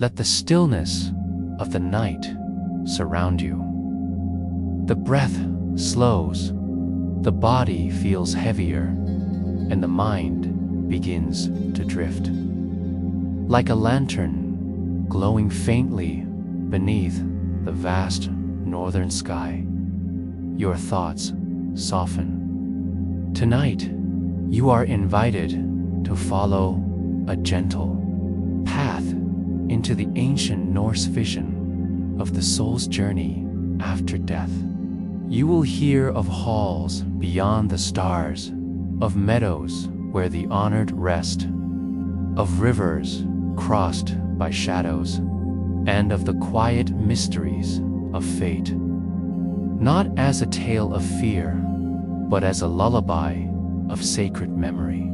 Let the stillness of the night surround you. The breath slows, the body feels heavier, and the mind begins to drift. Like a lantern glowing faintly beneath the vast northern sky, your thoughts soften. Tonight, you are invited to follow a gentle path into the ancient Norse vision of the soul's journey after death. You will hear of halls beyond the stars, of meadows where the honored rest, of rivers crossed by shadows, and of the quiet mysteries of fate. Not as a tale of fear, but as a lullaby of sacred memory.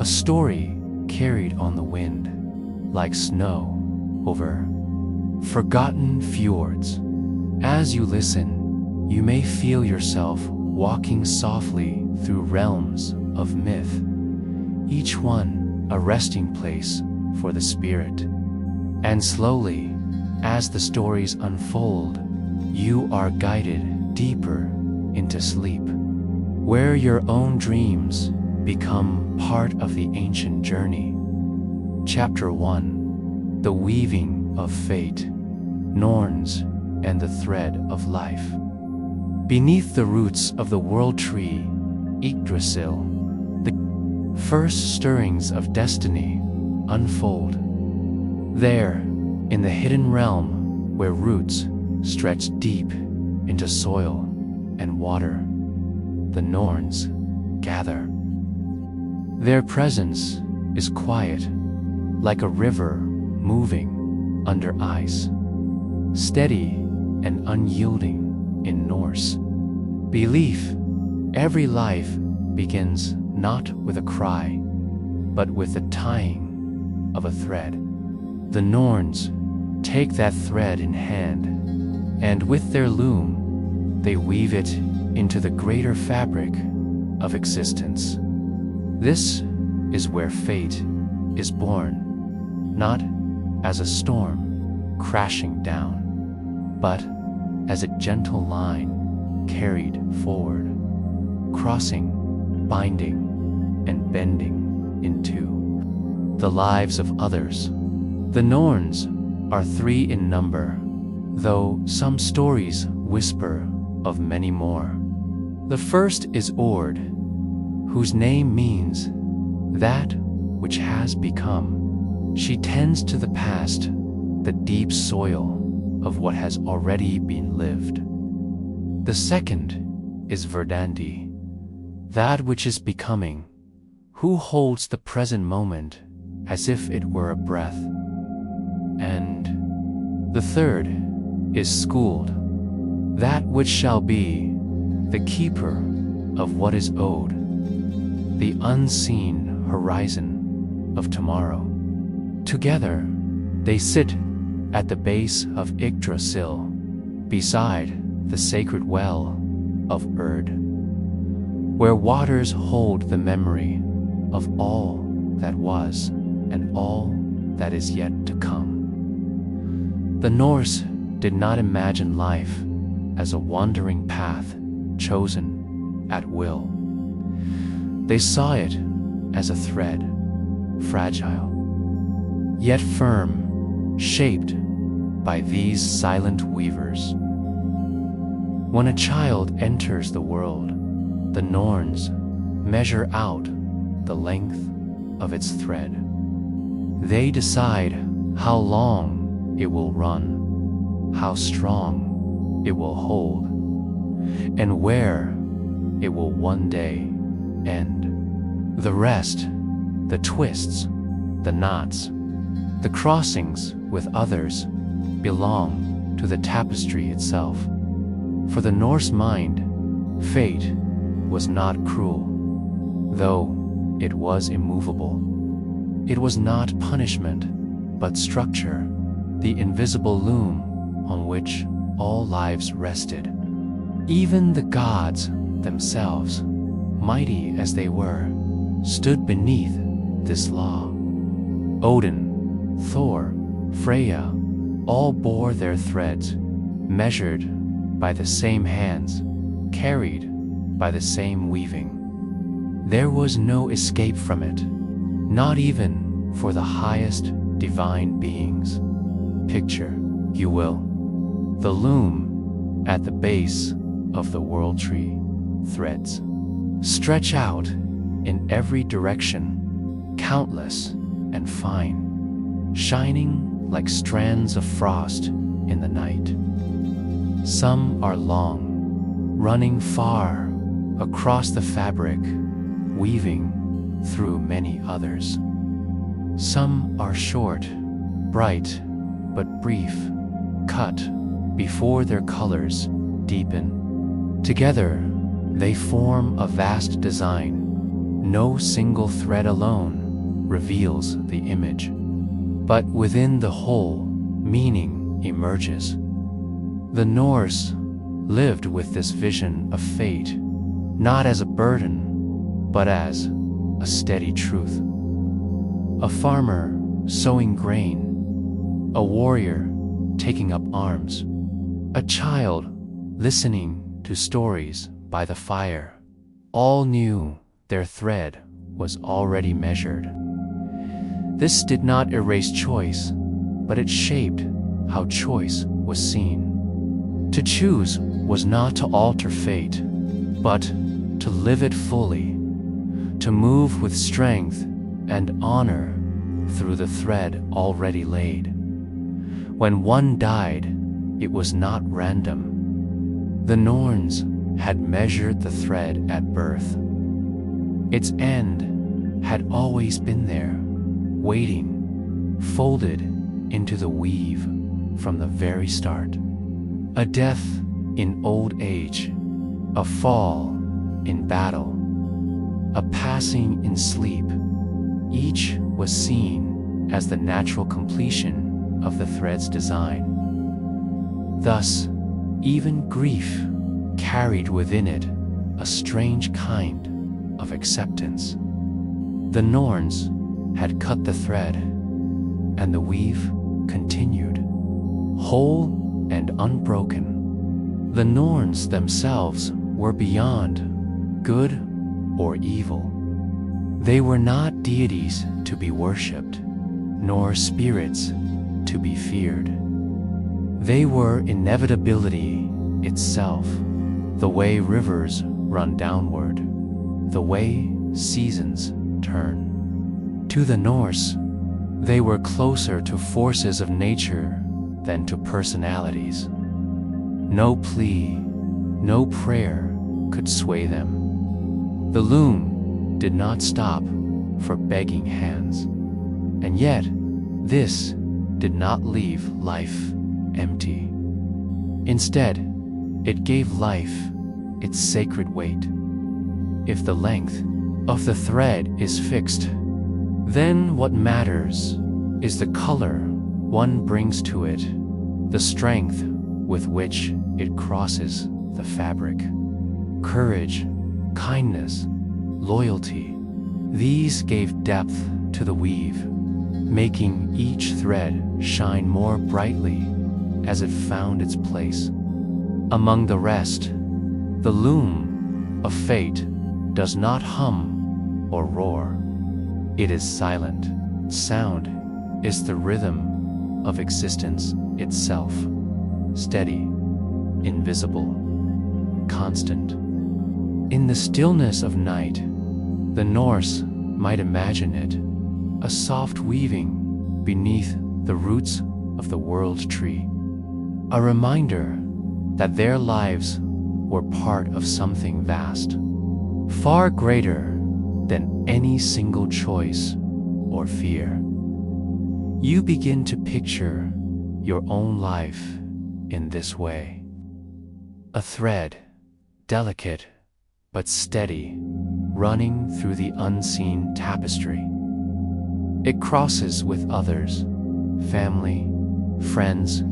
A story carried on the wind, like snow over forgotten fjords. As you listen, you may feel yourself walking softly through realms of myth, each one a resting place for the spirit. And slowly, as the stories unfold, you are guided deeper into sleep, where your own dreams become part of the ancient journey. Chapter 1: The Weaving of Fate, Norns and the Thread of Life. Beneath the roots of the world tree, Yggdrasil, the first stirrings of destiny unfold. There, in the hidden realm where roots stretch deep into soil and water, the Norns gather. Their presence is quiet, like a river moving under ice, steady and unyielding in Norse belief. Every life begins not with a cry, but with the tying of a thread. The Norns take that thread in hand, and with their loom, they weave it into the greater fabric of existence. This is where fate is born, not as a storm crashing down, but as a gentle line carried forward, crossing, binding, and bending into the lives of others. The Norns are 3 in number, though some stories whisper of many more. The first is Ord, whose name means that which has become. She tends to the past, the deep soil of what has already been lived. The second is Verdandi, that which is becoming, who holds the present moment as if it were a breath. And the third is Skuld, that which shall be, the keeper of what is owed, the unseen horizon of tomorrow. Together, they sit at the base of Yggdrasil, beside the sacred well of Erd, where waters hold the memory of all that was and all that is yet to come. The Norse did not imagine life as a wandering path chosen at will. They saw it as a thread, fragile, yet firm, shaped by these silent weavers. When a child enters the world, the Norns measure out the length of its thread. They decide how long it will run, how strong it will hold, and where it will one day end. The rest, the twists, the knots, the crossings with others, belong to the tapestry itself. For the Norse mind, fate was not cruel, though it was immovable. It was not punishment, but structure, the invisible loom on which all lives rested. Even the gods themselves, mighty as they were, stood beneath this law. Odin, Thor, Freya, all bore their threads, measured by the same hands, carried by the same weaving. There was no escape from it, not even for the highest divine beings. Picture, you will, the loom at the base of the world tree. Threads stretch out in every direction, countless and fine, shining like strands of frost in the night. Some are long, running far across the fabric, weaving through many others. Some are short, bright, but brief, cut before their colors deepen. Together, they form a vast design. No single thread alone reveals the image, but within the whole, meaning emerges. The Norse lived with this vision of fate, not as a burden, but as a steady truth. A farmer sowing grain, a warrior taking up arms, a child listening to stories by the fire, all knew their thread was already measured. This did not erase choice, but it shaped how choice was seen. To choose was not to alter fate, but to live it fully, to move with strength and honor through the thread already laid. When one died, it was not random. The Norns had measured the thread at birth. Its end had always been there, waiting, folded into the weave from the very start. A death in old age, a fall in battle, a passing in sleep, each was seen as the natural completion of the thread's design. Thus, even grief carried within it a strange kind of acceptance. The Norns had cut the thread, and the weave continued, whole and unbroken. The Norns themselves were beyond good or evil. They were not deities to be worshipped, nor spirits to be feared. They were inevitability itself, the way rivers run downward, the way seasons turn. To the Norse, they were closer to forces of nature than to personalities. No plea, no prayer could sway them. The loom did not stop for begging hands. And yet, this did not leave life empty. Instead, it gave life its sacred weight. If the length of the thread is fixed, then what matters is the color one brings to it, the strength with which it crosses the fabric. Courage, kindness, loyalty, these gave depth to the weave, making each thread shine more brightly as it found its place. Among the rest, the loom of fate does not hum or roar. It is silent. Sound is the rhythm of existence itself, steady, invisible, constant. In the stillness of night, the Norse might imagine it, a soft weaving beneath the roots of the world tree, a reminder that their lives were part of something vast, far greater than any single choice or fear. You begin to picture your own life in this way. A thread, delicate but steady, running through the unseen tapestry. It crosses with others, family, friends,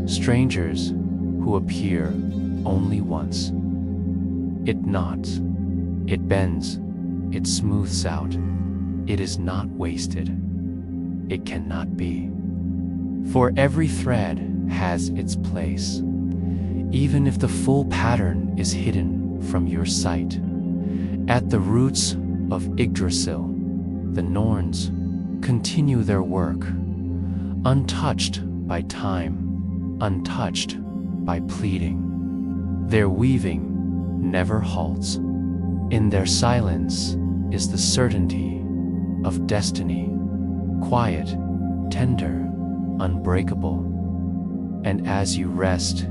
strangers who appear only once. It knots, it bends, it smooths out. It is not wasted. It cannot be. For every thread has its place, even if the full pattern is hidden from your sight. At the roots of Yggdrasil, the Norns continue their work, untouched by time, untouched by pleading. Their weaving never halts. In their silence is the certainty of destiny, quiet, tender, unbreakable. And as you rest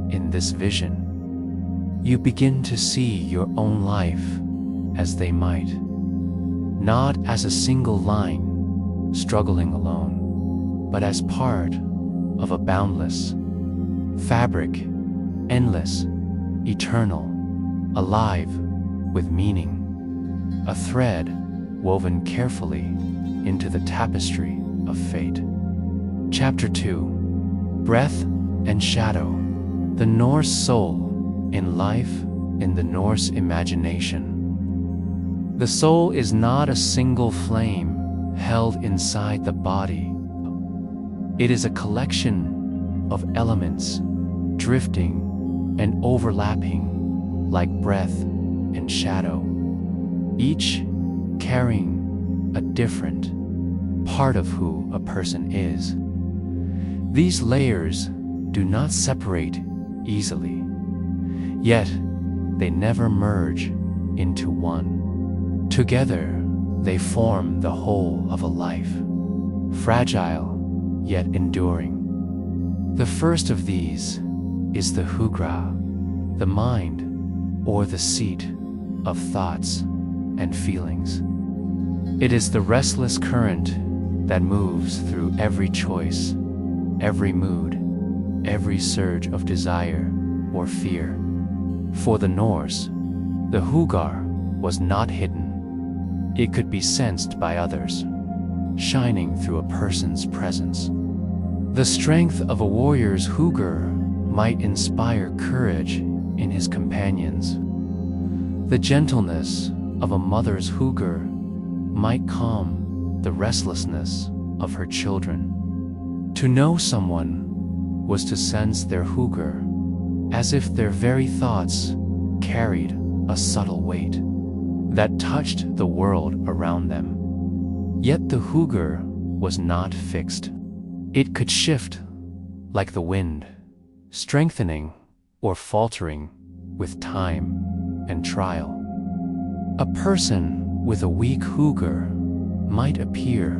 in this vision, you begin to see your own life as they might, not as a single line struggling alone, but as part of a boundless fabric, endless, eternal, alive with meaning, a thread woven carefully into the tapestry of fate. Chapter 2: Breath and Shadow. The Norse soul in life in the Norse imagination. The soul is not a single flame held inside the body. It is a collection of elements drifting and overlapping like breath and shadow, each carrying a different part of who a person is. These layers do not separate easily, yet they never merge into one. Together, they form the whole of a life, fragile yet enduring. The first of these is the hugra, the mind, or the seat of thoughts and feelings. It is the restless current that moves through every choice, every mood, every surge of desire or fear. For the Norse, the hugar was not hidden. It could be sensed by others, shining through a person's presence. The strength of a warrior's hugar might inspire courage in his companions. The gentleness of a mother's hugar might calm the restlessness of her children. To know someone was to sense their hugar, as if their very thoughts carried a subtle weight that touched the world around them. Yet the hugar was not fixed. It could shift like the wind, strengthening or faltering with time and trial. A person with a weak hugar might appear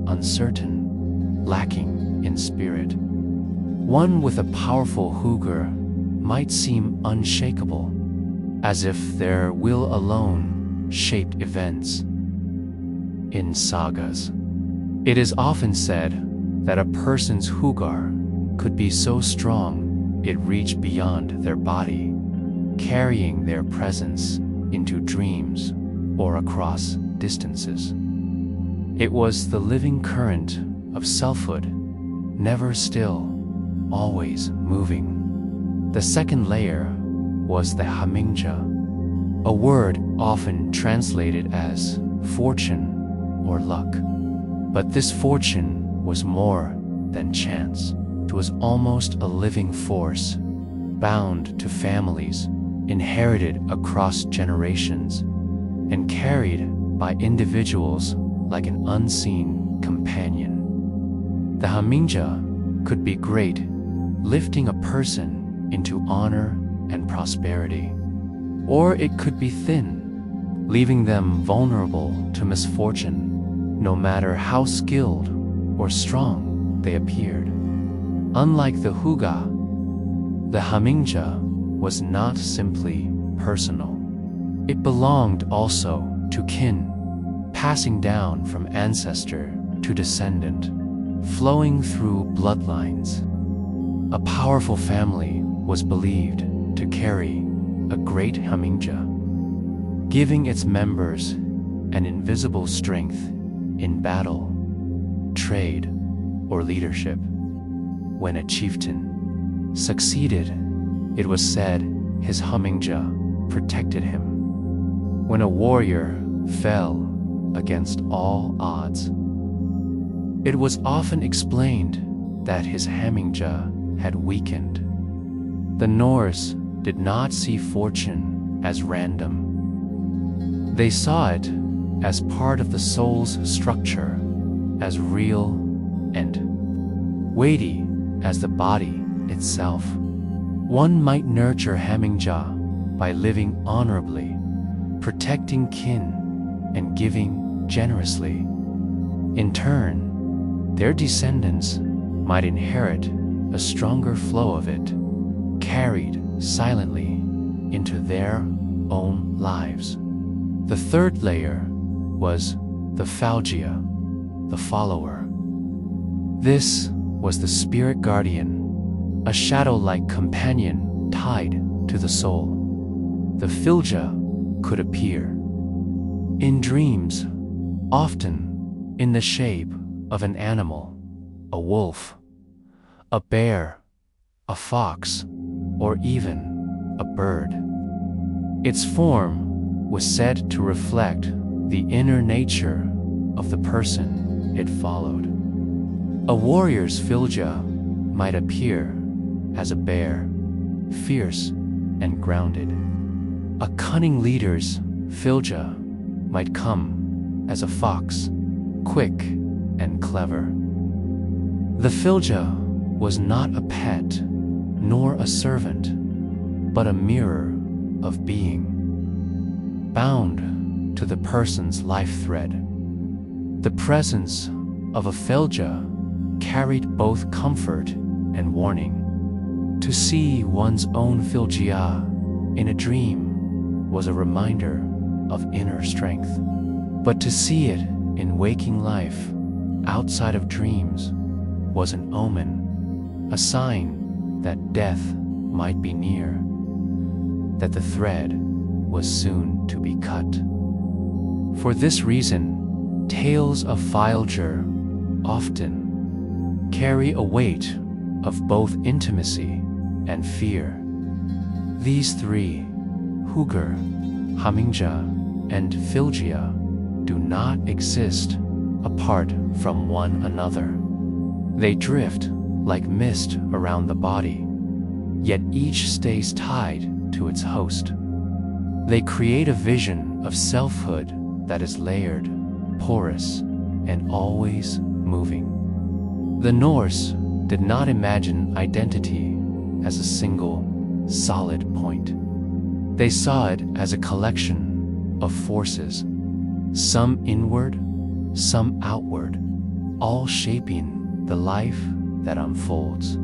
uncertain, lacking in spirit. One with a powerful hugar might seem unshakable, as if their will alone shaped events. In sagas, it is often said that a person's hugar could be so strong it reached beyond their body, carrying their presence into dreams or across distances. It was the living current of selfhood, never still, always moving. The second layer was the hamingja, a word often translated as fortune or luck. But this fortune was more than chance. It was almost a living force, bound to families, inherited across generations, and carried by individuals like an unseen companion. The hamingja could be great, lifting a person into honor and prosperity. Or it could be thin, leaving them vulnerable to misfortune, no matter how skilled or strong they appeared. Unlike the huga, the hamingja was not simply personal. It belonged also to kin, passing down from ancestor to descendant, flowing through bloodlines. A powerful family was believed to carry a great hamingja, giving its members an invisible strength in battle, trade, or leadership. When a chieftain succeeded, it was said his hamingja protected him. When a warrior fell against all odds, it was often explained that his Hamingja had weakened. The Norse did not see fortune as random. They saw it as part of the soul's structure, as real and weighty as the body itself. One might nurture Hamingja by living honorably, protecting kin, and giving generously. In turn, their descendants might inherit a stronger flow of it, carried silently into their own lives. The third layer was the Fálgia, the follower. This was the spirit guardian, a shadow-like companion tied to the soul. The Fylgja could appear in dreams, often in the shape of an animal, a wolf, a bear, a fox, or even a bird. Its form was said to reflect the inner nature of the person it followed. A warrior's Fylgja might appear as a bear, fierce and grounded. A cunning leader's Fylgja might come as a fox, quick and clever. The Fylgja was not a pet, nor a servant, but a mirror of being, bound to the person's life thread. The presence of a Fylgja carried both comfort and warning. To see one's own Fylgja in a dream was a reminder of inner strength. But to see it in waking life, outside of dreams, was an omen, a sign that death might be near, that the thread was soon to be cut. For this reason, tales of Fylgja often carry a weight of both intimacy and fear. These three, Hugr, Hamingja, and Fylgja, do not exist apart from one another. They drift like mist around the body, yet each stays tied to its host. They create a vision of selfhood that is layered, porous, and always moving. The Norse did not imagine identity as a single, solid point. They saw it as a collection of forces, some inward, some outward, all shaping the life that unfolds.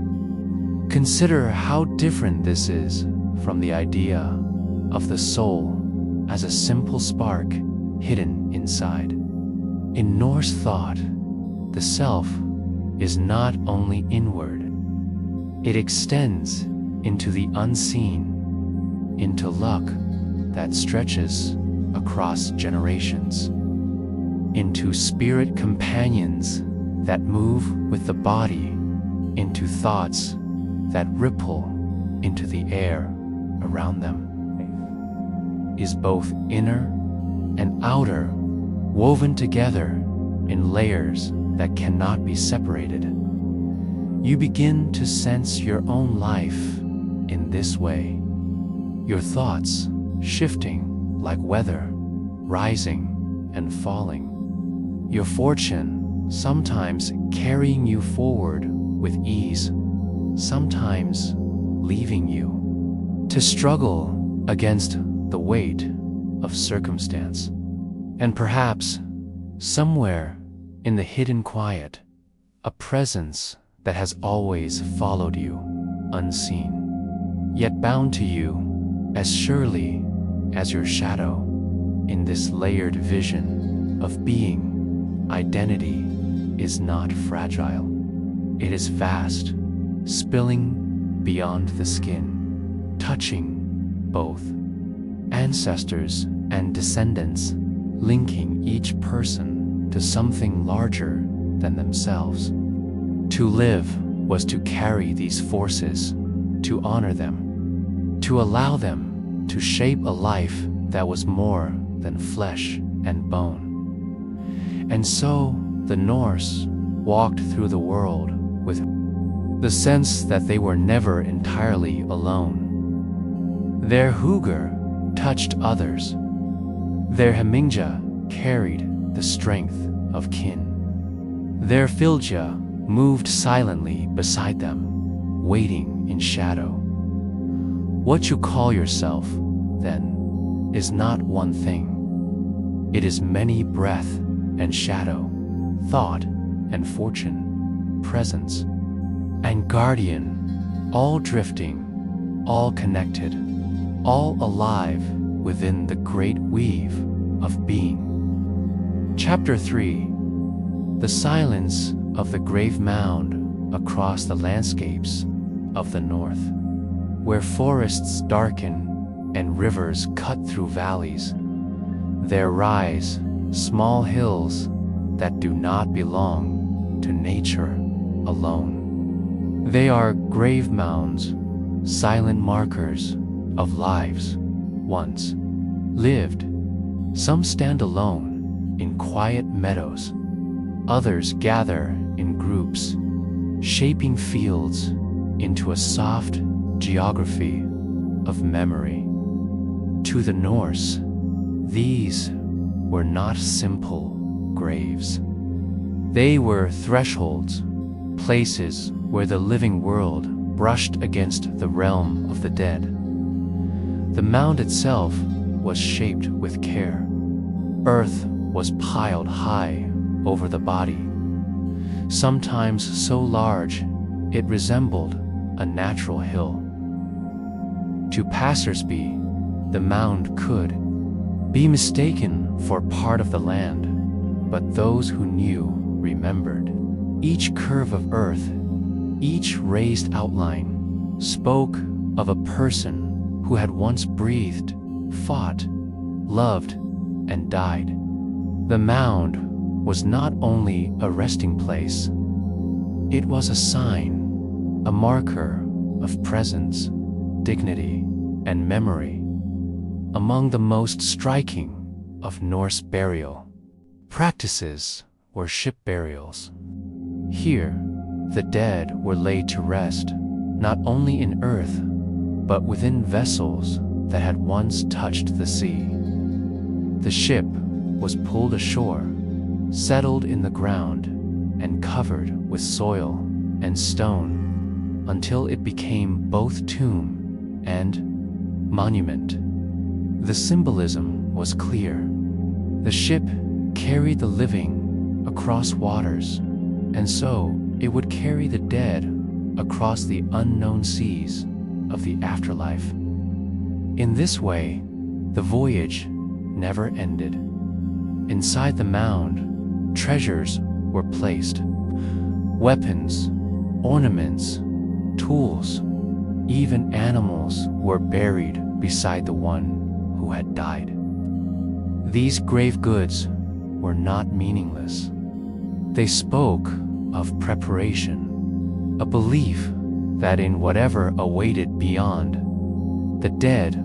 Consider how different this is from the idea of the soul as a simple spark hidden inside. In Norse thought, the self is not only inward, it extends into the unseen, into luck that stretches across generations, into spirit companions that move with the body, into thoughts that ripple into the air around them. Is both inner and outer, woven together in layers that cannot be separated. You begin to sense your own life in this way, your thoughts shifting like weather, rising and falling, your fortune sometimes carrying you forward with ease, sometimes leaving you to struggle against the weight of circumstance. And perhaps, somewhere in the hidden quiet, a presence that has always followed you, unseen, yet bound to you as surely as your shadow. In this layered vision of being, identity is not fragile. It is vast, spilling beyond the skin, touching both ancestors and descendants, linking each person to something larger than themselves. To live was to carry these forces, to honor them, to allow them to shape a life that was more than flesh and bone. And so the Norse walked through the world with the sense that they were never entirely alone. Their hugr touched others. Their hemingja carried the strength of kin. Their filja moved silently beside them, waiting in shadow. What you call yourself, then, is not one thing. It is many breath and shadow, thought and fortune, presence and guardian, all drifting, all connected, all alive within the great weave of being. Chapter 3. The silence of the grave mound across the landscapes of the north, where forests darken and rivers cut through valleys. There rise small hills that do not belong to nature alone. They are grave mounds, silent markers of lives once lived. Some stand alone in quiet meadows. Others gather in groups, shaping fields into a soft geography of memory. To the Norse, these were not simple graves. They were thresholds, places where the living world brushed against the realm of the dead. The mound itself was shaped with care. Earth was piled high over the body, sometimes so large it resembled a natural hill. To passers-by, the mound could be mistaken for part of the land, but those who knew remembered. Each curve of earth, each raised outline, spoke of a person who had once breathed, fought, loved, and died. The mound was not only a resting place, it was a sign, a marker of presence, dignity, and memory. Among the most striking of Norse burial practices were ship burials. Here, the dead were laid to rest, not only in earth, but within vessels that had once touched the sea. The ship was pulled ashore, settled in the ground, and covered with soil and stone until it became both tomb and monument. The symbolism was clear. The ship carried the living across waters, and so it would carry the dead across the unknown seas of the afterlife. In this way, the voyage never ended. Inside the mound, treasures were placed. Weapons, ornaments, tools, even animals were buried beside the one who had died. These grave goods were not meaningless. They spoke of preparation, a belief that in whatever awaited beyond, the dead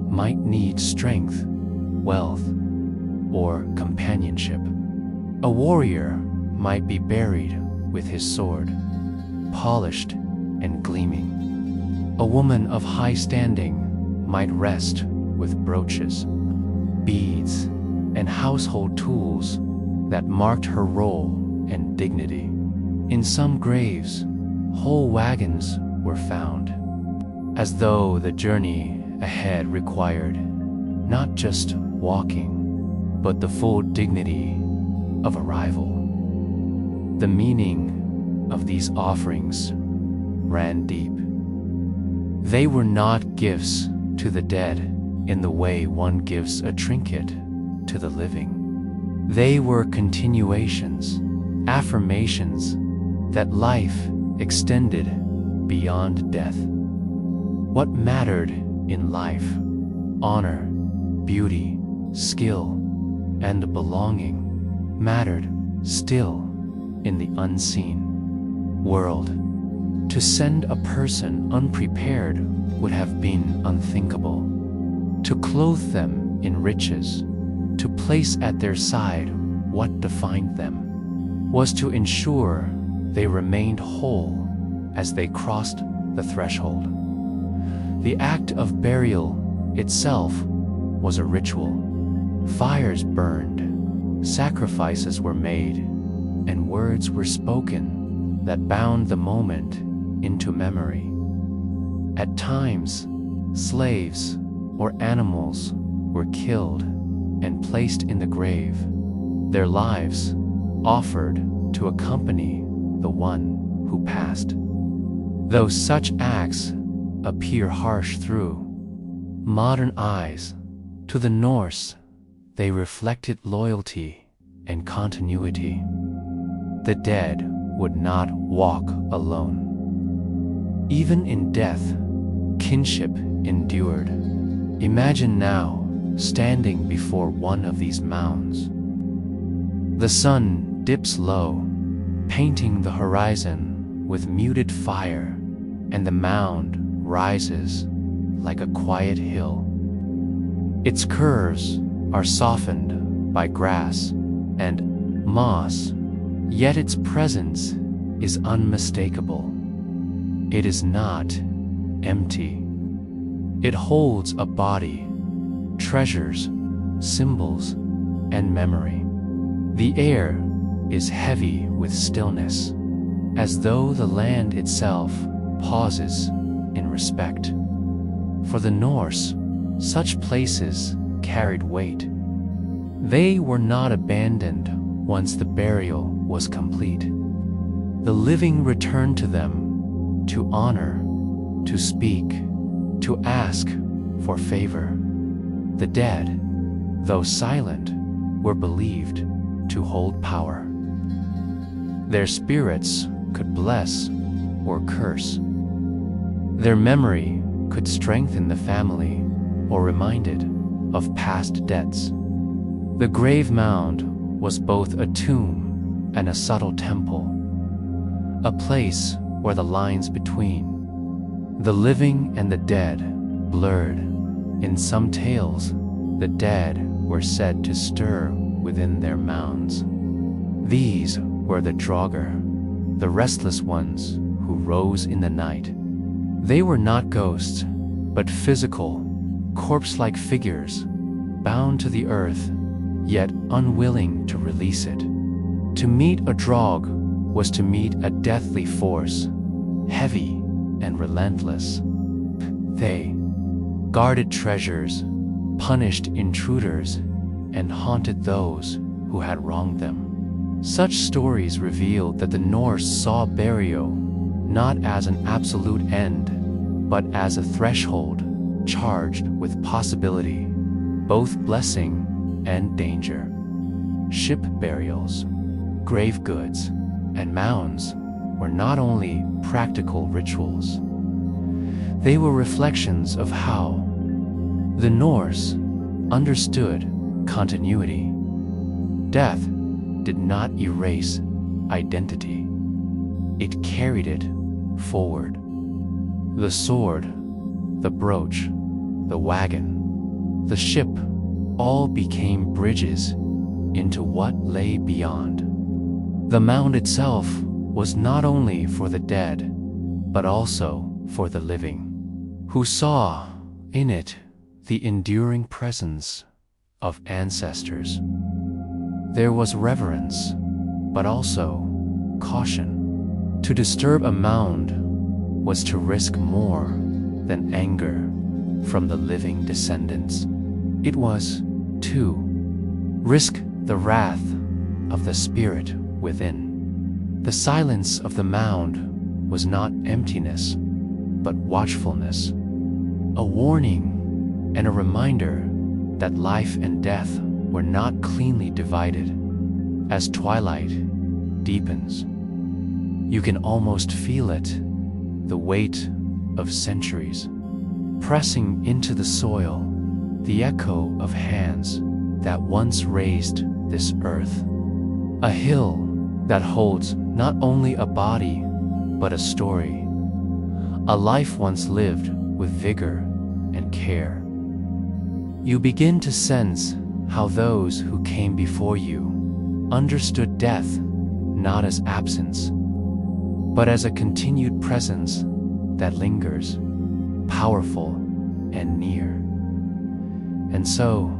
might need strength, wealth, or companionship. A warrior might be buried with his sword, polished and gleaming. A woman of high standing might rest with brooches, beads, and household tools that marked her role and dignity. In some graves, whole wagons were found, as though the journey ahead required not just walking, but the full dignity of arrival. The meaning of these offerings ran deep. They were not gifts to the dead in the way one gives a trinket to the living. They were continuations, affirmations that life extended beyond death. What mattered in life, honor, beauty, skill, and belonging, mattered still in the unseen world. To send a person unprepared would have been unthinkable. To clothe them in riches, to place at their side what defined them, was to ensure they remained whole as they crossed the threshold. The act of burial itself was a ritual. Fires burned, sacrifices were made, and words were spoken that bound the moment into memory. At times, slaves or animals were killed and placed in the grave, their lives offered to accompany the one who passed. Though such acts appear harsh through modern eyes, to the Norse they reflected loyalty and continuity. The dead would not walk alone. Even in death, kinship endured. Imagine now standing before one of these mounds. The sun dips low, painting the horizon with muted fire, and the mound rises like a quiet hill. Its curves are softened by grass and moss, yet its presence is unmistakable. It is not empty. It holds a body, treasures, symbols, and memory. The air is heavy with stillness, as though the land itself pauses in respect. For the Norse, such places carried weight. They were not abandoned once the burial was complete. The living returned to them to honor, to speak, to ask for favor. The dead, though silent, were believed to hold power. Their spirits could bless or curse. Their memory could strengthen the family or remind it of past debts. The grave mound was both a tomb and a subtle temple, a place where the lines between the living and the dead blurred. In some tales, the dead were said to stir within their mounds. These were the Draugr, the restless ones who rose in the night. They were not ghosts, but physical, corpse-like figures, bound to the earth, yet unwilling to release it. To meet a Draugr was to meet a deathly force, heavy and relentless. They guarded treasures, punished intruders, and haunted those who had wronged them. Such stories revealed that the Norse saw burial not as an absolute end, but as a threshold charged with possibility, both blessing and danger. Ship burials, grave goods, and mounds were not only practical rituals. They were reflections of how the Norse understood continuity. Death did not erase identity. It carried it forward. The sword, the brooch, the wagon, the ship all became bridges into what lay beyond. The mound itself was not only for the dead, but also for the living, who saw in it the enduring presence of ancestors. There was reverence, but also caution. To disturb a mound was to risk more than anger from the living descendants. It was, to risk the wrath of the spirit within. The silence of the mound was not emptiness, but watchfulness, a warning and a reminder that life and death were not cleanly divided. As twilight deepens, you can almost feel it, the weight of centuries pressing into the soil, the echo of hands that once raised this earth. A hill that holds not only a body, but a story, a life once lived with vigor and care. You begin to sense how those who came before you understood death not as absence, but as a continued presence that lingers, powerful and near. And so,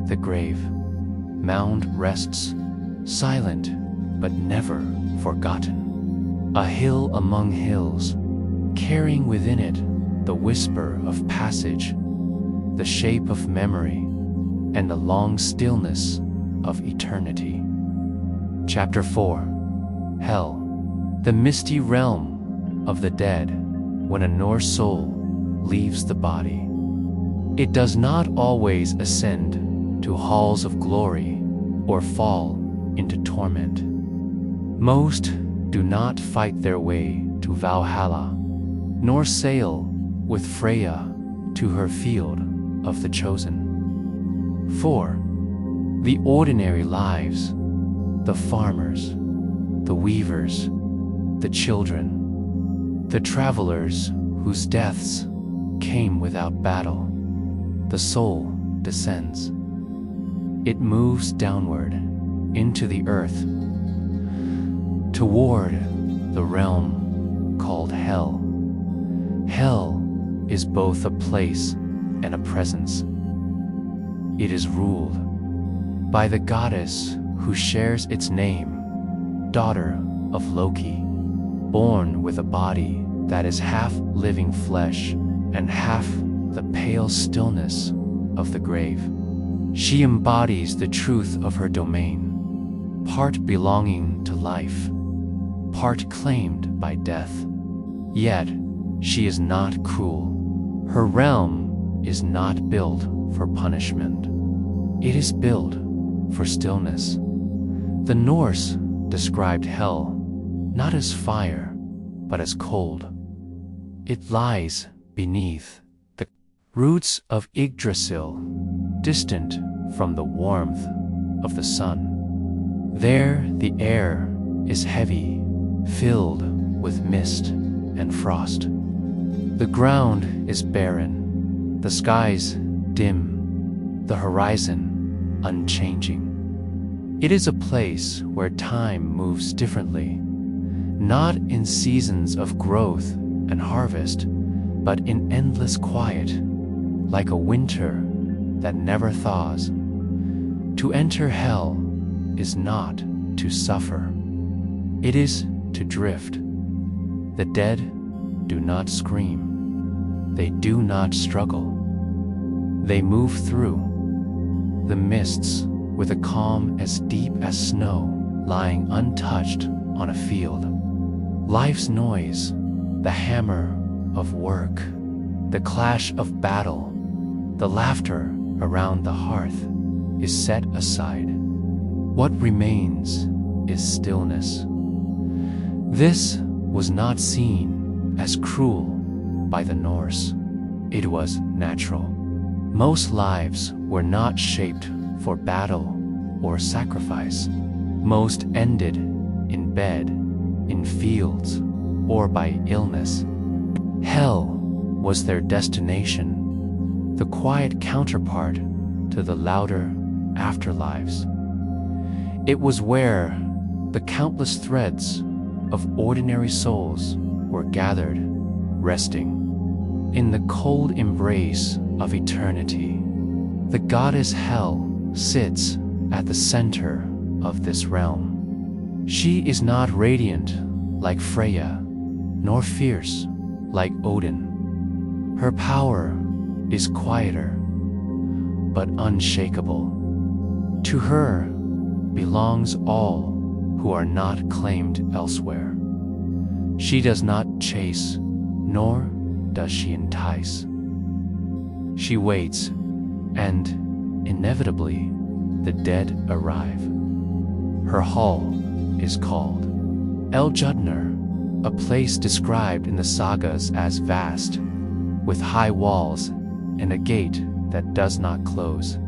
the grave mound rests, silent but never forgotten. A hill among hills, carrying within it the whisper of passage, the shape of memory, and the long stillness of eternity. Chapter 4. Hell, the misty realm of the dead when a Norse soul leaves the body. It does not always ascend to halls of glory or fall into torment. Most do not fight their way to Valhalla, nor sail with Freya to her field of the chosen. For the ordinary lives, the farmers, the weavers, the children, the travelers whose deaths came without battle, the soul descends. It moves downward into the earth, toward the realm called Hell. Hell is both a place and a presence. It is ruled by the goddess who shares its name, daughter of Loki, born with a body that is half living flesh and half the pale stillness of the grave. She embodies the truth of her domain, part belonging to life, part claimed by death. Yet, she is not cruel. Her realm is not built for punishment. It is built for stillness. The Norse described hell not as fire, but as cold. It lies beneath the roots of Yggdrasil, distant from the warmth of the sun. There the air is heavy, filled with mist and frost. The ground is barren, the skies dim, the horizon unchanging. It is a place where time moves differently, not in seasons of growth and harvest, but in endless quiet, like a winter that never thaws. To enter hell is not to suffer. It is to drift. The dead do not scream. They do not struggle. They move through the mists with a calm as deep as snow lying untouched on a field. Life's noise, the hammer of work, the clash of battle, the laughter around the hearth is set aside. What remains is stillness. This was not seen as cruel by the Norse. It was natural. Most lives were not shaped for battle or sacrifice. Most ended in bed, in fields, or by illness. Hell was their destination, the quiet counterpart to the louder afterlives. It was where the countless threads of ordinary souls were gathered, resting in the cold embrace of eternity. The goddess Hel sits at the center of this realm. She is not radiant like Freya, nor fierce like Odin. Her power is quieter, but unshakable. To her belongs all who are not claimed elsewhere. She does not chase, nor does she entice. She waits, and inevitably the dead arrive. Her hall is called Eljudnir, a place described in the sagas as vast, with high walls and a gate that does not close.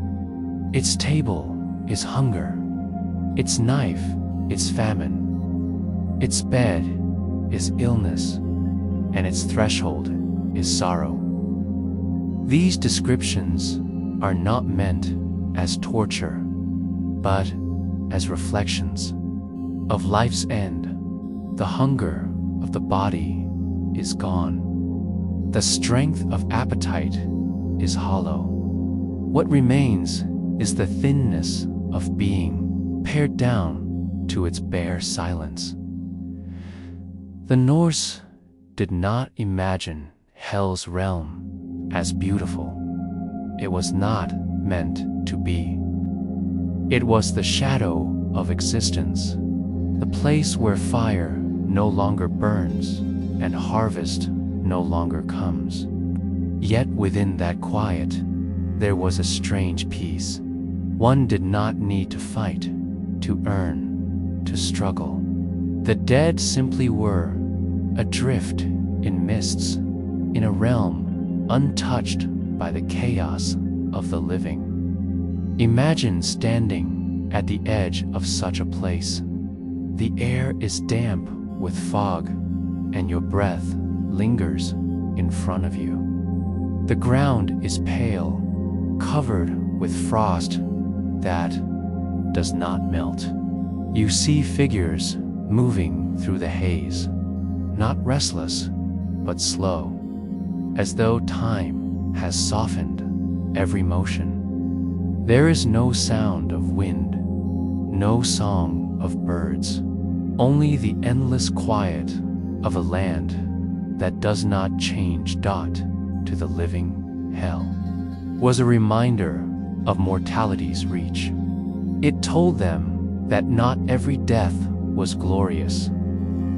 Its table is hunger, its knife is famine, its bed is illness, and its threshold is sorrow. These descriptions are not meant as torture, but as reflections of life's end, the hunger of the body is gone. The strength of appetite is hollow. What remains is the thinness of being, pared down to its bare silence. The Norse did not imagine Hell's realm as beautiful. It was not meant to be. It was the shadow of existence, the place where fire no longer burns and harvest no longer comes. Yet within that quiet, there was a strange peace. One did not need to fight, to earn, to struggle. The dead simply were, adrift in mists, in a realm untouched by the chaos of the living. Imagine standing at the edge of such a place. The air is damp with fog, and your breath lingers in front of you. The ground is pale, covered with frost that does not melt. You see figures moving through the haze, not restless, but slow, as though time has softened every motion. There is no sound of wind, no song of birds, only the endless quiet of a land that does not change dot to the living hell. Was a reminder of mortality's reach. It told them that not every death was glorious,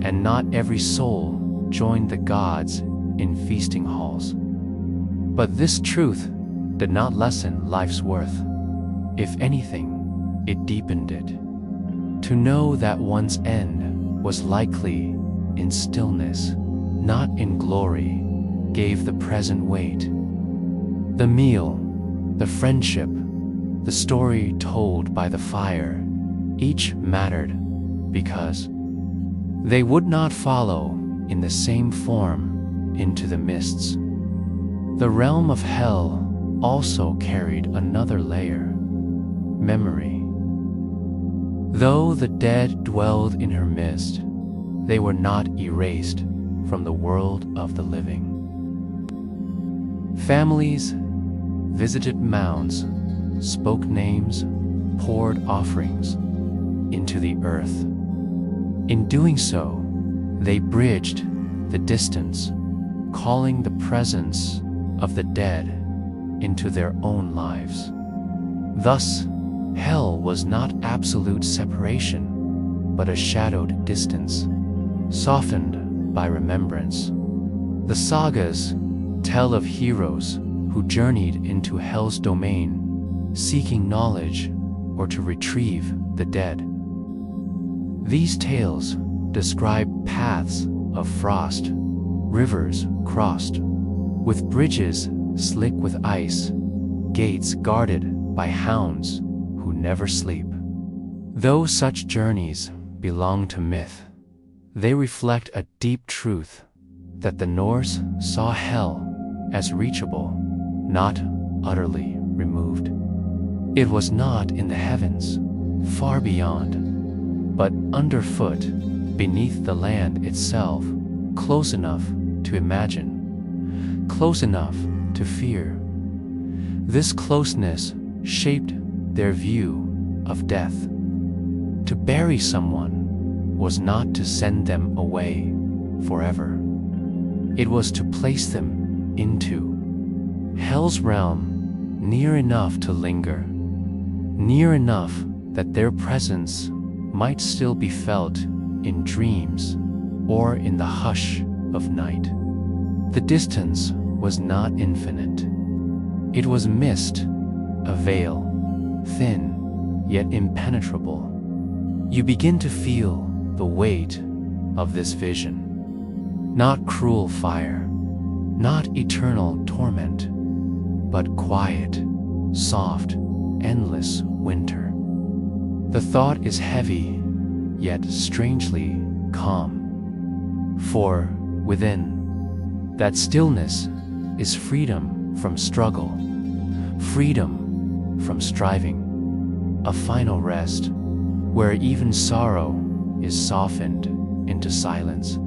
and not every soul joined the gods in feasting halls. But this truth did not lessen life's worth. If anything, it deepened it. To know that one's end was likely in stillness, not in glory, gave the present weight. The meal, the friendship, the story told by the fire, each mattered because they would not follow in the same form into the mists. The realm of hell also carried another layer, memory. Though the dead dwelled in her midst, they were not erased from the world of the living. Families visited mounds, spoke names, poured offerings into the earth. In doing so, they bridged the distance, calling the presence of the dead into their own lives. Thus, hell was not absolute separation, but a shadowed distance, softened by remembrance. The sagas tell of heroes who journeyed into hell's domain, seeking knowledge or to retrieve the dead. These tales describe paths of frost, rivers crossed, with bridges slick with ice, gates guarded by hounds who never sleep. Though such journeys belong to myth, they reflect a deep truth that the Norse saw hell as reachable, not utterly removed. It was not in the heavens, far beyond, but underfoot, beneath the land itself, close enough to imagine, close enough to fear. This closeness shaped their view of death. To bury someone was not to send them away forever. It was to place them into hell's realm, near enough to linger, near enough that their presence might still be felt in dreams or in the hush of night. The distance was not infinite. It was mist, a veil, thin yet impenetrable. You begin to feel the weight of this vision. Not cruel fire, not eternal torment, but quiet, soft, endless winter. The thought is heavy, yet strangely calm. For within that stillness is freedom from struggle, freedom from striving, a final rest where even sorrow is softened into silence.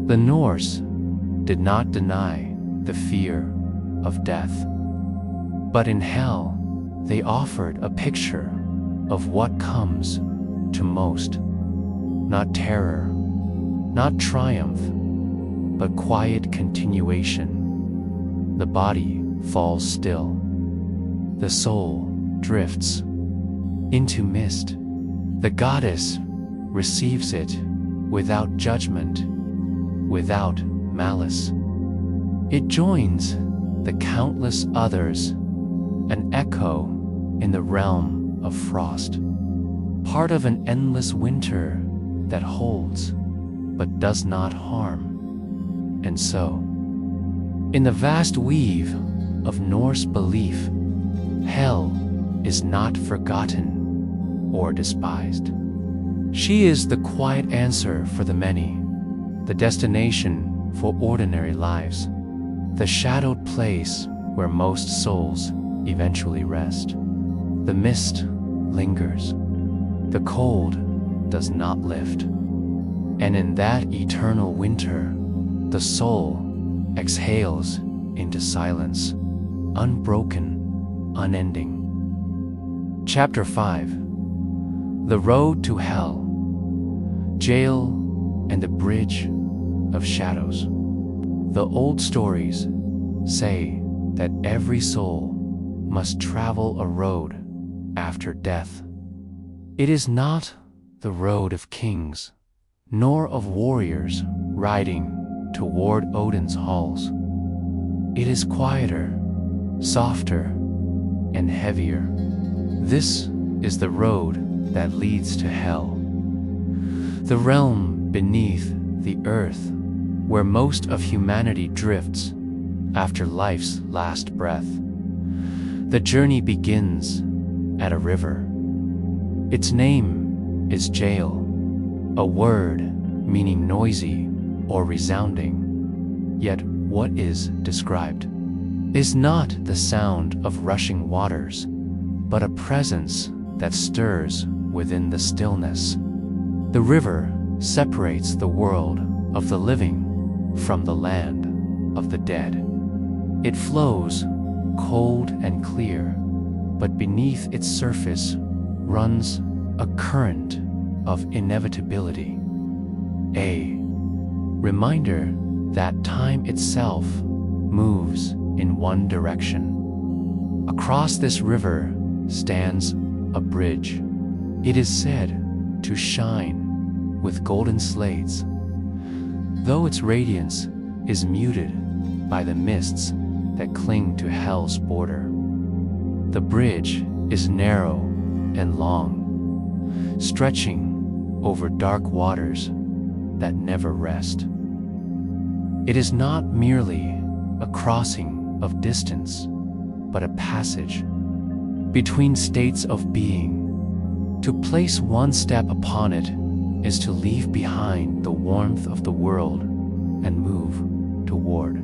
The Norse did not deny the fear of death, but in hell they offered a picture of what comes to most. Not terror, not triumph, but quiet continuation. The body falls still. The soul drifts into mist. The goddess receives it without judgment, without malice. It joins the countless others, an echo in the realm of frost, part of an endless winter that holds but does not harm. And so, in the vast weave of Norse belief, hell is not forgotten or despised. She is the quiet answer for the many, the destination for ordinary lives, the shadowed place where most souls eventually rest. The mist lingers, the cold does not lift, and in that eternal winter, the soul exhales into silence, unbroken, unending. Chapter 5. The Road to Hell, Jail and the Bridge of Shadows. The old stories say that every soul must travel a road after death. It is not the road of kings, nor of warriors riding toward Odin's halls. It is quieter, softer, and heavier. This is the road that leads to hell, the realm beneath the earth where most of humanity drifts after life's last breath. The journey begins at a river. Its name is jail, a word meaning noisy or resounding. Yet what is described is not the sound of rushing waters, but a presence that stirs within the stillness. The river separates the world of the living from the land of the dead. It flows cold and clear, but beneath its surface runs a current of inevitability, a reminder that time itself moves in one direction. Across this river stands a bridge. It is said to shine with golden slates, though its radiance is muted by the mists that cling to hell's border. The bridge is narrow and long, stretching over dark waters that never rest. It is not merely a crossing of distance, but a passage between states of being. To place one step upon it is to leave behind the warmth of the world and move toward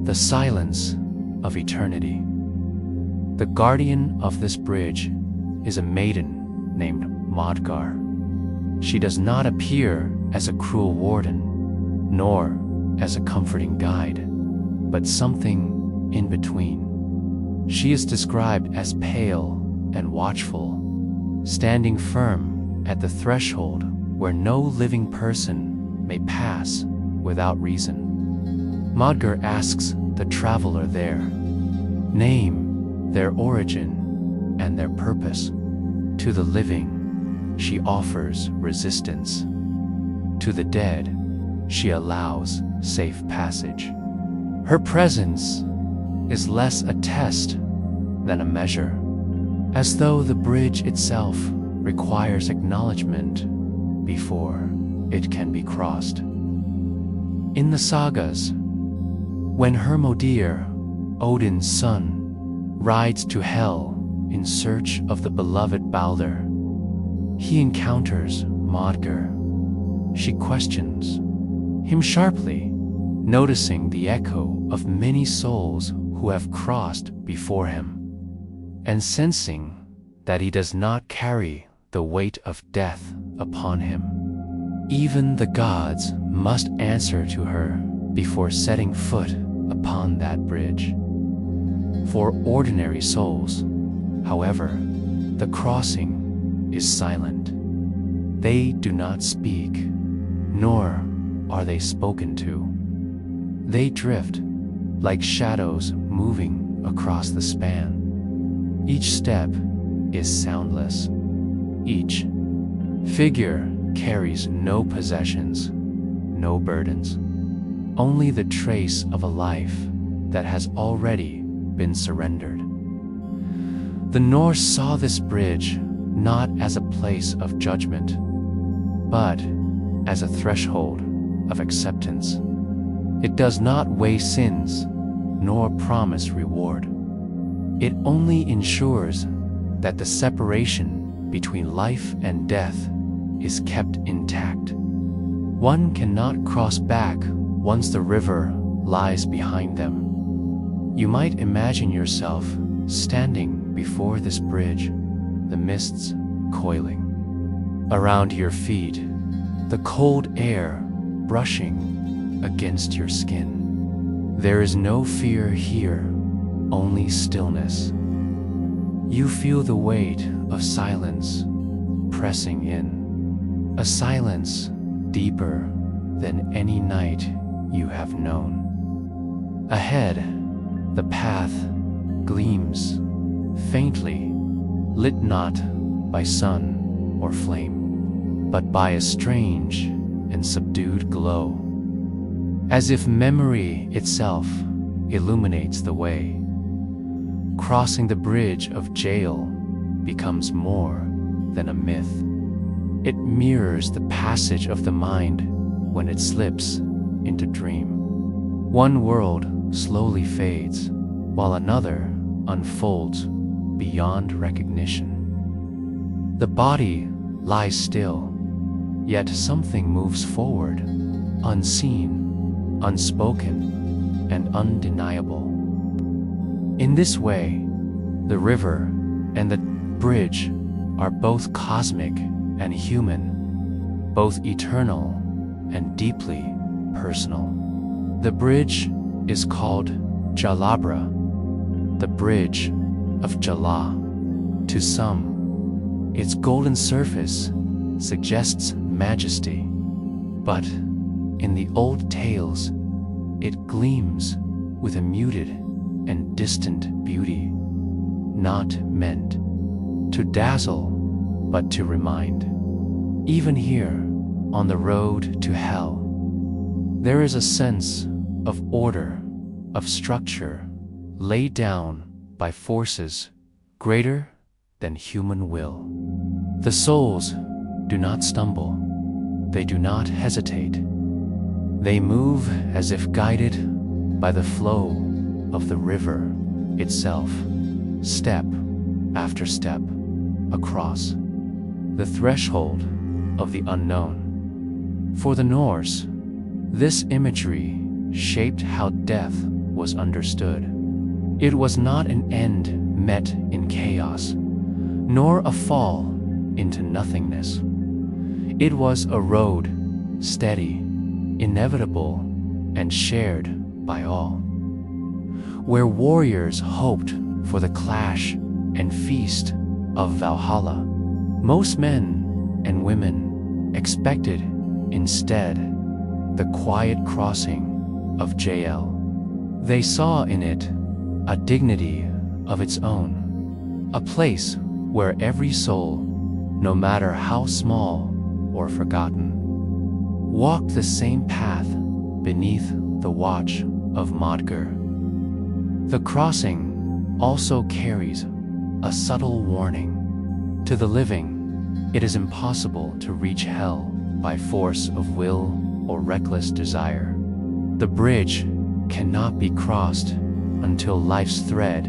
the silence of eternity. The guardian of this bridge is a maiden named Modgar. She does not appear as a cruel warden, nor as a comforting guide, but something in between. She is described as pale and watchful, standing firm at the threshold where no living person may pass without reason. Modgar asks the traveler there, name their origin and their purpose. To the living, she offers resistance. To the dead, she allows safe passage. Her presence is less a test than a measure, as though the bridge itself requires acknowledgement before it can be crossed. In the sagas, when Hermodir, Odin's son, rides to hell in search of the beloved Balder, he encounters Modgar. She questions him sharply, noticing the echo of many souls who have crossed before him, and sensing that he does not carry the weight of death upon him. Even the gods must answer to her before setting foot upon that bridge. For ordinary souls, however, the crossing is silent. They do not speak, nor are they spoken to. They drift like shadows moving across the span. Each step is soundless. Each figure carries no possessions, no burdens, only the trace of a life that has already been surrendered. The Norse saw this bridge not as a place of judgment, but as a threshold of acceptance. It does not weigh sins, nor promise reward. It only ensures that the separation between life and death is kept intact. One cannot cross back once the river lies behind them. You might imagine yourself standing before this bridge, the mists coiling around your feet, the cold air brushing against your skin. There is no fear here, only stillness. You feel the weight of silence pressing in, a silence deeper than any night you have known. Ahead, the path gleams faintly, lit not by sun or flame, but by a strange and subdued glow, as if memory itself illuminates the way. Crossing the bridge of jail becomes more than a myth. It mirrors the passage of the mind when it slips into dream. One world slowly fades, while another unfolds beyond recognition. The body lies still, yet something moves forward, unseen, unspoken, and undeniable. In this way, the river and the bridge are both cosmic and human, both eternal and deeply personal. The bridge is called Jalabra, the bridge of Jala. To some, its golden surface suggests majesty, but in the old tales, it gleams with a muted and distant beauty, not meant to dazzle, but to remind. Even here, on the road to hell, there is a sense of order, of structure, laid down by forces greater than human will. The souls do not stumble, they do not hesitate. They move as if guided by the flow of the river itself, step after step across the threshold of the unknown. For the Norse, this imagery shaped how death was understood. It was not an end met in chaos, nor a fall into nothingness. It was a road, steady, inevitable, and shared by all, where warriors hoped for the clash and feast of Valhalla. Most men and women expected instead the quiet crossing of Jael. They saw in it a dignity of its own, a place where every soul, no matter how small or forgotten, walked the same path beneath the watch of Modgr. The crossing also carries a subtle warning. To the living, it is impossible to reach hell by force of will or reckless desire. The bridge cannot be crossed until life's thread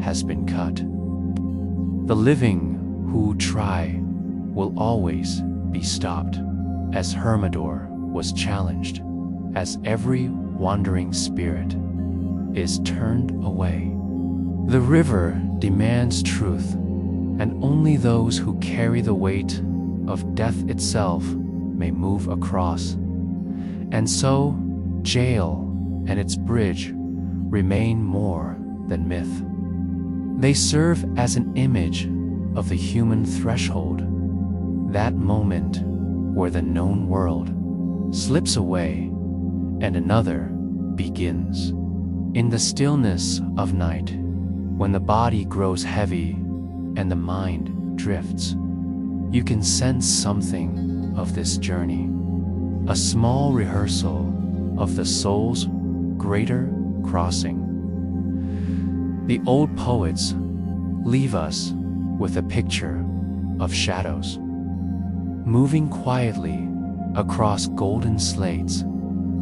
has been cut. The living who try will always be stopped, as Hermidor was challenged, as every wandering spirit is turned away. The river demands truth, and only those who carry the weight of death itself may move across. And so, jail and its bridge remain more than myth. They serve as an image of the human threshold, that moment where the known world slips away and another begins. In the stillness of night, when the body grows heavy and the mind drifts, you can sense something of this journey, a small rehearsal of the soul's greater crossing. The old poets leave us with a picture of shadows, moving quietly across golden slates,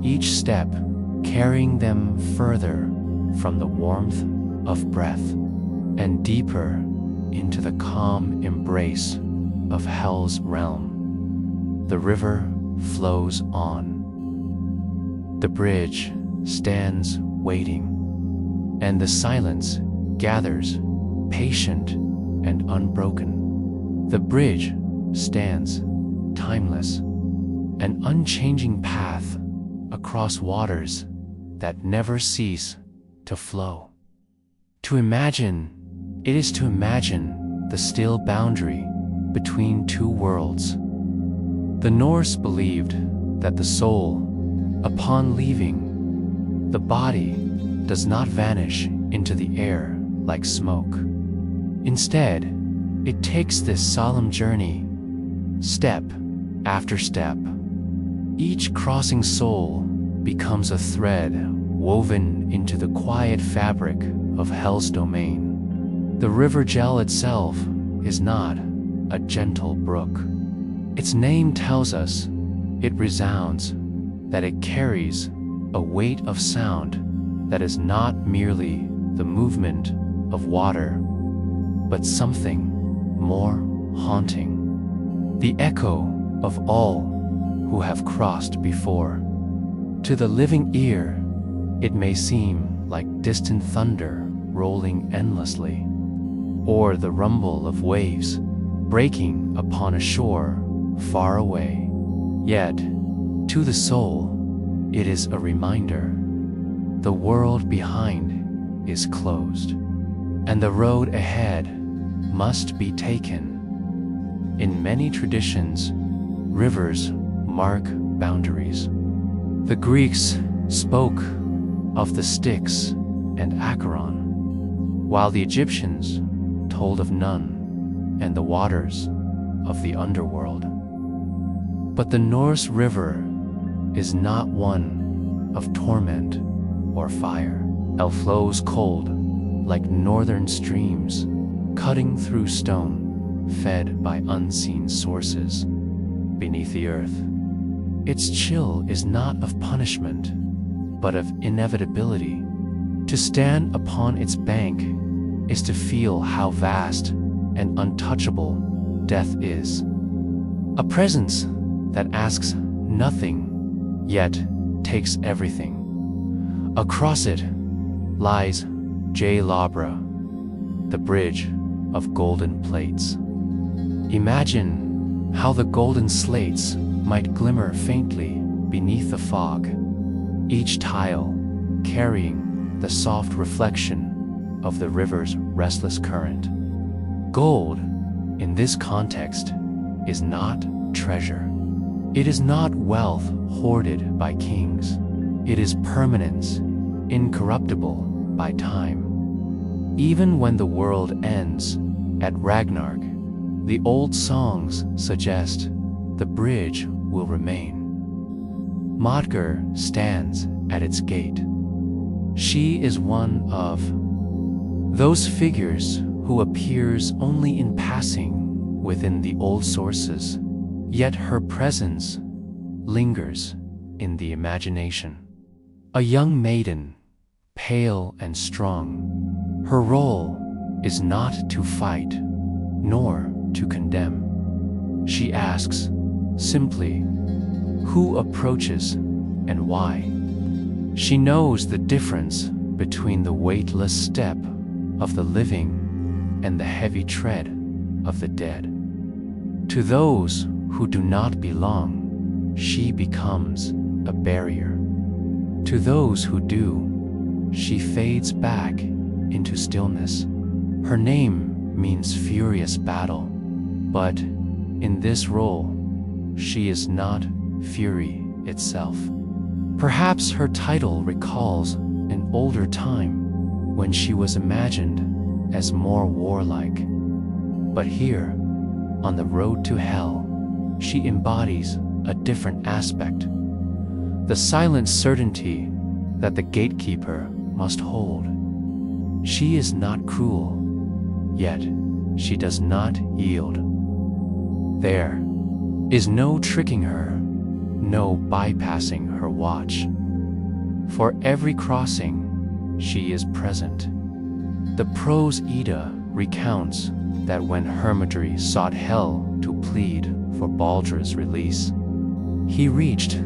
each step carrying them further from the warmth of breath and deeper into the calm embrace of hell's realm. The river flows on. The bridge stands waiting, and the silence gathers, patient and unbroken. The bridge stands timeless, an unchanging path across waters that never cease to flow. To imagine, it is to imagine the still boundary between two worlds. The Norse believed that the soul, upon leaving the body, does not vanish into the air like smoke. Instead, it takes this solemn journey, step after step. Each crossing soul becomes a thread woven into the quiet fabric of hell's domain. The river Gel itself is not a gentle brook. Its name tells us, it resounds, that it carries a weight of sound that is not merely the movement of water, but something more haunting, the echo of all who have crossed before. To the living ear, it may seem like distant thunder rolling endlessly, or the rumble of waves breaking upon a shore far away. Yet, to the soul, it is a reminder. The world behind is closed, and the road ahead must be taken. In many traditions, rivers mark boundaries. The Greeks spoke of the Styx and Acheron, while the Egyptians told of Nun and the waters of the underworld. But the Norse river is not one of torment or fire. It flows cold like northern streams, cutting through stone, fed by unseen sources beneath the earth. Its chill is not of punishment, but of inevitability. To stand upon its bank is to feel how vast and untouchable death is. A presence that asks nothing, yet takes everything. Across it lies J. Labra, the bridge of golden plates. Imagine how the golden slates might glimmer faintly beneath the fog, each tile carrying the soft reflection of the river's restless current. Gold, in this context, is not treasure. It is not wealth hoarded by kings. It is permanence, incorruptible by time. Even when the world ends at Ragnarok, the old songs suggest the bridge will remain. Modgr stands at its gate. She is one of those figures who appears only in passing within the old sources, yet her presence lingers in the imagination. A young maiden, pale and strong, her role is not to fight, nor to condemn. She asks, simply, who approaches and why? She knows the difference between the weightless step of the living and the heavy tread of the dead. To those who do not belong, she becomes a barrier. To those who do, she fades back into stillness. Her name means furious battle, but in this role, she is not fury itself. Perhaps her title recalls an older time when she was imagined as more warlike. But here, on the road to hell, she embodies a different aspect. The silent certainty that the gatekeeper must hold. She is not cruel, yet she does not yield. There is no tricking her, no bypassing her watch. For every crossing, she is present. The prose Edda recounts that when Hermodri sought Hel to plead for Baldra's release, he reached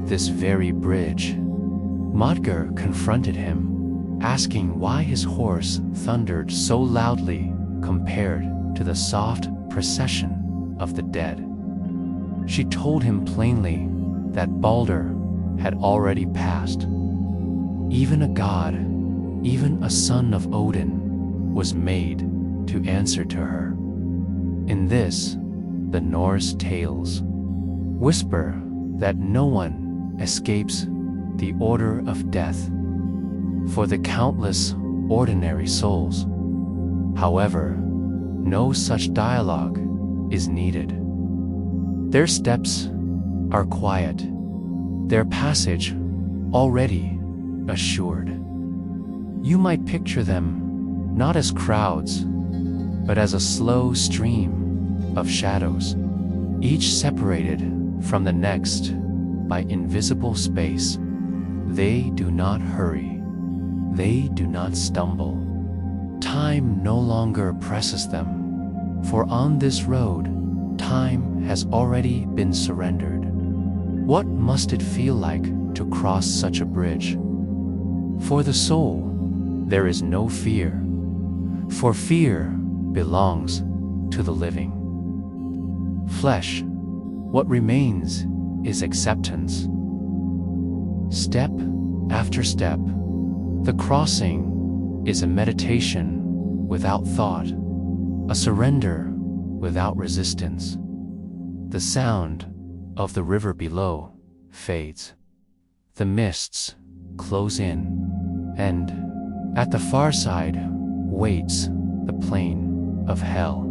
this very bridge. Modgr confronted him, asking why his horse thundered so loudly compared to the soft procession of the dead. She told him plainly that Baldr had already passed. Even a god, even a son of Odin, was made to answer to her. In this, the Norse tales whisper that no one escapes the order of death for the countless ordinary souls. However, no such dialogue is needed. Their steps are quiet, their passage already assured. You might picture them not as crowds, but as a slow stream of shadows, each separated from the next by invisible space. They do not hurry, they do not stumble. Time no longer presses them, for on this road, time has already been surrendered. What must it feel like to cross such a bridge? For the soul, there is no fear, for fear belongs to the living. Flesh, what remains is acceptance. Step after step, the crossing is a meditation without thought, a surrender without resistance. The sound of the river below fades. The mists close in, and at the far side waits the plain of hell,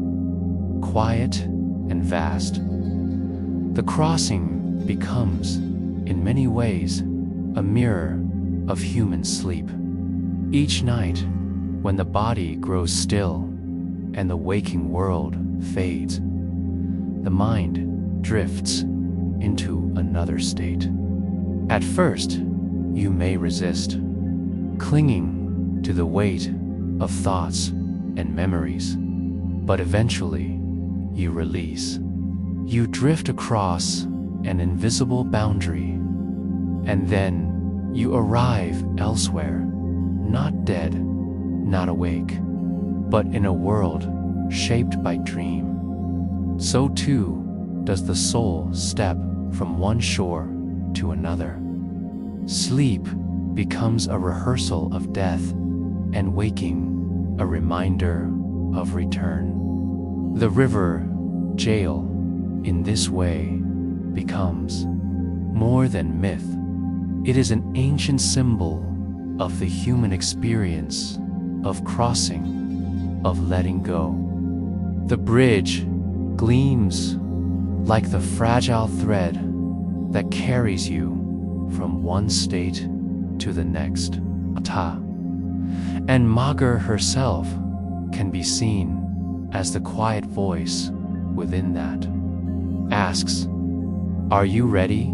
quiet and vast. The crossing becomes, in many ways, a mirror of human sleep. Each night, when the body grows still and the waking world fades, the mind drifts into another state. At first, you may resist, clinging to the weight of thoughts and memories, but eventually you release. You drift across an invisible boundary, and then you arrive elsewhere, not dead, not awake, but in a world shaped by dream. So too does the soul step from one shore to another. Sleep becomes a rehearsal of death, and waking a reminder of return. The river, jail, in this way, becomes more than myth. It is an ancient symbol of the human experience of crossing, of letting go. The bridge gleams like the fragile thread that carries you from one state to the next. And Modgr herself can be seen as the quiet voice within that. Asks, are you ready?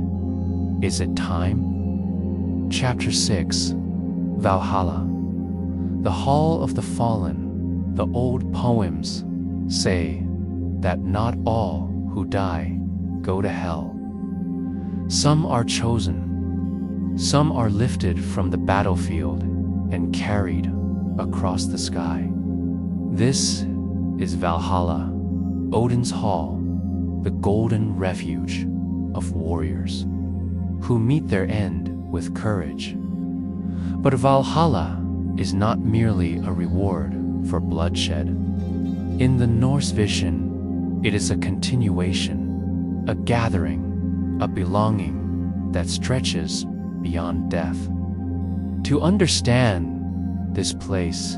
Is it time? Chapter 6, Valhalla. The Hall of the Fallen. The old poems say that not all who die go to hell. Some are chosen, some are lifted from the battlefield and carried across the sky. This is Valhalla, Odin's Hall, the golden refuge of warriors. who meet their end with courage. But Valhalla is not merely a reward for bloodshed. In the Norse vision, it is a continuation, a gathering, a belonging that stretches beyond death. To understand this place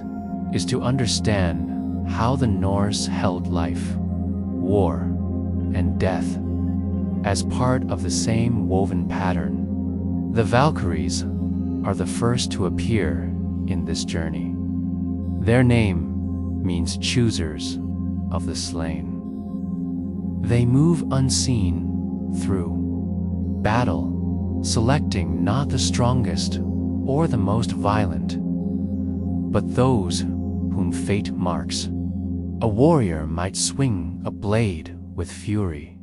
is to understand how the Norse held life, war, and death as part of the same woven pattern. The Valkyries are the first to appear in this journey. Their name means choosers of the slain. They move unseen through battle, selecting not the strongest or the most violent, but those whom fate marks. A warrior might swing a blade with fury,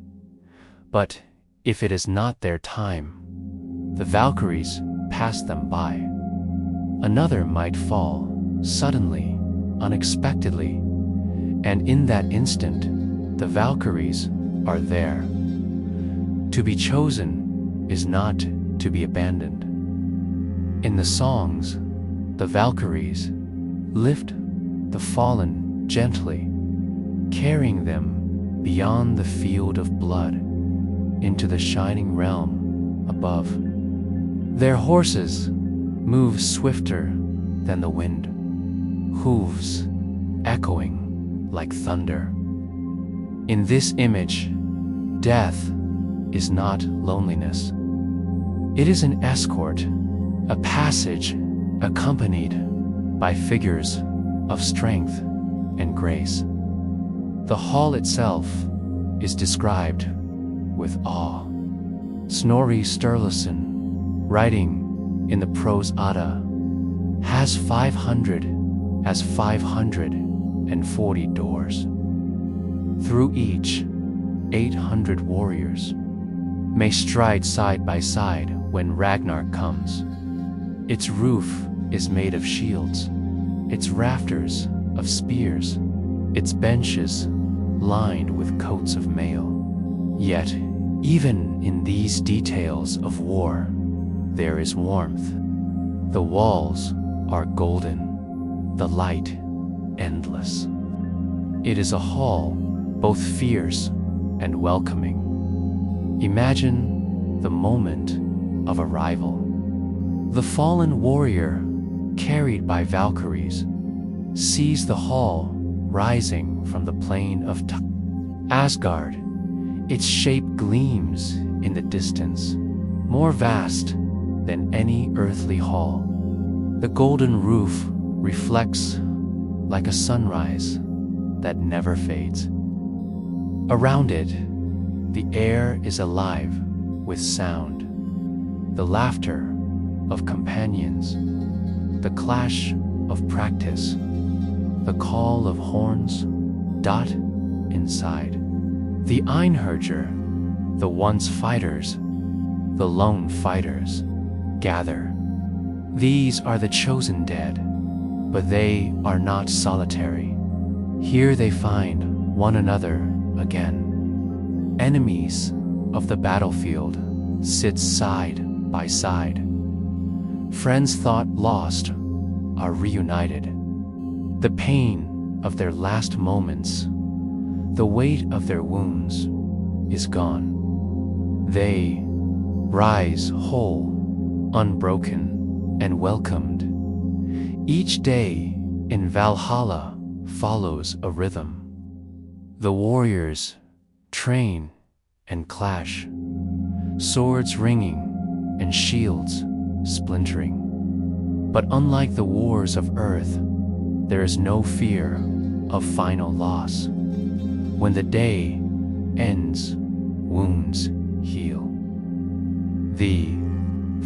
but if it is not their time, the Valkyries pass them by. Another might fall suddenly, unexpectedly, and in that instant, the Valkyries are there. To be chosen is not to be abandoned. In the songs, the Valkyries lift the fallen gently, carrying them beyond the field of blood into the shining realm above. Their horses move swifter than the wind, hooves echoing like thunder. In this image, death is not loneliness. It is an escort, a passage accompanied by figures of strength and grace. The hall itself is described with awe. Snorri Sturluson, writing in the Prose Edda, has 540 doors. Through each, 800 warriors may stride side by side when Ragnar comes. Its roof is made of shields, its rafters of spears, its benches lined with coats of mail. Yet, even in these details of war, there is warmth. The walls are golden, the light endless. It is a hall both fierce and welcoming. Imagine the moment of arrival. The fallen warrior, carried by Valkyries, sees the hall rising from the plain of Asgard. Its shape gleams in the distance, more vast than any earthly hall. The golden roof reflects like a sunrise that never fades. Around it, the air is alive with sound, the laughter of companions, the clash of practice, the call of horns dot inside. The Einherjar, the once fighters, the lone fighters, gather. These are the chosen dead, but they are not solitary. Here they find one another again. Enemies of the battlefield sit side by side. Friends thought lost are reunited. The pain of their last moments, the weight of their wounds is gone. They rise whole, unbroken, and welcomed. Each day in Valhalla follows a rhythm. The warriors train and clash, swords ringing and shields splintering. But unlike the wars of Earth, there is no fear of final loss. When the day ends, wounds heal. The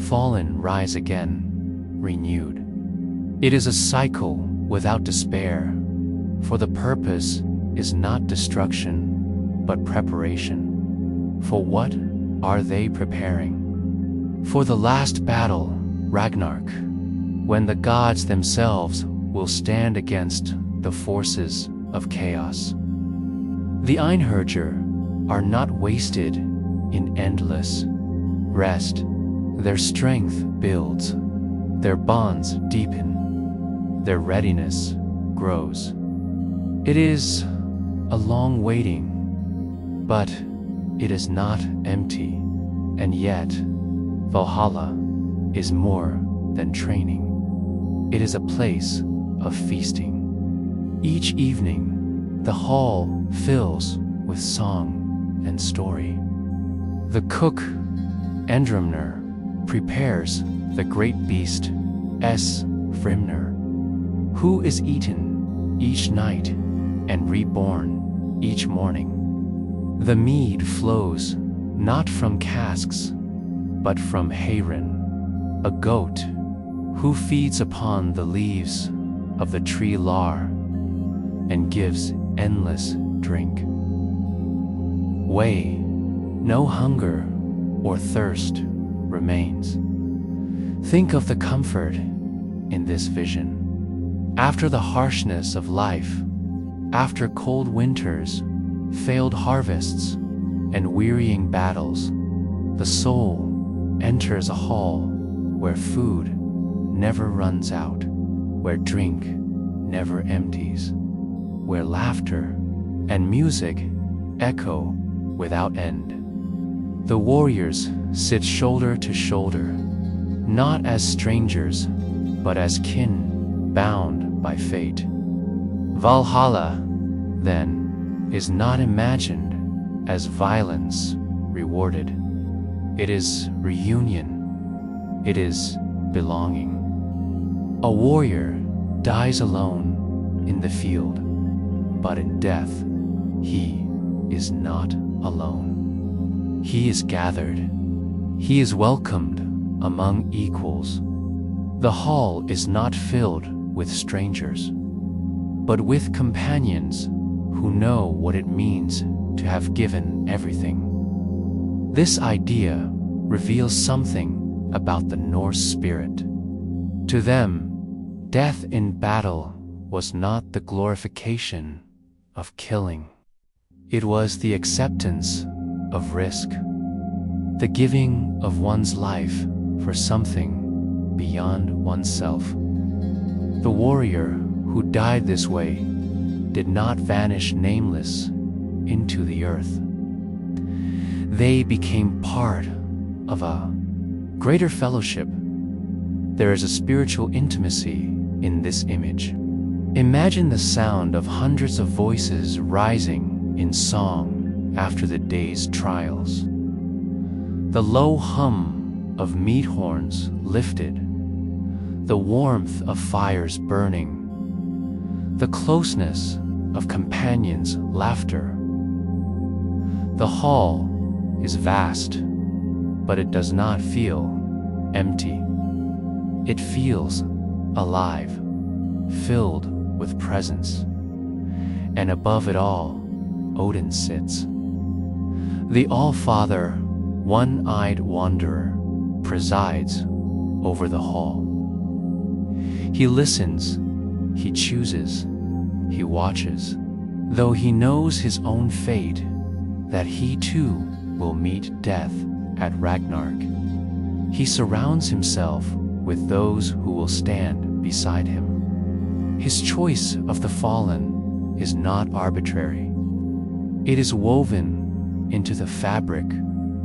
fallen rise again, renewed. It is a cycle without despair, for the purpose is not destruction, but preparation. For what are they preparing? For the last battle, Ragnarok, when the gods themselves will stand against the forces of chaos. The Einherjar are not wasted in endless rest. their strength builds, their bonds deepen, their readiness grows. It is a long waiting, but it is not empty, and yet Valhalla is more than training. It is a place of feasting. Each evening, the hall fills with song and story. The cook, Endrumner, prepares the great beast, Frimner, who is eaten each night and reborn each morning. The mead flows not from casks, but from Haren, a goat who feeds upon the leaves of the tree lar and gives endless drink. Way, no hunger or thirst remains. Think of the comfort in this vision. After the harshness of life, after cold winters, failed harvests, and wearying battles, the soul enters a hall where food never runs out, where drink never empties, where laughter and music echo without end. The warriors sit shoulder to shoulder, not as strangers, but as kin bound by fate. Valhalla, then, is not imagined as violence rewarded. It is reunion. It is belonging. A warrior dies alone in the field, but in death, he is not alone. He is gathered. He is welcomed among equals. The hall is not filled with strangers, but with companions who know what it means to have given everything. This idea reveals something about the Norse spirit. To them, death in battle was not the glorification of killing. It was the acceptance of risk, the giving of one's life for something beyond oneself. The warrior who died this way did not vanish nameless into the earth. They became part of a greater fellowship. There is a spiritual intimacy in this image. Imagine the sound of hundreds of voices rising in song after the day's trials. The low hum of meat horns lifted, the warmth of fires burning, the closeness of companions' laughter. The hall is vast, but it does not feel empty. It feels alive, filled with presence. And above it all, Odin sits. The All-Father, one-eyed wanderer, presides over the hall. He listens, he chooses, he watches, though he knows his own fate, that he too will meet death at Ragnarok. He surrounds himself with those who will stand beside him. His choice of the fallen is not arbitrary. It is woven into the fabric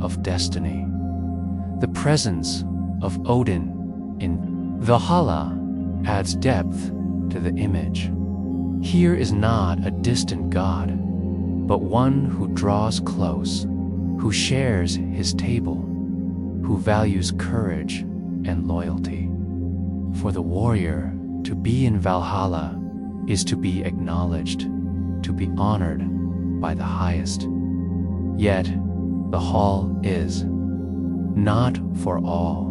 of destiny. The presence of Odin in Valhalla adds depth to the image. Here is not a distant god, but one who draws close, who shares his table, who values courage and loyalty. For the warrior, to be in Valhalla is to be acknowledged, to be honored by the highest. Yet, the hall is not for all.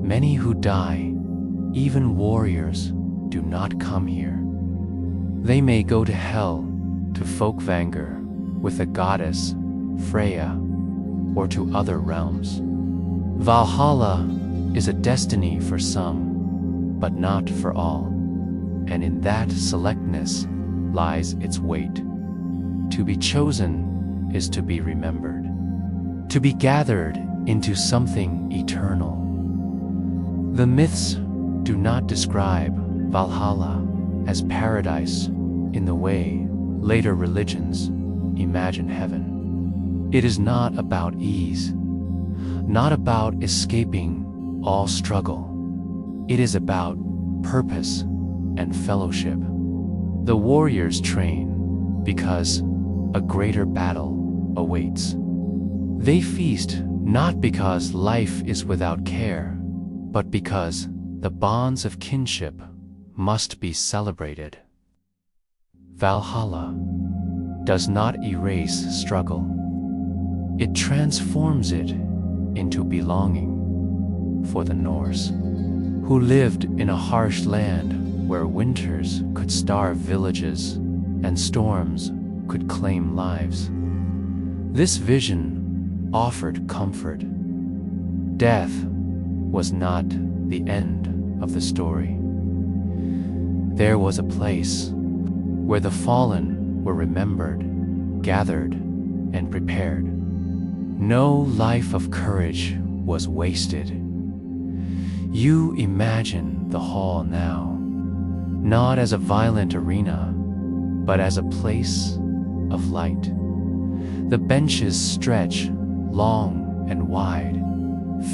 Many who die, even warriors, do not come here. They may go to hell, to Fólkvangr with the goddess Freya, or to other realms. Valhalla is a destiny for some, but not for all, and in that selectness lies its weight. To be chosen is to be remembered. To be gathered into something eternal. The myths do not describe Valhalla as paradise in the way later religions imagine heaven. It is not about ease, not about escaping all struggle. It is about purpose and fellowship. The warriors train because a greater battle awaits. They feast not because life is without care, but because the bonds of kinship must be celebrated. Valhalla does not erase struggle. It transforms it into belonging. For the Norse, who lived in a harsh land where winters could starve villages and storms could claim lives, this vision offered comfort. Death was not the end of the story. There was a place where the fallen were remembered, gathered, and prepared. No life of courage was wasted. You imagine the hall now, not as a violent arena, but as a place of light. The benches stretch long and wide,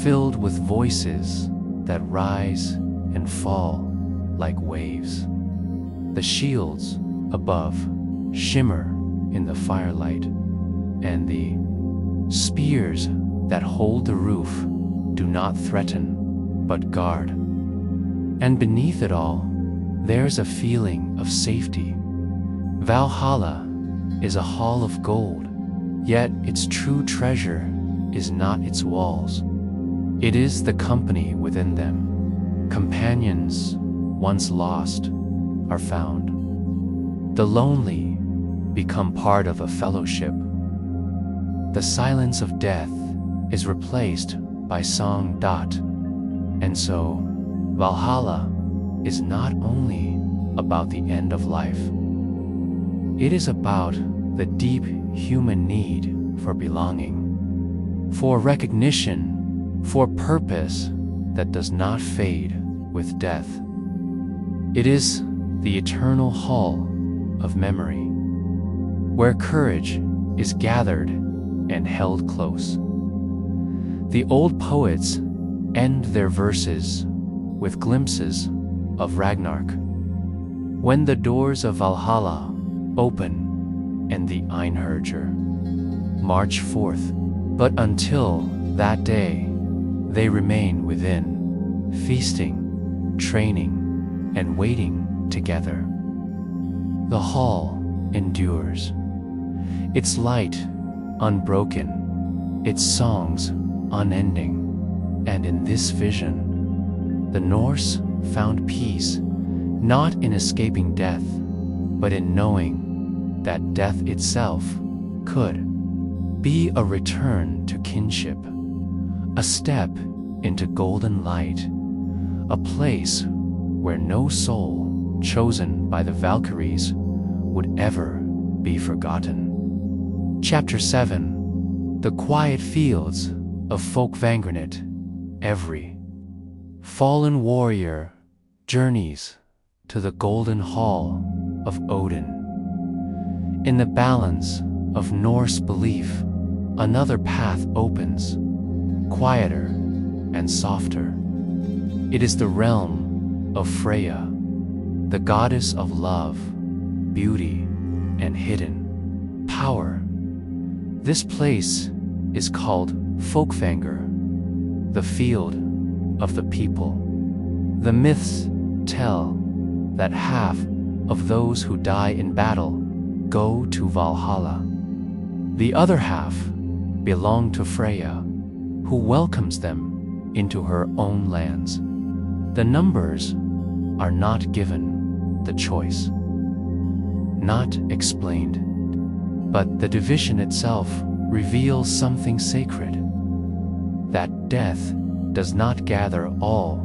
filled with voices that rise and fall like waves. The shields above shimmer in the firelight, and the spears that hold the roof do not threaten but guard. And beneath it all, there's a feeling of safety. Valhalla is a hall of gold, yet its true treasure is not its walls. It is the company within them. Companions once lost are found. The lonely become part of a fellowship. The silence of death is replaced by song. And so, Valhalla is not only about the end of life. It is about the deep human need for belonging, for recognition, for purpose that does not fade with death. It is the eternal hall of memory, where courage is gathered and held close. The old poets end their verses with glimpses of Ragnarok, when the doors of Valhalla open and the Einherjar march forth. But until that day, they remain within, feasting, training, and waiting together. The hall endures, its light unbroken, its songs unending. And in this vision, the Norse found peace, not in escaping death, but in knowing that death itself could be a return to kinship, a step into golden light, a place where no soul chosen by the Valkyries would ever be forgotten. Chapter 7. The Quiet Fields of Fólkvangr. Every fallen warrior journeys to the golden hall of Odin. In the balance of Norse belief, another path opens, quieter and softer. It is the realm of Freya, the goddess of love, beauty, and hidden power. This place is called Fólkvangr, the field of the people. The myths tell that half of those who die in battle go to Valhalla. The other half belong to Freya, who welcomes them into her own lands. The numbers are not given the choice, not explained, but the division itself reveals something sacred, that death does not gather all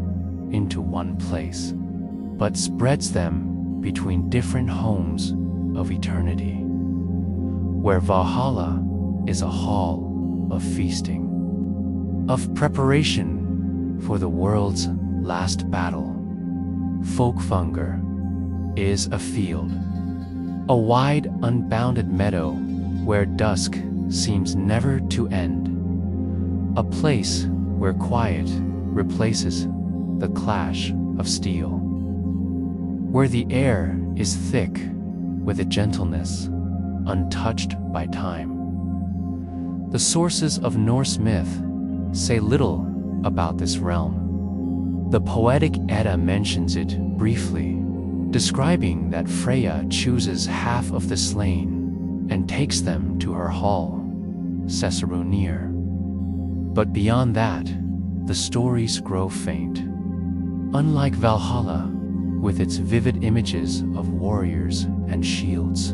into one place, but spreads them between different homes of eternity, where Valhalla is a hall of feasting, of preparation for the world's last battle. Fólkvangr is a field, a wide, unbounded meadow where dusk seems never to end, a place where quiet replaces the clash of steel, where the air is thick with a gentleness untouched by time. The sources of Norse myth say little about this realm. The poetic Edda mentions it briefly, describing that Freya chooses half of the slain and takes them to her hall, Sessrunir. But beyond that, the stories grow faint. Unlike Valhalla, with its vivid images of warriors and shields,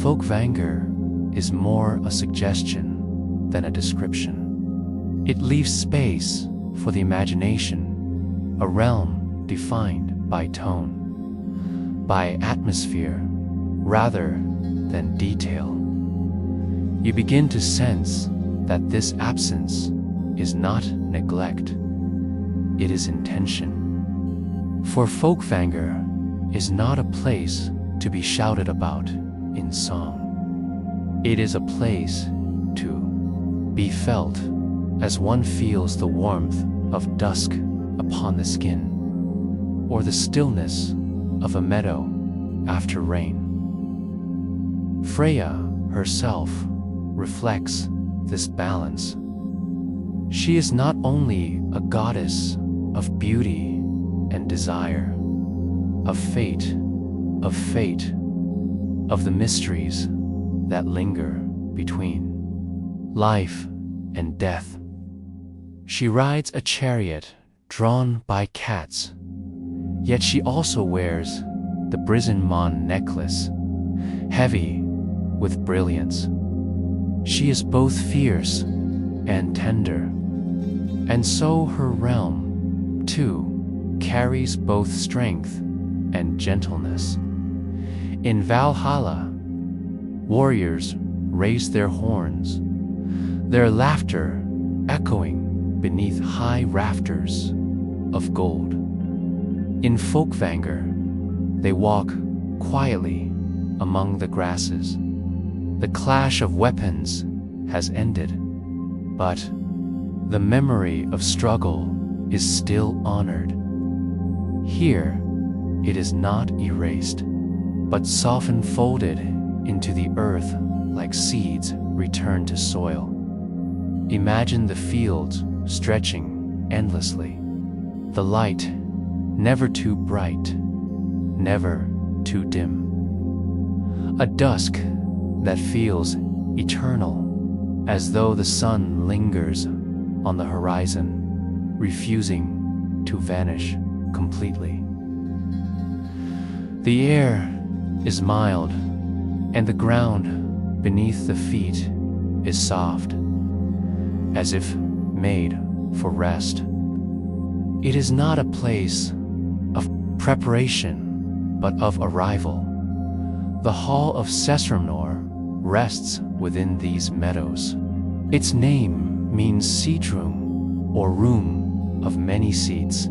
Fólkvangr is more a suggestion than a description. It leaves space for the imagination, a realm defined by tone, by atmosphere, rather than detail. You begin to sense that this absence is not neglect, it is intention. For Fólkvangr is not a place to be shouted about in song. It is a place to be felt as one feels the warmth of dusk upon the skin, or the stillness of a meadow after rain. Freya herself reflects this balance. She is not only a goddess of beauty and desire, of fate, of the mysteries that linger between life and death. She rides a chariot drawn by cats, yet she also wears the brazen mound necklace, heavy with brilliance. She is both fierce and tender, and so her realm, too, carries both strength and gentleness. In Valhalla, warriors raise their horns, their laughter echoing beneath high rafters of gold. In Fólkvangr, they walk quietly among the grasses. The clash of weapons has ended, but the memory of struggle is still honored. Here, it is not erased, but softened, folded into the earth like seeds returned to soil. Imagine the fields stretching endlessly, the light never too bright, never too dim. A dusk that feels eternal, as though the sun lingers on the horizon, refusing to vanish completely. The air is mild, and the ground beneath the feet is soft, as if made for rest. It is not a place of preparation, but of arrival. The hall of Sessrunir rests within these meadows. Its name means seat room, or room of many seats.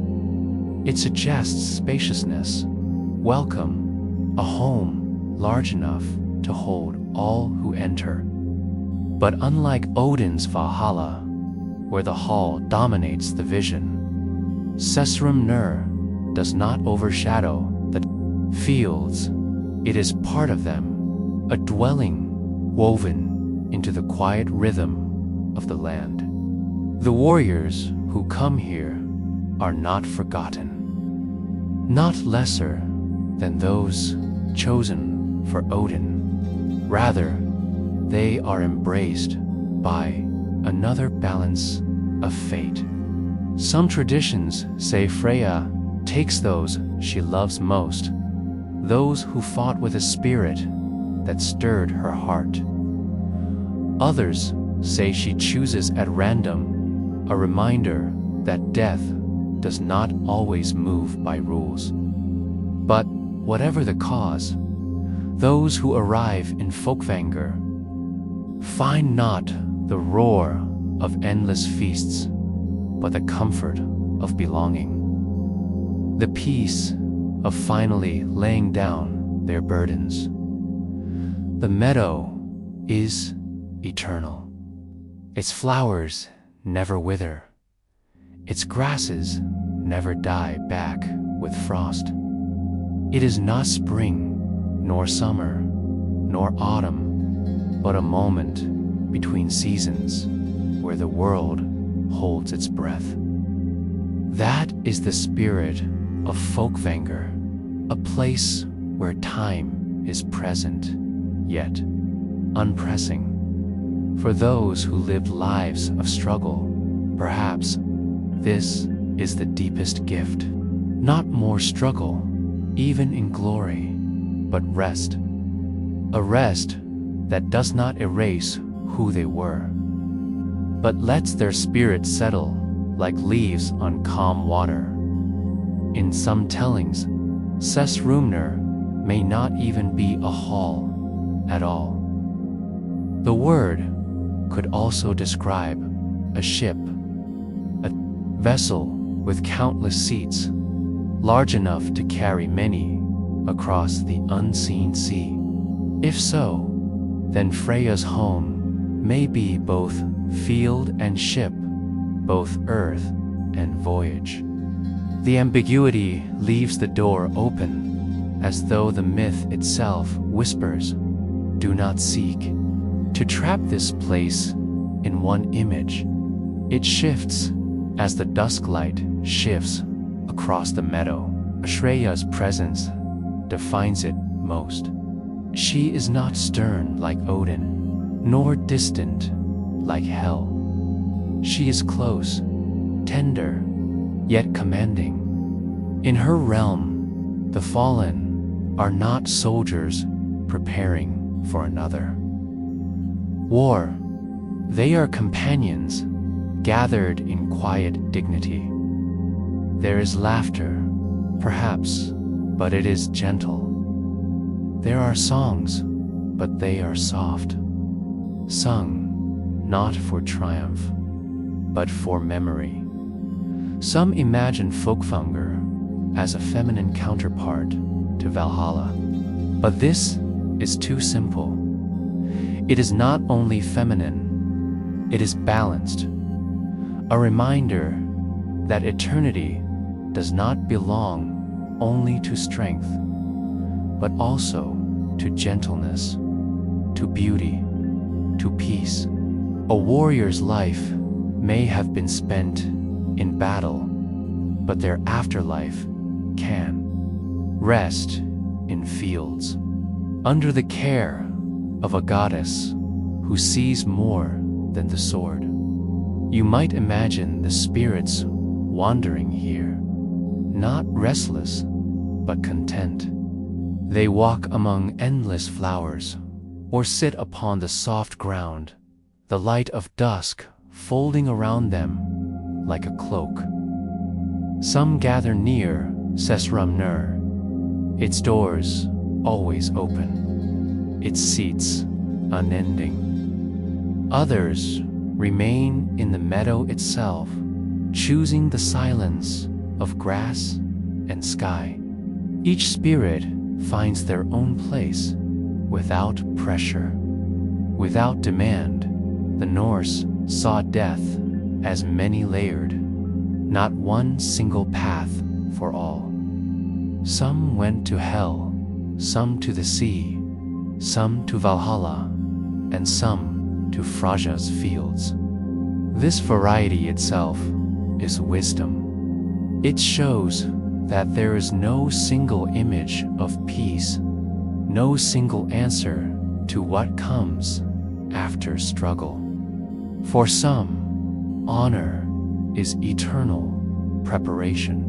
It suggests spaciousness, welcome, a home large enough to hold all who enter. But unlike Odin's Valhalla, where the hall dominates the vision, Sessrunir does not overshadow the fields. It is part of them, a dwelling woven into the quiet rhythm of the land. The warriors who come here are not forgotten, not lesser than those chosen for Odin. Rather, they are embraced by another balance of fate. Some traditions say Freya takes those she loves most, those who fought with a spirit that stirred her heart. Others say she chooses at random, a reminder that death does not always move by rules. But whatever the cause, those who arrive in Fólkvangr find not the roar of endless feasts, but the comfort of belonging. The peace of finally laying down their burdens. The meadow is eternal. Its flowers never wither. Its grasses never die back with frost. It is not spring, nor summer, nor autumn, but a moment between seasons where the world holds its breath. That is the spirit of Fólkvangr, a place where time is present, yet unpressing. For those who lived lives of struggle, perhaps this is the deepest gift. Not more struggle, even in glory, but rest. A rest that does not erase who they were, but lets their spirit settle like leaves on calm water. In some tellings, Sessrumnir may not even be a hall at all. The word could also describe a ship, a vessel with countless seats, large enough to carry many across the unseen sea. If so, then Freya's home may be both field and ship, both earth and voyage. The ambiguity leaves the door open, as though the myth itself whispers, "Do not seek to trap this place in one image." It shifts as the dusklight shifts across the meadow. Freya's presence defines it most. She is not stern like Odin, nor distant like Hel. She is close, tender, yet commanding. In her realm, the fallen are not soldiers preparing for another war. They are companions gathered in quiet dignity. There is laughter, perhaps, but it is gentle. There are songs, but they are soft, sung not for triumph, but for memory. Some imagine Fólkvangr as a feminine counterpart to Valhalla, but this is too simple. It is not only feminine, it is balanced, a reminder that eternity does not belong only to strength, but also to gentleness, to beauty, to peace. A warrior's life may have been spent in battle, but their afterlife can rest in fields, under the care of a goddess who sees more than the sword. You might imagine the spirits wandering here, not restless, but content. They walk among endless flowers, or sit upon the soft ground, the light of dusk folding around them like a cloak. Some gather near Sessrumnir, its doors always open, its seats unending. Others remain in the meadow itself, choosing the silence of grass and sky. Each spirit finds their own place, without pressure, without demand. The Norse saw death as many-layered, not one single path for all. Some went to hell, some to the sea, some to Valhalla, and some to Freya's fields. This variety itself is wisdom. It shows that there is no single image of peace, no single answer to what comes after struggle. For some, honor is eternal preparation.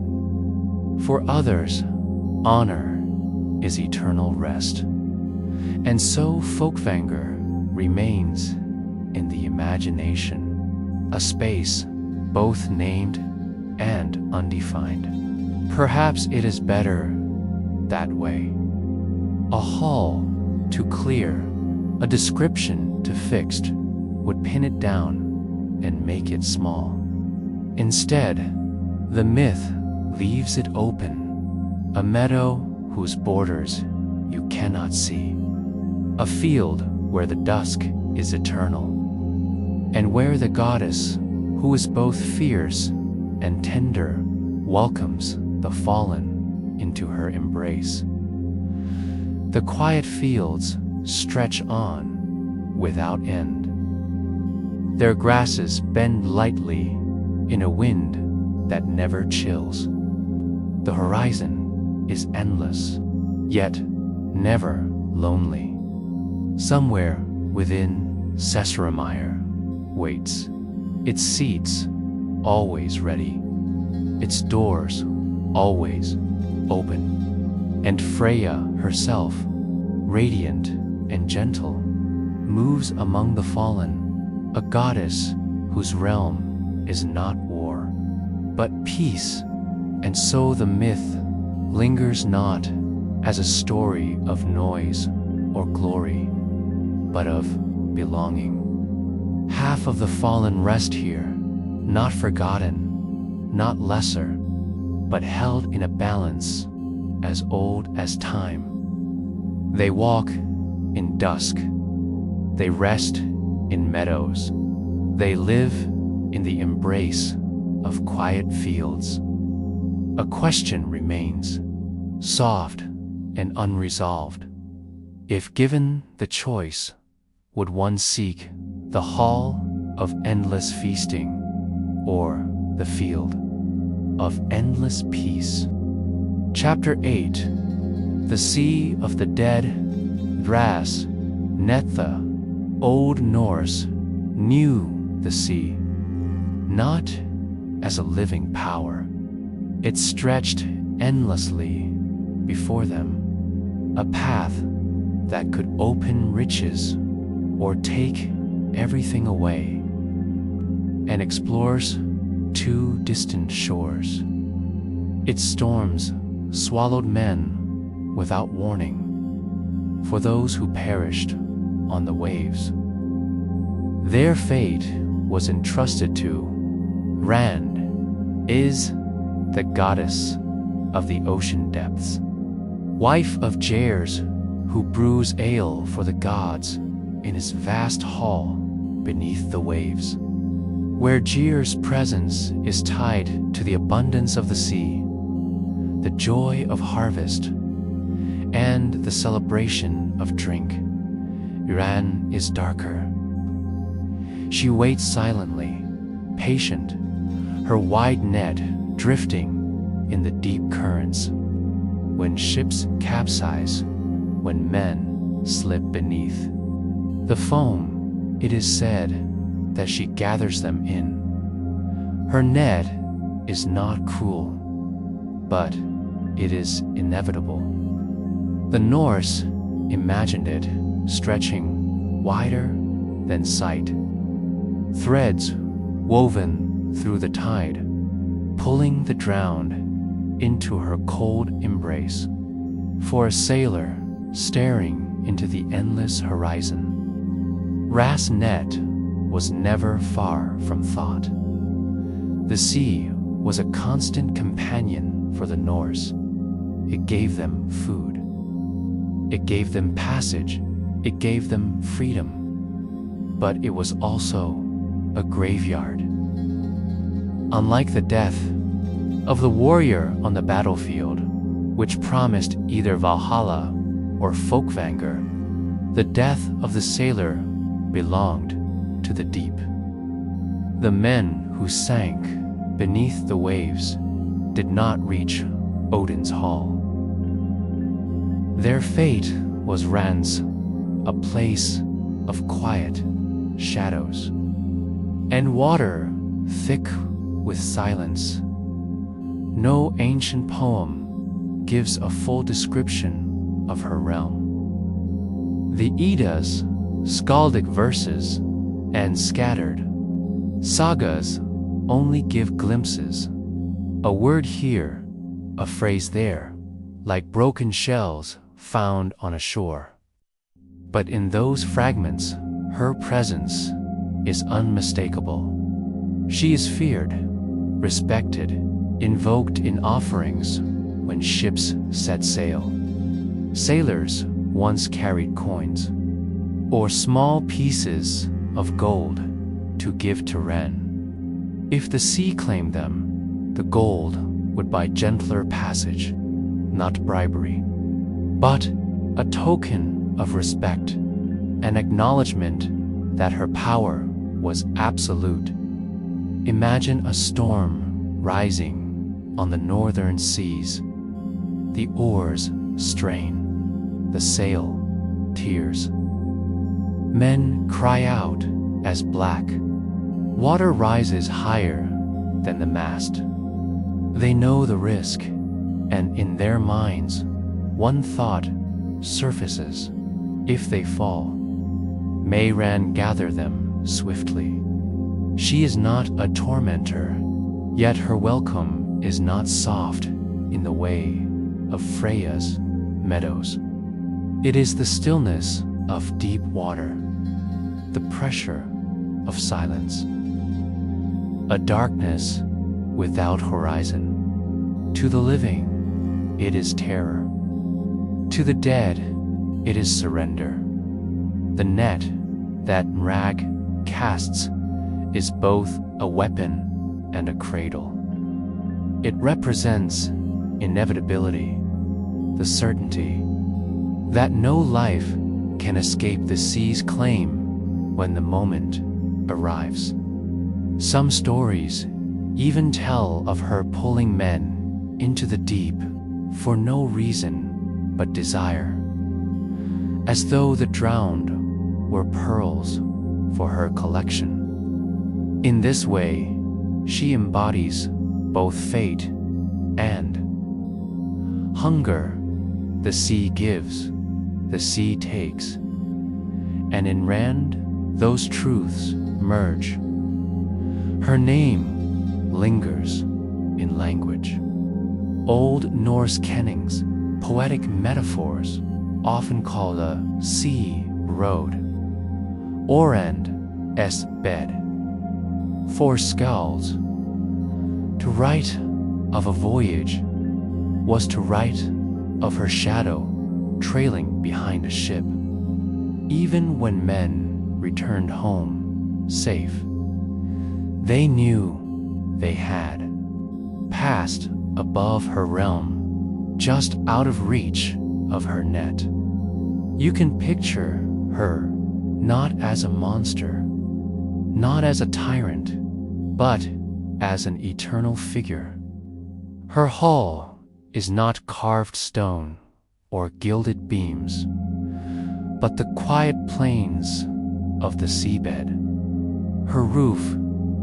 For others, honor is eternal rest. And so Fólkvangr remains in the imagination, a space both named and undefined. Perhaps it is better that way. A hall too clear, a description too fixed, would pin it down and make it small. Instead, the myth leaves it open, a meadow whose borders you cannot see, a field where the dusk is eternal, and where the goddess, who is both fierce and tender, welcomes the fallen into her embrace. The quiet fields stretch on without end. Their grasses bend lightly in a wind that never chills. The horizon is endless, yet never lonely. Somewhere within Sessrumire waits, its seats always ready, its doors always open, and Freya herself, radiant and gentle, moves among the fallen, a goddess whose realm is not war, but peace. And so the myth lingers not as a story of noise or glory, but of belonging. Half of the fallen rest here, not forgotten, not lesser, but held in a balance as old as time. They walk in dusk, they rest in meadows, they live in the embrace of quiet fields. A question remains, soft and unresolved. If given the choice, would one seek the hall of endless feasting or the field of endless peace? Chapter 8. The Sea of the Dead. Dras, Netha, Old Norse, knew the sea, not as a living power. It stretched endlessly before them, a path that could open riches or take everything away, and explores two distant shores. Its storms swallowed men without warning, for those who perished on the waves. Their fate was entrusted to Rand, is the goddess of the ocean depths, wife of Jair's, who brews ale for the gods in his vast hall beneath the waves, where Jair's presence is tied to the abundance of the sea, the joy of harvest, and the celebration of drink. Iran is darker. She waits silently, patient, her wide net drifting in the deep currents. When ships capsize, when men slip beneath the foam, it is said that she gathers them in. Her net is not cruel, but it is inevitable. The Norse imagined it stretching wider than sight, threads woven through the tide, pulling the drowned into her cold embrace. For a sailor staring into the endless horizon, Ras net was never far from thought. The sea was a constant companion for the Norse. It gave them food. It gave them passage. It gave them freedom. But it was also a graveyard. Unlike the death of the warrior on the battlefield, which promised either Valhalla or Fólkvangr, the death of the sailor belonged to the deep. The men who sank beneath the waves did not reach Odin's hall. Their fate was Rand's, a place of quiet shadows, and water thick with silence. No ancient poem gives a full description of her realm. The Eddas, skaldic verses, and scattered sagas only give glimpses, a word here, a phrase there, like broken shells found on a shore. But in those fragments, her presence is unmistakable. She is feared, respected, invoked in offerings when ships set sail. Sailors once carried coins, or small pieces of gold to give to Ren. If the sea claimed them, the gold would buy gentler passage, not bribery, but a token of respect, an acknowledgement that her power was absolute. Imagine a storm rising on the northern seas. The oars strain, the sail tears. Men cry out as black water rises higher than the mast. They know the risk, and in their minds, one thought surfaces: if they fall, may Ran gather them swiftly. She is not a tormentor, yet her welcome is not soft in the way of Freya's meadows. It is the stillness of deep water, the pressure of silence, a darkness without horizon. To the living, it is terror. To the dead, it is surrender. The net that Rag casts is both a weapon and a cradle. It represents inevitability, the certainty that no life can escape the sea's claim when the moment arrives. Some stories even tell of her pulling men into the deep for no reason but desire, as though the drowned were pearls for her collection. In this way, she embodies both fate and hunger. The sea gives, the sea takes, and in Rand, those truths merge. Her name lingers in language. Old Norse kennings, poetic metaphors, often call the sea road, Orend bed. For skulls, to write of a voyage was to write of her shadow trailing behind a ship. Even when men returned home safe, they knew they had passed above her realm, just out of reach of her net. You can picture her not as a monster, not as a tyrant, but as an eternal figure. Her hull is not carved stone or gilded beams, but the quiet plains of the seabed. Her roof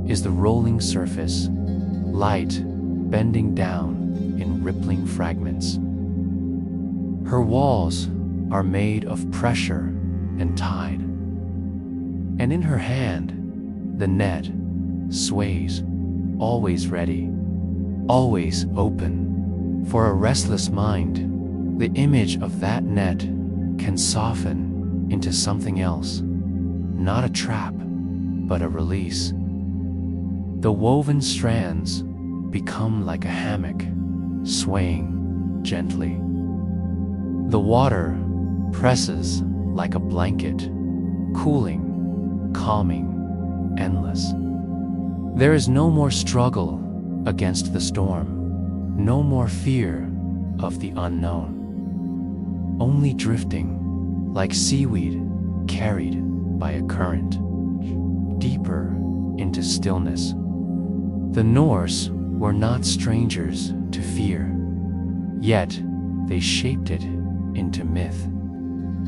is the rolling surface, light bending down in rippling fragments. Her walls are made of pressure and tide, and in her hand, the net sways, always ready, always open. For a restless mind, the image of that net can soften into something else, not a trap, but a release. The woven strands become like a hammock, swaying gently. The water presses like a blanket, cooling, calming, endless. There is no more struggle against the storm, no more fear of the unknown. Only drifting, like seaweed carried by a current, deeper into stillness. The Norse were not strangers to fear, yet they shaped it into myth.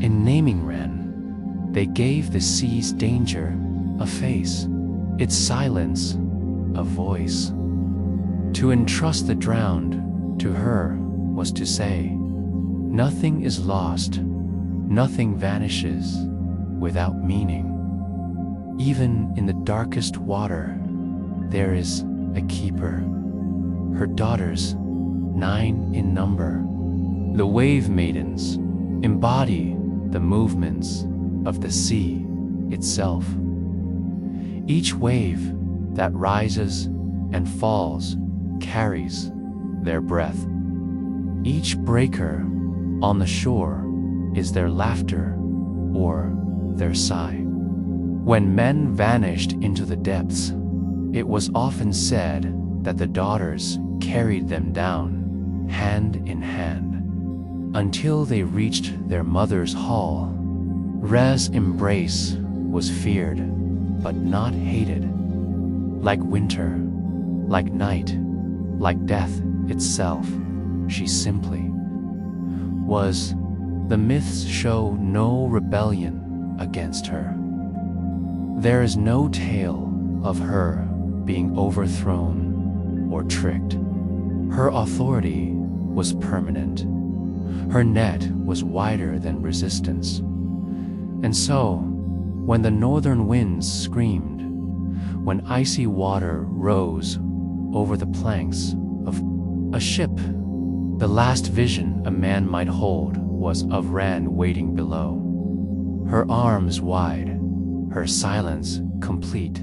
In naming Ren, they gave the sea's danger a face, its silence a voice. To entrust the drowned to her was to say, nothing is lost, nothing vanishes without meaning. Even in the darkest water, there is a keeper. Her daughters, 9 in number, the wave maidens, embody the movements of the sea itself. Each wave that rises and falls carries their breath. Each breaker on the shore is their laughter or their sigh. When men vanished into the depths, it was often said that the daughters carried them down, hand in hand, until they reached their mother's hall. Re's embrace was feared, but not hated. Like winter, like night, like death itself, she simply was. The myths show no rebellion against her. There is no tale of her being overthrown or tricked. Her authority was permanent. Her net was wider than resistance. And so, when the northern winds screamed, when icy water rose over the planks of a ship, the last vision a man might hold was of Ran waiting below. Her arms wide, her silence complete,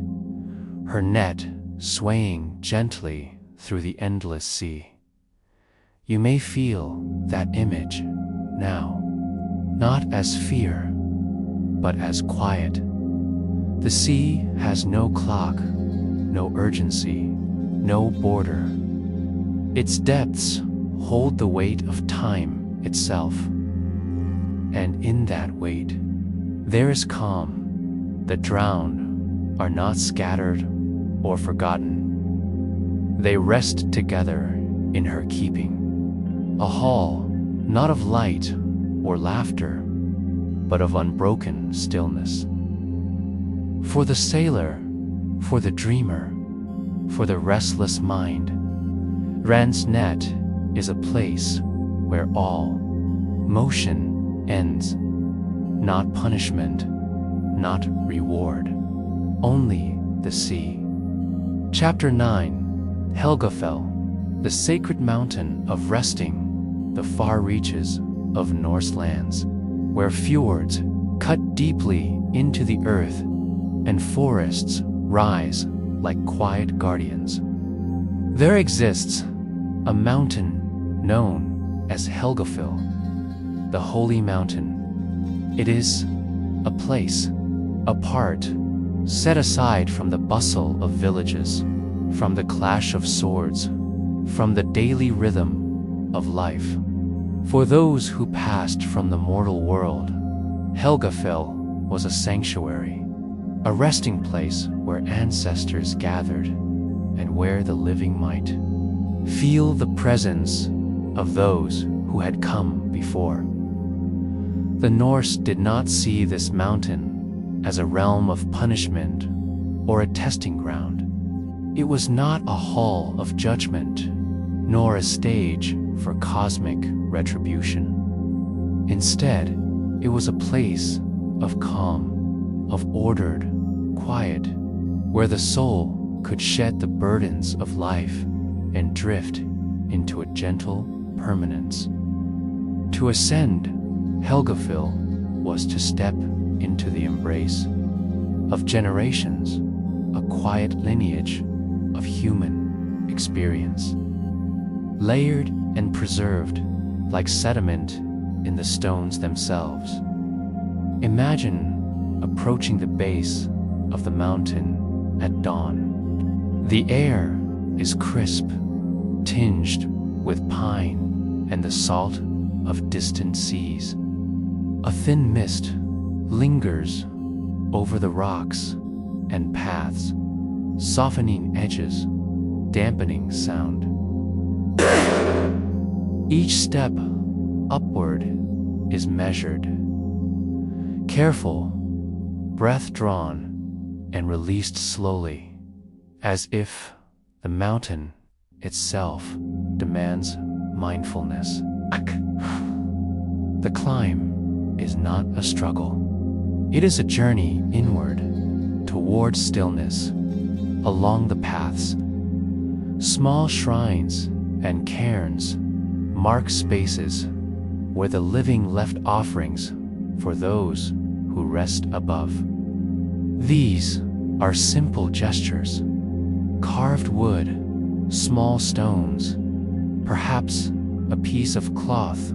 her net swaying gently through the endless sea. You may feel that image now, not as fear, but as quiet. The sea has no clock, no urgency, no border. Its depths hold the weight of time itself. And in that weight, there is calm. The drowned are not scattered or forgotten. They rest together in her keeping. A hall, not of light or laughter, but of unbroken stillness. For the sailor, for the dreamer, for the restless mind, Ran's net is a place where all motion ends. Not punishment, not reward, only the sea. Chapter 9, Helgafell, the sacred mountain of resting, the far reaches of Norse lands, where fjords cut deeply into the earth and forests rise like quiet guardians. There exists a mountain known as Helgafell, the holy mountain. It is a place apart, set aside from the bustle of villages, from the clash of swords, from the daily rhythm of life. For those who passed from the mortal world, Helgafell was a sanctuary, a resting place where ancestors gathered and where the living might feel the presence of those who had come before. The Norse did not see this mountain as a realm of punishment or a testing ground. It was not a hall of judgment, nor a stage for cosmic retribution. Instead, it was a place of calm, of ordered quiet, where the soul could shed the burdens of life and drift into a gentle permanence. To ascend Helgafell was to step into the embrace of generations, a quiet lineage of human experience, layered and preserved like sediment in the stones themselves. Imagine approaching the base of the mountain at dawn. The air is crisp, tinged with pine and the salt of distant seas. A thin mist lingers over the rocks and paths, softening edges, dampening sound. Each step upward is measured, careful, breath drawn and released slowly, as if the mountain itself demands mindfulness. The climb is not a struggle. It is a journey inward, toward stillness, along the paths. Small shrines and cairns mark spaces where the living left offerings for those who rest above. These are simple gestures, carved wood, small stones, perhaps a piece of cloth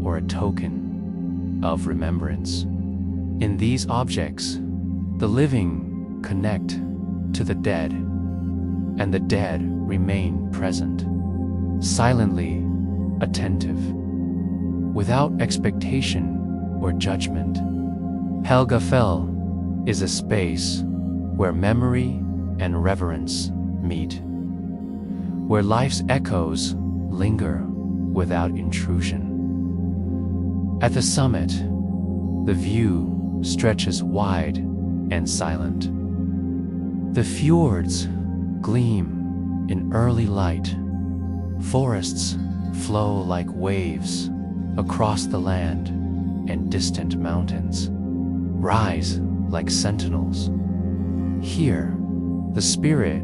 or a token of remembrance. In these objects, the living connect to the dead, and the dead remain present, silently attentive, without expectation or judgment. Helgafell is a space where memory and reverence meet, where life's echoes linger without intrusion. At the summit, the view stretches wide and silent. The fjords gleam in early light. Forests flow like waves across the land, and distant mountains rise like sentinels. Here, the spirit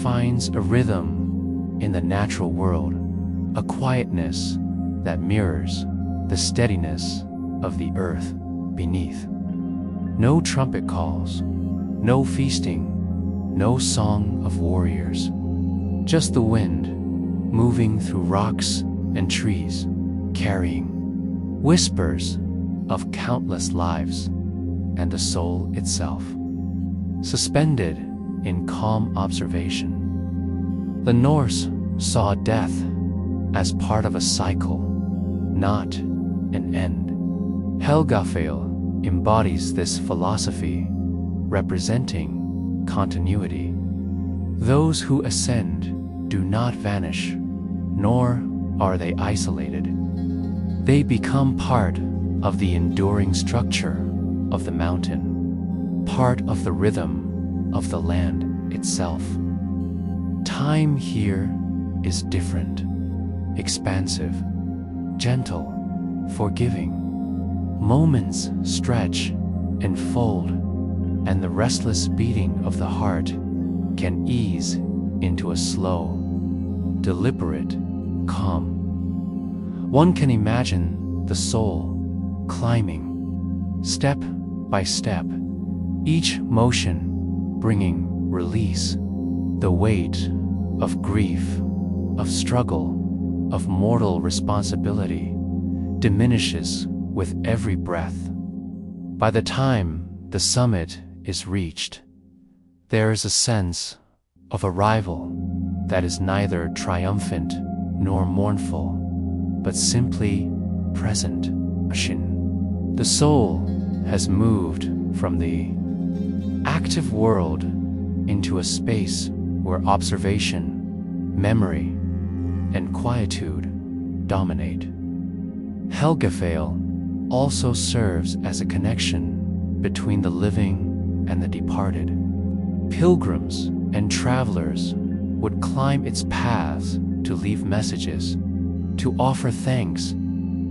finds a rhythm in the natural world, a quietness that mirrors the steadiness of the earth beneath. No trumpet calls, no feasting, no song of warriors, just the wind moving through rocks and trees, carrying whispers of countless lives and the soul itself, suspended in calm observation. The Norse saw death as part of a cycle, not an end. Helgafell embodies this philosophy, representing continuity. Those who ascend do not vanish, nor are they isolated. They become part of the enduring structure of the mountain, part of the rhythm of the land itself. Time here is different, expansive, gentle, forgiving. Moments stretch and fold, and the restless beating of the heart can ease into a slow, deliberate calm. One can imagine the soul climbing, step by step, each motion bringing release. The weight of grief, of struggle, of mortal responsibility diminishes with every breath. By the time the summit is reached, there is a sense of arrival that is neither triumphant nor mournful, but simply present. The soul has moved from the active world into a space where observation, memory, and quietude dominate. Helgafell also serves as a connection between the living and the departed. Pilgrims and travelers would climb its paths to leave messages, to offer thanks,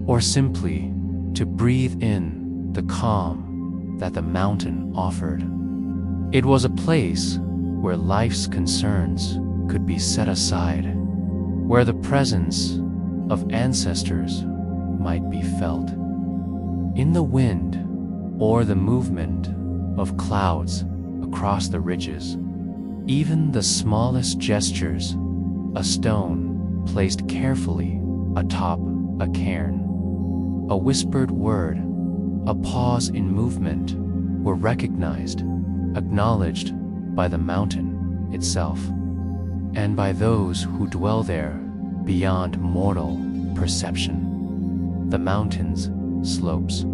or simply to breathe in the calm that the mountain offered. It was a place where life's concerns could be set aside, where the presence of ancestors might be felt. In the wind or the movement of clouds across the ridges, even the smallest gestures, a stone placed carefully atop a cairn, a whispered word, a pause in movement, were recognized, acknowledged by the mountain itself, and by those who dwell there beyond mortal perception. The mountain's slopes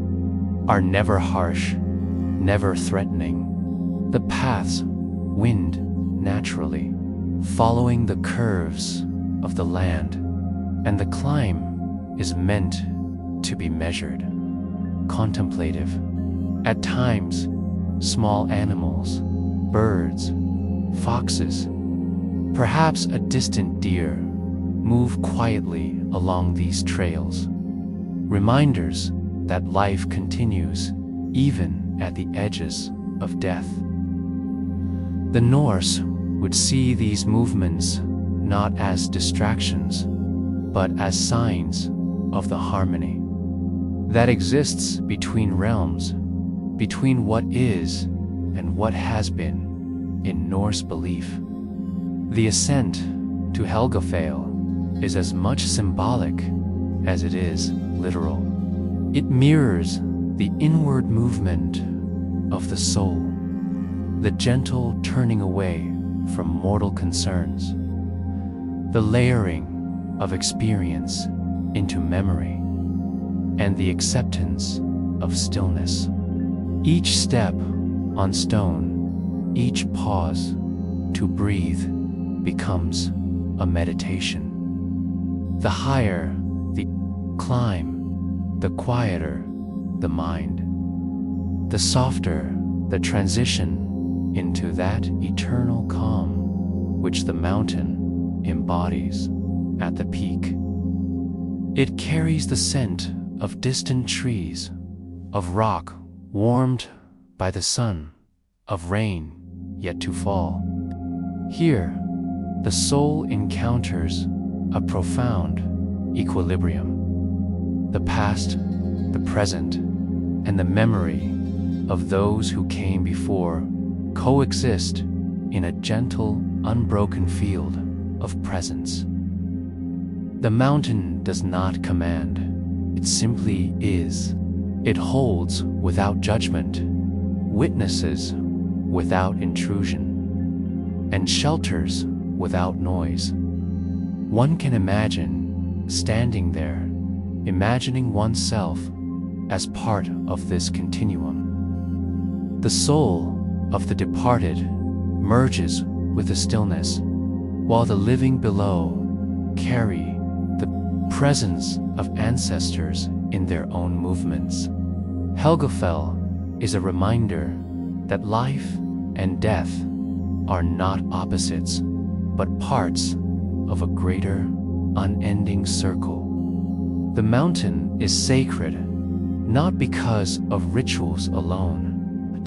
are never harsh, never threatening. The paths wind naturally, following the curves of the land, and the climb is meant to be measured, contemplative. At times, small animals, birds, foxes, perhaps a distant deer, move quietly along these trails, reminders that life continues even at the edges of death. The Norse would see these movements not as distractions, but as signs of the harmony that exists between realms, between what is and what has been in Norse belief. The ascent to Helgafell is as much symbolic as it is literal. It mirrors the inward movement of the soul, the gentle turning away from mortal concerns, the layering of experience into memory, and the acceptance of stillness. Each step on stone, each pause to breathe becomes a meditation. The higher the climb, the quieter the mind, the softer the transition into that eternal calm which the mountain embodies at the peak. It carries the scent of distant trees, of rock warmed by the sun, of rain yet to fall. Here, the soul encounters a profound equilibrium. The past, the present, and the memory of those who came before coexist in a gentle, unbroken field of presence. The mountain does not command, it simply is. It holds without judgment, witnesses without intrusion, and shelters without noise. One can imagine standing there, imagining oneself as part of this continuum. The soul of the departed merges with the stillness, while the living below carry the presence of ancestors in their own movements. Helgafell is a reminder that life and death are not opposites, but parts of a greater, unending circle. The mountain is sacred, not because of rituals alone, but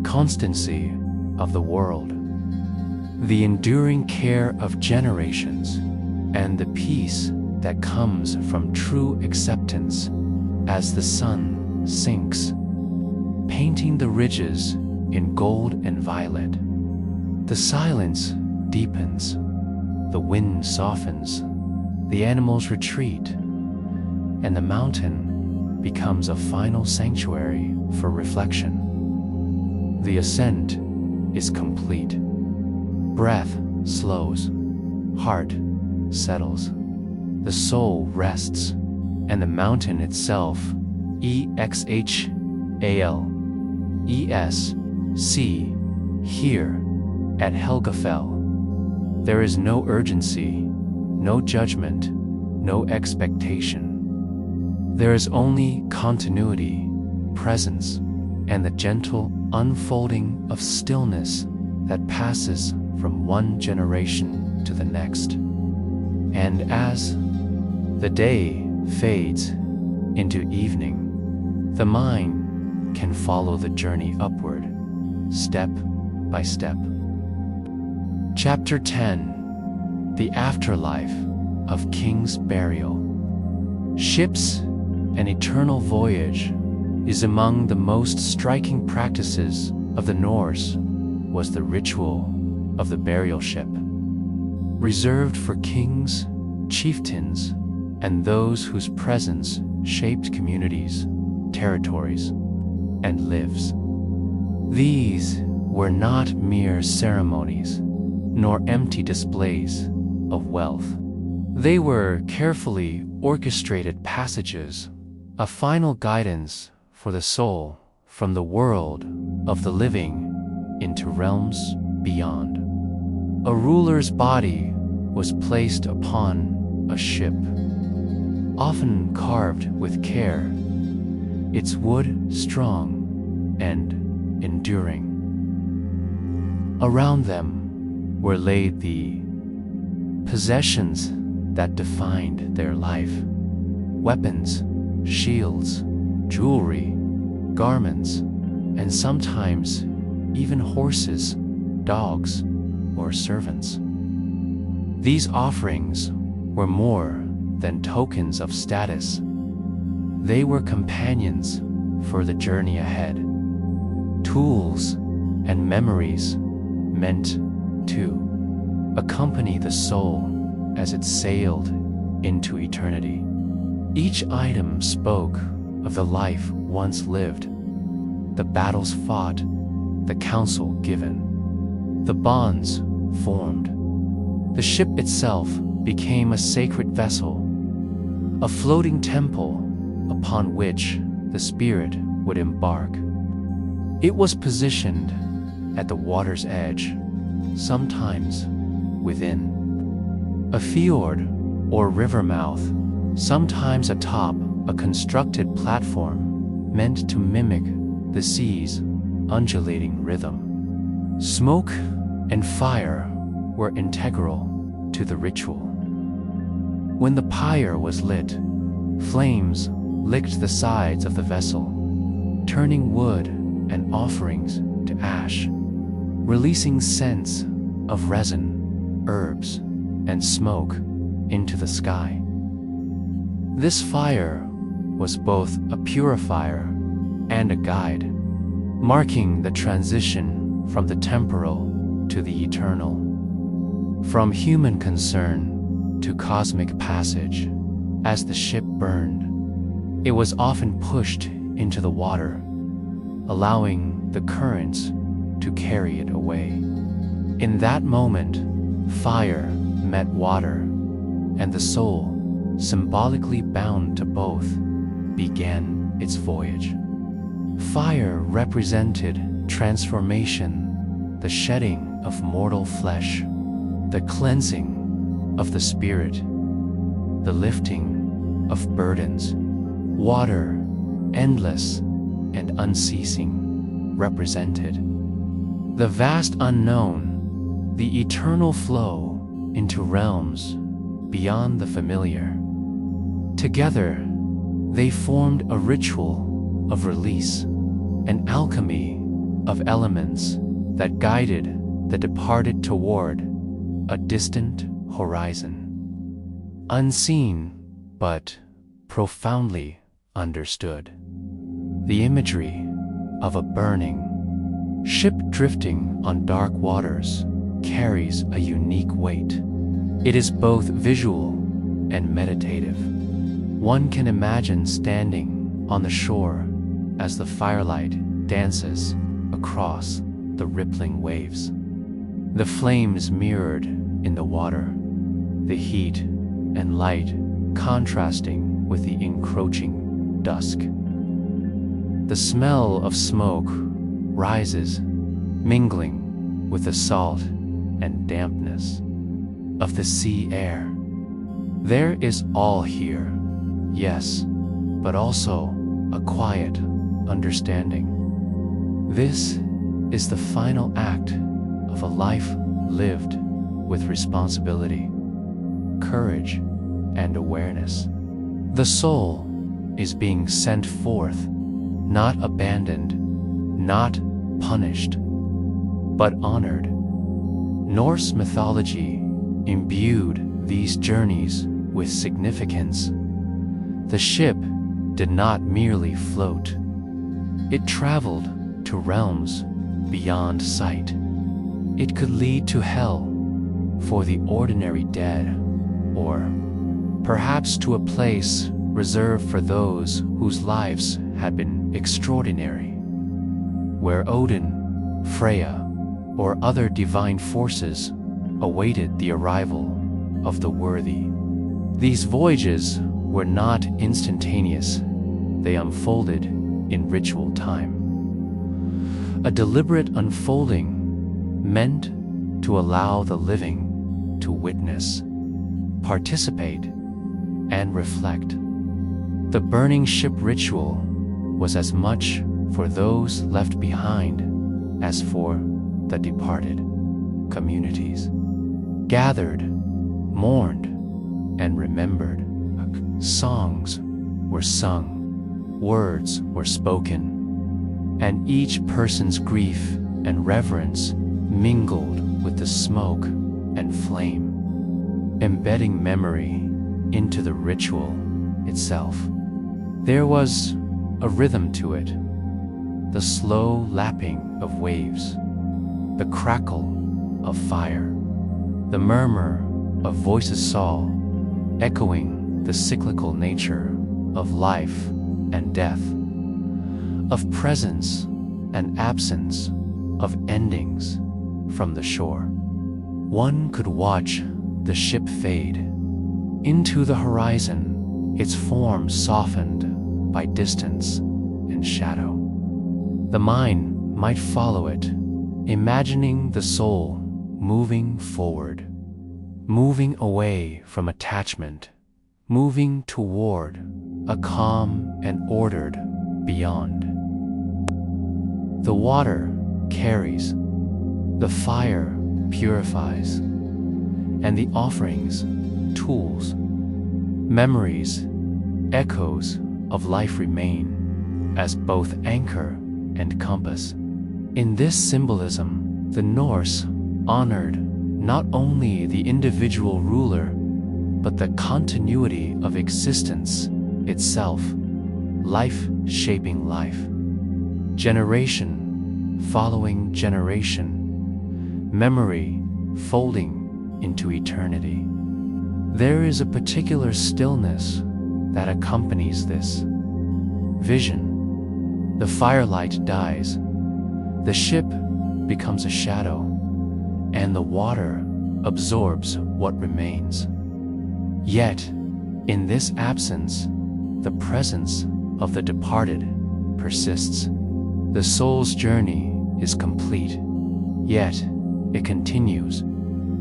constancy of the world, the enduring care of generations, and the peace that comes from true acceptance as the sun sinks, painting the ridges in gold and violet. The silence deepens, the wind softens, the animals retreat, and the mountain becomes a final sanctuary for reflection. The ascent is complete. Breath slows, heart settles, the soul rests, and the mountain itself, exhales, here at Helgafell. There is no urgency, no judgment, no expectation. There is only continuity, presence, and the gentle unfolding of stillness that passes from one generation to the next. And as the day fades into evening, the mind can follow the journey upward, step by step. Chapter 10: The Afterlife of King's Burial. Ships, an eternal voyage, is among the most striking practices of the Norse. Was the ritual of the burial ship, reserved for kings, chieftains, and those whose presence shaped communities, territories, and lives. These were not mere ceremonies, nor empty displays of wealth. They were carefully orchestrated passages, a final guidance for the soul from the world of the living into realms beyond. A ruler's body was placed upon a ship, often carved with care, its wood strong and enduring. Around them were laid the possessions that defined their life: weapons, shields, jewelry, garments, and sometimes even horses, dogs, or servants. These offerings were more than tokens of status. They were companions for the journey ahead, tools and memories meant to accompany the soul as it sailed into eternity. Each item spoke of the life once lived, the battles fought, the counsel given, the bonds formed. The ship itself became a sacred vessel, a floating temple upon which the spirit would embark. It was positioned at the water's edge, sometimes within a fjord or river mouth, sometimes atop a constructed platform meant to mimic the sea's undulating rhythm. Smoke and fire were integral to the ritual. When the pyre was lit, flames licked the sides of the vessel, turning wood and offerings to ash, releasing scents of resin, herbs, and smoke into the sky. This fire was both a purifier and a guide, marking the transition from the temporal to the eternal, from human concern to cosmic passage. As the ship burned, it was often pushed into the water, allowing the currents to carry it away. In that moment, fire met water, and the soul, symbolically bound to both, began its voyage. Fire represented transformation, the shedding of mortal flesh, the cleansing of the spirit, the lifting of burdens. Water, endless and unceasing, represented the vast unknown, the eternal flow into realms beyond the familiar. Together, they formed a ritual of release, an alchemy of elements that guided the departed toward a distant horizon. Unseen, but profoundly understood. The imagery of a burning ship drifting on dark waters carries a unique weight. It is both visual and meditative. One can imagine standing on the shore as the firelight dances across the rippling waves. The flames mirrored in the water, the heat and light contrasting with the encroaching dusk. The smell of smoke rises, mingling with the salt and dampness of the sea air. There is all here, yes, but also a quiet understanding. This is the final act of a life lived with responsibility, courage, and awareness. The soul is being sent forth, not abandoned, not punished, but honored. Norse mythology imbued these journeys with significance. The ship did not merely float. It traveled to realms beyond sight. It could lead to hell for the ordinary dead, or perhaps to a place reserved for those whose lives had been extraordinary, where Odin, Freya, or other divine forces awaited the arrival of the worthy. These voyages were not instantaneous. They unfolded in ritual time. A deliberate unfolding meant to allow the living to witness, participate, and reflect. The burning ship ritual was as much for those left behind as for the departed. Communities gathered, mourned, and remembered. Songs were sung, words were spoken, and each person's grief and reverence mingled with the smoke and flame, embedding memory into the ritual itself. There was a rhythm to it, the slow lapping of waves, the crackle of fire, the murmur of voices saw, echoing the cyclical nature of life and death, of presence and absence, of endings from the shore. One could watch the ship fade into the horizon, its form softened by distance and shadow. The mind might follow it, imagining the soul moving forward, moving away from attachment, moving toward a calm and ordered beyond. The water carries, the fire purifies, and the offerings, tools, memories, echoes of life remain as both anchor and compass. In this symbolism, the Norse honored not only the individual ruler, but the continuity of existence itself, life shaping life, generation following generation, memory folding into eternity. There is a particular stillness that accompanies this vision. The firelight dies, the ship becomes a shadow, and the water absorbs what remains. Yet, in this absence, the presence of the departed persists. The soul's journey is complete, yet it continues,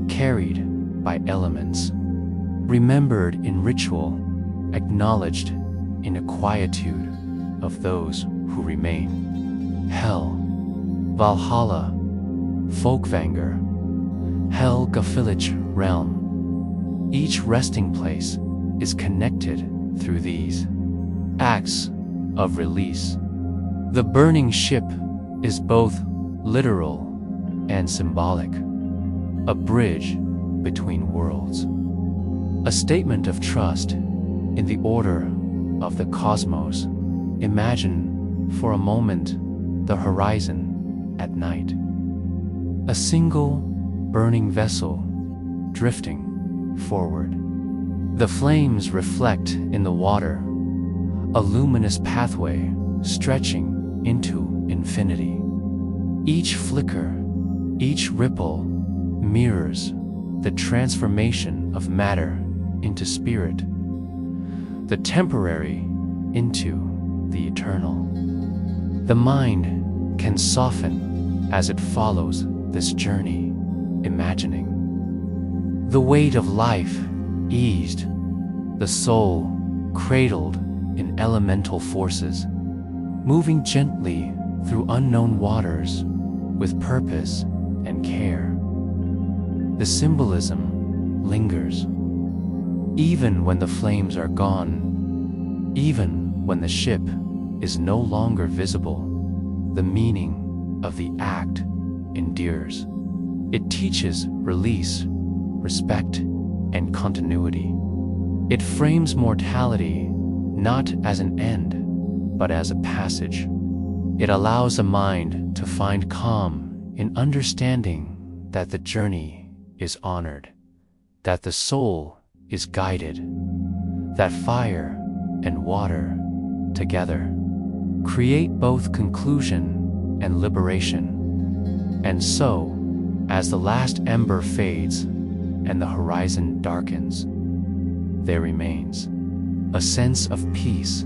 carried by elements, remembered in ritual, acknowledged in a quietude of those who remain. Hell, Valhalla, Fólkvangr, Helgafell realm. Each resting place is connected through these acts of release. The burning ship is both literal and symbolic, a bridge between worlds, a statement of trust in the order of the cosmos. Imagine for a moment the horizon at night, a single burning vessel drifting forward. The flames reflect in the water, a luminous pathway stretching into infinity. Each flicker, each ripple mirrors the transformation of matter into spirit, the temporary into the eternal. The mind can soften as it follows this journey, imagining the weight of life eased, the soul cradled in elemental forces, moving gently through unknown waters with purpose and care. The symbolism lingers, even when the flames are gone, even when the ship is no longer visible. The meaning of the act endures. It teaches release, respect, and continuity. It frames mortality not as an end, but as a passage. It allows the mind to find calm in understanding that the journey is honored, that the soul is guided, that fire and water together create both conclusion and liberation. And so, as the last ember fades and the horizon darkens, there remains a sense of peace.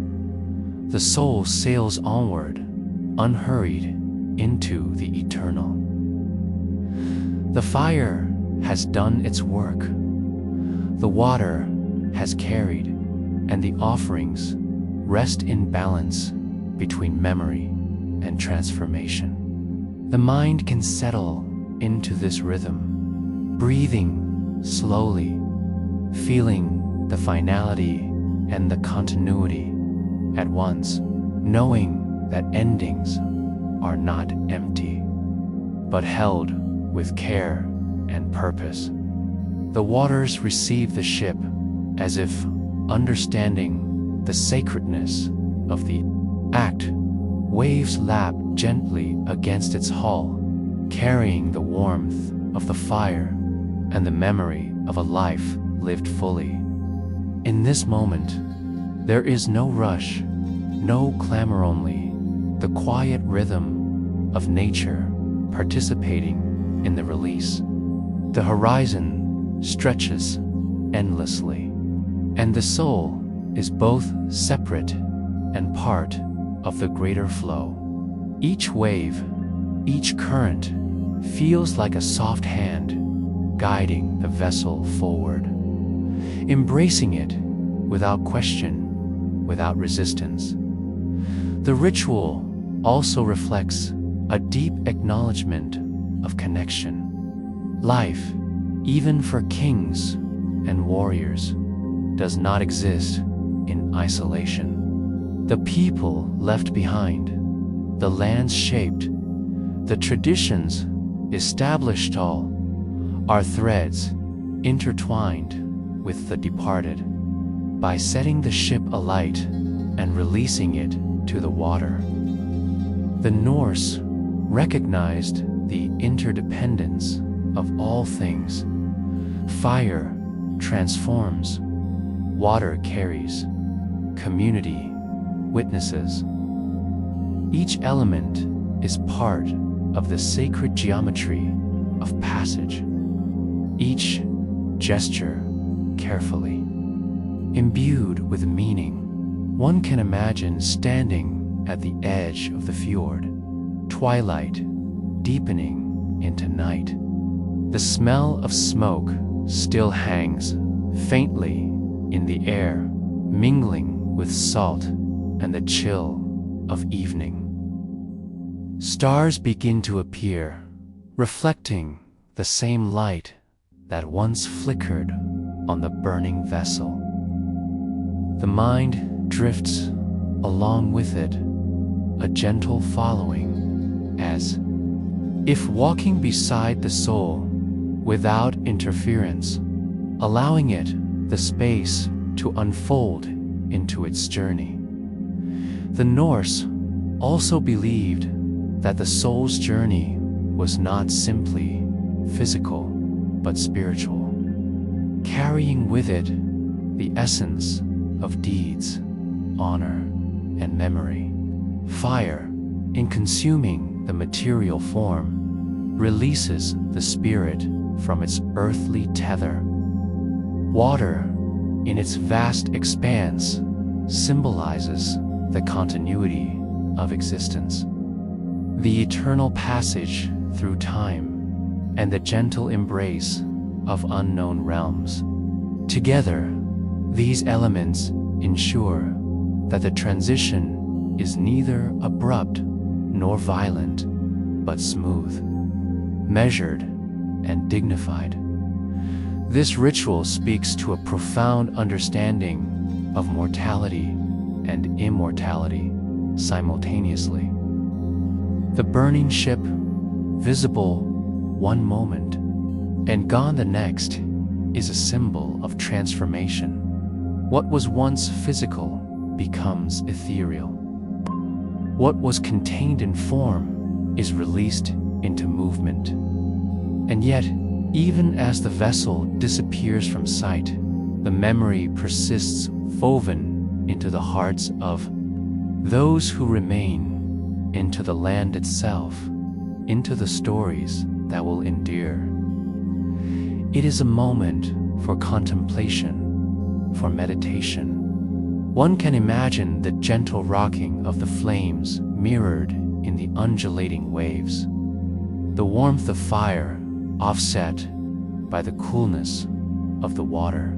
The soul sails onward, unhurried, into the eternal. The fire has done its work, the water has carried, and the offerings rest in balance between memory and transformation. The mind can settle into this rhythm, breathing slowly, feeling the finality and the continuity at once, knowing that endings are not empty, but held with care and purpose. The waters receive the ship as if understanding the sacredness of the act. Waves lap gently against its hull, carrying the warmth of the fire and the memory of a life lived fully. In this moment, there is no rush, no clamor, only the quiet rhythm of nature participating in the release. The horizon stretches endlessly, and the soul is both separate and part of the greater flow. Each wave, each current feels like a soft hand guiding the vessel forward, embracing it without question, without resistance. The ritual also reflects a deep acknowledgement of connection. Life, even for kings and warriors, does not exist in isolation. The people left behind, the lands shaped, the traditions established, all are threads intertwined with the departed. By setting the ship alight and releasing it to the water, the Norse recognized the interdependence of all things. Fire transforms, water carries, community witnesses. Each element is part of the sacred geometry of passage, each gesture carefully imbued with meaning. One can imagine standing at the edge of the fjord, twilight deepening into night. The smell of smoke still hangs faintly in the air, mingling with salt and the chill of evening. Stars begin to appear, reflecting the same light that once flickered on the burning vessel. The mind drifts along with it, a gentle following, as if walking beside the soul without interference, allowing it the space to unfold into its journey. The Norse also believed that the soul's journey was not simply physical, but spiritual, carrying with it the essence of deeds, honor, and memory. Fire, in consuming the material form, releases the spirit from its earthly tether. Water, in its vast expanse, symbolizes the continuity of existence, the eternal passage through time, and the gentle embrace of unknown realms. Together, these elements ensure that the transition is neither abrupt nor violent, but smooth, measured, and dignified. This ritual speaks to a profound understanding of mortality and immortality simultaneously. The burning ship, visible one moment and gone the next, is a symbol of transformation. What was once physical becomes ethereal. What was contained in form is released into movement. And yet, even as the vessel disappears from sight, the memory persists, woven into the hearts of those who remain, into the land itself, into the stories that will endure. It is a moment for contemplation, for meditation. One can imagine the gentle rocking of the flames mirrored in the undulating waves, the warmth of fire offset by the coolness of the water.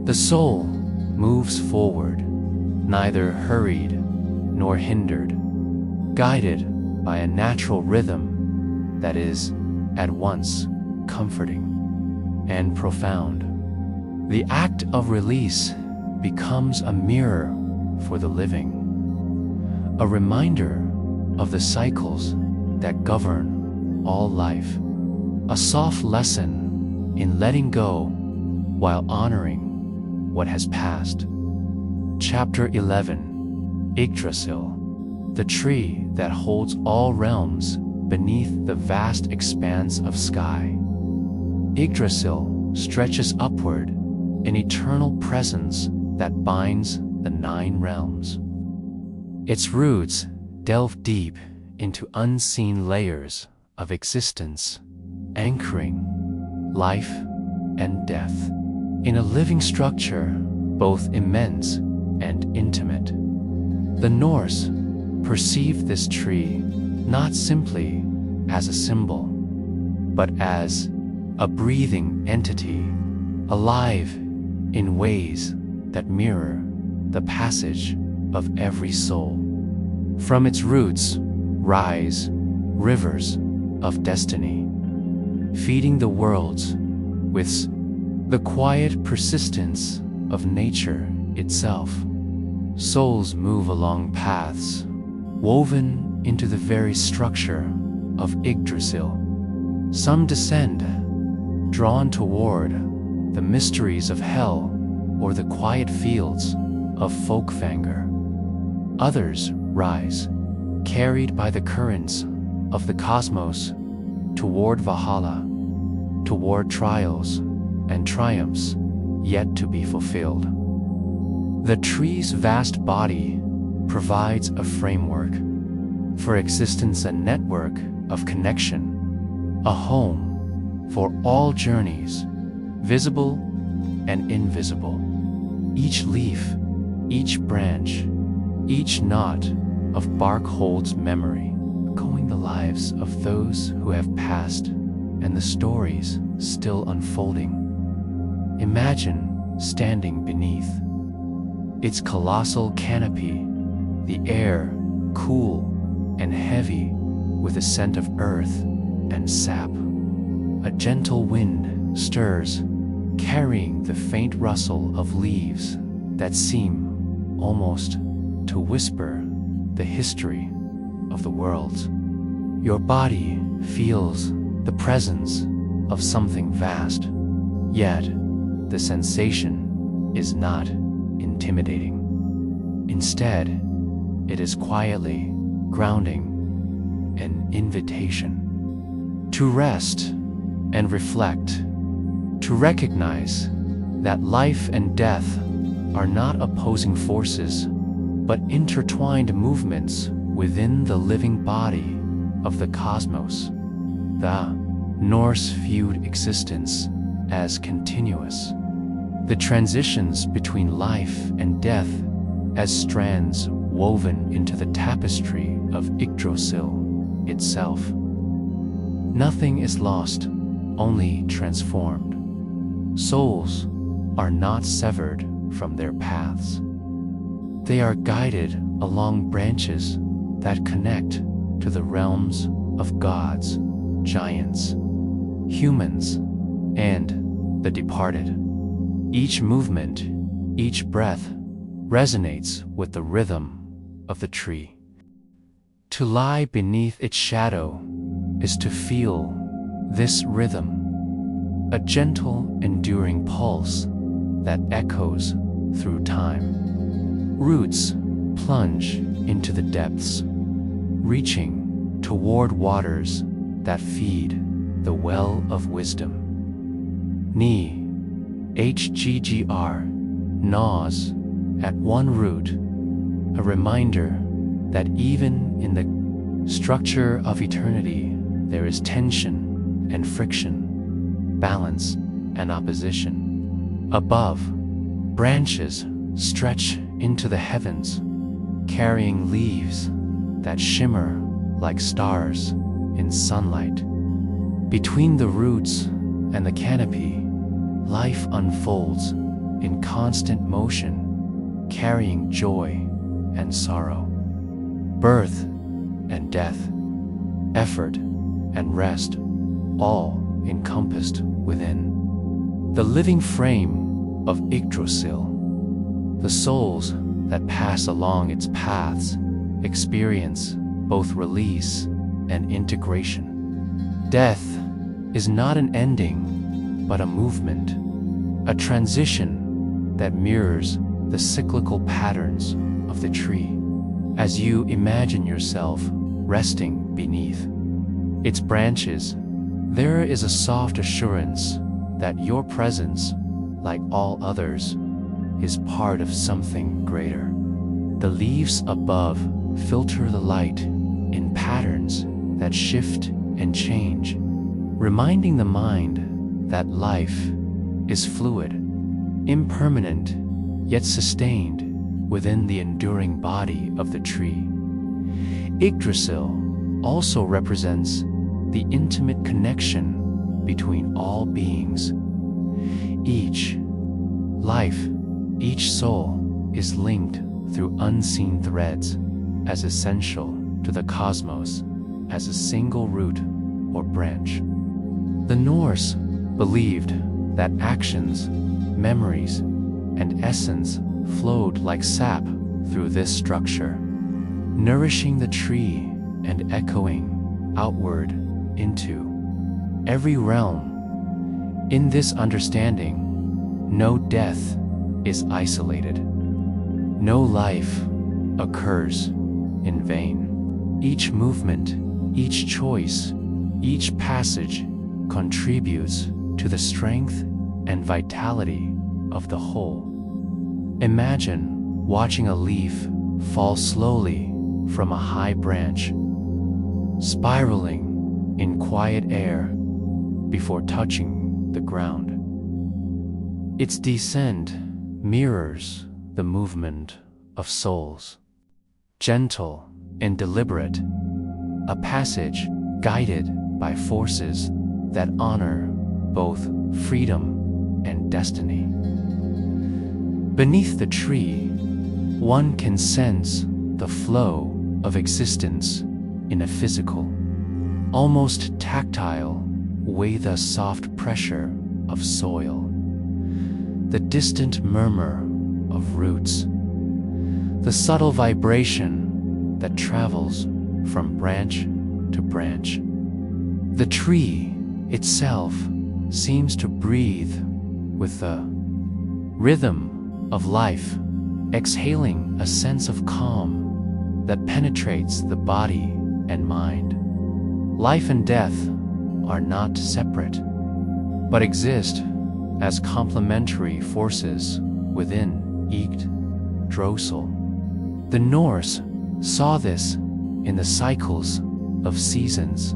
The soul moves forward, neither hurried nor hindered, guided by a natural rhythm that is at once comforting and profound. The act of release becomes a mirror for the living, a reminder of the cycles that govern all life, a soft lesson in letting go while honoring what has passed. Chapter 11, Yggdrasil, the tree that holds all realms beneath the vast expanse of sky. Yggdrasil stretches upward, an eternal presence that binds the 9 realms. Its roots delve deep into unseen layers of existence, anchoring life and death in a living structure both immense and intimate. The Norse perceived this tree not simply as a symbol, but as a breathing entity, alive in ways that mirror the passage of every soul. From its roots rise rivers of destiny, feeding the worlds with the quiet persistence of nature itself. Souls move along paths woven into the very structure of Yggdrasil. Some descend, drawn toward the mysteries of hell or the quiet fields of Fólkvangr. Others rise, carried by the currents of the cosmos toward Valhalla, toward trials and triumphs yet to be fulfilled. The tree's vast body provides a framework for existence, a network of connection, a home for all journeys, visible and invisible. Each leaf, each branch, each knot of bark holds memory, echoing the lives of those who have passed and the stories still unfolding. Imagine standing beneath its colossal canopy, the air cool and heavy with a scent of earth and sap. A gentle wind stirs, carrying the faint rustle of leaves that seem almost to whisper the history of the worlds. Your body feels the presence of something vast, yet the sensation is not intimidating. Instead, it is quietly grounding, an invitation to rest and reflect, to recognize that life and death are not opposing forces, but intertwined movements within the living body of the cosmos. The Norse viewed existence as continuous, the transitions between life and death as strands woven into the tapestry of Yggdrasil itself. Nothing is lost, only transformed. Souls are not severed from their paths. They are guided along branches that connect to the realms of gods, giants, humans, and the departed. Each movement, each breath resonates with the rhythm of the tree. To lie beneath its shadow is to feel this rhythm, a gentle, enduring pulse that echoes through time. Roots plunge into the depths, reaching toward waters that feed the well of wisdom. Knee, HGGR, gnaws at one root, a reminder that even in the structure of eternity there is tension and friction, balance and opposition. Above, branches stretch into the heavens, carrying leaves that shimmer like stars in sunlight. Between the roots and the canopy, life unfolds in constant motion, carrying joy and sorrow, birth and death, effort and rest, all encompassed within. The living frame of Yggdrasil, the souls that pass along its paths experience both release and integration. Death is not an ending, but a movement, a transition that mirrors the cyclical patterns of the tree. As you imagine yourself resting beneath its branches, There is a soft assurance that your presence, like all others, is part of something greater. The leaves above filter the light in patterns that shift and change, reminding the mind that life is fluid, impermanent, yet sustained within the enduring body of the tree. Yggdrasil also represents the intimate connection between all beings. Each life, each soul is linked through unseen threads, as essential to the cosmos as a single root or branch. The Norse believed that actions, memories, and essence flowed like sap through this structure, nourishing the tree and echoing outward into every realm. In this understanding, no death is isolated. No life occurs in vain. Each movement, each choice, each passage contributes to the strength and vitality of the whole. Imagine watching a leaf fall slowly from a high branch, spiraling in quiet air before touching the ground. Its descent mirrors the movement of souls, gentle and deliberate, a passage guided by forces that honor both freedom and destiny. Beneath the tree, one can sense the flow of existence in a physical, almost tactile way, the soft pressure of soil, the distant murmur of roots, the subtle vibration that travels from branch to branch. The tree itself seems to breathe with the rhythm of life, exhaling a sense of calm that penetrates the body and mind. Life and death are not separate, but exist as complementary forces within Yggdrasil. The Norse saw this in the cycles of seasons,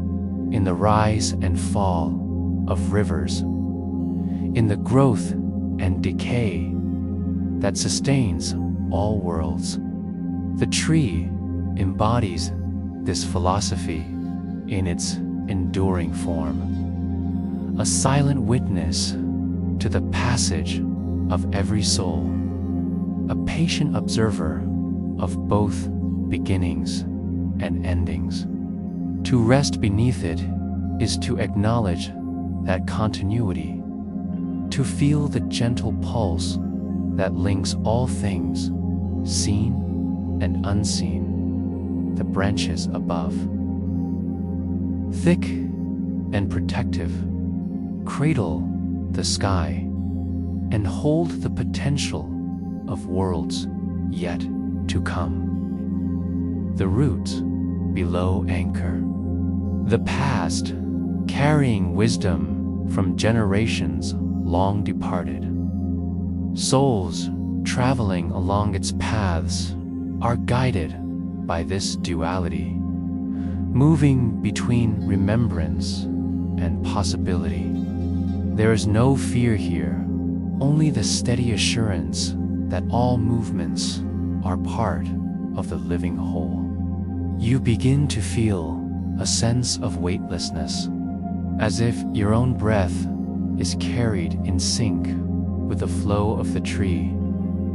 in the rise and fall of rivers, in the growth and decay that sustains all worlds. The tree embodies this philosophy in its enduring form, a silent witness to the passage of every soul, a patient observer of both beginnings and endings. To rest beneath it is to acknowledge that continuity, to feel the gentle pulse that links all things, seen and unseen, the branches above. Thick and protective, cradle the sky and hold the potential of worlds yet to come. The roots below anchor the past, carrying wisdom from generations long departed. Souls traveling along its paths are guided by this duality, moving between remembrance and possibility. There is no fear here, only the steady assurance that all movements are part of the living whole. You begin to feel a sense of weightlessness, as if your own breath is carried in sync with the flow of the tree,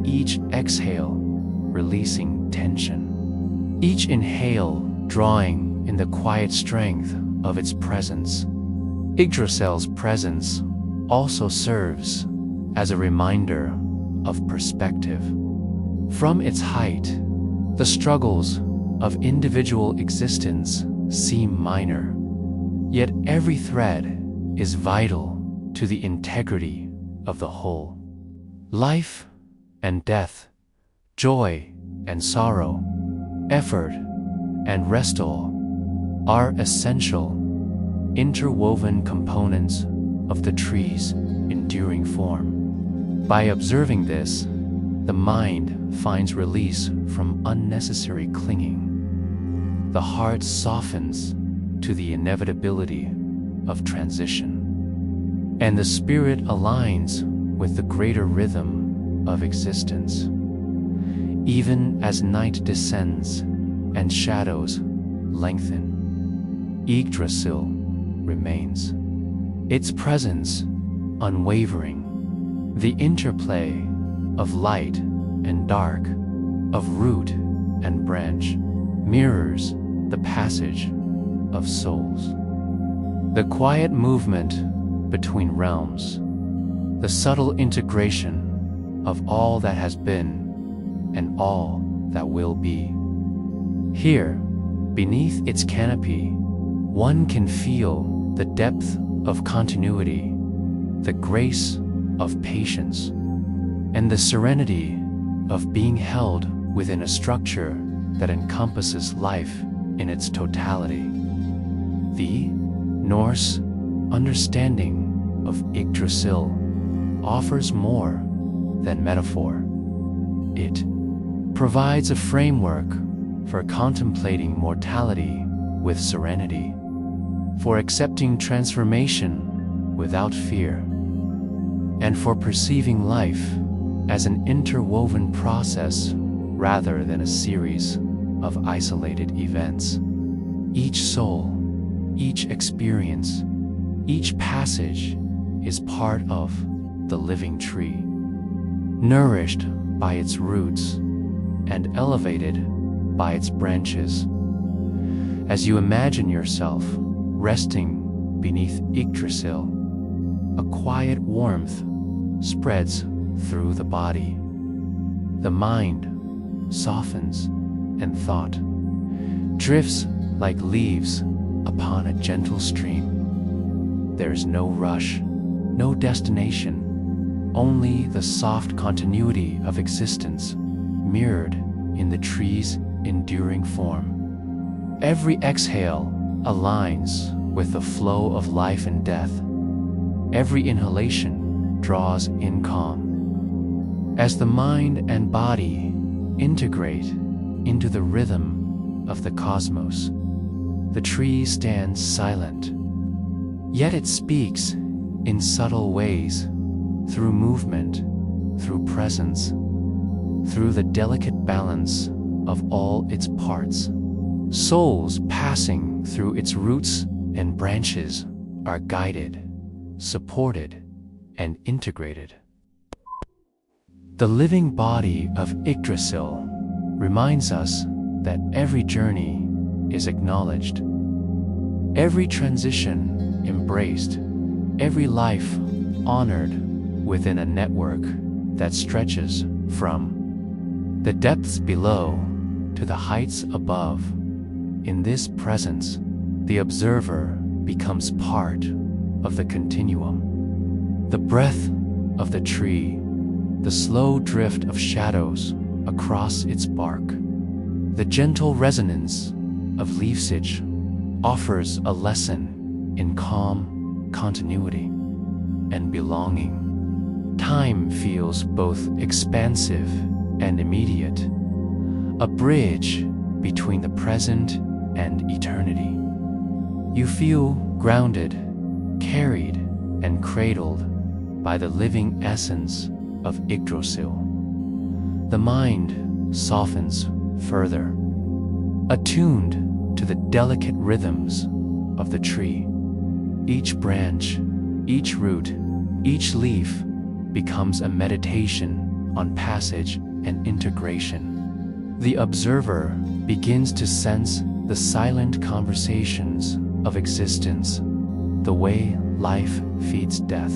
each exhale releasing tension, each inhale drawing in the quiet strength of its presence. Yggdrasil's presence also serves as a reminder of perspective. From its height, the struggles of individual existence seem minor, yet every thread is vital to the integrity of the whole. Life and death, joy and sorrow, effort and rest all are essential, interwoven components of the tree's enduring form. By observing this, the mind finds release from unnecessary clinging. The heart softens to the inevitability of transition, and the spirit aligns with the greater rhythm of existence. Even as night descends and shadows lengthen, Yggdrasil remains. Its presence unwavering, the interplay of light and dark, of root and branch, mirrors the passage of souls. The quiet movement between realms, the subtle integration of all that has been and all that will be. Here, beneath its canopy, one can feel the depth of continuity, the grace of patience, and the serenity of being held within a structure that encompasses life in its totality. The Norse understanding of Yggdrasil offers more than metaphor. It provides a framework for contemplating mortality with serenity, for accepting transformation without fear, and for perceiving life as an interwoven process rather than a series of isolated events. Each soul, each experience, each passage is part of the living tree, nourished by its roots and elevated by its branches. As you imagine yourself resting beneath Yggdrasil, a quiet warmth spreads through the body. The mind softens and thought drifts like leaves upon a gentle stream. There's no rush, no destination, only the soft continuity of existence mirrored in the tree's enduring form. Every exhale aligns with the flow of life and death. Every inhalation draws in calm. As the mind and body integrate into the rhythm of the cosmos, the tree stands silent. Yet it speaks in subtle ways, through movement, through presence, through the delicate balance of all its parts. Souls passing through its roots and branches are guided, supported, and integrated. The living body of Yggdrasil reminds us that every journey is acknowledged, every transition embraced, every life honored within a network that stretches from the depths below to the heights above. In this presence, the observer becomes part of the continuum. The breath of the tree, the slow drift of shadows across its bark, the gentle resonance of leafage offers a lesson in calm continuity and belonging. Time feels both expansive and immediate, a bridge between the present and eternity. You feel grounded, carried, and cradled by the living essence of Yggdrasil. The mind softens further, attuned to the delicate rhythms of the tree. Each branch, each root, each leaf becomes a meditation on passage and integration. The observer begins to sense the silent conversations of existence, the way life feeds death,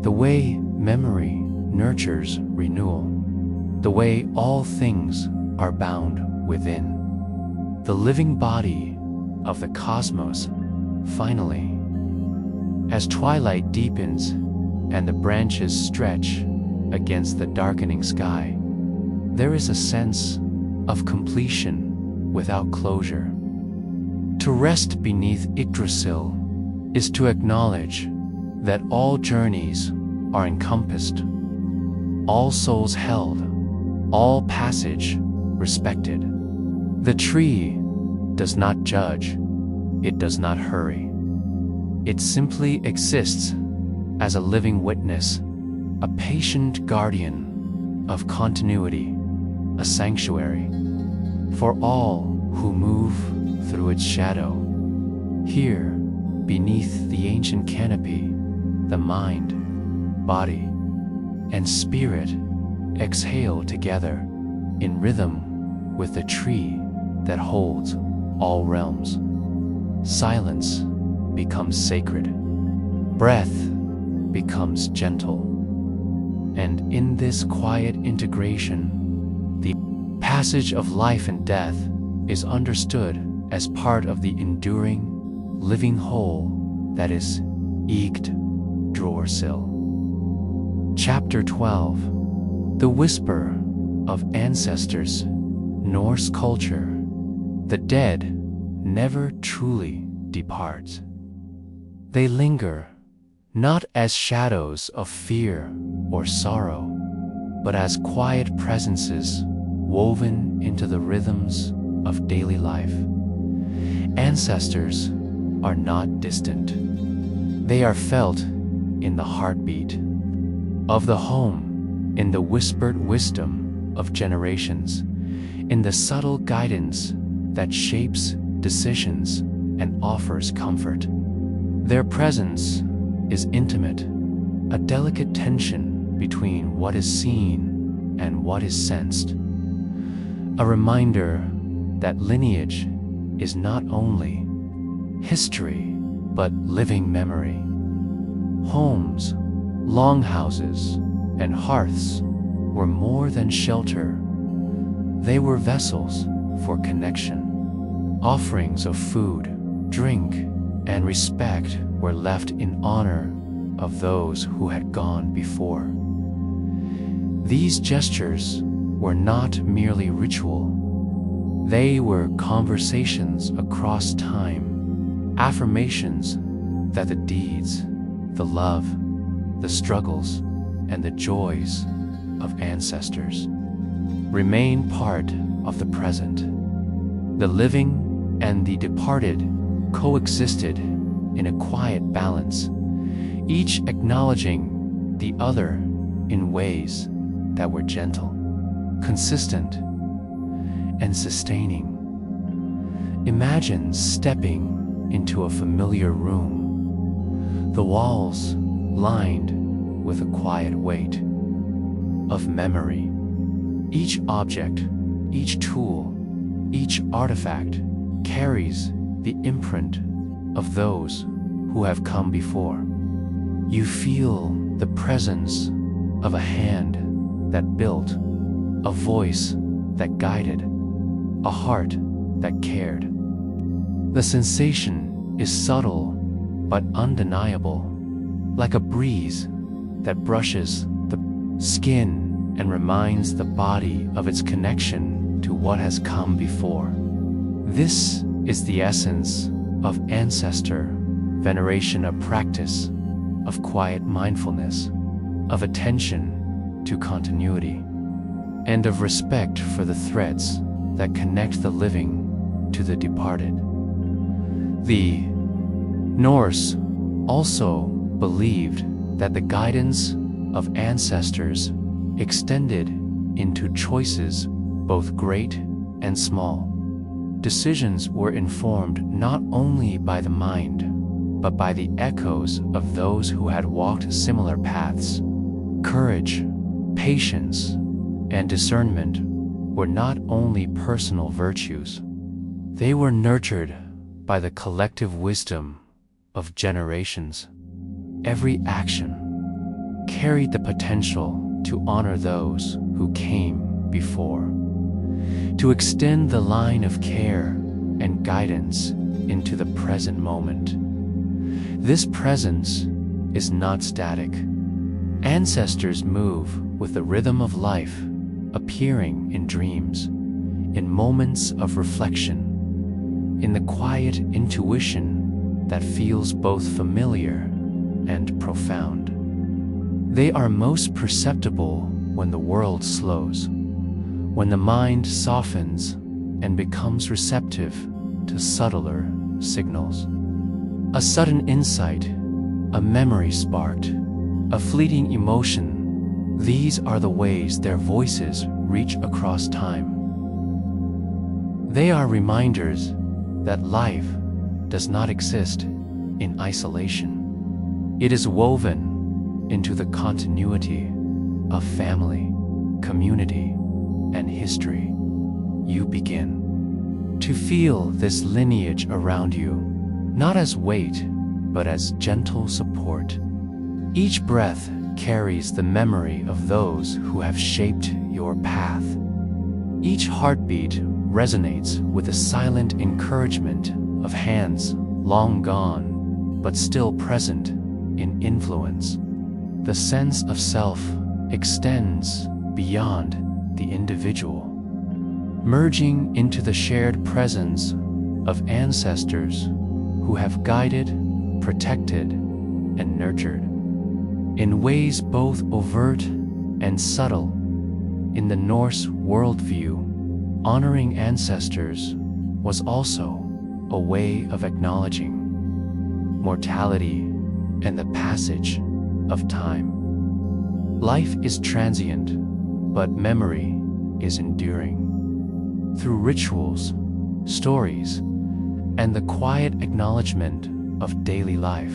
the way memory nurtures renewal, the way all things are bound within. The living body of the cosmos, finally. As twilight deepens and the branches stretch against the darkening sky, there is a sense of completion without closure. To rest beneath Yggdrasil is to acknowledge that all journeys are encompassed, all souls held, all passage respected. The tree does not judge, it does not hurry. It simply exists as a living witness, a patient guardian of continuity, a sanctuary for all who move through its shadow. Here, beneath the ancient canopy, the mind, body, and spirit exhale together in rhythm with the tree that holds all realms. Silence becomes sacred. Breath becomes gentle. And in this quiet integration, the passage of life and death is understood as part of the enduring, living whole that is Yggdrasil. Chapter 12. The Whisper of Ancestors. Norse culture. The dead never truly depart. They linger, not as shadows of fear or sorrow, but as quiet presences woven into the rhythms of daily life. Ancestors are not distant. They are felt in the heartbeat of the home, in the whispered wisdom of generations, in the subtle guidance that shapes decisions and offers comfort. Their presence is intimate, a delicate tension between what is seen and what is sensed, a reminder that lineage is not only history but living memory. Homes, longhouses, and hearths were more than shelter. They were vessels for connection. Offerings of food, drink, and respect were left in honor of those who had gone before. These gestures were not merely ritual. They were conversations across time, affirmations that the deeds, the love, the struggles, and the joys of ancestors remain part of the present. The living and the departed coexisted in a quiet balance, each acknowledging the other in ways that were gentle, consistent, and sustaining. Imagine stepping into a familiar room, the walls lined with a quiet weight of memory. Each object, each tool, each artifact carries the imprint of those who have come before. You feel the presence of a hand that built, a voice that guided, a heart that cared. The sensation is subtle but undeniable, like a breeze that brushes the skin and reminds the body of its connection to what has come before. This is the essence of ancestor veneration, a practice of quiet mindfulness, of attention to continuity, and of respect for the threads that connect the living to the departed. The Norse also believed that the guidance of ancestors extended into choices both great and small. Decisions were informed not only by the mind, but by the echoes of those who had walked similar paths. Courage, patience, and discernment were not only personal virtues. They were nurtured by the collective wisdom of generations. Every action carried the potential to honor those who came before, to extend the line of care and guidance into the present moment. This presence is not static. Ancestors move with the rhythm of life, appearing in dreams, in moments of reflection, in the quiet intuition that feels both familiar and profound. They are most perceptible when the world slows, when the mind softens and becomes receptive to subtler signals. A sudden insight, a memory sparked, a fleeting emotion, these are the ways their voices reach across time. They are reminders that life does not exist in isolation. It is woven into the continuity of family, community, and history. You begin to feel this lineage around you, not as weight, but as gentle support. Each breath carries the memory of those who have shaped your path. Each heartbeat resonates with the silent encouragement of hands long gone, but still present in influence. The sense of self extends beyond the individual, merging into the shared presence of ancestors who have guided, protected, and nurtured. In ways both overt and subtle, in the Norse worldview, honoring ancestors was also a way of acknowledging mortality and the passage of time. Life is transient, but memory is enduring. Through rituals, stories, and the quiet acknowledgement of daily life,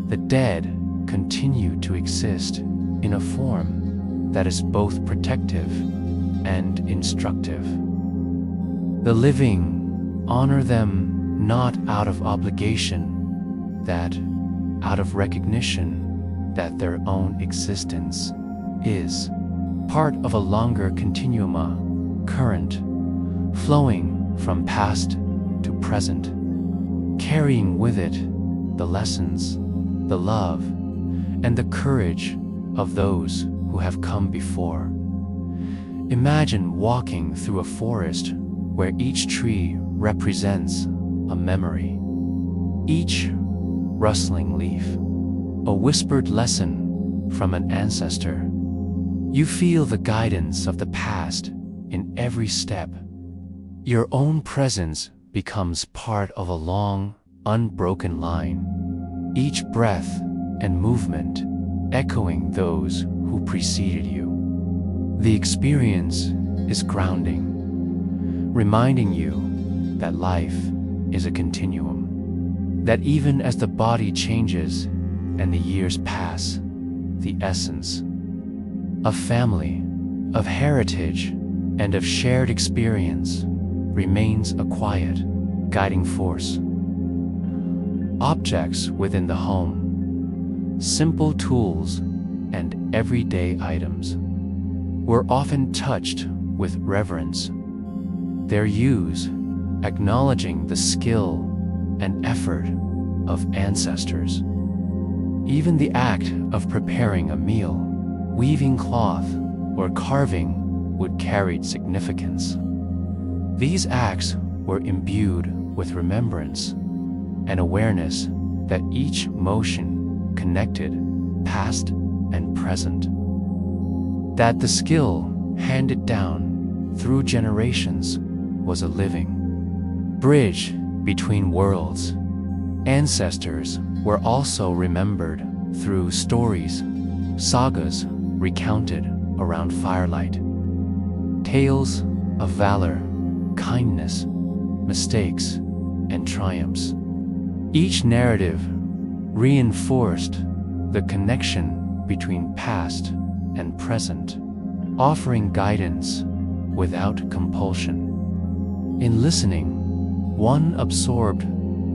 the dead continue to exist in a form that is both protective and instructive. The living honor them not out of obligation, that out of recognition that their own existence is part of a longer continuum, current, flowing from past to present, carrying with it the lessons, the love, and the courage of those who have come before. Imagine walking through a forest where each tree represents a memory, each rustling leaf a whispered lesson from an ancestor. You feel the guidance of the past in every step. Your own presence becomes part of a long, unbroken line, each breath and movement echoing those who preceded you. The experience is grounding, reminding you that life is a continuum, that even as the body changes and the years pass, the essence of family, of heritage, and of shared experience remains a quiet, guiding force. Objects within the home, simple tools, and everyday items were often touched with reverence, their use acknowledging the skill and effort of ancestors. Even the act of preparing a meal, weaving cloth, or carving would carry significance. These acts were imbued with remembrance and awareness that each motion connected past and present, that the skill handed down through generations was a living bridge between worlds. Ancestors were also remembered through stories, sagas recounted around firelight, tales of valor, kindness, mistakes, and triumphs. Each narrative reinforced the connection between past and present, offering guidance without compulsion. In listening, one absorbed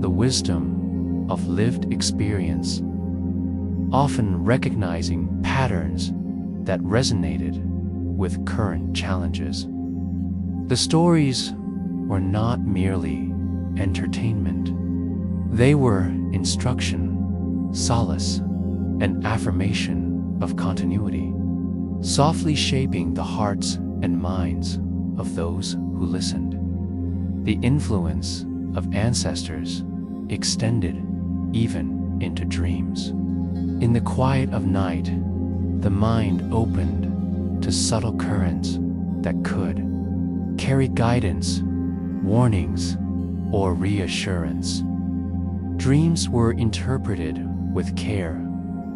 the wisdom of lived experience, often recognizing patterns that resonated with current challenges. The stories were not merely entertainment. They were instruction, solace, and affirmation of continuity, softly shaping the hearts and minds of those who listened. The influence of ancestors extended even into dreams. In the quiet of night, the mind opened to subtle currents that could carry guidance, warnings, or reassurance. Dreams were interpreted with care,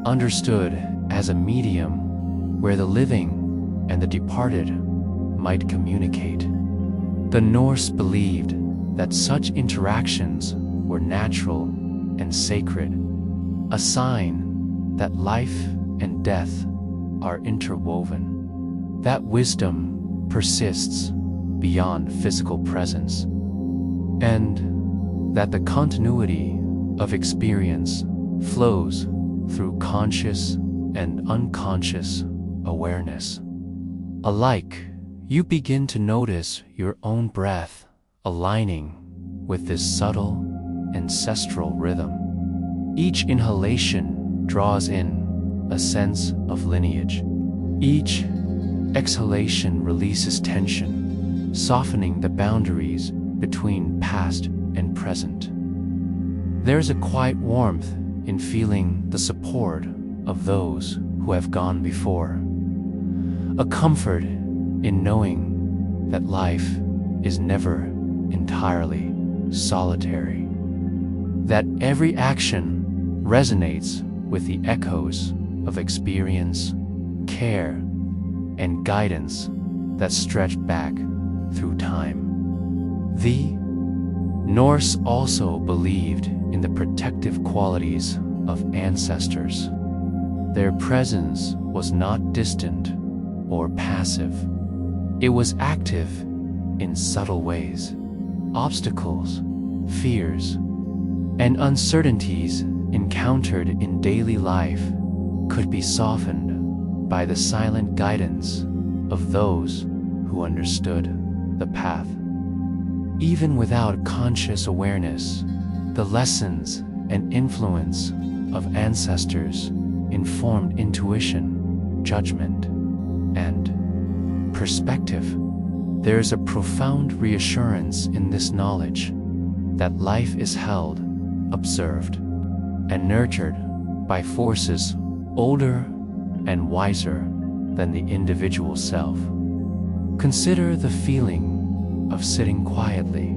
understood as a medium where the living and the departed might communicate. The Norse believed that such interactions were natural and sacred, a sign that life and death are interwoven, that wisdom persists beyond physical presence, and that the continuity of experience flows through conscious and unconscious awareness. Alike, you begin to notice your own breath aligning with this subtle ancestral rhythm. Each inhalation draws in a sense of lineage. Each exhalation releases tension, softening the boundaries between past and present. There's a quiet warmth in feeling the support of those who have gone before, a comfort in knowing that life is never entirely solitary, that every action resonates with the echoes of experience, care, and guidance that stretch back through time. The Norse also believed in the protective qualities of ancestors. Their presence was not distant or passive. It was active in subtle ways. Obstacles, fears, and uncertainties encountered in daily life could be softened by the silent guidance of those who understood the path. Even without conscious awareness, the lessons and influence of ancestors informed intuition, judgment, and perspective. There is a profound reassurance in this knowledge that life is held, observed, and nurtured by forces older and wiser than the individual self. Consider the feeling of sitting quietly,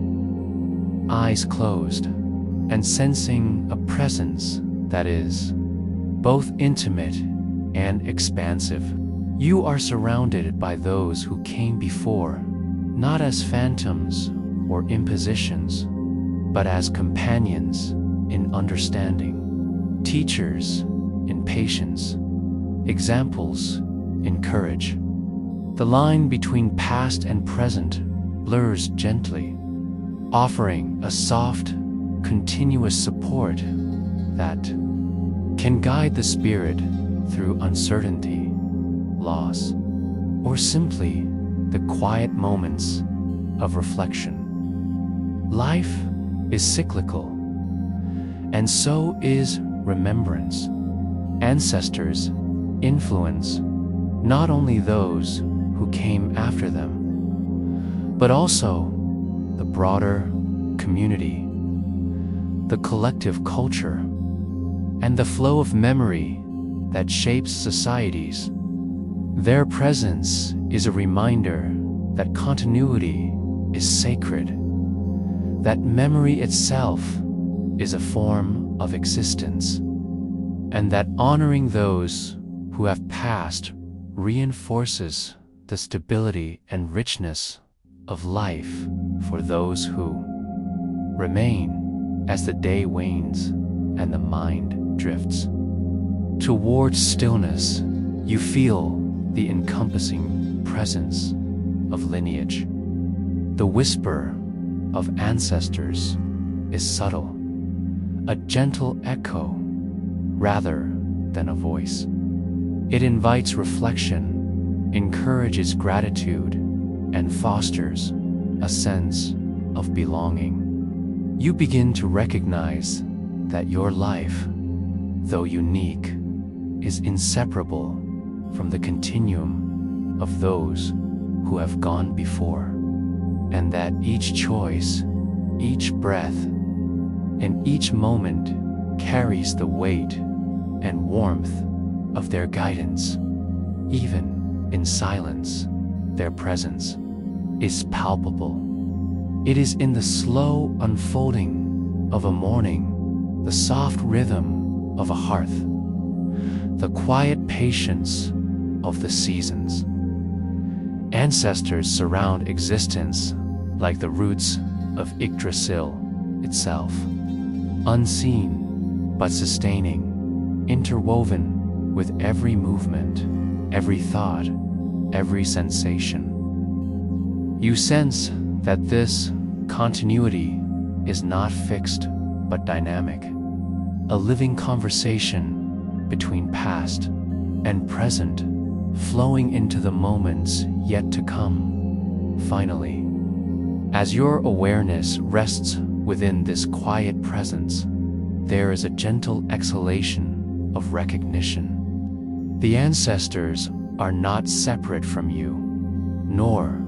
eyes closed, and sensing a presence that is both intimate and expansive. You are surrounded by those who came before, not as phantoms or impositions, but as companions in understanding, teachers in patience, examples in courage. The line between past and present blurs gently, offering a soft, continuous support that can guide the spirit through uncertainty, loss, or simply the quiet moments of reflection. Life is cyclical, and so is remembrance. Ancestors influence not only those who came after them, but also the broader community, the collective culture, and the flow of memory that shapes societies. Their presence is a reminder that continuity is sacred, that memory itself is a form of existence, and that honoring those who have passed reinforces the stability and richness of life for those who remain as the day wanes and the mind drifts. Towards stillness, you feel the encompassing presence of lineage. The whisper of ancestors is subtle, a gentle echo rather than a voice. It invites reflection, encourages gratitude, and fosters a sense of belonging. You begin to recognize that your life, though unique, is inseparable from the continuum of those who have gone before, and that each choice, each breath, and each moment carries the weight and warmth of their guidance. Even in silence, their presence is palpable. It is in the slow unfolding of a morning, the soft rhythm of a hearth, the quiet patience of the seasons. Ancestors surround existence like the roots of Yggdrasil itself, unseen but sustaining, interwoven with every movement, every thought, every sensation. You sense that this continuity is not fixed but dynamic, a living conversation between past and present, flowing into the moments yet to come. Finally, as your awareness rests within this quiet presence, there is a gentle exhalation of recognition. The ancestors are not separate from you, nor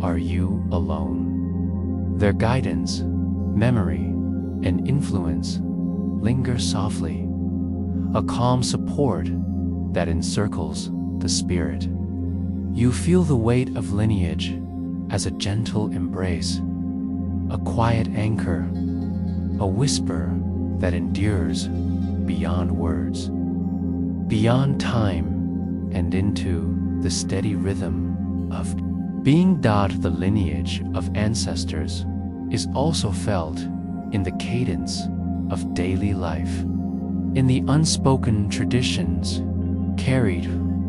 are you alone. Their guidance, memory, and influence linger softly, a calm support that encircles the spirit. You feel the weight of lineage as a gentle embrace, a quiet anchor, a whisper that endures beyond words, beyond time and into the steady rhythm of being. The lineage of ancestors is also felt in the cadence of daily life, in the unspoken traditions carried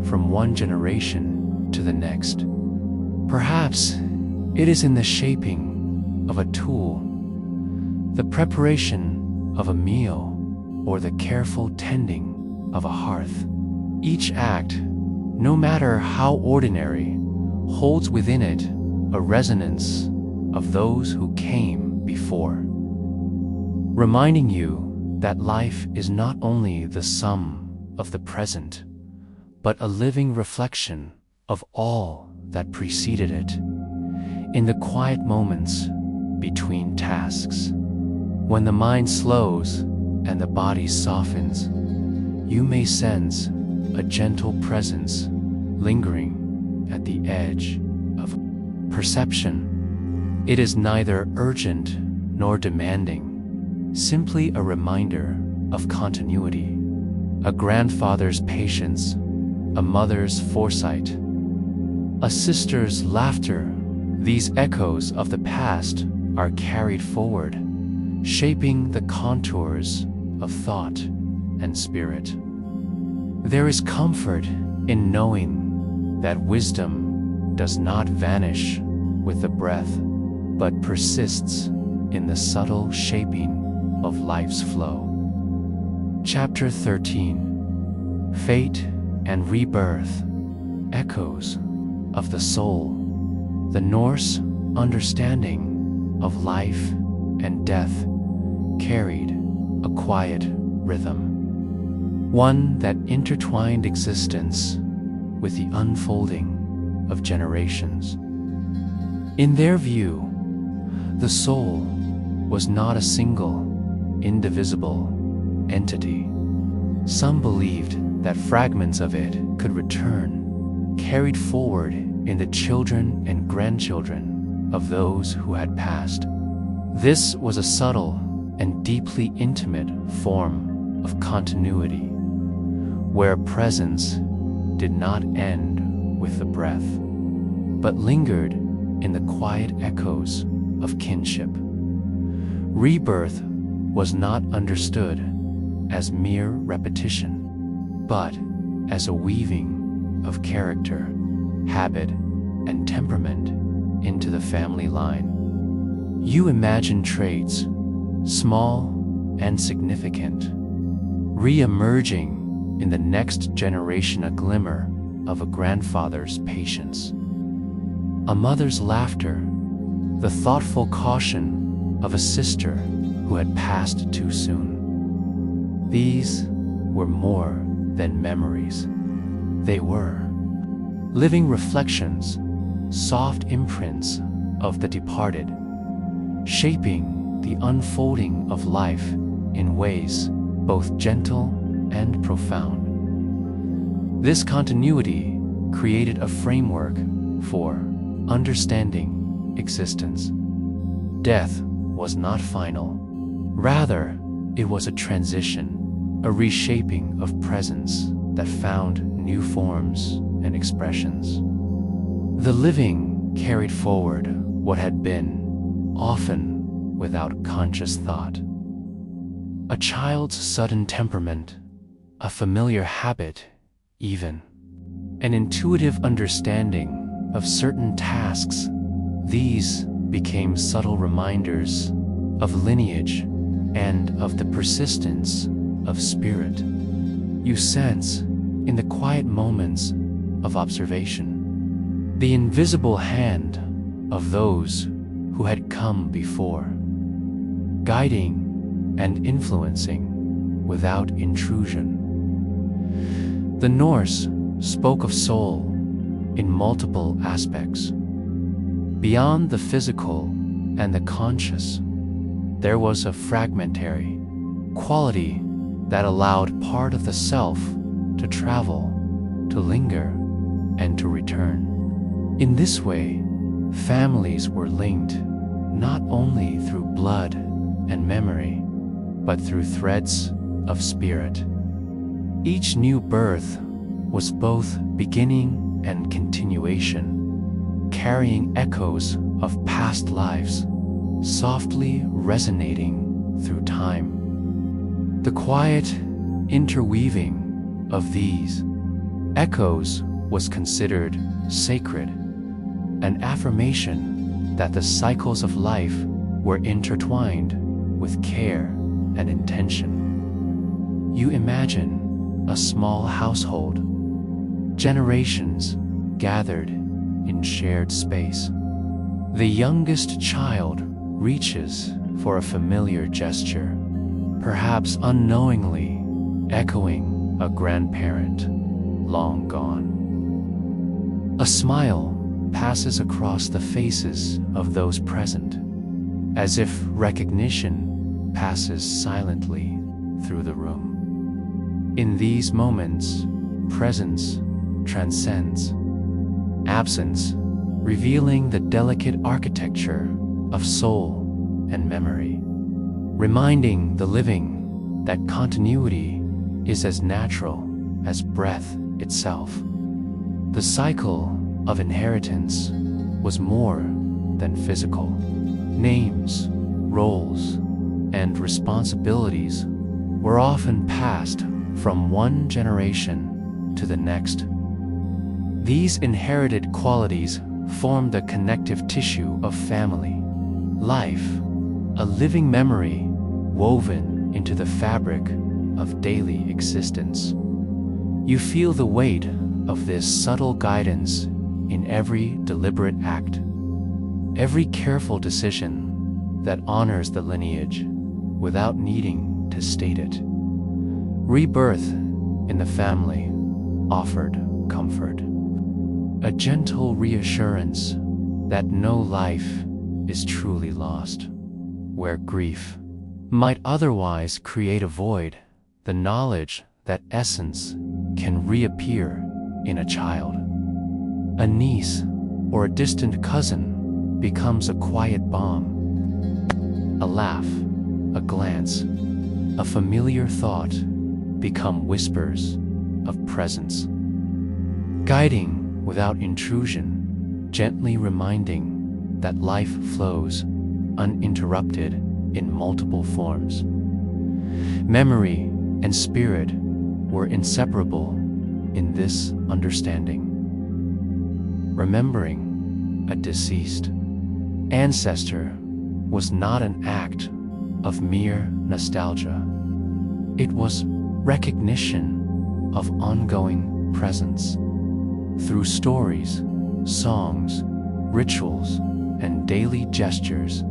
from one generation to the next. Perhaps it is in the shaping of a tool, the preparation of a meal, or the careful tending of a hearth. Each act, no matter how ordinary, holds within it a resonance of those who came before, reminding you that life is not only the sum of the present, but a living reflection of all that preceded it. In the quiet moments between tasks, when the mind slows and the body softens, you may sense a gentle presence lingering at the edge of perception. It is neither urgent nor demanding, simply a reminder of continuity, a grandfather's patience, a mother's foresight, a sister's laughter. These echoes of the past are carried forward, shaping the contours of thought and spirit. There is comfort in knowing that wisdom does not vanish with the breath, but persists in the subtle shaping of life's flow. Chapter 13. Fate and Rebirth. Echoes of the soul. The Norse understanding of life and death carried a quiet rhythm, one that intertwined existence with the unfolding of generations. In their view, the soul was not a single, indivisible entity. Some believed that fragments of it could return, carried forward in the children and grandchildren of those who had passed. This was a subtle and deeply intimate form of continuity, where presence did not end with the breath, but lingered in the quiet echoes of kinship. Rebirth was not understood as mere repetition, but as a weaving of character, habit, and temperament into the family line. You imagine traits, small and significant, re-emerging in the next generation, a glimmer of a grandfather's patience, a mother's laughter, the thoughtful caution of a sister who had passed too soon. These were more than memories. They were living reflections, soft imprints of the departed, shaping the unfolding of life in ways both gentle and profound. This continuity created a framework for understanding existence. Death was not final. Rather, it was a transition, a reshaping of presence that found new forms and expressions. The living carried forward what had been, often without conscious thought. A child's sudden temperament, a familiar habit even, an intuitive understanding of certain tasks, these became subtle reminders of lineage and of the persistence of spirit. You sense, in the quiet moments of observation, the invisible hand of those who had come before, guiding and influencing without intrusion. The Norse spoke of soul in multiple aspects. Beyond the physical and the conscious, there was a fragmentary quality that allowed part of the self to travel, to linger, and to return. In this way, families were linked not only through blood and memory, but through threads of spirit. Each new birth was both beginning and continuation, carrying echoes of past lives, softly resonating through time. The quiet interweaving of these echoes was considered sacred, an affirmation that the cycles of life were intertwined with care and intention. You imagine a small household, generations gathered in shared space. The youngest child reaches for a familiar gesture, perhaps unknowingly echoing a grandparent long gone. A smile passes across the faces of those present, as if recognition passes silently through the room. In these moments, presence transcends absence, revealing the delicate architecture of soul and memory, reminding the living that continuity is as natural as breath itself. The cycle of inheritance was more than physical. Names, roles, and responsibilities were often passed from one generation to the next. These inherited qualities form the connective tissue of family life, a living memory woven into the fabric of daily existence. You feel the weight of this subtle guidance in every deliberate act, every careful decision that honors the lineage without needing to state it. Rebirth in the family offered comfort, a gentle reassurance that no life is truly lost. Where grief might otherwise create a void, the knowledge that essence can reappear in a child, a niece or a distant cousin becomes a quiet balm. A laugh, a glance, a familiar thought become whispers of presence, guiding without intrusion, gently reminding that life flows uninterrupted in multiple forms. Memory and spirit were inseparable in this understanding. Remembering a deceased ancestor was not an act of mere nostalgia. It was recognition of ongoing presence. Through stories, songs, rituals, and daily gestures,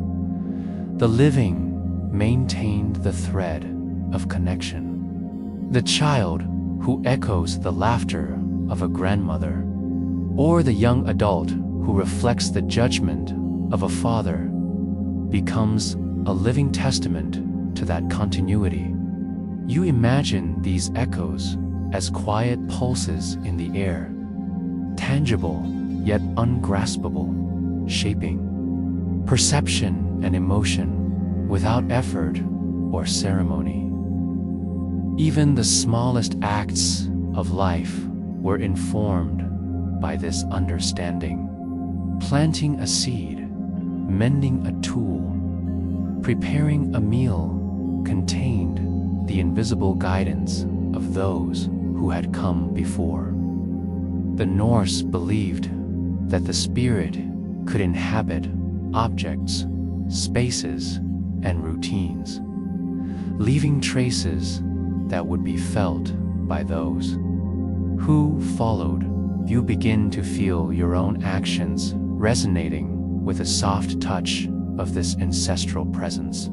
the living maintained the thread of connection. The child who echoes the laughter of a grandmother, or the young adult who reflects the judgment of a father, becomes a living testament to that continuity. You imagine these echoes as quiet pulses in the air, tangible yet ungraspable, shaping perception and emotion without effort or ceremony. Even the smallest acts of life were informed by this understanding. Planting a seed, mending a tool, preparing a meal contained the invisible guidance of those who had come before. The Norse believed that the spirit could inhabit objects, spaces, and routines, leaving traces that would be felt by those who followed. You begin to feel your own actions resonating with a soft touch of this ancestral presence.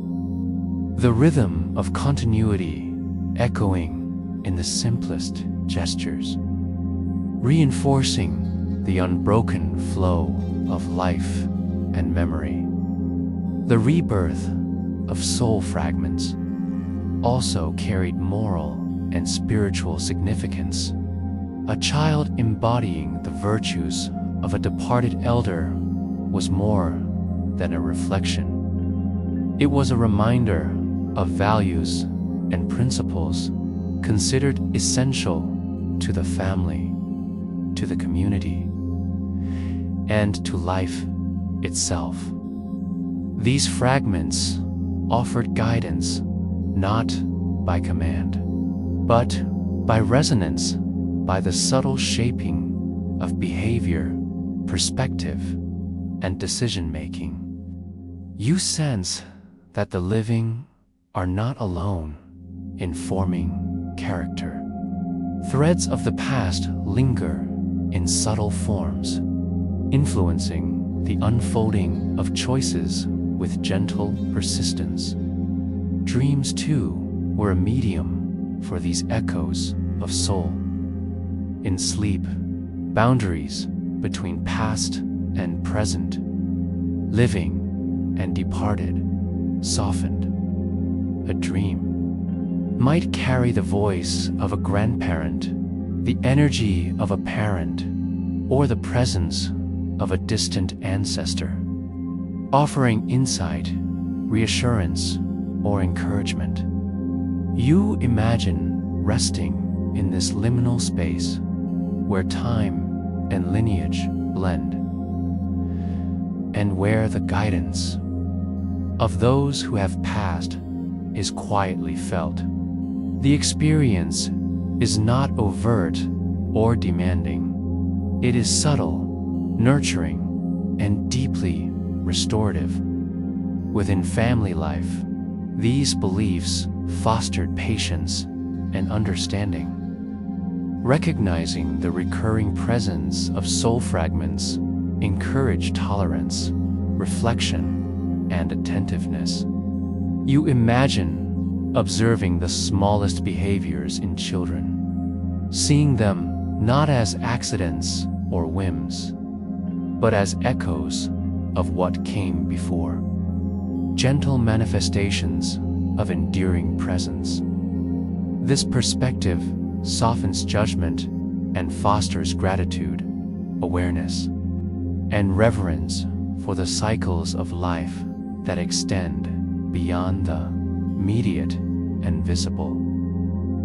The rhythm of continuity echoing in the simplest gestures, reinforcing the unbroken flow of life and memory. The rebirth of soul fragments also carried moral and spiritual significance. A child embodying the virtues of a departed elder was more than a reflection. It was a reminder of values and principles considered essential to the family, to the community, and to life itself. These fragments offered guidance not by command, but by resonance, by the subtle shaping of behavior, perspective, and decision-making. You sense that the living are not alone in forming character. Threads of the past linger in subtle forms, influencing the unfolding of choices with gentle persistence. Dreams, too, were a medium for these echoes of soul. In sleep, boundaries between past and present, living and departed, softened. A dream might carry the voice of a grandparent, the energy of a parent, or the presence of a distant ancestor, offering insight, reassurance, or encouragement. You imagine resting in this liminal space where time and lineage blend, and where the guidance of those who have passed is quietly felt. The experience is not overt or demanding. It is subtle, nurturing, and deeply restorative. Within family life, these beliefs fostered patience and understanding. Recognizing the recurring presence of soul fragments encouraged tolerance, reflection, and attentiveness. You imagine observing the smallest behaviors in children, seeing them not as accidents or whims, but as echoes of what came before, gentle manifestations of enduring presence. This perspective softens judgment and fosters gratitude, awareness, and reverence for the cycles of life that extend beyond the immediate and visible.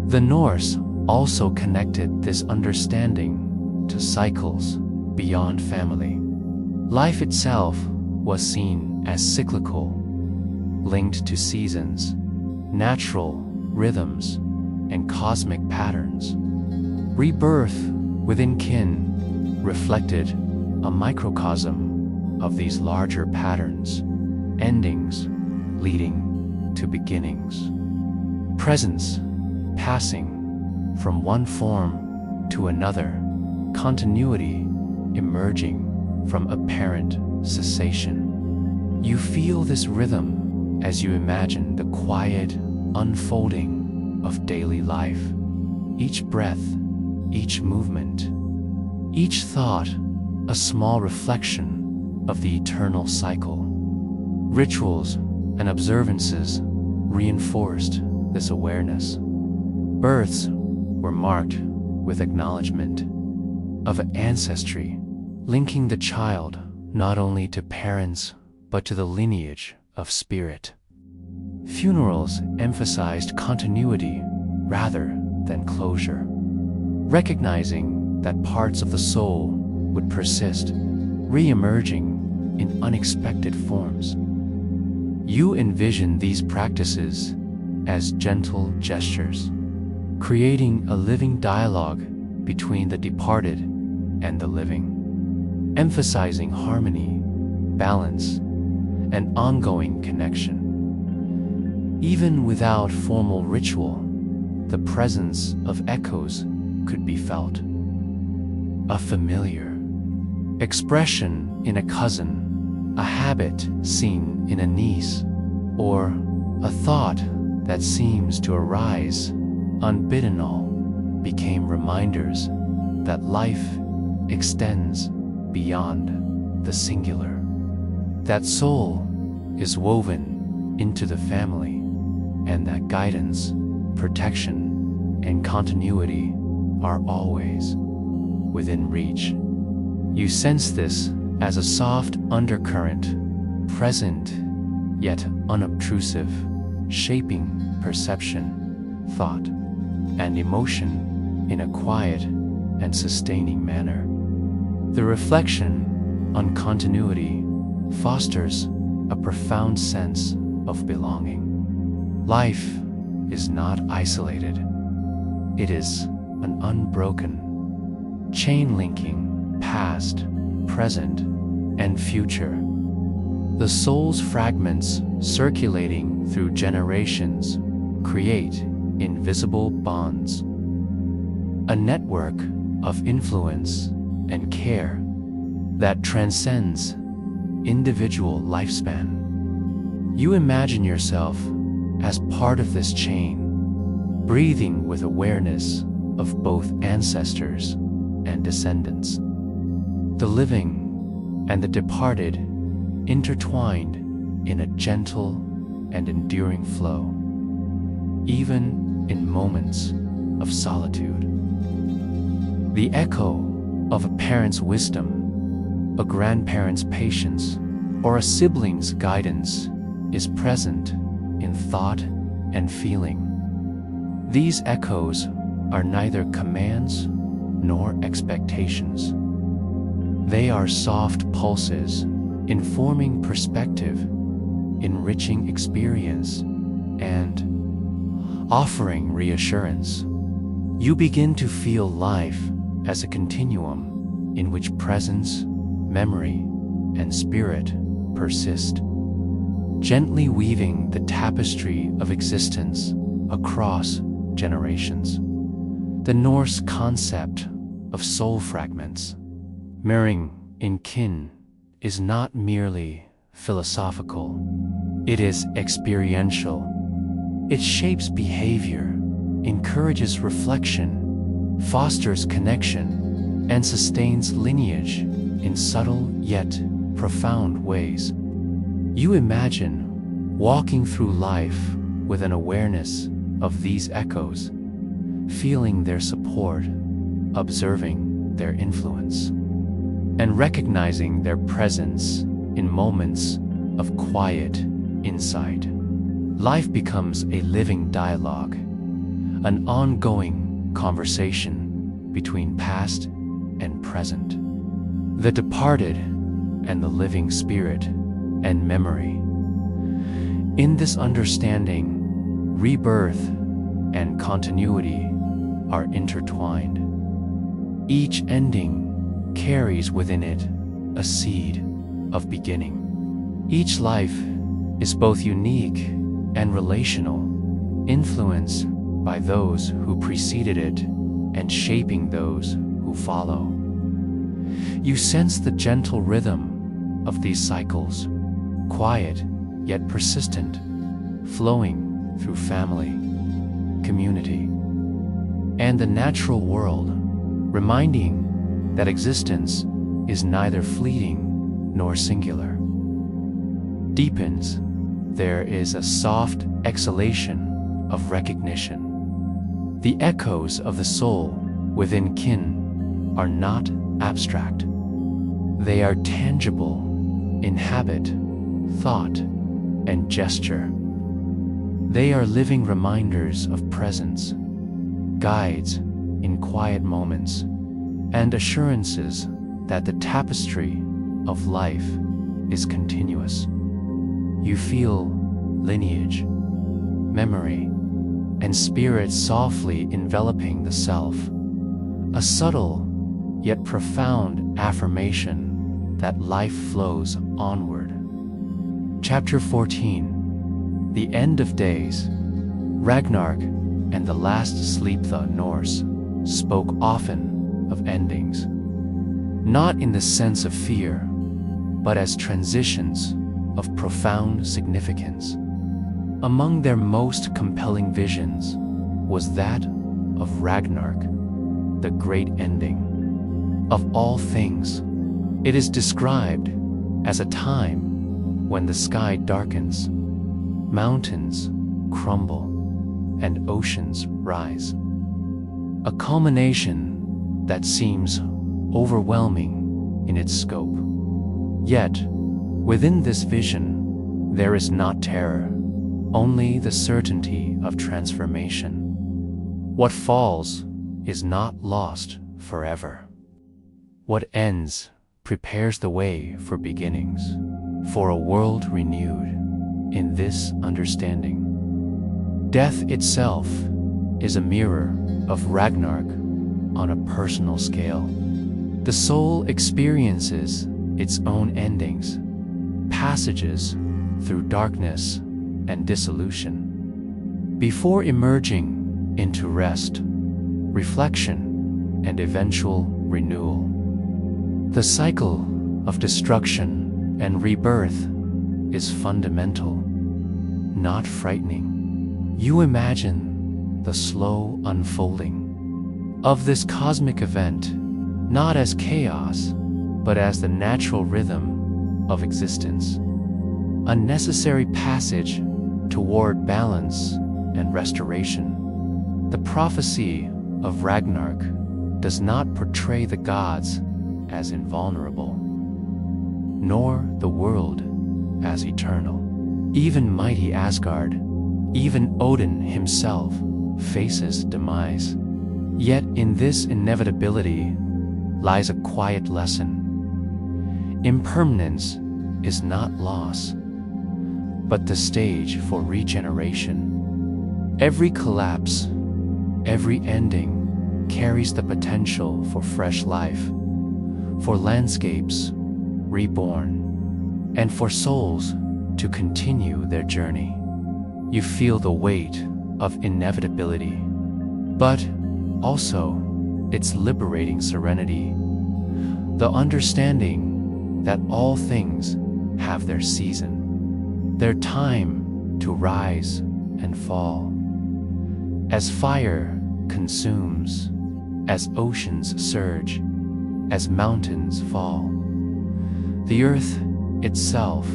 The Norse also connected this understanding to cycles beyond family. Life itself was seen as cyclical, linked to seasons, natural rhythms, and cosmic patterns. Rebirth within kin reflected a microcosm of these larger patterns, endings leading to beginnings. Presence passing from one form to another, continuity emerging from apparent cessation. You feel this rhythm as you imagine the quiet unfolding of daily life. Each breath, each movement, each thought, a small reflection of the eternal cycle. Rituals and observances reinforced this awareness. Births were marked with acknowledgement of ancestry, linking the child not only to parents but to the lineage of spirit. Funerals emphasized continuity rather than closure, recognizing that parts of the soul would persist, re-emerging in unexpected forms. You envision these practices as gentle gestures, creating a living dialogue between the departed and the living, emphasizing harmony, balance, and ongoing connection. Even without formal ritual, the presence of echoes could be felt. A familiar expression in a cousin, a habit seen in a niece, or a thought that seems to arise unbidden became reminders that life extends beyond the singular, that soul is woven into the family, and that guidance, protection, and continuity are always within reach. You sense this as a soft undercurrent, present yet unobtrusive, shaping perception, thought, and emotion in a quiet and sustaining manner. The reflection on continuity fosters a profound sense of belonging. Life is not isolated. It is an unbroken chain linking past, present, and future. The soul's fragments circulating through generations create invisible bonds, a network of influence and care that transcends individual lifespan. You imagine yourself as part of this chain, breathing with awareness of both ancestors and descendants. The living and the departed intertwined in a gentle and enduring flow, even in moments of solitude. The echo of a parent's wisdom, a grandparent's patience, or a sibling's guidance is present in thought and feeling. These echoes are neither commands nor expectations. They are soft pulses, informing perspective, enriching experience, and offering reassurance. You begin to feel life as a continuum in which presence, memory, and spirit persist, gently weaving the tapestry of existence across generations. The Norse concept of soul fragments, mirroring in kin, is not merely philosophical. It is experiential. It shapes behavior, encourages reflection, fosters connection, and sustains lineage in subtle yet profound ways. You imagine walking through life with an awareness of these echoes, feeling their support, observing their influence, and recognizing their presence in moments of quiet insight. Life becomes a living dialogue, an ongoing conversation between past and present, the departed and the living spirit and memory. In this understanding, rebirth and continuity are intertwined. Each ending carries within it a seed of beginning. Each life is both unique and relational, influenced by those who preceded it and shaping those who follow. You sense the gentle rhythm of these cycles, quiet yet persistent, flowing through family, community, and the natural world, reminding that existence is neither fleeting nor singular. Deepens, there is a soft exhalation of recognition. The echoes of the soul within kin are not abstract. They are tangible in habit, thought, and gesture. They are living reminders of presence, guides in quiet moments, and assurances that the tapestry of life is continuous. You feel lineage, memory, and spirit softly enveloping the self, a subtle yet profound affirmation that life flows onward. Chapter 14. The End of Days. Ragnarok and the Last Sleep. The Norse spoke often of endings, not in the sense of fear, but as transitions of profound significance. Among their most compelling visions was that of Ragnarok, the great ending of all things. It is described as a time when the sky darkens, mountains crumble, and oceans rise. A culmination that seems overwhelming in its scope. Yet, within this vision, there is not terror, only the certainty of transformation. What falls is not lost forever. What ends prepares the way for beginnings, for a world renewed in this understanding. Death itself is a mirror of Ragnarok on a personal scale. The soul experiences its own endings, passages through darkness and dissolution, before emerging into rest, reflection, and eventual renewal. The cycle of destruction and rebirth is fundamental, not frightening. You imagine the slow unfolding of this cosmic event, not as chaos, but as the natural rhythm of existence, a necessary passage toward balance and restoration. The prophecy of Ragnarok does not portray the gods as invulnerable, nor the world as eternal. Even mighty Asgard, even Odin himself, faces demise. Yet in this inevitability lies a quiet lesson. Impermanence is not loss, but the stage for regeneration. Every collapse, every ending carries the potential for fresh life, for landscapes reborn, and for souls to continue their journey. You feel the weight of inevitability, but also its liberating serenity, the understanding that all things have their season, their time to rise and fall. As fire consumes, as oceans surge, as mountains fall, the earth itself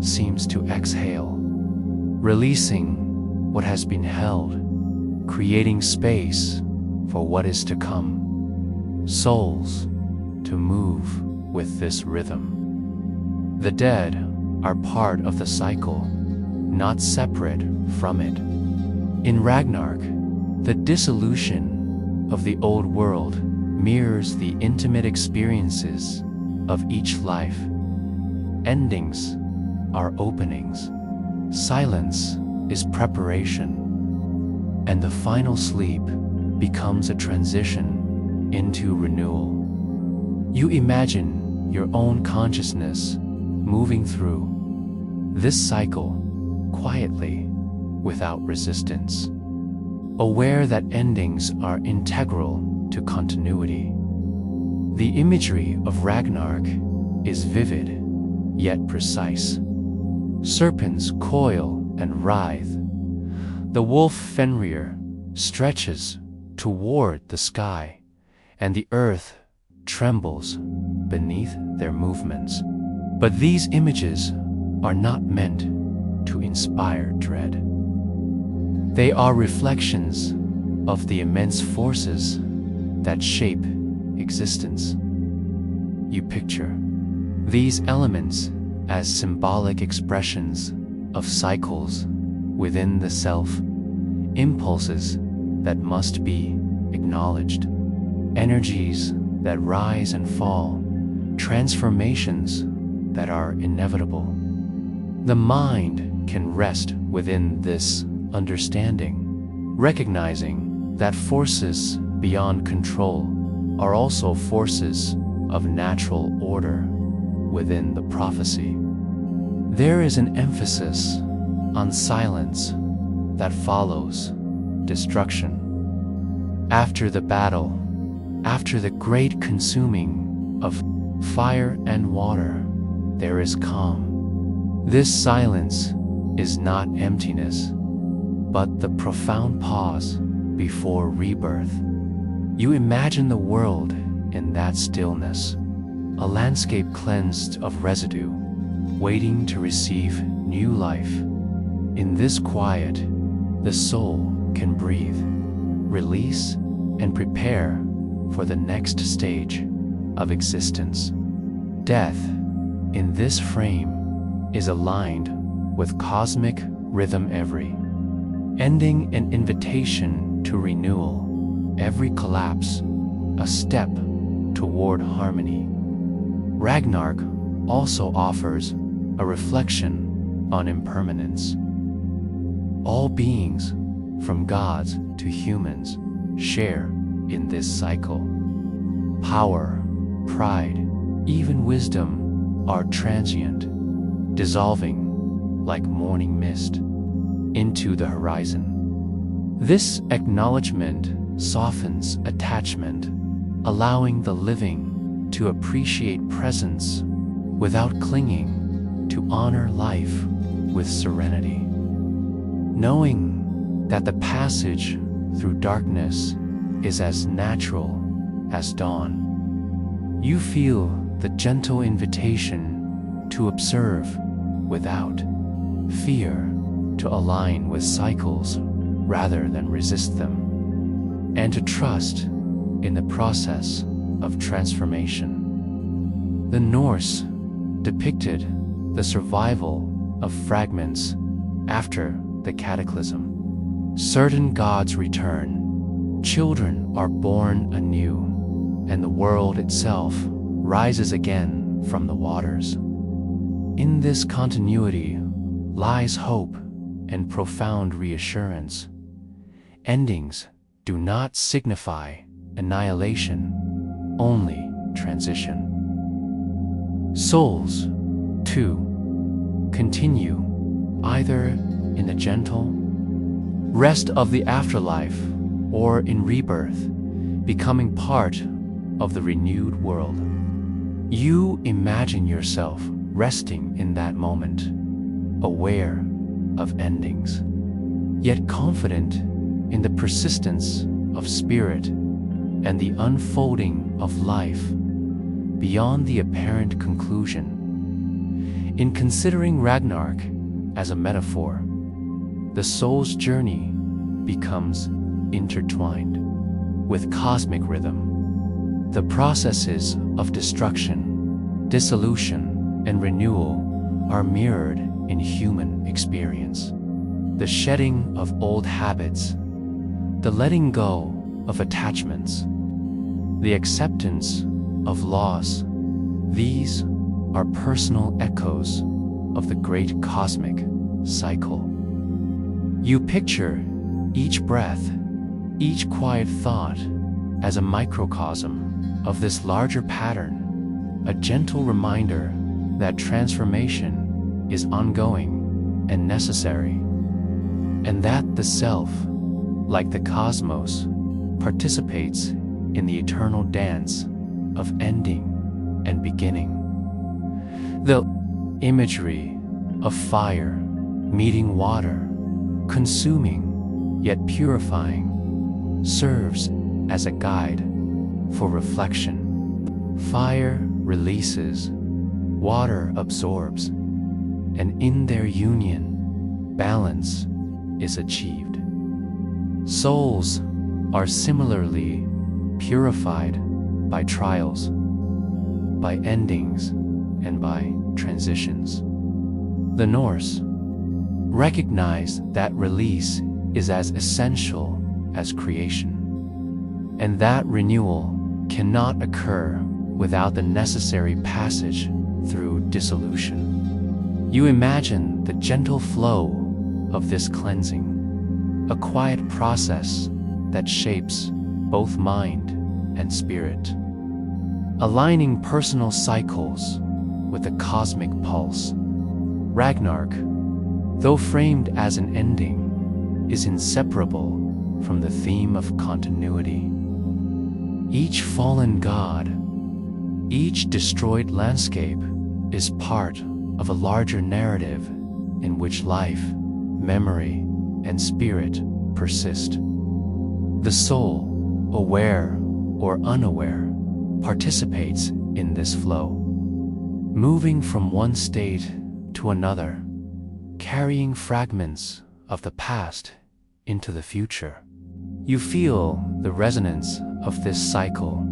seems to exhale, releasing what has been held, creating space for what is to come, souls to move with this rhythm. The dead are part of the cycle, not separate from it. In Ragnarok, the dissolution of the old world mirrors the intimate experiences of each life. Endings are openings, silence is preparation, and the final sleep becomes a transition into renewal. You imagine your own consciousness moving through this cycle quietly, without resistance, aware that endings are integral to continuity. The imagery of Ragnarok is vivid, yet precise. Serpents coil and writhe. The wolf Fenrir stretches toward the sky, and the earth trembles beneath their movements. But these images are not meant to inspire dread. They are reflections of the immense forces that shape existence. You picture these elements as symbolic expressions of cycles within the self, impulses that must be acknowledged, energies that rise and fall, transformations that are inevitable. The mind can rest within this understanding, recognizing that forces beyond control are also forces of natural order within the prophecy. There is an emphasis on silence that follows destruction. After the battle, after the great consuming of fire and water, there is calm. This silence is not emptiness, but the profound pause before rebirth. You imagine the world in that stillness, a landscape cleansed of residue, waiting to receive new life. In this quiet, the soul can breathe, release, and prepare for the next stage of existence. Death, in this frame, is aligned with cosmic rhythm, every ending an invitation to renewal, every collapse a step toward harmony. Ragnarok also offers a reflection on impermanence. All beings, from gods to humans, share in this cycle. Power, pride, even wisdom are transient, dissolving like morning mist into the horizon. This acknowledgement softens attachment, allowing the living to appreciate presence without clinging, to honor life with serenity. Knowing that the passage through darkness is as natural as dawn, you feel the gentle invitation to observe without fear, to align with cycles rather than resist them, and to trust in the process of transformation. The Norse depicted the survival of fragments after the cataclysm. Certain gods return, children are born anew, and the world itself rises again from the waters. In this continuity lies hope and profound reassurance. Endings do not signify annihilation, only transition. Souls, too, continue either in the gentle rest of the afterlife or in rebirth, becoming part of the renewed world. You imagine yourself resting in that moment, aware of endings, yet confident in the persistence of spirit and the unfolding of life beyond the apparent conclusion. In considering Ragnarok as a metaphor, the soul's journey becomes intertwined with cosmic rhythm. The processes of destruction, dissolution, and renewal are mirrored in human experience. The shedding of old habits, the letting go of attachments, the acceptance of loss, these are personal echoes of the great cosmic cycle. You picture each breath, each quiet thought as a microcosm of this larger pattern, a gentle reminder that transformation is ongoing and necessary, and that the self, like the cosmos, participates in the eternal dance of ending and beginning. The imagery of fire meeting water, consuming yet purifying, serves as a guide for reflection. Fire releases, water absorbs, and in their union, balance is achieved. Souls are similarly purified by trials, by endings, and by transitions. The Norse recognize that release is as essential as creation, and that renewal cannot occur without the necessary passage through dissolution. You imagine the gentle flow of this cleansing, a quiet process that shapes both mind and spirit, aligning personal cycles with the cosmic pulse. Ragnarok, though framed as an ending, is inseparable from the theme of continuity. Each fallen god, each destroyed landscape is part of a larger narrative in which life, memory, and spirit persist. The soul, aware or unaware, participates in this flow, moving from one state to another, carrying fragments of the past into the future. You feel the resonance of this cycle,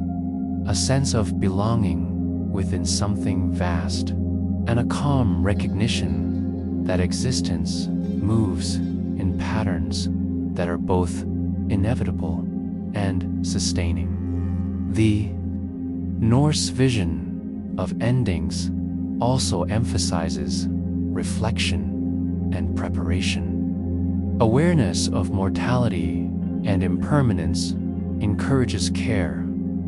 a sense of belonging within something vast, and a calm recognition that existence moves in patterns that are both inevitable and sustaining. The Norse vision of endings also emphasizes reflection and preparation. Awareness of mortality and impermanence encourages care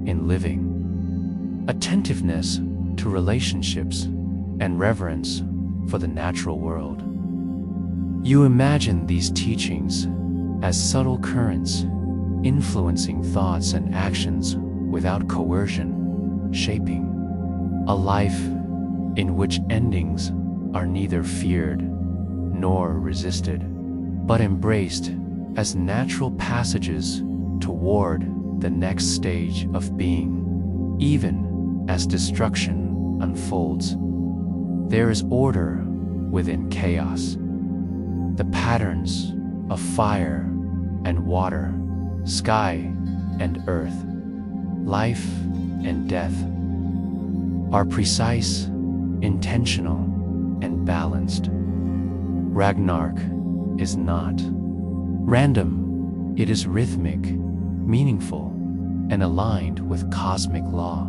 in living, attentiveness to relationships, and reverence for the natural world. You imagine these teachings as subtle currents influencing thoughts and actions without coercion, shaping a life in which endings are neither feared nor resisted, but embraced as natural passages toward the next stage of being. Even as destruction unfolds, there is order within chaos. The patterns of fire and water, sky and earth, life and death are precise, intentional, and balanced. Ragnarok is not random, it is rhythmic, meaningful, and aligned with cosmic law.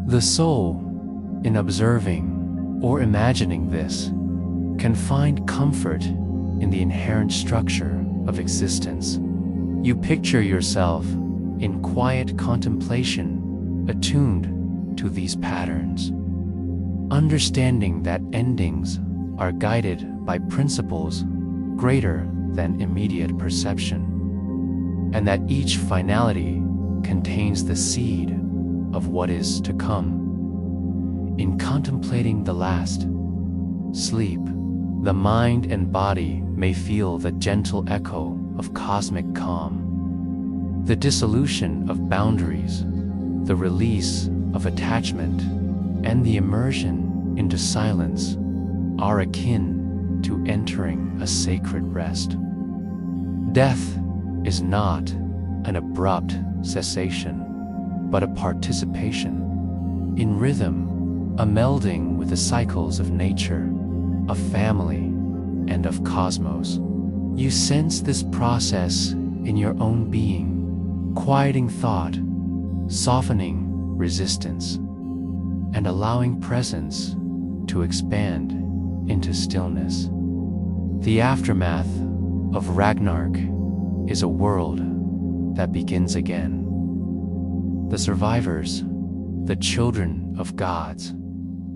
The soul, in observing or imagining this, can find comfort in the inherent structure of existence. You picture yourself in quiet contemplation, attuned to these patterns, understanding that endings are guided by principles greater than immediate perception, and that each finality contains the seed of what is to come. In contemplating the last sleep, the mind and body may feel the gentle echo of cosmic calm. The dissolution of boundaries, the release of attachment, and the immersion into silence are akin to entering a sacred rest. Death is not an abrupt cessation, but a participation in rhythm, a melding with the cycles of nature, of family, and of cosmos. You sense this process in your own being, quieting thought, softening resistance, and allowing presence to expand into stillness. The aftermath of Ragnarok is a world that begins again. The survivors, the children of gods,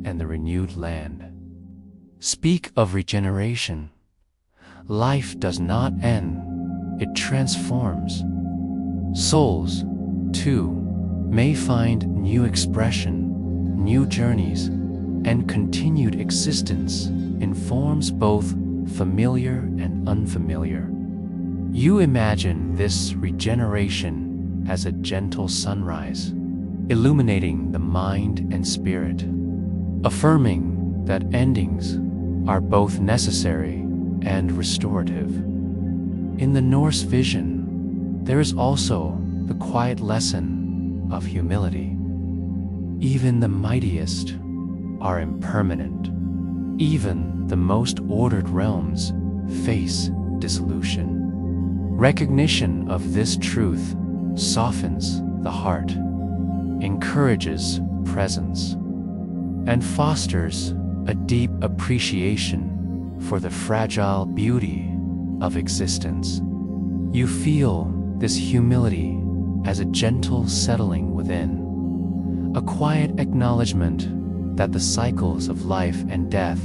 and the renewed land speak of regeneration. Life does not end, it transforms. Souls, too, may find new expression, new journeys, and continued existence in forms both familiar and unfamiliar. You imagine this regeneration as a gentle sunrise, illuminating the mind and spirit, affirming that endings are both necessary and restorative. In the Norse vision, there is also the quiet lesson of humility. Even the mightiest are impermanent. Even the most ordered realms face dissolution. Recognition of this truth softens the heart, encourages presence, and fosters a deep appreciation for the fragile beauty of existence. You feel this humility as a gentle settling within, a quiet acknowledgement that the cycles of life and death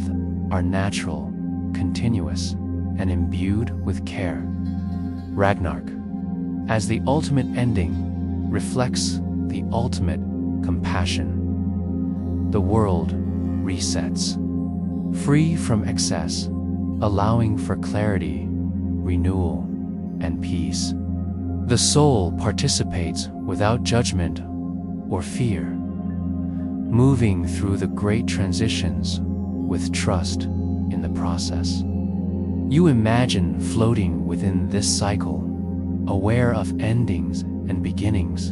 are natural, continuous, and imbued with care. Ragnarok, as the ultimate ending, reflects the ultimate compassion. The world resets, free from excess, allowing for clarity, renewal, and peace. The soul participates without judgment or fear, moving through the great transitions with trust in the process. You imagine floating within this cycle, aware of endings and beginnings,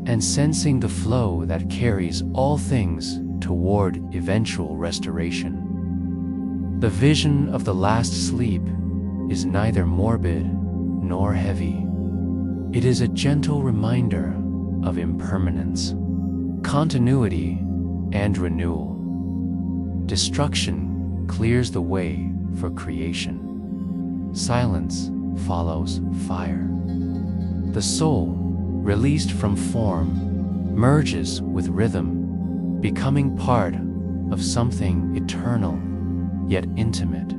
and sensing the flow that carries all things toward eventual restoration. The vision of the last sleep is neither morbid nor heavy. It is a gentle reminder of impermanence, continuity, and renewal. Destruction clears the way for creation. Silence follows fire. The soul, released from form, merges with rhythm, becoming part of something eternal yet intimate.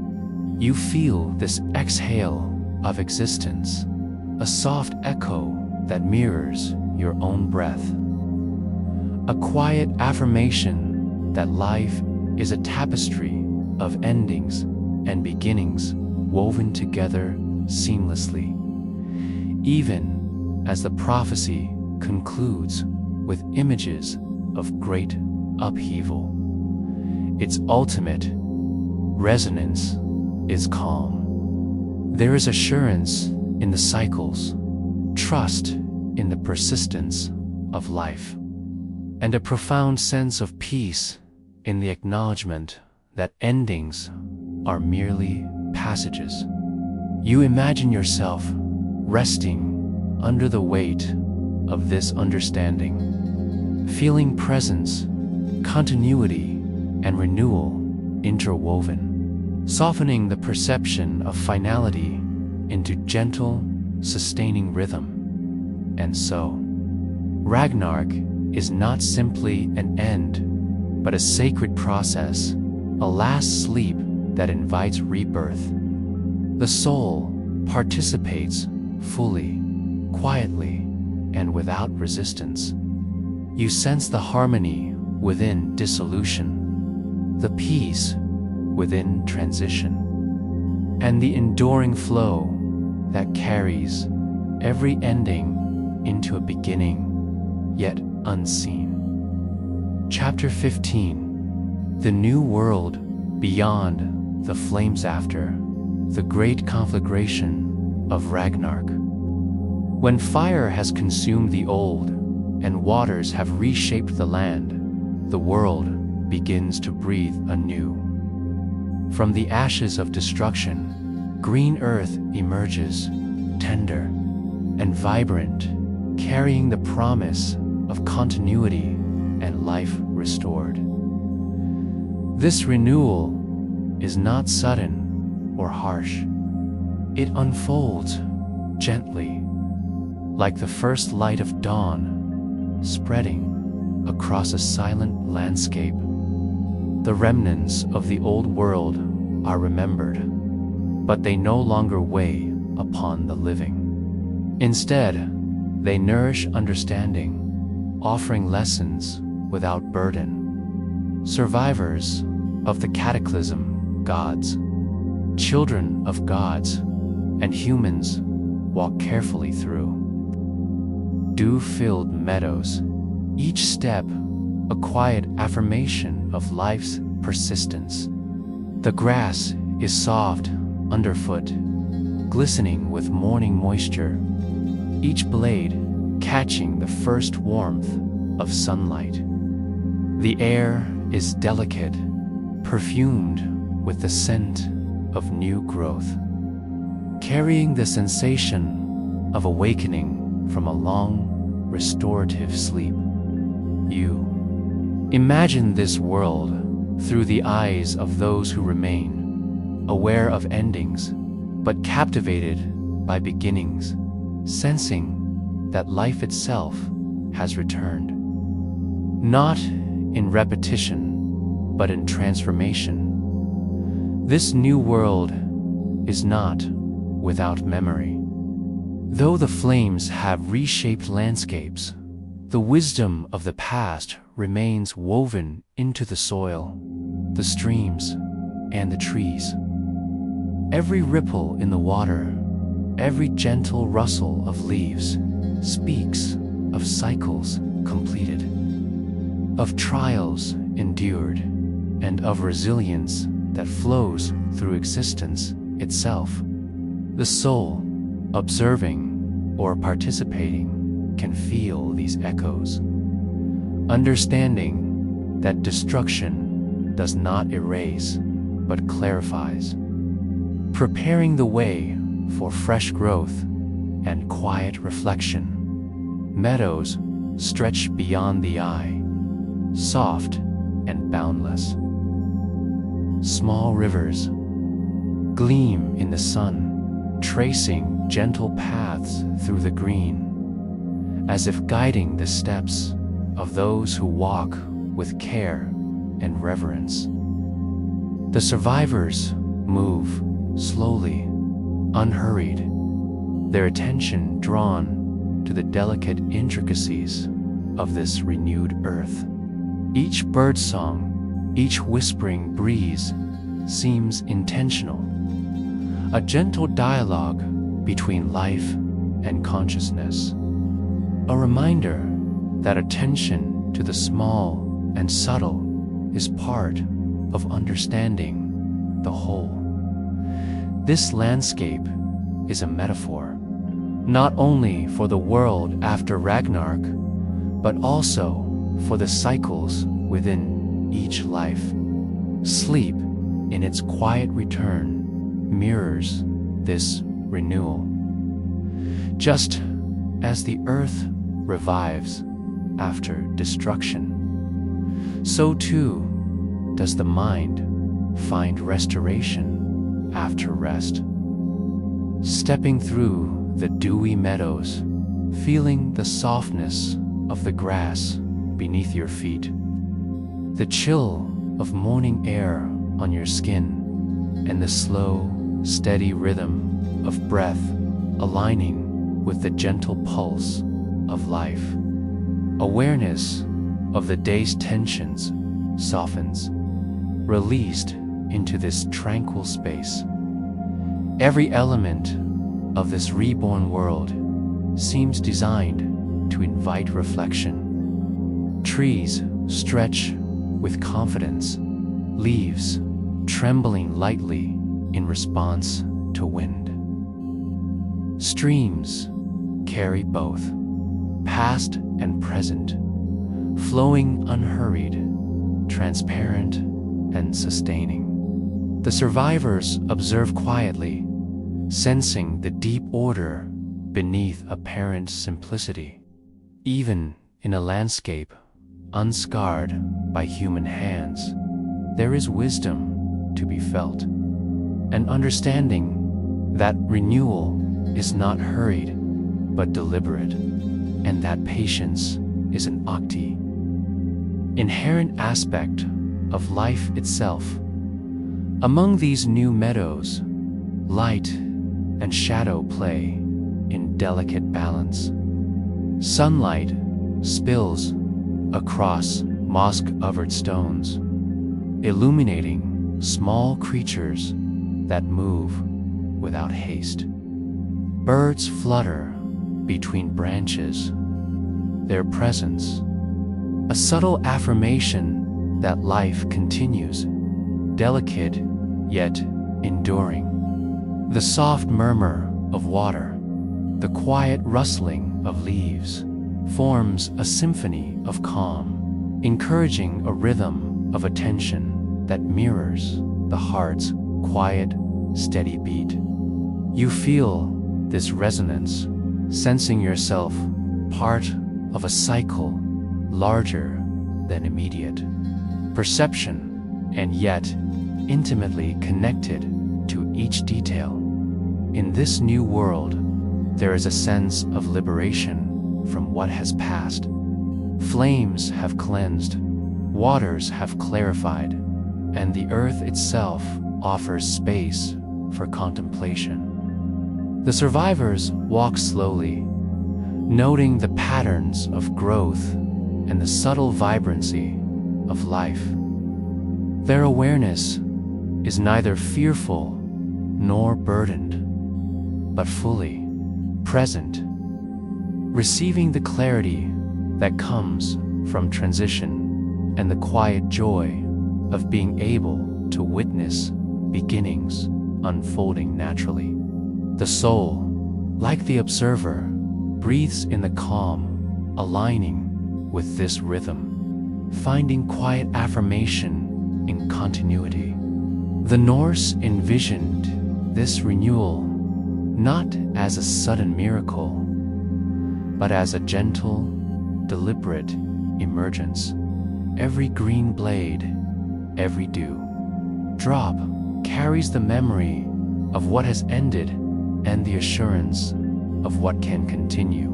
You feel this exhale of existence, a soft echo that mirrors your own breath. A quiet affirmation that life is a tapestry of endings and beginnings woven together seamlessly. Even as the prophecy concludes with images of great upheaval, its ultimate resonance is calm. There is assurance in the cycles, trust in the persistence of life, and a profound sense of peace in the acknowledgement that endings are merely passages. You imagine yourself resting under the weight of this understanding, feeling presence, continuity, and renewal interwoven, softening the perception of finality into gentle, sustaining rhythm. And so, Ragnarok is not simply an end, but a sacred process, a last sleep that invites rebirth. The soul participates fully, quietly, and without resistance. You sense the harmony within dissolution, the peace within transition, and the enduring flow that carries every ending into a beginning yet unseen. Chapter 15. The New World Beyond the Flames After the Great Conflagration of Ragnarok. When fire has consumed the old and waters have reshaped the land, the world begins to breathe anew. From the ashes of destruction, green earth emerges, tender and vibrant, carrying the promise of continuity and life restored. This renewal is not sudden or harsh. It unfolds gently, like the first light of dawn, spreading across a silent landscape. The remnants of the old world are remembered, but they no longer weigh upon the living. Instead, they nourish understanding, offering lessons without burden. Survivors of the cataclysm, gods, children of gods, and humans walk carefully through dew-filled meadows, each step a quiet affirmation of life's persistence. The grass is soft underfoot, glistening with morning moisture, each blade catching the first warmth of sunlight. The air is delicate, perfumed with the scent of new growth, carrying the sensation of awakening from a long, restorative sleep. You imagine this world through the eyes of those who remain, aware of endings, but captivated by beginnings, sensing that life itself has returned, not in repetition, but in transformation. This new world is not without memory. Though the flames have reshaped landscapes, the wisdom of the past remains woven into the soil, the streams, and the trees. Every ripple in the water, every gentle rustle of leaves speaks of cycles completed, of trials endured, and of resilience that flows through existence itself. The soul, observing or participating, can feel these echoes, understanding that destruction does not erase but clarifies, preparing the way for fresh growth and quiet reflection. Meadows stretch beyond the eye, soft and boundless. Small rivers gleam in the sun, tracing gentle paths through the green, as if guiding the steps of those who walk with care and reverence. The survivors move slowly, unhurried, their attention drawn to the delicate intricacies of this renewed earth. Each birdsong, each whispering breeze seems intentional, a gentle dialogue between life and consciousness, a reminder that attention to the small and subtle is part of understanding the whole. This landscape is a metaphor, not only for the world after Ragnarok, but also for the cycles within each life. Sleep, in its quiet return, mirrors this renewal. Just as the earth revives after destruction, so too does the mind find restoration after rest. Stepping through the dewy meadows, feeling the softness of the grass beneath your feet, the chill of morning air on your skin, and the slow, steady rhythm of breath aligning with the gentle pulse of life. Awareness of the day's tensions softens, released into this tranquil space. Every element of this reborn world seems designed to invite reflection. Trees stretch with confidence, leaves trembling lightly in response to wind. Streams carry both, past and present, flowing unhurried, transparent and sustaining. The survivors observe quietly, sensing the deep order beneath apparent simplicity. Even in a landscape unscarred by human hands, there is wisdom to be felt, an understanding that renewal is not hurried but deliberate, and that patience is an inherent aspect of life itself. Among these new meadows, light and shadow play in delicate balance. Sunlight spills across moss-covered stones, illuminating small creatures that move without haste. Birds flutter between branches, their presence a subtle affirmation that life continues, delicate yet enduring. The soft murmur of water, The quiet rustling of leaves forms a symphony of calm, encouraging a rhythm of attention that mirrors the heart's quiet, steady beat. You feel this resonance, sensing yourself part of a cycle larger than immediate perception, and yet intimately connected to each detail. In this new world, there is a sense of liberation from what has passed. Flames have cleansed, waters have clarified, and the earth itself offers space for contemplation. The survivors walk slowly, noting the patterns of growth and the subtle vibrancy of life. Their awareness is neither fearful nor burdened, but fully present, receiving the clarity that comes from transition and the quiet joy of being able to witness beginnings unfolding naturally. The soul, like the observer, breathes in the calm, aligning with this rhythm, finding quiet affirmation in continuity. The Norse envisioned this renewal not as a sudden miracle, but as a gentle, deliberate emergence. Every green blade, every dew drop carries the memory of what has ended and the assurance of what can continue.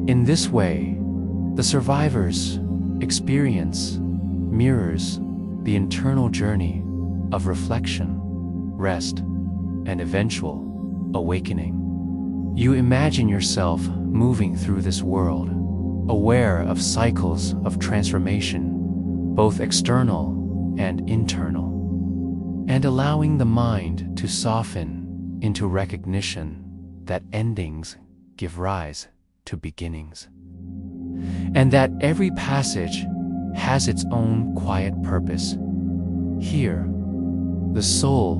In this way, the survivor's experience mirrors the internal journey of reflection, rest, and eventual awakening. You imagine yourself moving through this world, aware of cycles of transformation, both external and internal, and allowing the mind to soften into recognition that endings give rise to beginnings, and that every passage has its own quiet purpose. Here, the soul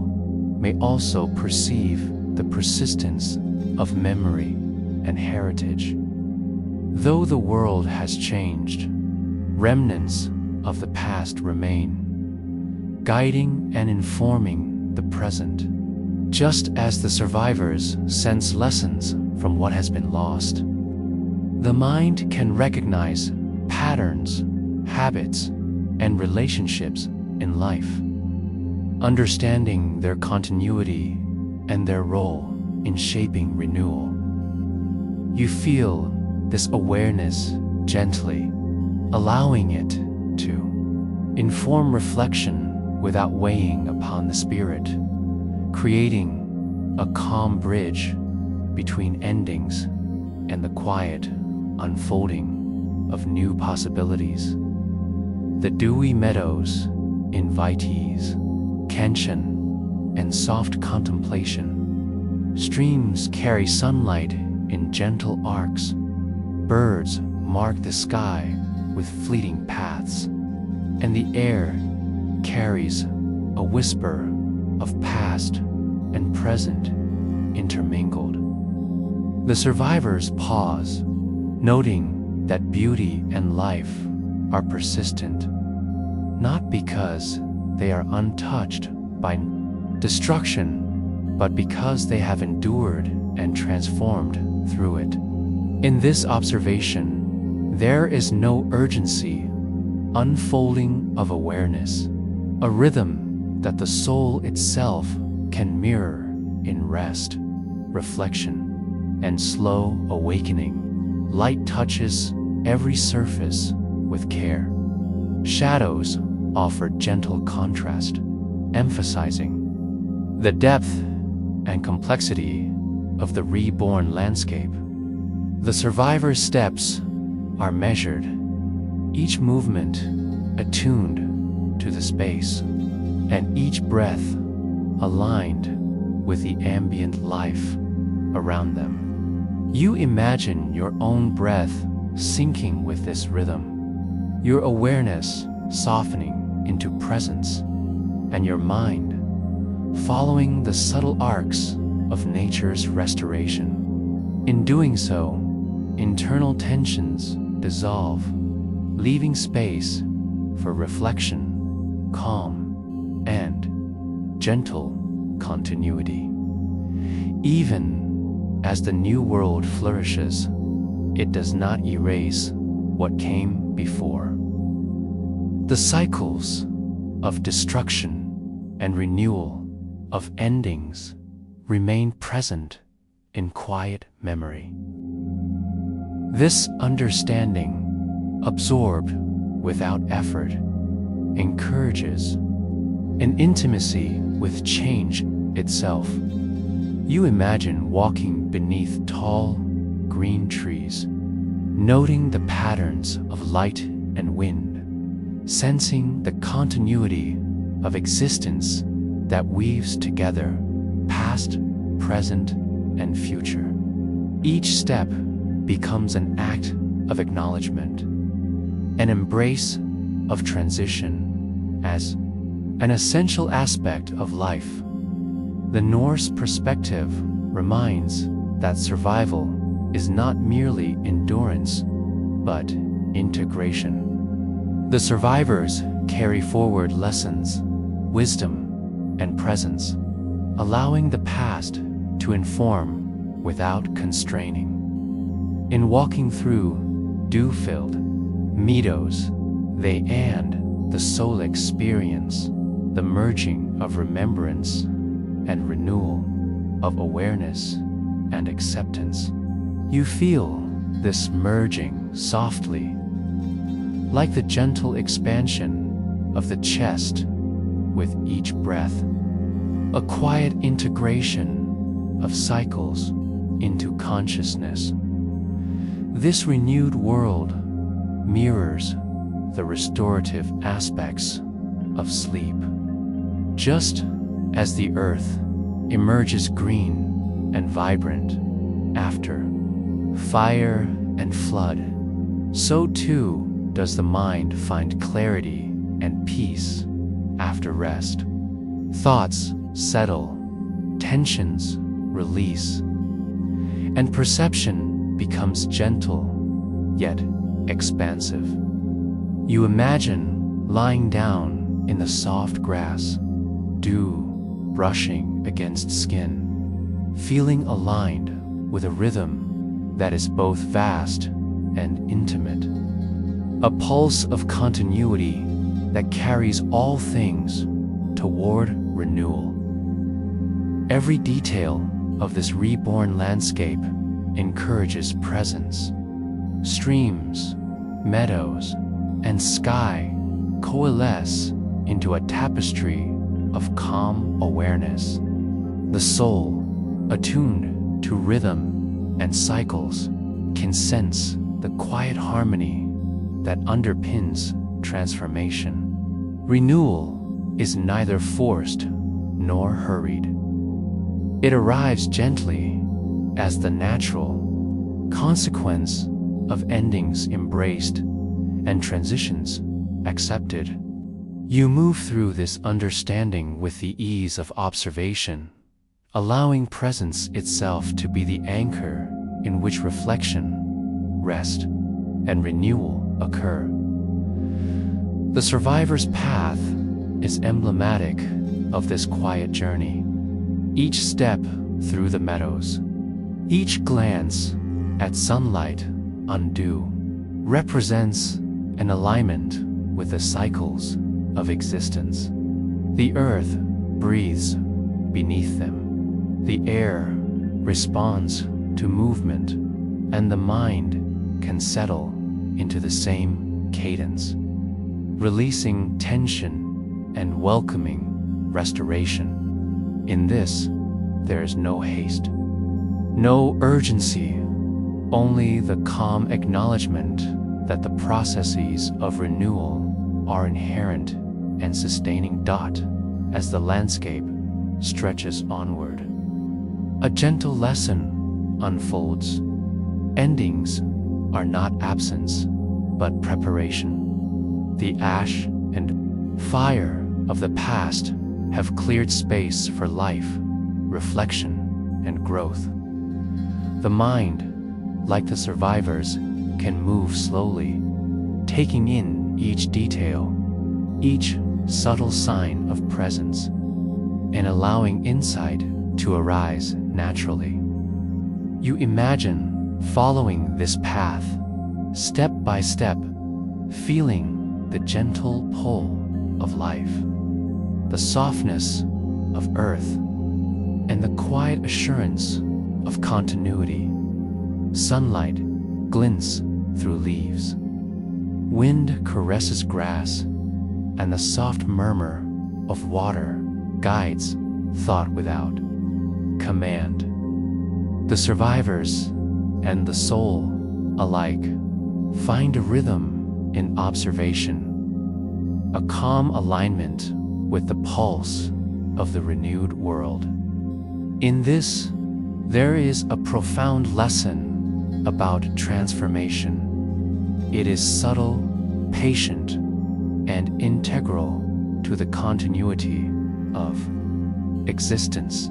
may also perceive the persistence of memory and heritage. Though the world has changed, remnants of the past remain, guiding and informing the present, just as the survivors sense lessons from what has been lost. The mind can recognize patterns, habits, and relationships in life, understanding their continuity and their role in shaping renewal. You feel this awareness gently, allowing it to inform reflection without weighing upon the spirit, creating a calm bridge between endings and the quiet unfolding of new possibilities. The dewy meadows invite ease, tension, and soft contemplation. Streams carry sunlight in gentle arcs. Birds mark the sky with fleeting paths, and the air carries a whisper of past and present intermingled. The survivors pause, noting that beauty and life are persistent, not because they are untouched by destruction, but because they have endured and transformed through it. In this observation, there is no urgency, unfolding of awareness, a rhythm that the soul itself can mirror in rest, reflection, and slow awakening. Light touches every surface with care. Shadows offer gentle contrast, emphasizing the depth and complexity of the reborn landscape. The survivor's steps are measured, each movement attuned to the space, and each breath aligned with the ambient life around them. You imagine your own breath syncing with this rhythm, your awareness softening into presence, and your mind following the subtle arcs of nature's restoration. In doing so, internal tensions dissolve, leaving space for reflection, calm, and gentle continuity. Even as the new world flourishes, it does not erase what came before. The cycles of destruction and renewal, of endings, remain present in quiet memory. This understanding, absorbed without effort, encourages an intimacy with change itself. You imagine walking beneath tall, green trees, noting the patterns of light and wind, sensing the continuity of existence that weaves together past, present, and future. Each step becomes an act of acknowledgement, an embrace of transition as an essential aspect of life. The Norse perspective reminds that survival is not merely endurance, but integration. The survivors carry forward lessons, wisdom, and presence, allowing the past to inform without constraining. In walking through dew-filled meadows, they and the soul experience the merging of remembrance and renewal, of awareness and acceptance. You feel this merging softly, like the gentle expansion of the chest with each breath, a quiet integration of cycles into consciousness. This renewed world mirrors the restorative aspects of sleep. Just as the earth emerges green and vibrant after fire and flood, so too does the mind find clarity and peace after rest. Thoughts settle, tensions release, and perception becomes gentle yet expansive. You imagine lying down in the soft grass, dew brushing against skin, feeling aligned with a rhythm that is both vast and intimate, a pulse of continuity that carries all things toward renewal. Every detail of this reborn landscape encourages presence. Streams, meadows, and sky coalesce into a tapestry of calm awareness. The soul, attuned to rhythm and cycles, can sense the quiet harmony that underpins transformation. Renewal is neither forced nor hurried. It arrives gently as the natural consequence of endings embraced and transitions accepted. You move through this understanding with the ease of observation, allowing presence itself to be the anchor in which reflection, rest, and renewal occur. The survivor's path is emblematic of this quiet journey. Each step through the meadows, each glance at sunlight on dew, represents an alignment with the cycles of existence. The earth breathes beneath them. The air responds to movement, and the mind can settle into the same cadence, releasing tension and welcoming restoration. In this, there is no haste, no urgency, only the calm acknowledgement that the processes of renewal are inherent and sustaining. As the landscape stretches onward, a gentle lesson unfolds. Endings are not absence, but preparation. The ash and fire of the past have cleared space for life, reflection, and growth. The mind, like the survivors, can move slowly, taking in each detail, each subtle sign of presence, and allowing insight to arise naturally. You imagine following this path, step by step, feeling the gentle pull of life, the softness of earth, and the quiet assurance of continuity. Sunlight glints through leaves. Wind caresses grass, and the soft murmur of water guides thought without command. The survivors and the soul alike find a rhythm in observation, a calm alignment with the pulse of the renewed world. In this, there is a profound lesson about transformation. It is subtle, patient, and integral to the continuity of existence.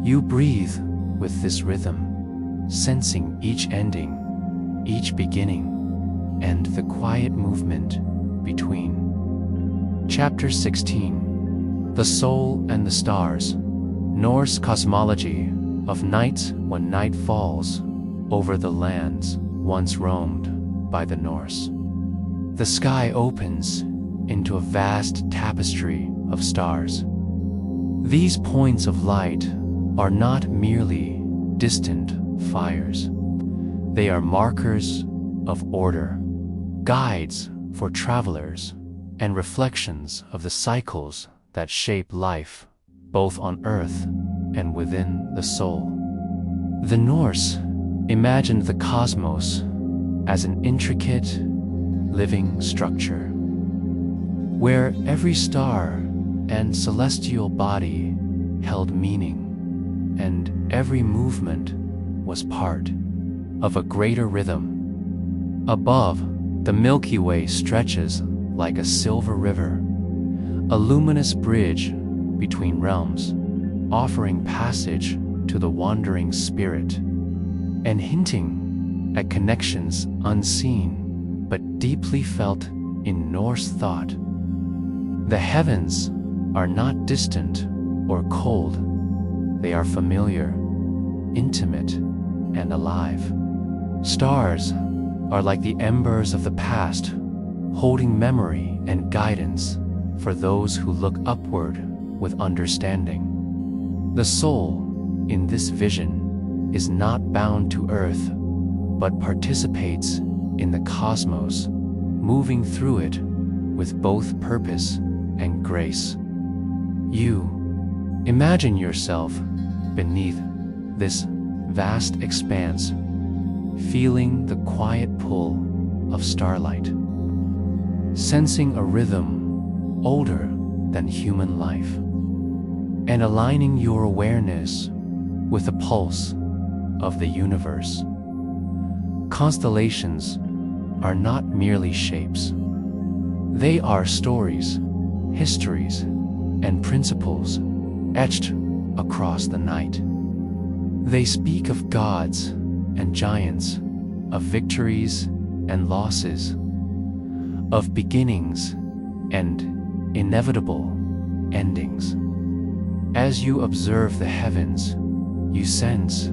You breathe with this rhythm, sensing each ending, each beginning, and the quiet movement between. Chapter 16. The Soul and the Stars. Norse cosmology of nights when night falls over the lands once roamed by the Norse. The sky opens into a vast tapestry of stars. These points of light are not merely distant fires. They are markers of order, guides for travelers, and reflections of the cycles that shape life, both on earth and within the soul. The Norse imagined the cosmos as an intricate, living structure, where every star and celestial body held meaning, and every movement was part of a greater rhythm. Above, the Milky Way stretches like a silver river, a luminous bridge between realms, offering passage to the wandering spirit, and hinting at connections unseen but deeply felt in Norse thought. The heavens are not distant or cold. They are familiar, intimate, and alive. Stars are like the embers of the past, holding memory and guidance for those who look upward with understanding. The soul, in this vision, is not bound to earth, but participates in the cosmos, moving through it with both purpose and grace. You imagine yourself beneath this vast expanse, feeling the quiet pull of starlight, sensing a rhythm older than human life, and aligning your awareness with the pulse of the universe. Constellations are not merely shapes. They are stories, histories, and principles etched across the night. They speak of gods and giants, of victories and losses, of beginnings and inevitable endings. As you observe the heavens, you sense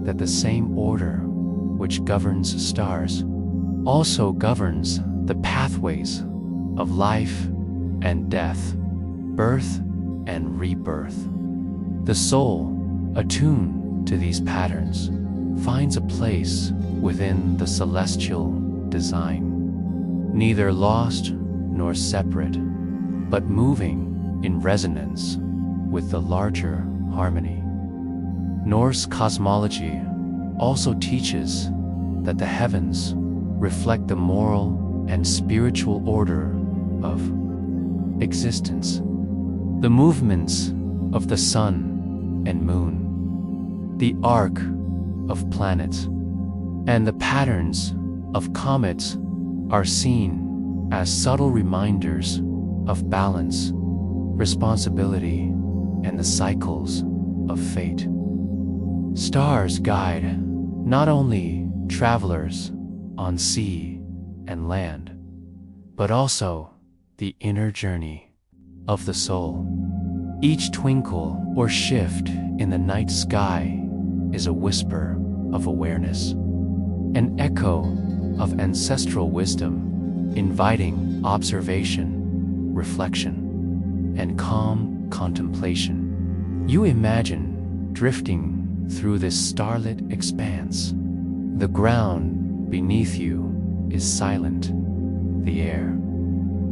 that the same order which governs stars also governs the pathways of life and death, birth and rebirth. The soul, attuned to these patterns, finds a place within the celestial design, neither lost nor separate, but moving in resonance with the larger harmony. Norse cosmology also teaches that the heavens reflect the moral and spiritual order of existence. The movements of the sun and moon, the arc of planets, and the patterns of comets are seen as subtle reminders of balance, responsibility, and the cycles of fate. Stars guide not only travelers on sea and land, but also the inner journey of the soul. Each twinkle or shift in the night sky is a whisper of awareness, an echo of ancestral wisdom, inviting observation, reflection, and calm contemplation. You imagine drifting through this starlit expanse. The ground beneath you is silent, the air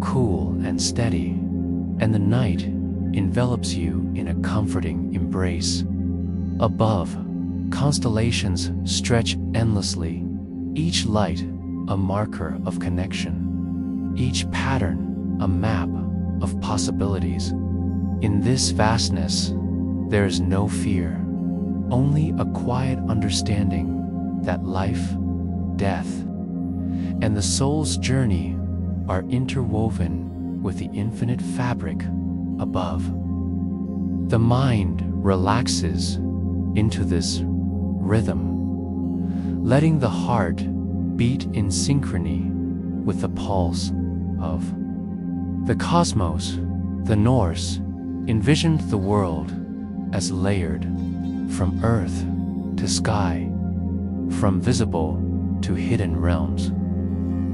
cool and steady, and the night envelops you in a comforting embrace. Above, constellations stretch endlessly, each light a marker of connection, each pattern a map of possibilities. In this vastness, there is no fear, only a quiet understanding that life, death, and the soul's journey are interwoven with the infinite fabric above. The mind relaxes into this rhythm, letting the heart beat in synchrony with the pulse of the cosmos. The Norse envisioned the world as layered, from earth to sky, from visible to hidden realms.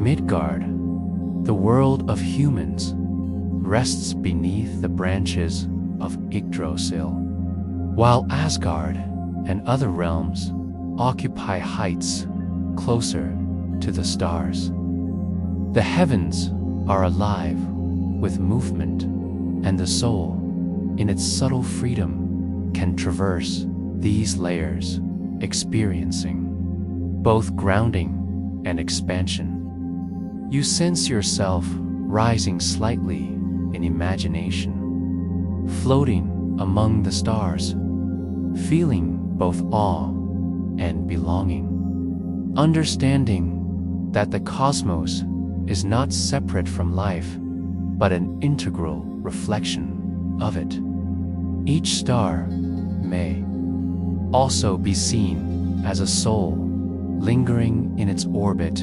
Midgard, the world of humans, rests beneath the branches of Yggdrasil, while Asgard and other realms occupy heights closer to the stars. The heavens are alive with movement, and the soul, in its subtle freedom, can traverse these layers, experiencing both grounding and expansion. You sense yourself rising slightly in imagination, floating among the stars, feeling both awe and belonging, understanding that the cosmos is not separate from life, but an integral reflection of it. Each star may also be seen as a soul lingering in its orbit,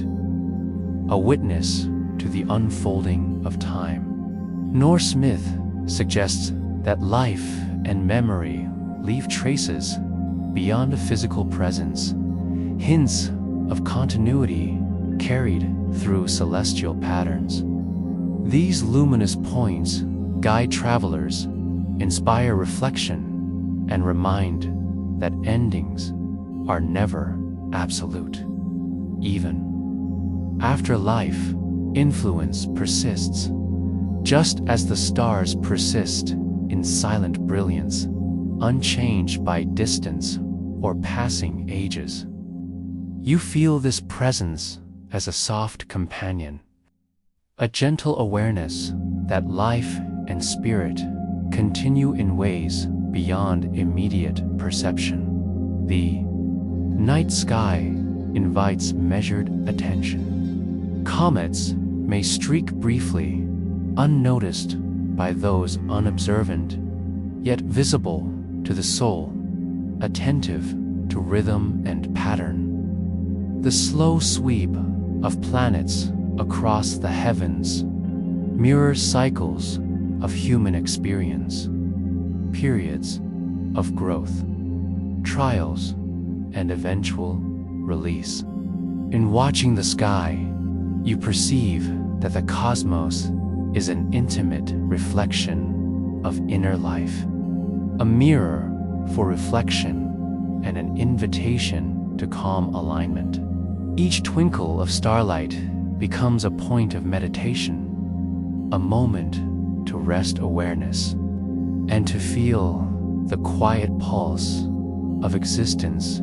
a witness to the unfolding of time. Norse myth suggests that life and memory leave traces beyond a physical presence, hints of continuity carried through celestial patterns. These luminous points guide travelers, inspire reflection, and remind that endings are never absolute. Even after life, influence persists, just as the stars persist in silent brilliance, unchanged by distance or passing ages. You feel this presence as a soft companion, a gentle awareness that life and spirit continue in ways beyond immediate perception. The night sky invites measured attention. Comets may streak briefly, unnoticed by those unobservant, yet visible to the soul, attentive to rhythm and pattern. The slow sweep of planets across the heavens mirrors cycles of human experience, periods of growth, trials, and eventual release. In watching the sky, you perceive that the cosmos is an intimate reflection of inner life, a mirror for reflection and an invitation to calm alignment. Each twinkle of starlight becomes a point of meditation, a moment to rest awareness and to feel the quiet pulse of existence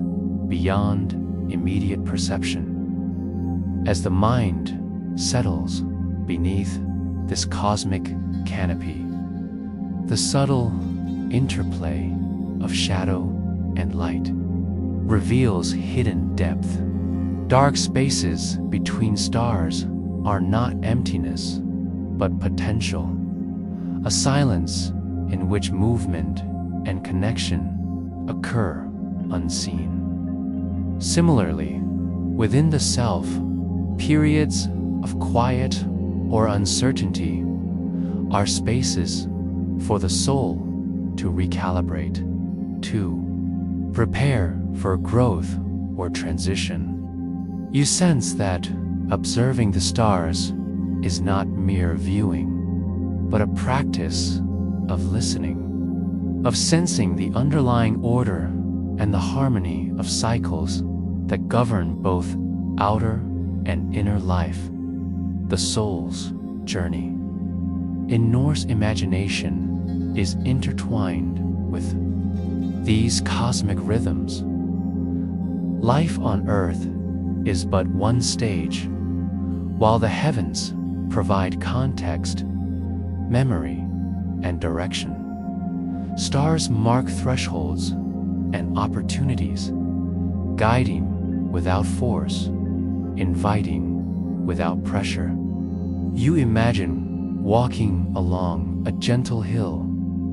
beyond immediate perception. As the mind settles beneath this cosmic canopy, the subtle interplay of shadow and light reveals hidden depth. Dark spaces between stars are not emptiness, but potential, a silence in which movement and connection occur unseen. Similarly, within the self, periods of quiet or uncertainty are spaces for the soul to recalibrate, to prepare for growth or transition. You sense that observing the stars is not mere viewing, but a practice of listening, of sensing the underlying order and the harmony of cycles that govern both outer and inner life, the soul's journey. In Norse imagination is intertwined with these cosmic rhythms. Life on Earth is but one stage, while the heavens provide context, memory, and direction. Stars mark thresholds and opportunities, guiding without force, inviting without pressure. You imagine walking along a gentle hill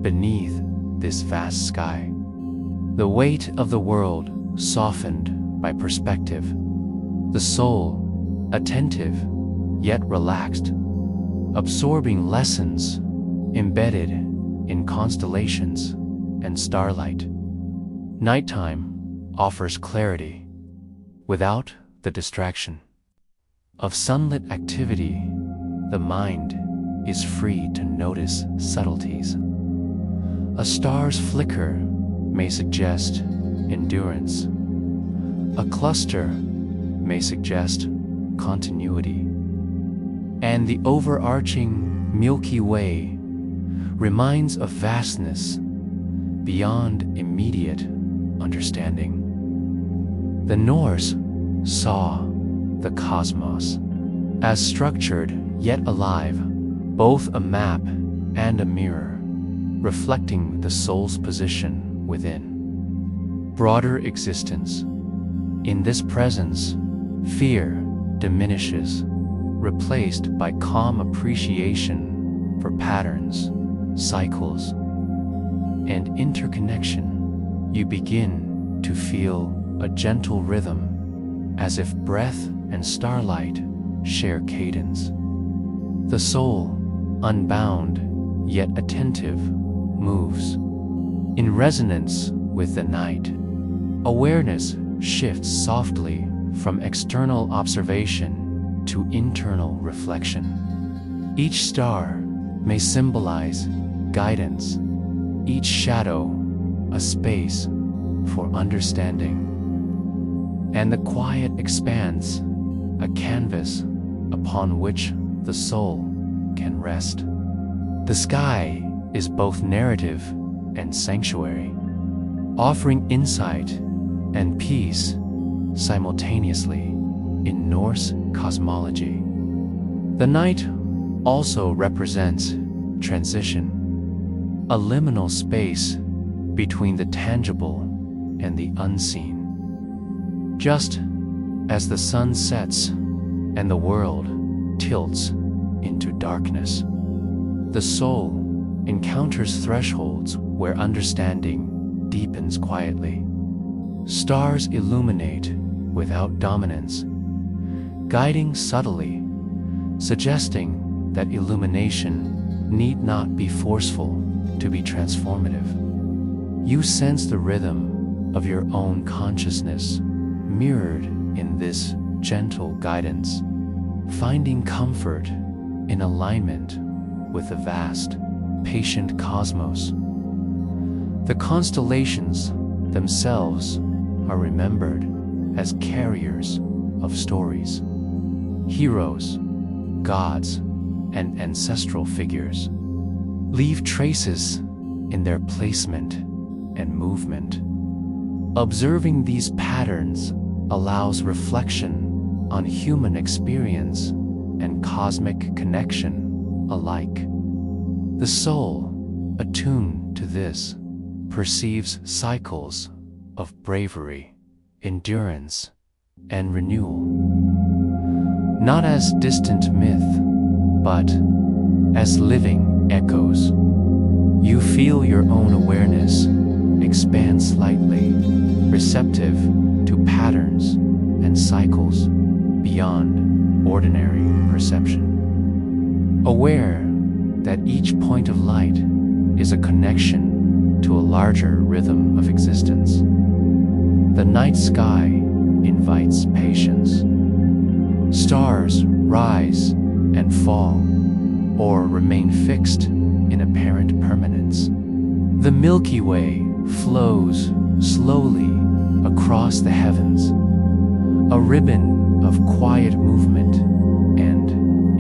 beneath this vast sky. The weight of the world softened by perspective, the soul attentive yet relaxed, absorbing lessons embedded in constellations and starlight. Nighttime offers clarity without the distraction of sunlit activity. The mind is free to notice subtleties. A star's flicker may suggest endurance. A cluster may suggest continuity. And the overarching Milky Way reminds of vastness beyond immediate understanding. The Norse saw the cosmos as structured yet alive, both a map and a mirror, reflecting the soul's position within broader existence. In this presence, fear diminishes, replaced by calm appreciation for patterns, cycles, and interconnection. You begin to feel a gentle rhythm, as if breath and starlight share cadence. The soul, unbound yet attentive, moves in resonance with the night. Awareness shifts softly from external observation to internal reflection. Each star may symbolize guidance, each shadow a space for understanding, and the quiet expanse a canvas upon which the soul can rest. The sky is both narrative and sanctuary, offering insight and peace simultaneously in Norse cosmology. The night also represents transition, a liminal space between the tangible and the unseen. Just as the sun sets and the world tilts into darkness, the soul encounters thresholds where understanding deepens quietly. Stars illuminate without dominance, guiding subtly, suggesting that illumination need not be forceful to be transformative. You sense the rhythm of your own consciousness mirrored in this gentle guidance, finding comfort in alignment with the vast, patient cosmos. The constellations themselves are remembered as carriers of stories. Heroes, gods, and ancestral figures leave traces in their placement and movement. Observing these patterns allows reflection on human experience and cosmic connection alike. The soul, attuned to this, perceives cycles of bravery, endurance, and renewal, not as distant myth, but as living echoes. You feel your own awareness expand slightly, receptive to patterns cycles beyond ordinary perception. Aware that each point of light is a connection to a larger rhythm of existence, the night sky invites patience. Stars rise and fall, or remain fixed in apparent permanence. The Milky Way flows slowly across the heavens, a ribbon of quiet movement and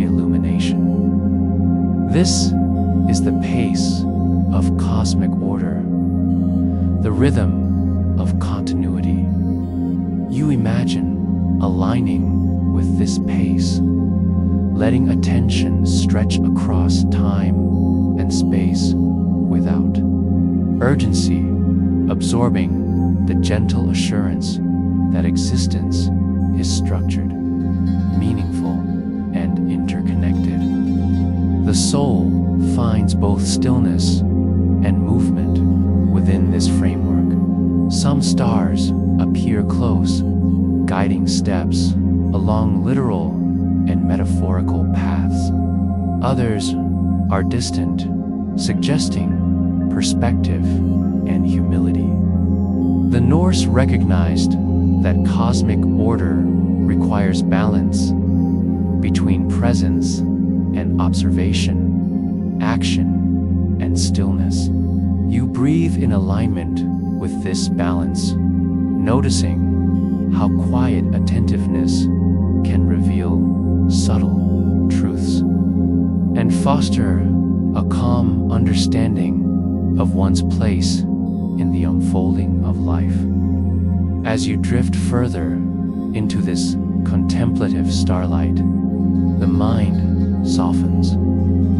illumination. This is the pace of cosmic order, the rhythm of continuity. You imagine aligning with this pace, letting attention stretch across time and space without urgency, absorbing the gentle assurance that existence is structured, meaningful, and interconnected. The soul finds both stillness and movement within this framework. Some stars appear close, guiding steps along literal and metaphorical paths. Others are distant, suggesting perspective and humility. The Norse recognized that cosmic order requires balance between presence and observation, action and stillness. You breathe in alignment with this balance, noticing how quiet attentiveness can reveal subtle truths and foster a calm understanding of one's place in the unfolding of life. As you drift further into this contemplative starlight, the mind softens.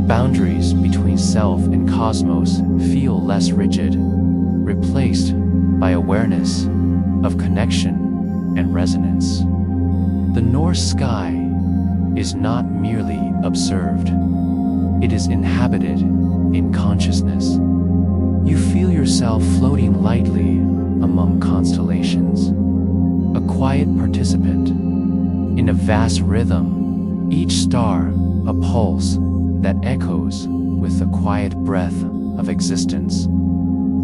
Boundaries between self and cosmos feel less rigid, replaced by awareness of connection and resonance. The Norse sky is not merely observed, it is inhabited in consciousness. You feel yourself floating lightly among constellations, a quiet participant in a vast rhythm, each star a pulse that echoes with the quiet breath of existence.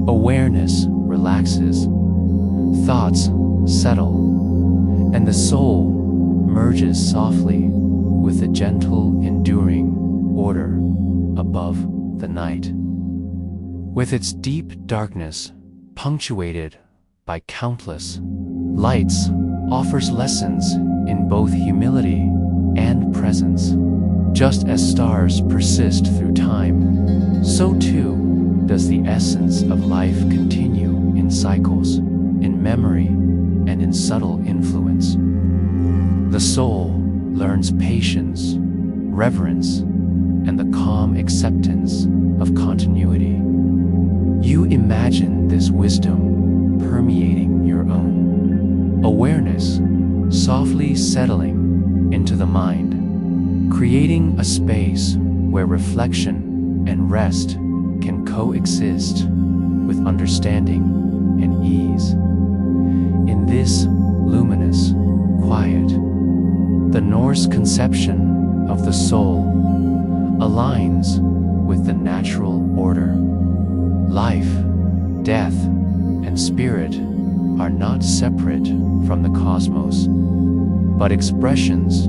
Awareness relaxes, thoughts settle, and the soul merges softly with the gentle, enduring order above the night. With its deep darkness, punctuated by countless lights, offers lessons in both humility and presence. Just as stars persist through time, so too does the essence of life continue in cycles, in memory, and in subtle influence. The soul learns patience, reverence, and the calm acceptance of continuity. You imagine this wisdom permeating your own awareness, softly settling into the mind, creating a space where reflection and rest can coexist with understanding and ease. In this luminous quiet, the Norse conception of the soul aligns with the natural order. Life, death, and spirit are not separate from the cosmos, but expressions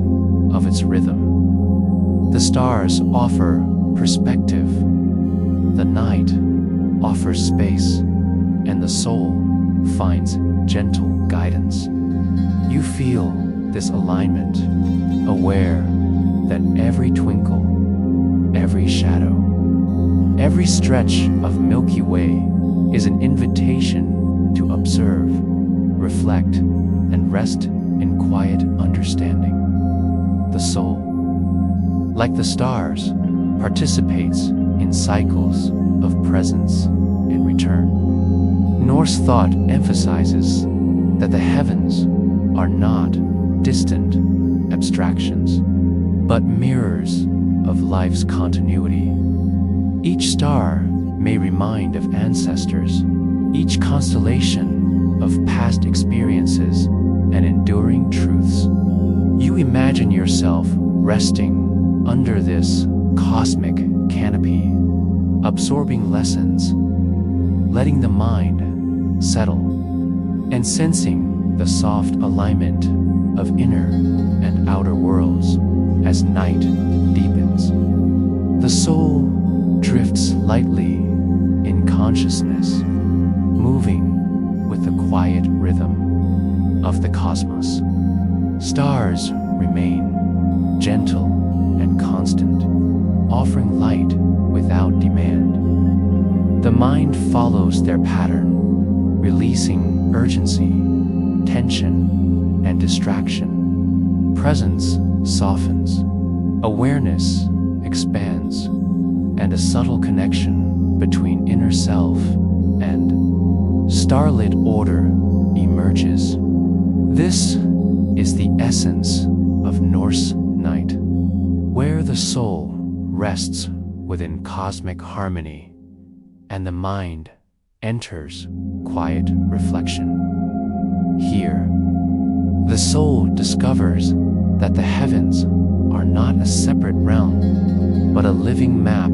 of its rhythm. The stars offer perspective, the night offers space, and the soul finds gentle guidance. You feel this alignment, aware that every twinkle, every shadow, every stretch of Milky Way is an invitation to observe, reflect, and rest in quiet understanding. The soul, like the stars, participates in cycles of presence and return. Norse thought emphasizes that the heavens are not distant abstractions, but mirrors of life's continuity. Each star may remind of ancestors, each constellation of past experiences and enduring truths. Imagine yourself resting under this cosmic canopy, absorbing lessons, letting the mind settle, and sensing the soft alignment of inner and outer worlds as night deepens. The soul drifts lightly in consciousness, moving with the quiet rhythm of the cosmos. Stars remain gentle and constant, offering light without demand. The mind follows their pattern, releasing urgency, tension, and distraction. Presence softens, awareness expands, and a subtle connection between inner self and starlit order emerges. This is the essence of Norse night, where the soul rests within cosmic harmony and the mind enters quiet reflection. Here, the soul discovers that the heavens are not a separate realm, but a living map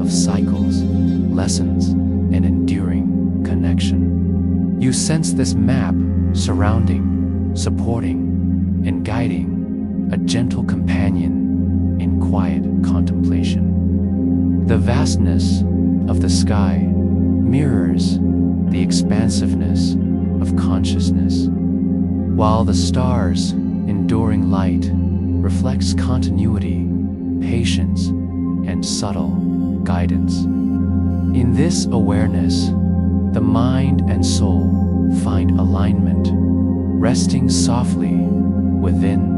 of cycles, lessons, and enduring connection. You sense this map surrounding, supporting, and guiding, a gentle companion in quiet contemplation. The vastness of the sky mirrors the expansiveness of consciousness, while the stars' enduring light reflects continuity, patience, and subtle guidance. In this awareness, the mind and soul find alignment, resting softly within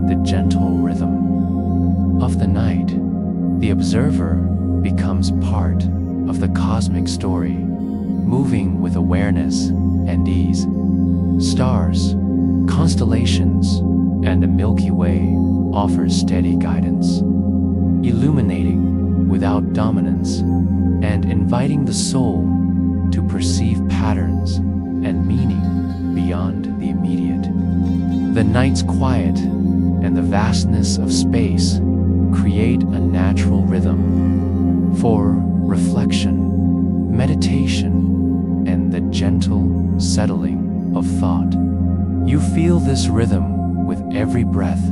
the gentle rhythm of the night. The observer becomes part of the cosmic story, moving with awareness and ease. Stars, constellations, and the Milky Way offers steady guidance, illuminating without dominance and inviting the soul to perceive patterns and meaning beyond the immediate. The night's quiet and the vastness of space create a natural rhythm for reflection, meditation, and the gentle settling of thought. You feel this rhythm with every breath,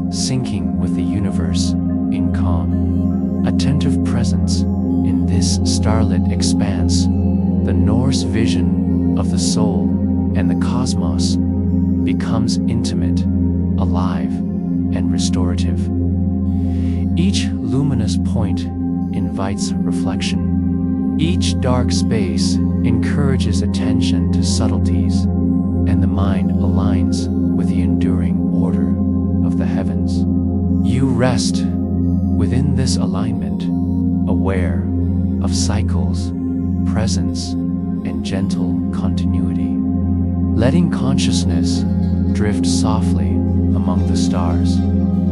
syncing with the universe in calm, attentive presence. In this starlit expanse, the Norse vision of the soul and the cosmos becomes intimate, alive, and restorative. Each luminous point invites reflection. Each dark space encourages attention to subtleties, and the mind aligns with the enduring order of the heavens. You rest within this alignment, aware of cycles, presence, and gentle continuity, letting consciousness drift softly among the stars,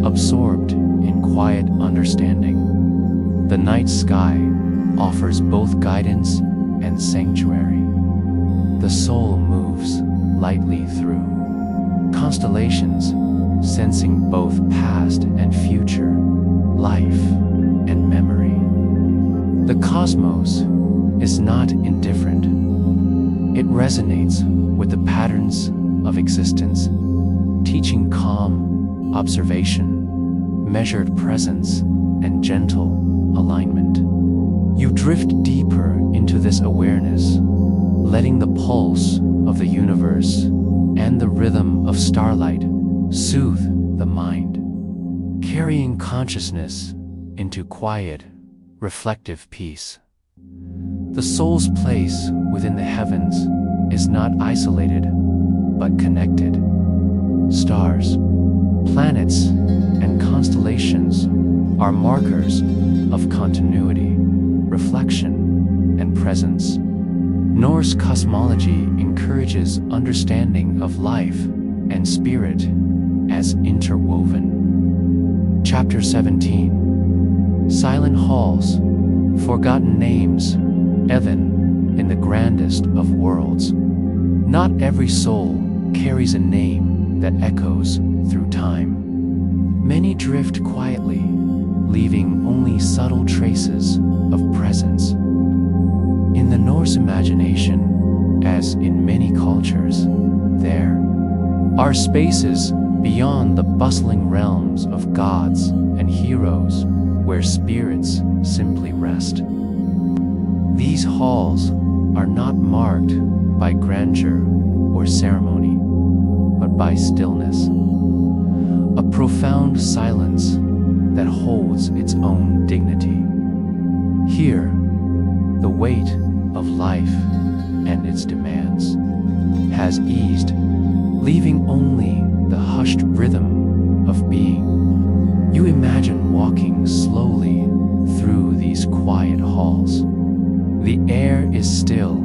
absorbed in quiet understanding. The night sky offers both guidance and sanctuary. The soul moves lightly through constellations, sensing both past and future, life and memory. The cosmos is not indifferent. It resonates with the patterns of existence, teaching calm observation, measured presence, and gentle alignment. You drift deeper into this awareness, letting the pulse of the universe and the rhythm of starlight soothe the mind, carrying consciousness into quiet, reflective peace. The soul's place within the heavens is not isolated, but connected. Stars, planets, and constellations are markers of continuity, reflection, and presence. Norse cosmology encourages understanding of life and spirit as interwoven. Chapter 17. Silent halls, forgotten names, even in the grandest of worlds. Not every soul carries a name that echoes through time. drift quietly, leaving only subtle traces of presence. In the Norse imagination, as in many cultures, there are spaces beyond the bustling realms of gods and heroes where spirits simply rest. These halls are not marked by grandeur or ceremony, but by stillness, a profound silence that holds its own dignity. Here, the weight of life and its demands has eased, leaving only the hushed rhythm of being. You imagine walking slowly through these quiet halls. The air is still,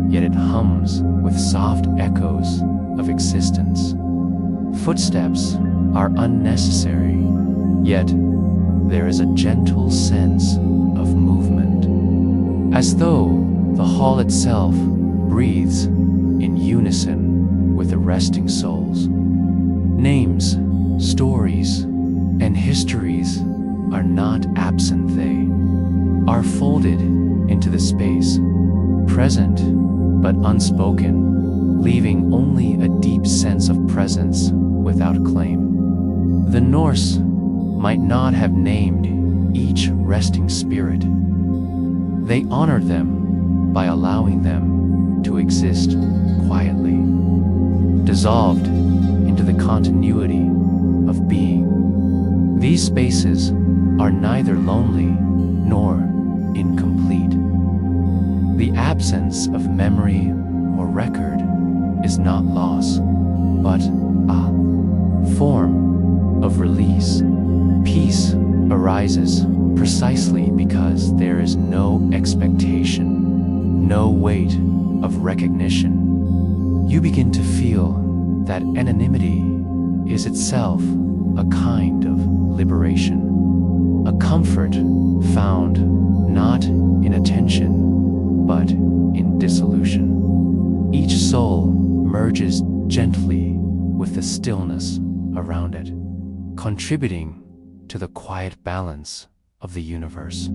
yet it hums with soft echoes of existence. Footsteps are unnecessary, yet there is a gentle sense of movement, as though the hall itself breathes in unison with the resting souls. Names, stories, and histories are not absent, they are folded into the space, present but unspoken, leaving only a deep sense of presence without claim. The Norse might not have named each resting spirit. They honored them by allowing them to exist quietly, dissolved into the continuity of being. These spaces are neither lonely nor incomplete. The absence of memory or record is not loss, but a form of release. Peace arises precisely because there is no expectation, no weight of recognition. You begin to feel that anonymity is itself a kind of liberation, a comfort found not in attention, but in dissolution. Each soul merges gently with the stillness around it, contributing to the quiet balance of the universe.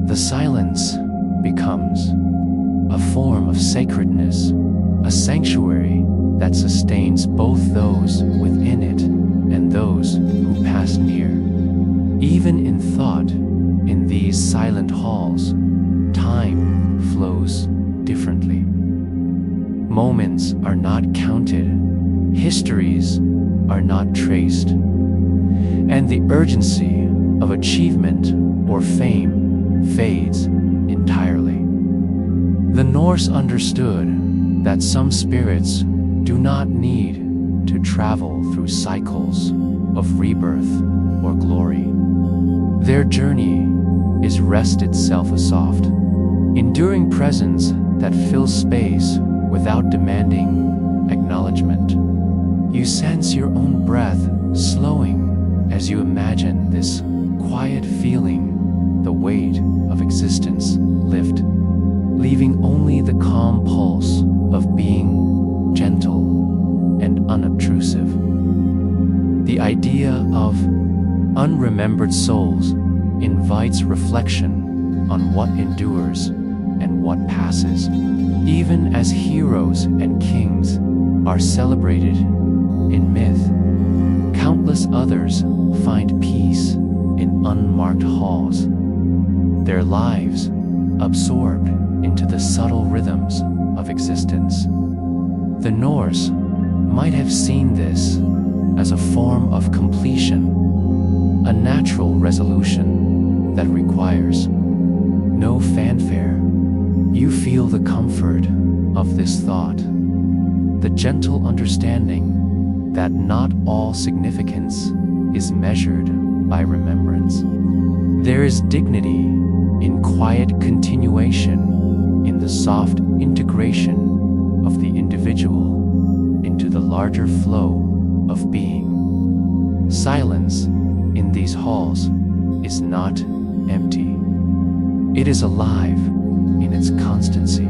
The silence becomes a form of sacredness, a sanctuary that sustains both those within it and those who pass near. Even in thought, in these silent halls, time flows differently. Moments are not counted, histories are not traced, and the urgency of achievement or fame fades entirely. The Norse understood that some spirits do not need to travel through cycles of rebirth or glory. Their journey is rest itself aloft, enduring presence that fills space without demanding acknowledgement. You sense your own breath slowing as you imagine this quiet feeling, the weight of existence lift, leaving only the calm pulse of being gentle and unobtrusive. The idea of unremembered souls invites reflection on what endures and what passes. Even as heroes and kings are celebrated in myth, countless others find peace in unmarked halls, their lives absorbed into the subtle rhythms of existence. The Norse might have seen this as a form of completion, a natural resolution that requires no fanfare. You feel the comfort of this thought, the gentle understanding that not all significance is measured by remembrance. There is dignity in quiet continuation, in the soft integration of the individual into the larger flow of being. Silence in these halls is not empty. It is alive in its constancy.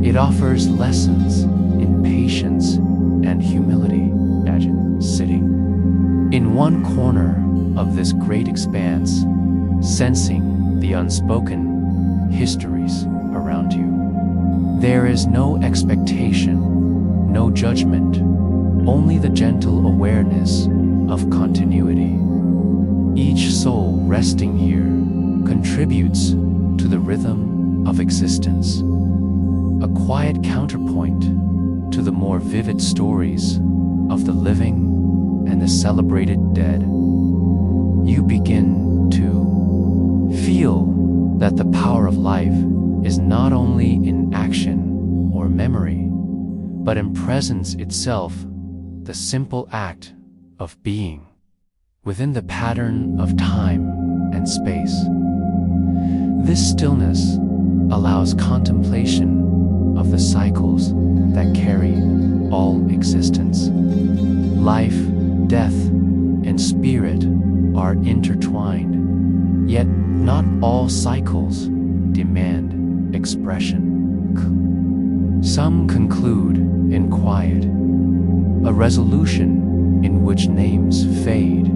It offers lessons in patience and humility. Imagine sitting In one corner of this great expanse, sensing the unspoken histories around you, there is no expectation, no judgment, only the gentle awareness of continuity. Each soul resting here contributes to the rhythm of existence, a quiet counterpoint to the more vivid stories of the living and the celebrated dead. You begin to feel that the power of life is not only in action or memory, but in presence itself, the simple act of being within the pattern of time and space. This stillness allows contemplation of the cycles that carry all existence. Life, death, and spirit are intertwined, yet not all cycles demand expression. Some conclude in quiet, a resolution in which names fade,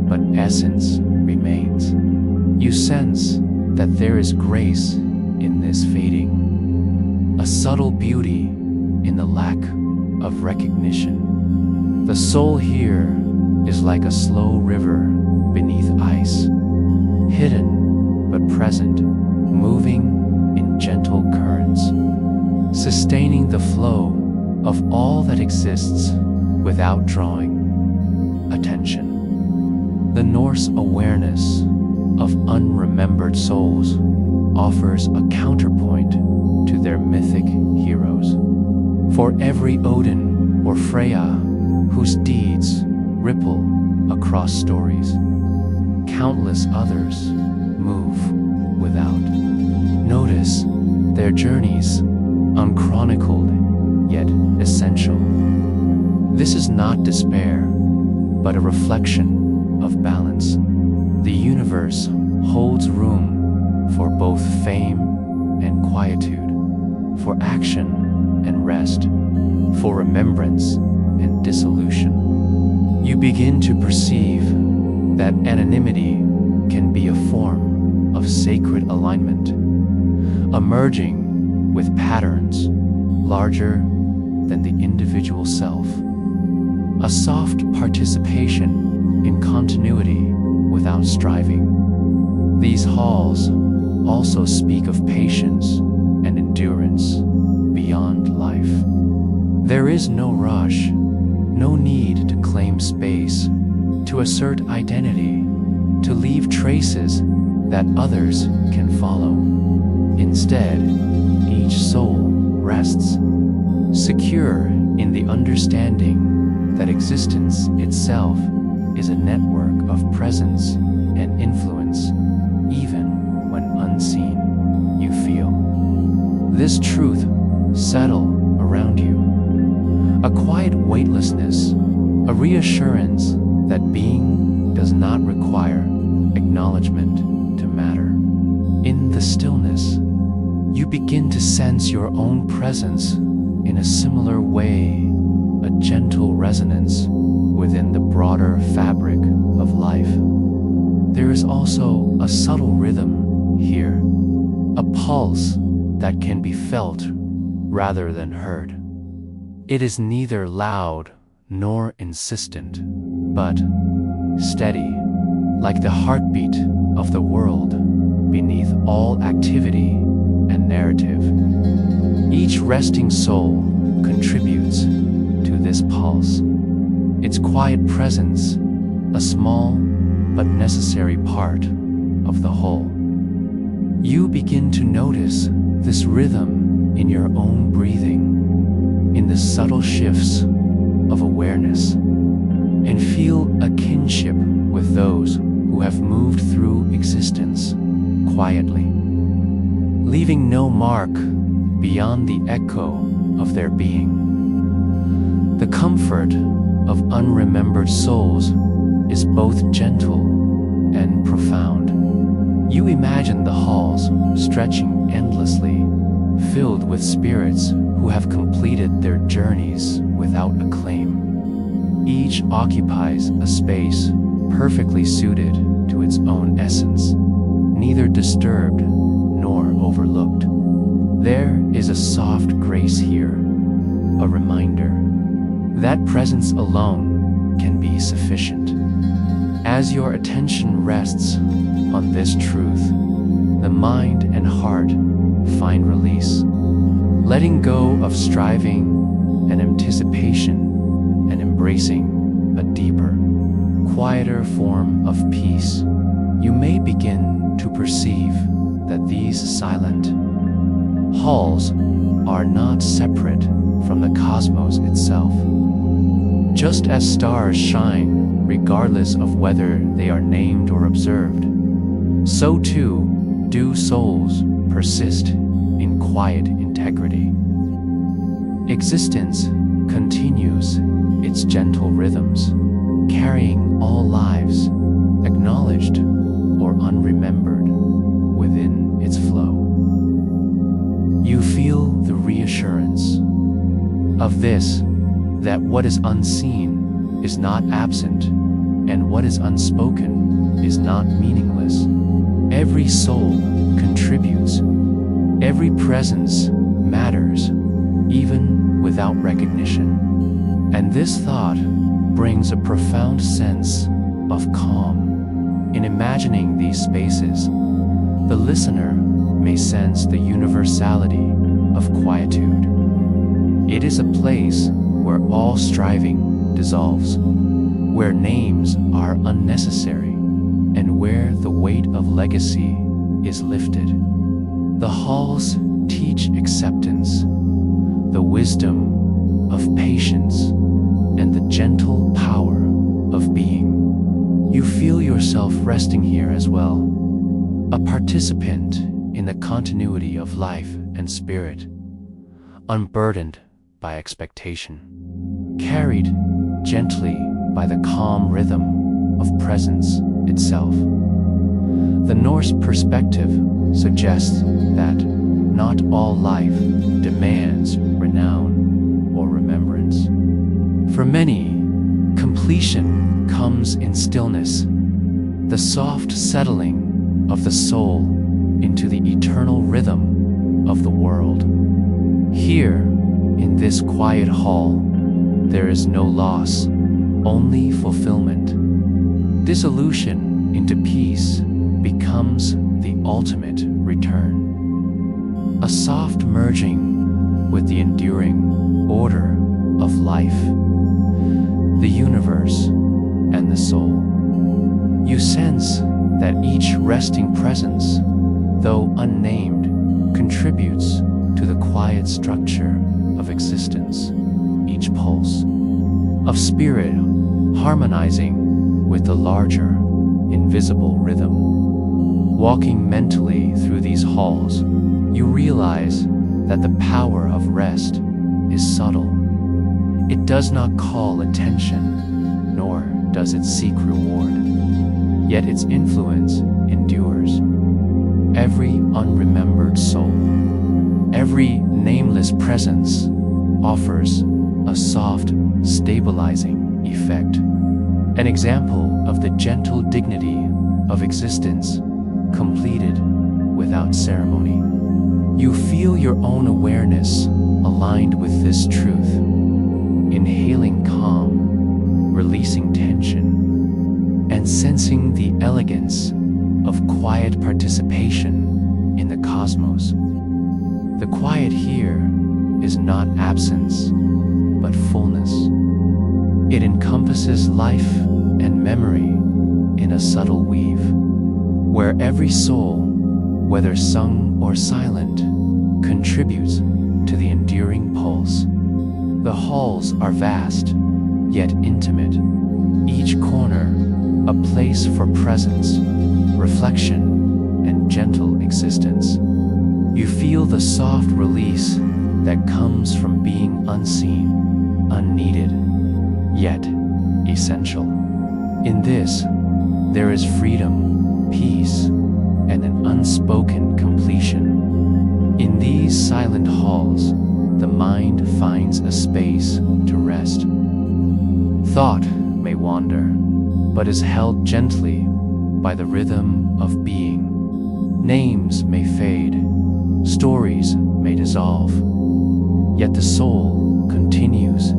but essence remains. You sense that there is grace in this fading, a subtle beauty in the lack of recognition. The soul here is like a slow river beneath ice, hidden but present, moving in gentle currents, sustaining the flow of all that exists without drawing attention. The Norse awareness of unremembered souls offers a counterpoint to their mythic heroes. For every Odin or Freya whose deeds ripple across stories, countless others move without notice, their journeys unchronicled yet essential. This is not despair, but a reflection of balance. The universe holds room for both fame and quietude, for action and rest, for remembrance and dissolution. You begin to perceive that anonymity can be a form of sacred alignment, emerging with patterns larger than the individual self, a soft participation in continuity without striving. These halls also speak of patience and endurance beyond life. There is no rush, no need to claim space, to assert identity, to leave traces that others can follow. Instead, each soul rests, secure in the understanding that existence itself is a network of presence and influence, even when unseen. You feel this truth settle around you, a quiet weightlessness, a reassurance that being does not require acknowledgement to matter. In the stillness, you begin to sense your own presence in a similar way, a gentle resonance within the broader fabric of life. There is also a subtle rhythm here, a pulse that can be felt rather than heard. It is neither loud nor insistent, but steady, like the heartbeat of the world beneath all activity and narrative. Each resting soul contributes to this pulse, its quiet presence, a small but necessary part of the whole. You begin to notice this rhythm in your own breathing, in the subtle shifts of awareness, and feel a kinship with those who have moved through existence quietly, leaving no mark beyond the echo of their being. The comfort of unremembered souls is both gentle and profound. You imagine the halls stretching endlessly, filled with spirits who have completed their journeys without a claim. Each occupies a space perfectly suited to its own essence, neither disturbed nor overlooked. There is a soft grace here, a reminder that presence alone can be sufficient. As your attention rests on this truth, the mind and heart find release, letting go of striving and anticipation and embracing a deeper, quieter form of peace. You may begin to perceive that these silent halls are not separate from the cosmos itself. Just as stars shine regardless of whether they are named or observed, so too do souls persist in quiet integrity. Existence continues its gentle rhythms, carrying all lives, acknowledged or unremembered, within its flow. You feel the reassurance of this, that what is unseen is not absent, and what is unspoken is not meaningless. Every soul contributes, every presence matters, even without recognition. And this thought brings a profound sense of calm. In imagining these spaces, the listener may sense the universality of quietude. It is a place where all striving dissolves, where names are unnecessary, and where the weight of legacy is lifted. The halls teach acceptance, the wisdom of patience, and the gentle power of being. You feel yourself resting here as well, a participant in the continuity of life and spirit, unburdened by expectation, carried gently by the calm rhythm of presence itself. The Norse perspective suggests that not all life demands renown or remembrance. For many, completion comes in stillness, the soft settling of the soul into the eternal rhythm of the world. Here, in this quiet hall, there is no loss, only fulfillment. Dissolution into peace becomes the ultimate return, a soft merging with the enduring order of life, the universe, and the soul. You sense that each resting presence, though unnamed, contributes to the quiet structure of existence, each pulse of spirit harmonizing with the larger, invisible rhythm. Walking mentally through these halls, you realize that the power of rest is subtle. It does not call attention, nor does it seek reward, yet its influence endures. Every unremembered soul, every nameless presence offers a soft, stabilizing effect, an example of the gentle dignity of existence completed without ceremony. You feel your own awareness aligned with this truth, inhaling calm, releasing tension, and sensing the elegance of quiet participation in the cosmos. The quiet here is not absence, but fullness. It encompasses life and memory in a subtle weave, where every soul, whether sung or silent, contributes to the enduring pulse. The halls are vast, yet intimate, each corner a place for presence, reflection, and gentle existence. You feel the soft release that comes from being unseen, unneeded, yet essential. In this, there is freedom, peace, and an unspoken completion. In these silent halls, the mind finds a space to rest. Thought may wander, but is held gently by the rhythm of being. Names may fade, stories may dissolve, yet the soul continues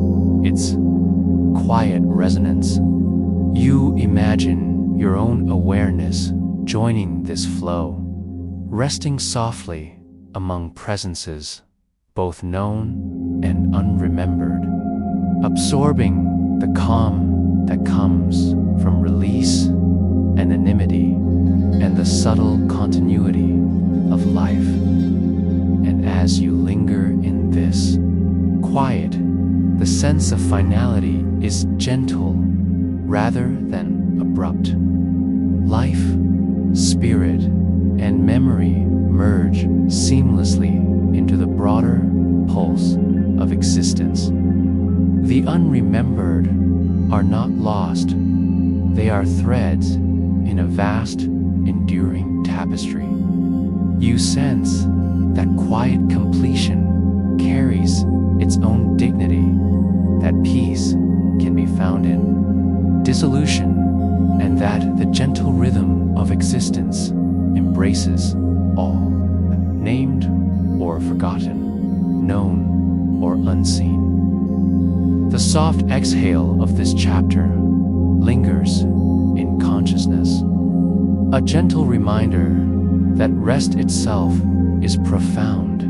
its quiet resonance. You imagine your own awareness joining this flow, resting softly among presences, both known and unremembered, absorbing the calm that comes from release, anonymity, and the subtle continuity of life. And as you linger in this quiet, the sense of finality is gentle rather than abrupt. Life, spirit, and memory merge seamlessly into the broader pulse of existence. The unremembered are not lost. They are threads in a vast, enduring tapestry. You sense that quiet completion carries its own dignity, that peace can be found in dissolution, and that the gentle rhythm of existence embraces all, named or forgotten, known or unseen. The soft exhale of this chapter lingers in consciousness, a gentle reminder that rest itself is profound,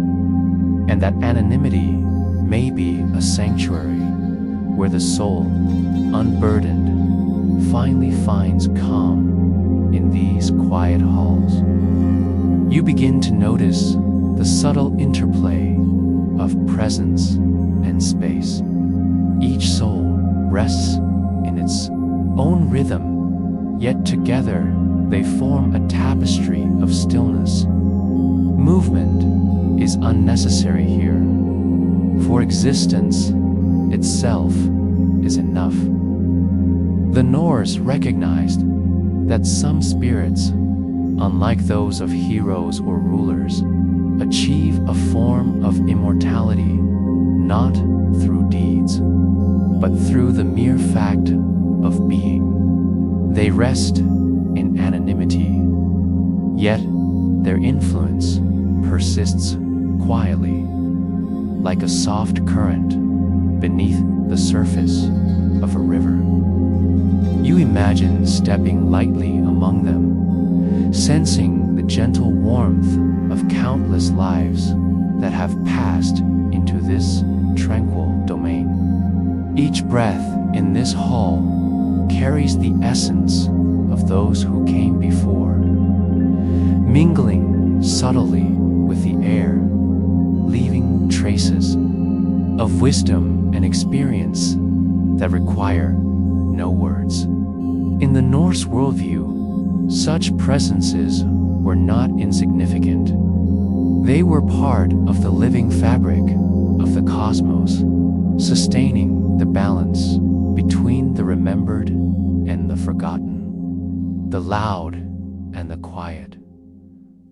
and that anonymity may be a sanctuary where the soul, unburdened, finally finds calm in these quiet halls. You begin to notice the subtle interplay of presence and space. Each soul rests in its own rhythm, yet together they form a tapestry of stillness. Movement is unnecessary here, for existence itself is enough. The Norse recognized that some spirits, unlike those of heroes or rulers, achieve a form of immortality not through deeds, but through the mere fact of being. They rest in anonymity, yet their influence persists quietly, like a soft current beneath the surface of a river. You imagine stepping lightly among them, sensing the gentle warmth of countless lives that have passed into this tranquil domain. Each breath in this hall carries the essence of those who came before, mingling subtly with the air, leaving traces of wisdom and experience that require no words. In the Norse worldview, such presences were not insignificant. They were part of the living fabric of the cosmos, sustaining the balance between the remembered and the forgotten, the loud and the quiet.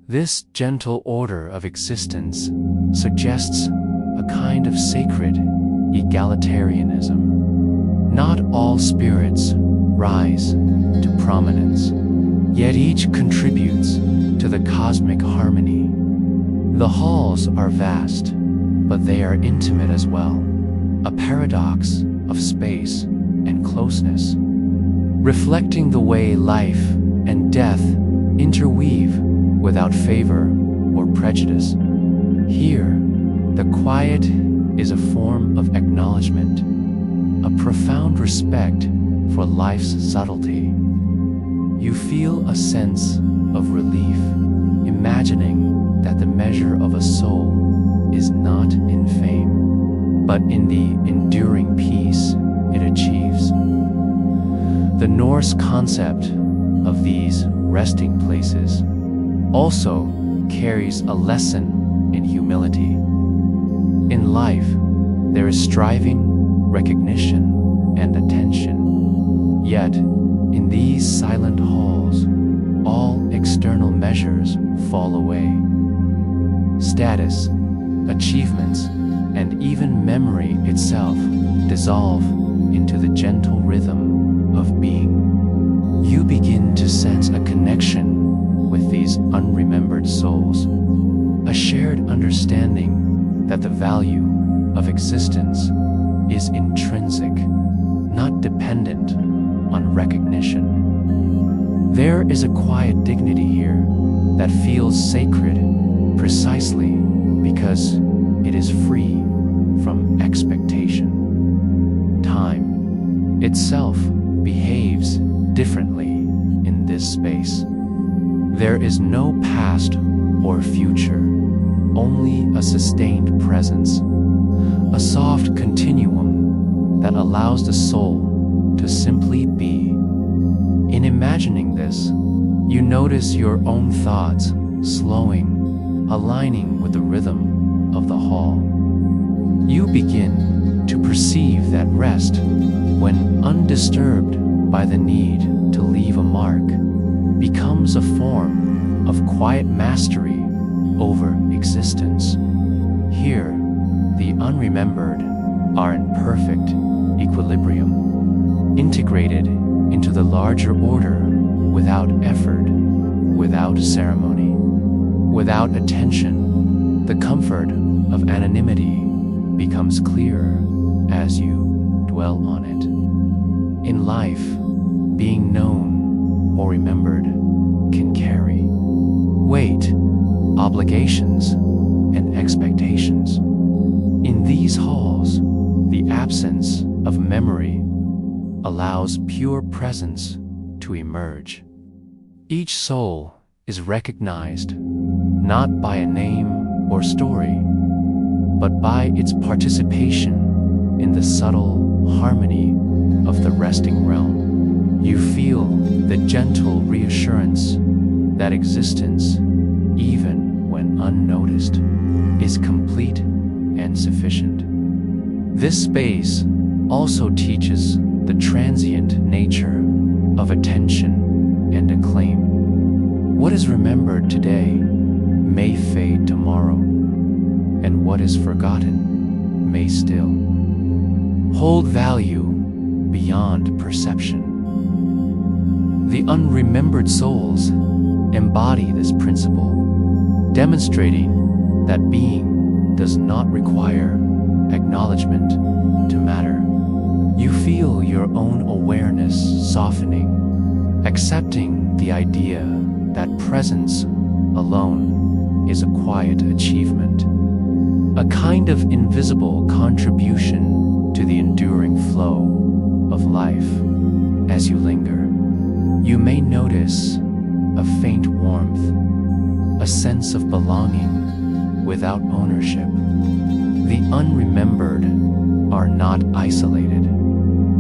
This gentle order of existence suggests a kind of sacred egalitarianism. Not all spirits rise to prominence, yet each contributes to the cosmic harmony. The halls are vast, but they are intimate as well, a paradox of space and closeness, reflecting the way life and death interweave without favor or prejudice. Here, the quiet is a form of acknowledgement, a profound respect for life's subtlety. You feel a sense of relief, imagining that the measure of a soul is not in fame, but in the enduring peace it achieves. The Norse concept of these resting places also carries a lesson in humility. In life, there is striving, recognition, and attention. Yet, in these silent halls, all external measures fall away. Status, achievements, and even memory itself dissolve into the gentle rhythm of being. You begin to sense a connection with these unremembered souls, a shared understanding that the value of existence is intrinsic, not dependent on recognition. There is a quiet dignity here that feels sacred precisely because it is free from expectation. Time itself behaves differently in this space. There is no past or future, only a sustained presence, a soft continuum that allows the soul to simply be. In imagining this, you notice your own thoughts slowing, aligning with the rhythm of the hall. You begin to perceive that rest, when undisturbed by the need to leave a mark, becomes a form of quiet mastery over existence. Here, the unremembered are in perfect equilibrium, integrated into the larger order without effort, without ceremony, without attention. The comfort of anonymity becomes clearer as you dwell on it. In life, being known or remembered can carry weight, obligations, and expectations. In these halls, the absence of memory allows pure presence to emerge. Each soul is recognized not by a name or story, but by its participation in the subtle harmony of the resting realm. You feel the gentle reassurance that existence, even when unnoticed, is complete and sufficient. This space also teaches the transient nature of attention and acclaim. What is remembered today may fade tomorrow, and what is forgotten may still hold value beyond perception. The unremembered souls embody this principle, demonstrating that being does not require acknowledgement to matter. You feel your own awareness softening, accepting the idea that presence alone is a quiet achievement, a kind of invisible contribution to the enduring flow of life. As you linger, you may notice a faint warmth, a sense of belonging without ownership. The unremembered are not isolated.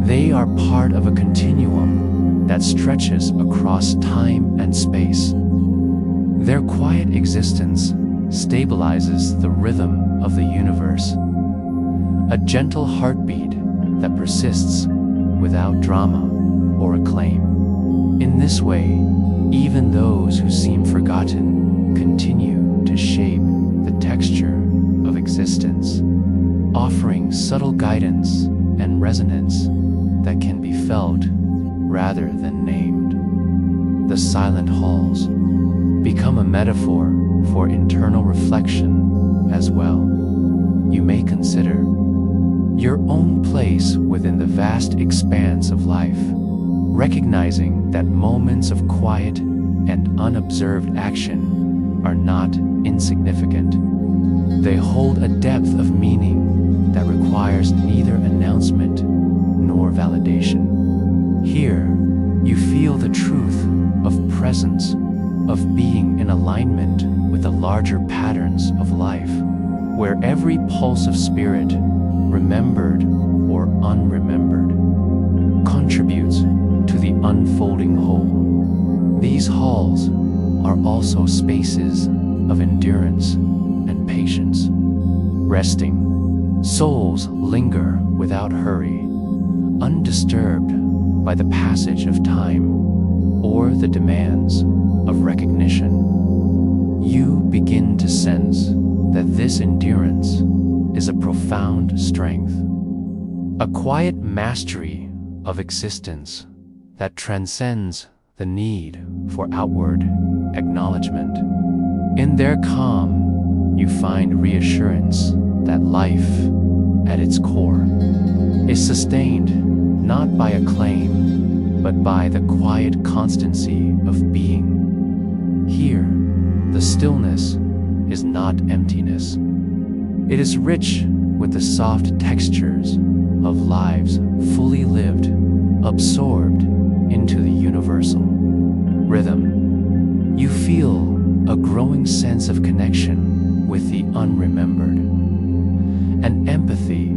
They are part of a continuum that stretches across time and space. Their quiet existence stabilizes the rhythm of the universe, a gentle heartbeat that persists without drama or acclaim. In this way, even those who seem forgotten continue to shape the texture of existence, offering subtle guidance and resonance that can be felt rather than named. The silent halls become a metaphor for internal reflection as well. You may consider your own place within the vast expanse of life, recognizing that moments of quiet and unobserved action are not insignificant. They hold a depth of meaning that requires neither announcement nor validation. Here, you feel the truth of presence, of being in alignment with the larger patterns of life, where every pulse of spirit, remembered or unremembered, contributes to the unfolding whole. These halls are also spaces of endurance and patience. Resting, souls linger without hurry, undisturbed by the passage of time or the demands of recognition. You begin to sense that this endurance is a profound strength, a quiet mastery of existence that transcends the need for outward acknowledgement. In their calm, you find reassurance that life, at its core, is sustained not by acclaim, but by the quiet constancy of being. Here, the stillness is not emptiness. It is rich with the soft textures of lives fully lived, absorbed into the universal rhythm. You feel a growing sense of connection with the unremembered, an empathy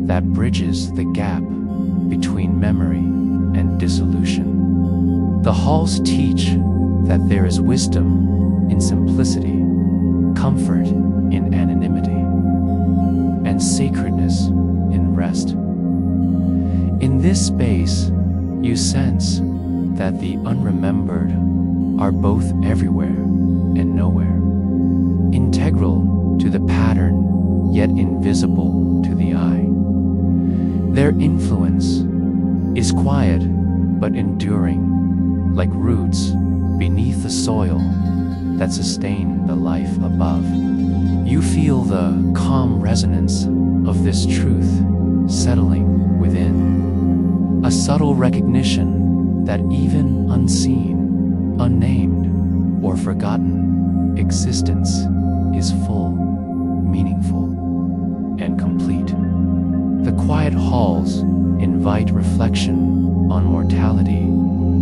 that bridges the gap between memory and dissolution. The halls teach that there is wisdom in simplicity, comfort in anonymity, and sacredness in rest. In this space, you sense that the unremembered are both everywhere and nowhere, integral to the pattern, yet invisible to the eye. Their influence is quiet but enduring, like roots beneath the soil that sustain the life above. You feel the calm resonance of this truth settling within, a subtle recognition that even unseen, unnamed, or forgotten, existence is full, meaningful, and complete. The quiet halls invite reflection on mortality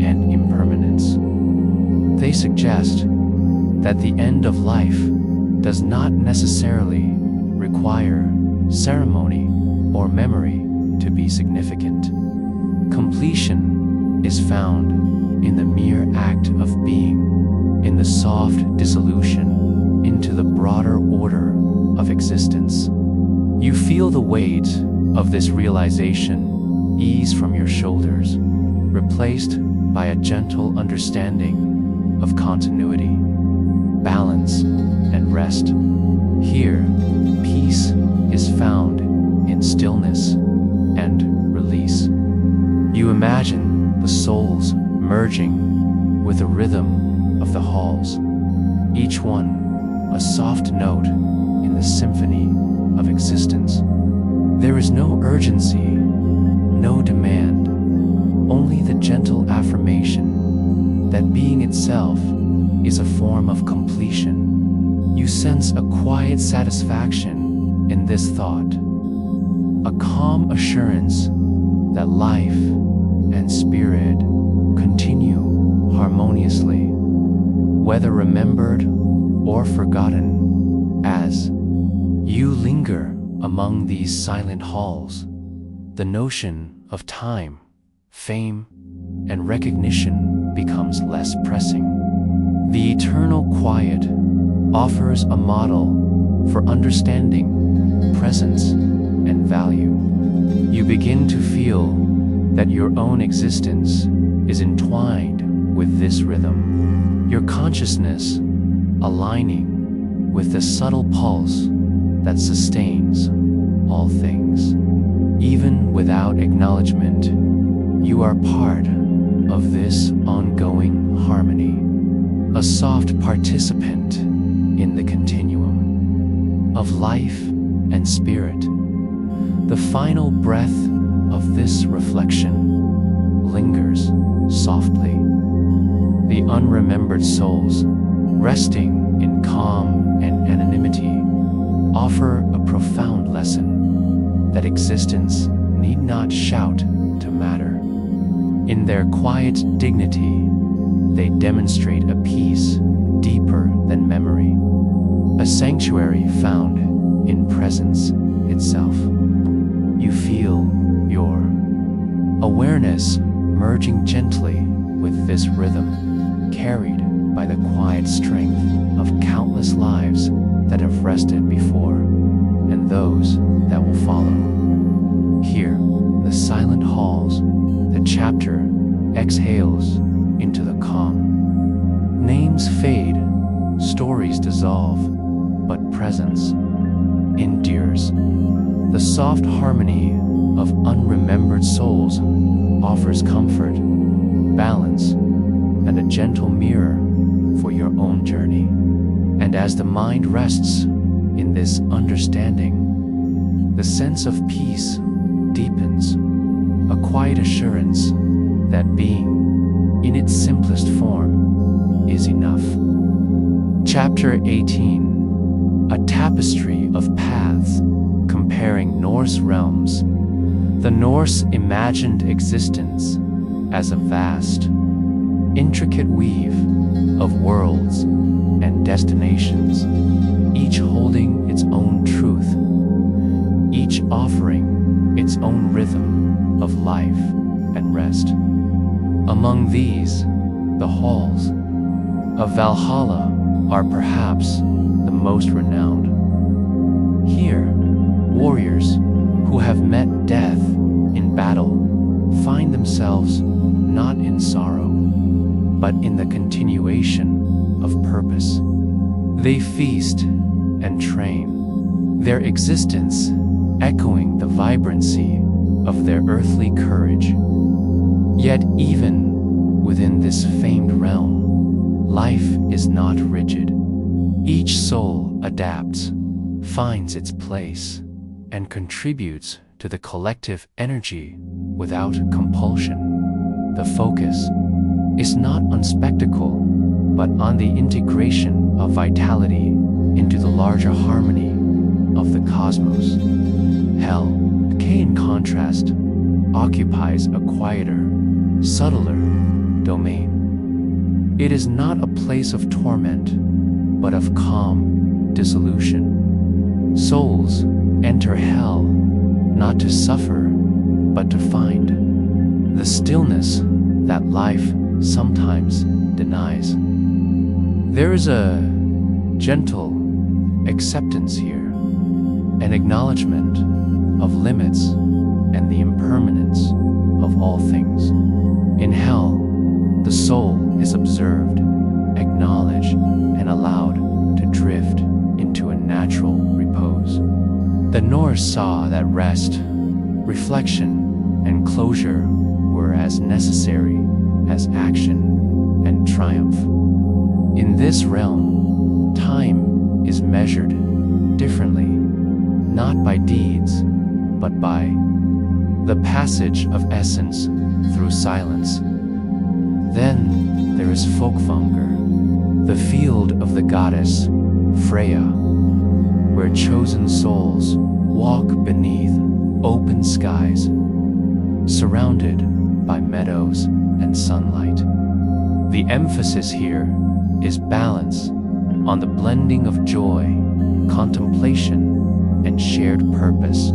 and impermanence. They suggest that the end of life does not necessarily require ceremony or memory to be significant. Completion is found in the mere act of being, in the soft dissolution into the broader order of existence. You feel the weight of this realization ease from your shoulders, replaced by a gentle understanding of continuity, balance, and rest. Here, peace is found in stillness and release. You imagine the souls merging with the rhythm of the halls, each one a soft note in the symphony of existence. There is no urgency, no demand, only the gentle affirmation that being itself is a form of completion. You sense a quiet satisfaction in this thought, a calm assurance that life and spirit continue harmoniously, whether remembered or forgotten. As you linger among these silent halls, the notion of time, fame, and recognition becomes less pressing. The eternal quiet offers a model for understanding presence and value. You begin to feel that your own existence is entwined with this rhythm, your consciousness aligning with the subtle pulse that sustains all things. Even without acknowledgement, you are part of this ongoing harmony, a soft participant in the continuum of life and spirit. The final breath of this reflection lingers softly. The unremembered souls, resting in calm and anonymity, offer a profound lesson that existence need not shout to matter. In their quiet dignity, they demonstrate a peace deeper than memory, a sanctuary found in presence itself. You feel your awareness merging gently with this rhythm, carried by the quiet strength of countless lives that have rested before and those that will follow. Here, the silent halls, the chapter exhales into the calm. Names fade, stories dissolve, but presence endures. The soft harmony of unremembered souls offers comfort, balance, and a gentle mirror for your own journey. And as the mind rests in this understanding, the sense of peace deepens, a quiet assurance that being, in its simplest form, is enough. Chapter 18: A Tapestry of Paths, comparing Norse realms. The Norse imagined existence as a vast, intricate weave of worlds and destinations, each holding its own truth, each offering its own rhythm of life and rest. Among these, the halls of Valhalla are perhaps the most renowned. Here, warriors who have met death in battle find themselves not in sorrow, but in the continuation of purpose. They feast and train, their existence echoing the vibrancy of their earthly courage. Yet even within this famed realm, life is not rigid. Each soul adapts, finds its place, and contributes to the collective energy without compulsion. The focus is not on spectacle, but on the integration of vitality into the larger harmony of the cosmos. Hell, in contrast, occupies a quieter, subtler domain. It is not a place of torment, but of calm dissolution. Souls enter hell not to suffer, but to find the stillness that life sometimes denies. There is a gentle acceptance here, an acknowledgement of limits and the impermanence of all things. In hell, the soul is observed, acknowledged, and allowed to drift into a natural repose. The Norse saw that rest, reflection, and closure were as necessary as action and triumph. In this realm, time is measured differently, not by deeds, but by the passage of essence through silence. Then there is Fólkvangr, the field of the goddess Freya, where chosen souls walk beneath open skies, surrounded by meadows and sunlight. The emphasis here is balance on the blending of joy, contemplation, and shared purpose.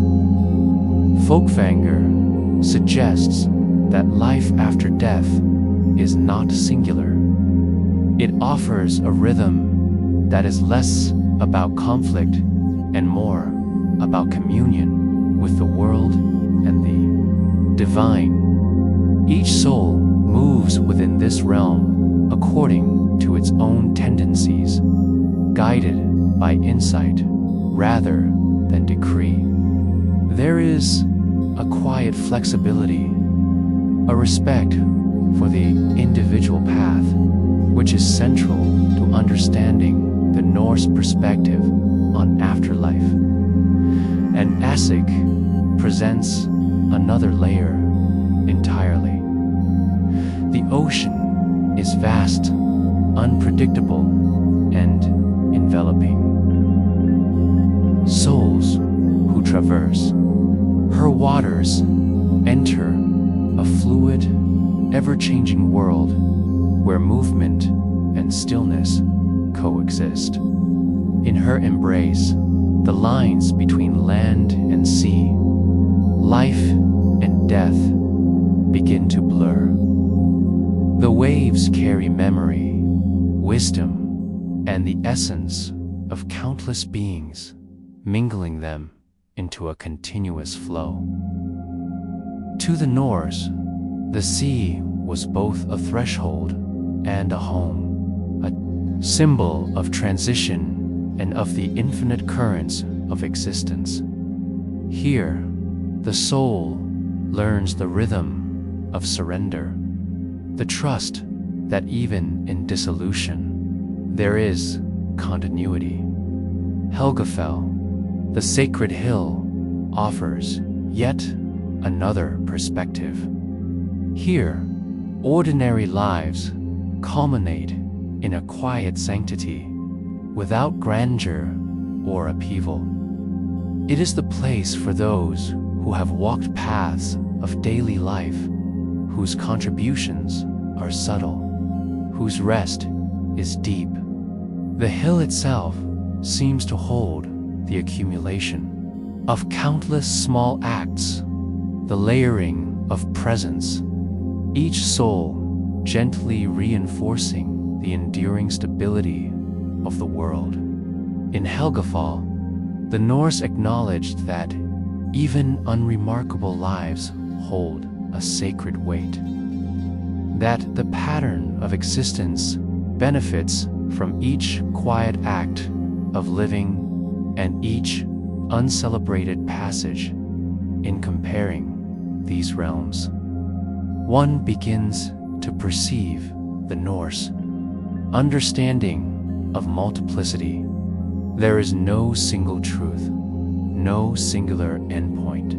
Fólkvangr suggests that life after death is not singular. It offers a rhythm that is less about conflict and more about communion with the world and the divine. Each soul moves within this realm according to its own tendencies, guided by insight rather than decree. There is a quiet flexibility, a respect for the individual path, which is central to understanding the Norse perspective on afterlife. And Asik presents another layer entirely. The ocean is vast, unpredictable, and enveloping. Souls who traverse her waters enter a fluid, ever-changing world where movement and stillness coexist. In her embrace, the lines between land and sea, life and death begin to blur. The waves carry memory, wisdom, and the essence of countless beings, mingling them into a continuous flow. To the Norse, the sea was both a threshold and a home, a symbol of transition and of the infinite currents of existence. Here, the soul learns the rhythm of surrender, the trust that even in dissolution, there is continuity. Helgafell, the sacred hill, offers yet another perspective. Here, ordinary lives culminate in a quiet sanctity, without grandeur or upheaval. It is the place for those who have walked paths of daily life, whose contributions are subtle, whose rest is deep. The hill itself seems to hold the accumulation of countless small acts, the layering of presence, each soul gently reinforcing the enduring stability of the world. In Helgafell, the Norse acknowledged that even unremarkable lives hold a sacred weight, that the pattern of existence benefits from each quiet act of living and each uncelebrated passage. In comparing these realms, one begins to perceive the Norse understanding of multiplicity. There is no single truth, no singular endpoint.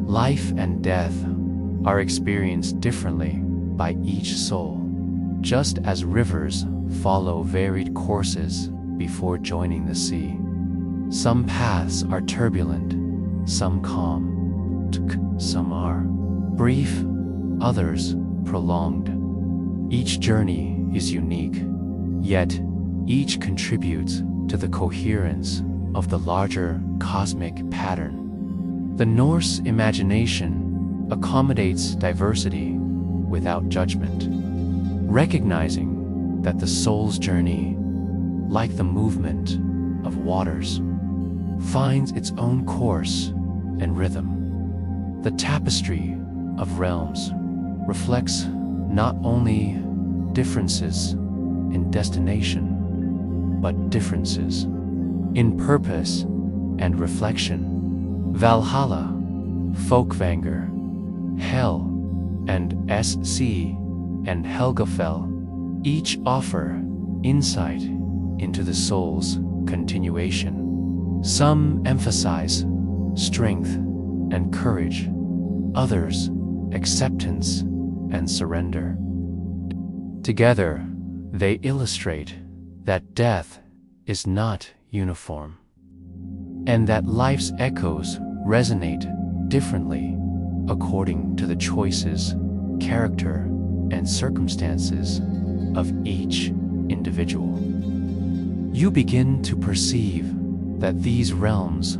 Life and death are experienced differently by each soul, just as rivers follow varied courses before joining the sea. Some paths are turbulent, some calm, some are brief, others prolonged. Each journey is unique, yet each contributes to the coherence of the larger cosmic pattern. The Norse imagination accommodates diversity without judgment, recognizing that the soul's journey, like the movement of waters, finds its own course and rhythm. The tapestry of realms reflects not only differences in destination, but differences in purpose and reflection. Valhalla, Fólkvangr, Hell, and SC, and Helgafell each offer insight into the soul's continuation. Some emphasize strength and courage, others acceptance and surrender. Together, they illustrate that death is not uniform, and that life's echoes resonate differently according to the choices, character, and circumstances of each individual. You begin to perceive that these realms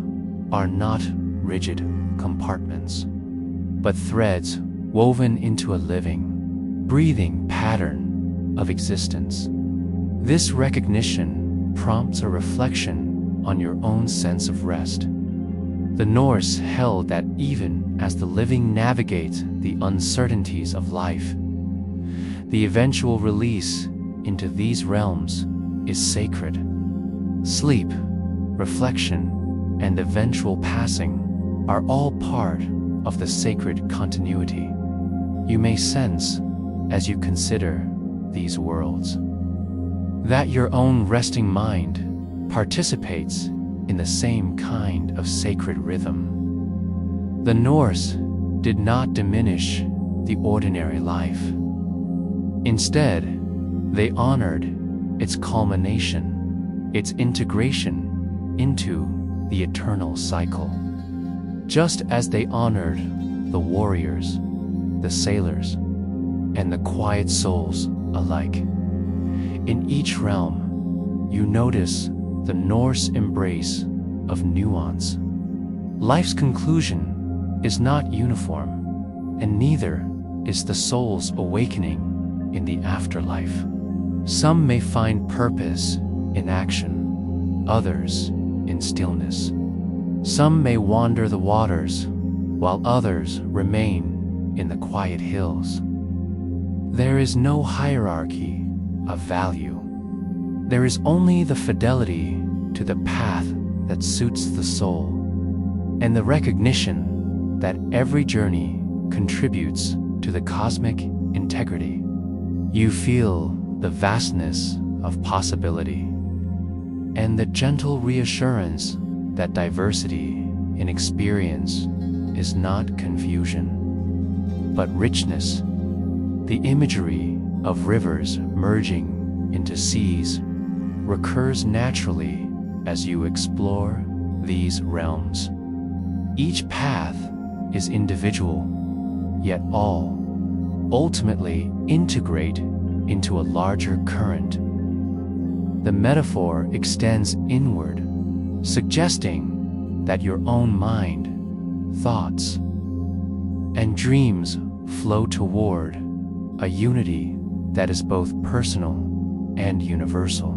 are not rigid compartments, but threads woven into a living, breathing pattern of existence. This recognition prompts a reflection on your own sense of rest. The Norse held that even as the living navigate the uncertainties of life, the eventual release into these realms is sacred. Sleep, reflection, and eventual passing are all part of the sacred continuity you may sense as you consider these worlds. That your own resting mind participates in the same kind of sacred rhythm. The Norse did not diminish the ordinary life. Instead, they honored its culmination, its integration into the eternal cycle. Just as they honored the warriors, the sailors, and the quiet souls alike. In each realm, you notice the Norse embrace of nuance. Life's conclusion is not uniform, and neither is the soul's awakening in the afterlife. Some may find purpose in action, others in stillness. Some may wander the waters, while others remain in the quiet hills. There is no hierarchy of value. There is only the fidelity to the path that suits the soul, and the recognition that every journey contributes to the cosmic integrity. You feel the vastness of possibility and the gentle reassurance that diversity in experience is not confusion, but richness. The imagery of rivers merging into seas recurs naturally as you explore these realms. Each path is individual, yet all ultimately integrate into a larger current. The metaphor extends inward, suggesting that your own mind, thoughts, and dreams flow toward a unity that is both personal and universal.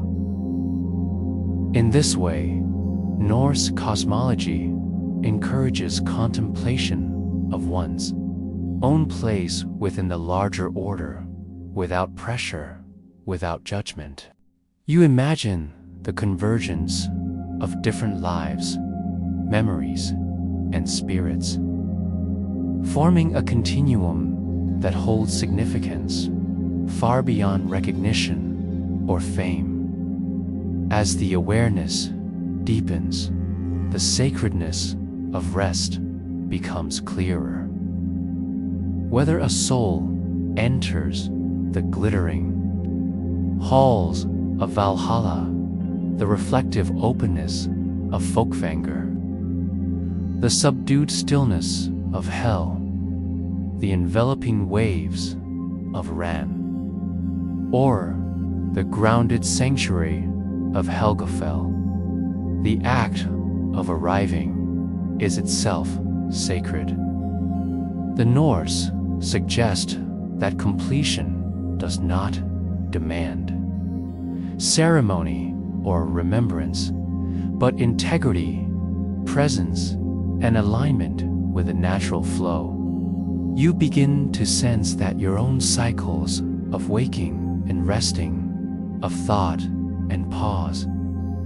In this way, Norse cosmology encourages contemplation of one's own place within the larger order, without pressure, without judgment. You imagine the convergence of different lives, memories, and spirits, forming a continuum that holds significance far beyond recognition or fame. As the awareness deepens, the sacredness of rest becomes clearer. Whether a soul enters the glittering halls of Valhalla, the reflective openness of Fólkvangr, the subdued stillness of Hell, the enveloping waves of Ran, or the grounded sanctuary of Helgafell, the act of arriving is itself sacred. The Norse suggest that completion does not demand ceremony or remembrance, but integrity, presence, and alignment with the natural flow. You begin to sense that your own cycles of waking and resting, of thought and pause,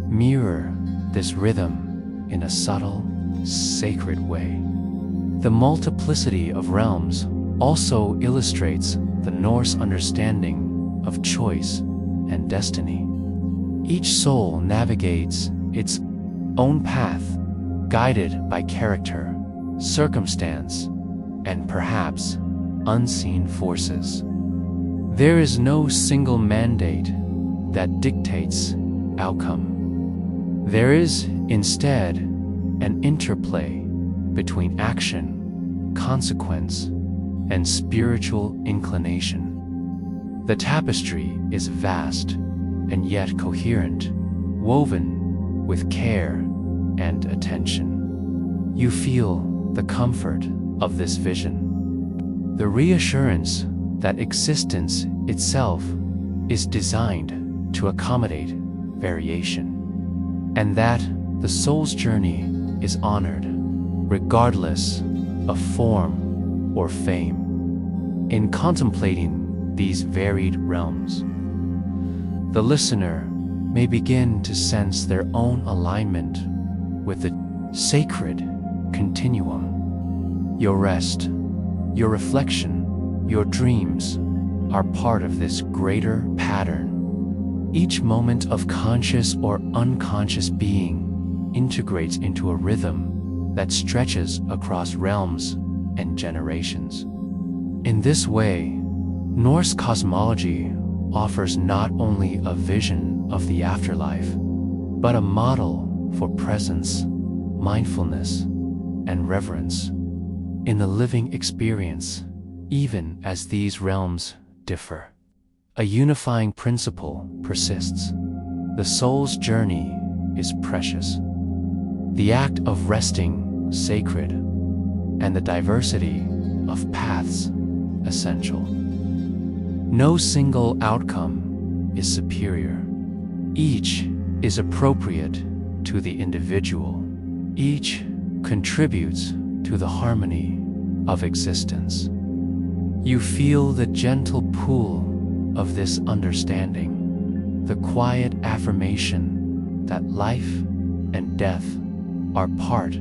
mirror this rhythm in a subtle, sacred way. The multiplicity of realms also illustrates the Norse understanding of choice and destiny. Each soul navigates its own path, guided by character, circumstance, and perhaps unseen forces. There is no single mandate that dictates outcome. There is, instead, an interplay between action, consequence, and spiritual inclination. The tapestry is vast and yet coherent, woven with care and attention. You feel the comfort of this vision, the reassurance that existence itself is designed to accommodate variation, and that the soul's journey is honored regardless of form or fame. In contemplating these varied realms, the listener may begin to sense their own alignment with the sacred continuum. Your rest, your reflection, your dreams are part of this greater pattern. Each moment of conscious or unconscious being integrates into a rhythm that stretches across realms and generations. In this way, Norse cosmology offers not only a vision of the afterlife, but a model for presence, mindfulness, and reverence in the living experience, even as these realms differ. A unifying principle persists. The soul's journey is precious, the act of resting sacred, and the diversity of paths essential. No single outcome is superior. Each is appropriate to the individual. Each contributes to the harmony of existence. You feel the gentle pull of this understanding, the quiet affirmation that life and death are part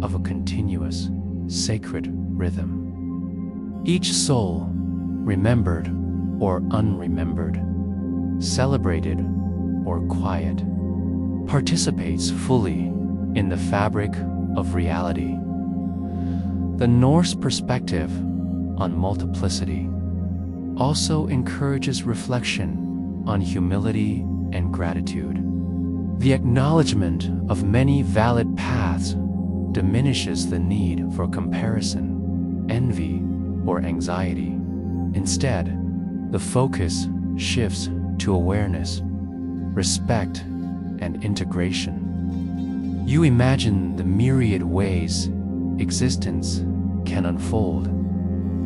of a continuous sacred rhythm. Each soul, remembered or unremembered, celebrated or quiet, participates fully in the fabric of reality. The Norse perspective on multiplicity also encourages reflection on humility and gratitude. The acknowledgement of many valid paths diminishes the need for comparison, envy, or anxiety. Instead, the focus shifts to awareness, respect, and integration. You imagine the myriad ways existence can unfold,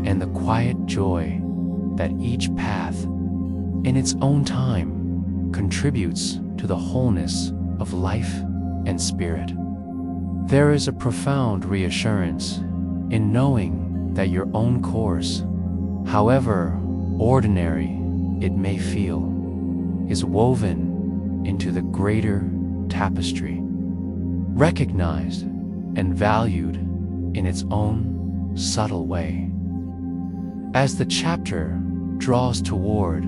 and the quiet joy that each path, in its own time, contributes to the wholeness of life and spirit. There is a profound reassurance in knowing that your own course, however ordinary it may feel, is woven into the greater tapestry, recognized and valued in its own subtle way. As the chapter draws toward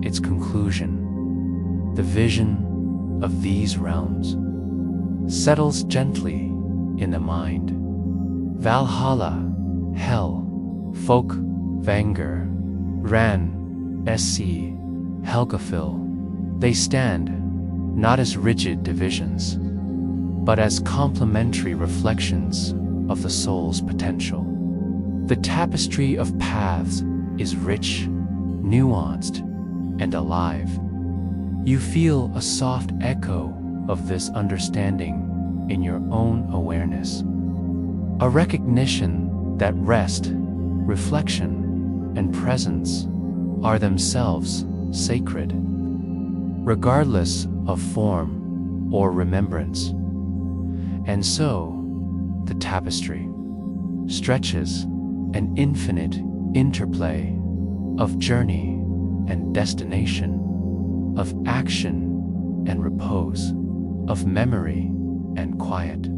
its conclusion, the vision of these realms settles gently in the mind. Valhalla, Hell, Fólkvangr, Helgafell, they stand not as rigid divisions, but as complementary reflections of the soul's potential. The tapestry of paths is rich, nuanced, and alive. You feel a soft echo of this understanding in your own awareness, a recognition that rest, reflection, and presence are themselves sacred, regardless of form or remembrance. And so, the tapestry stretches an infinite interplay of journey and destination, of action and repose, of memory and quiet.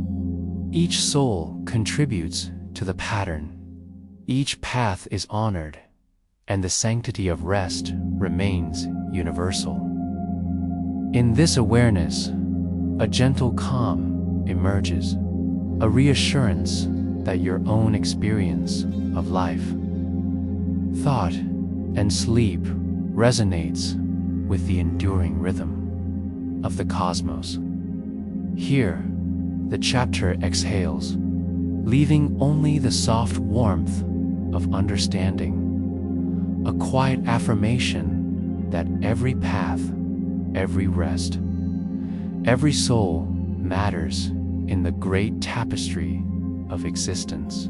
Each soul contributes to the pattern, each path is honored, and the sanctity of rest remains universal. In this awareness, a gentle calm emerges, a reassurance that your own experience of life, thought, and sleep resonates with the enduring rhythm of the cosmos. Here, the chapter exhales, leaving only the soft warmth of understanding, a quiet affirmation that every path, every rest, every soul matters in the great tapestry of existence.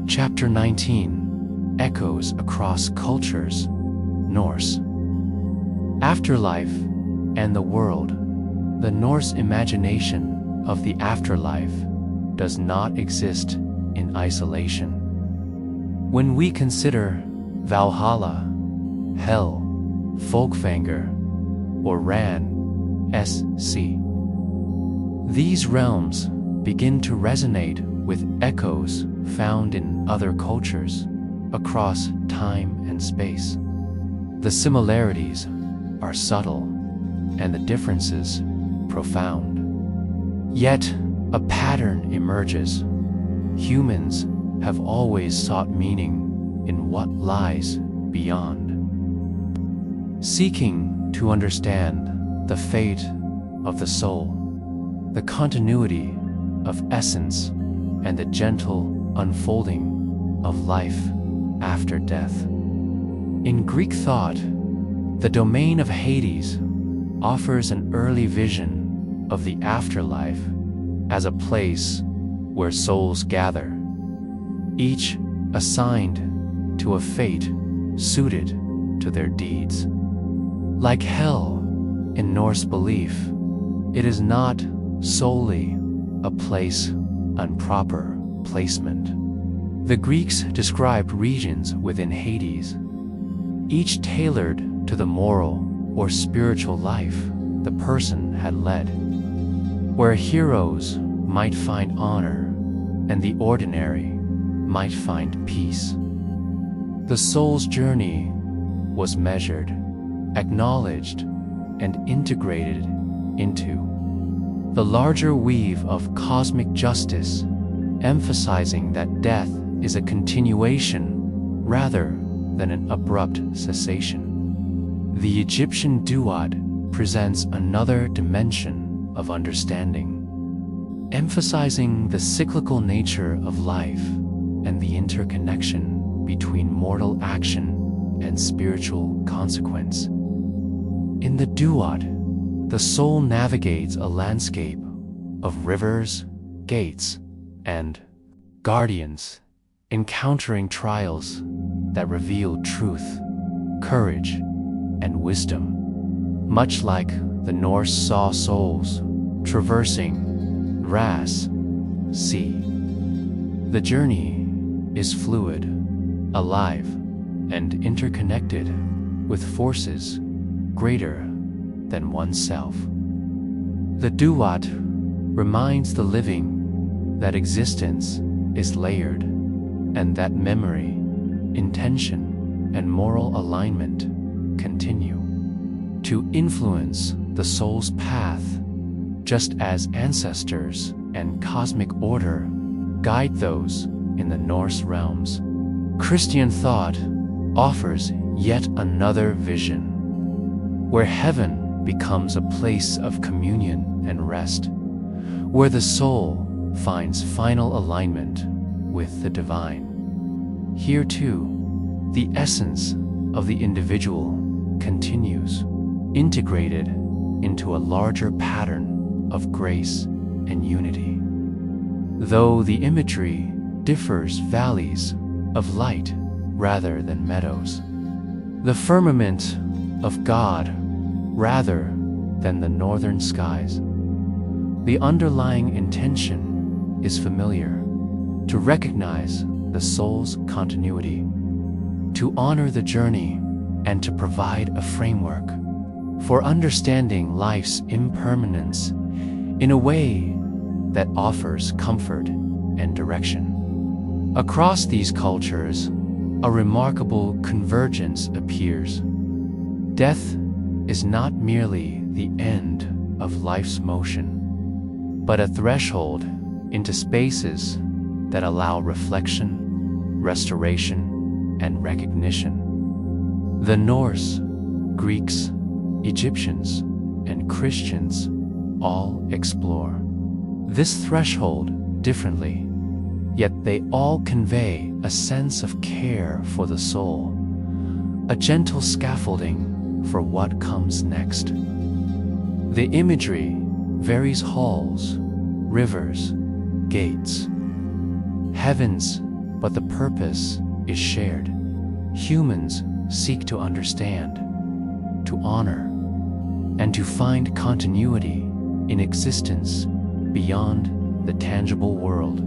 Chapter 19 echoes across cultures, Norse. Afterlife and the world. The Norse imagination of the afterlife does not exist in isolation. When we consider Valhalla, Hell, Fólkvangr, or these realms begin to resonate with echoes found in other cultures across time and space. The similarities are subtle and the differences profound. Yet a pattern emerges. Humans have always sought meaning in what lies beyond, seeking to understand the fate of the soul, the continuity of essence, and the gentle unfolding of life after death. In Greek thought, the domain of Hades offers an early vision of the afterlife as a place where souls gather, each assigned to a fate suited to their deeds. Like hell in Norse belief, it is not solely a place and proper placement. The Greeks described regions within Hades, each tailored to the moral or spiritual life the person had led, where heroes might find honor and the ordinary might find peace. The soul's journey was measured, acknowledged, and integrated into the larger weave of cosmic justice, emphasizing that death is a continuation rather than an abrupt cessation. The Egyptian duat presents another dimension of understanding, emphasizing the cyclical nature of life and the interconnection between mortal action and spiritual consequence. In the duat, the soul navigates a landscape of rivers, gates, and guardians, encountering trials that reveal truth, courage, and wisdom. Much like the Norse saw souls traversing Ras sea. The journey is fluid, alive, and interconnected with forces greater than oneself. The duat reminds the living that existence is layered, and that memory, intention, and moral alignment continue to influence the soul's path, just as ancestors and cosmic order guide those in the Norse realms. Christian thought offers yet another vision, where heaven becomes a place of communion and rest, where the soul finds final alignment with the divine. Here too, the essence of the individual continues, integrated into a larger pattern of grace and unity. Though the imagery differs, valleys of light rather than meadows, the firmament of God rather than the northern skies, the underlying intention is familiar: to recognize the soul's continuity, to honor the journey, and to provide a framework for understanding life's impermanence in a way that offers comfort and direction. Across these cultures, a remarkable convergence appears. Death is not merely the end of life's motion, but a threshold into spaces that allow reflection, restoration, and recognition. The Norse, Greeks, Egyptians, and Christians all explore this threshold differently, yet they all convey a sense of care for the soul, a gentle scaffolding for what comes next. The imagery varies: halls, rivers, gates, heavens, but the purpose is shared. Humans seek to understand, to honor, and to find continuity in existence beyond the tangible world.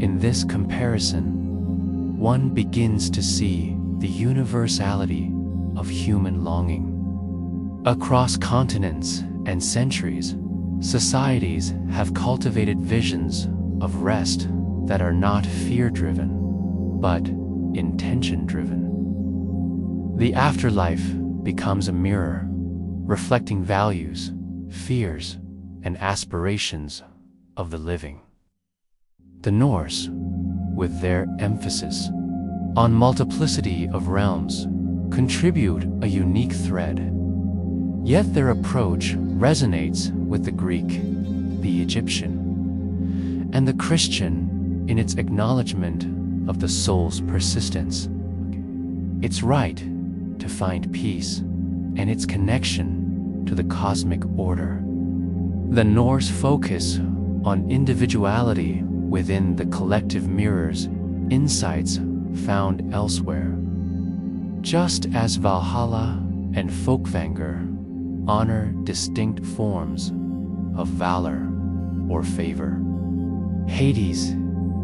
In this comparison, one begins to see the universality of human longing. Across continents and centuries, societies have cultivated visions of rest that are not fear-driven, but intention-driven. The afterlife becomes a mirror, reflecting values, fears, and aspirations of the living. The Norse, with their emphasis on multiplicity of realms, contribute a unique thread. Yet their approach resonates with the Greek, the Egyptian, and the Christian in its acknowledgement of the soul's persistence, its right to find peace, and its connection to the cosmic order. The Norse focus on individuality within the collective mirrors insights found elsewhere. Just as Valhalla and Fólkvangr honor distinct forms of valor or favor, Hades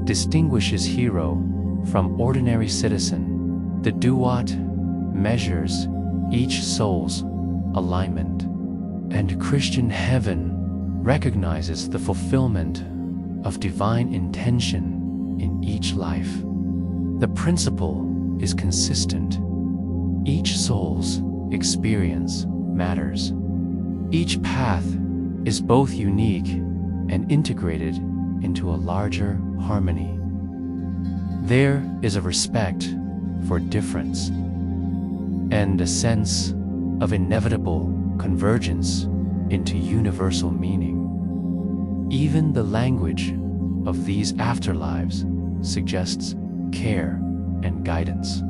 distinguishes hero from ordinary citizen. The duat measures each soul's alignment, and Christian heaven recognizes the fulfillment of divine intention in each life. The principle is consistent. Each soul's experience matters. Each path is both unique and integrated into a larger harmony. There is a respect for difference and a sense of inevitable convergence into universal meaning. Even the language of these afterlives suggests care and guidance.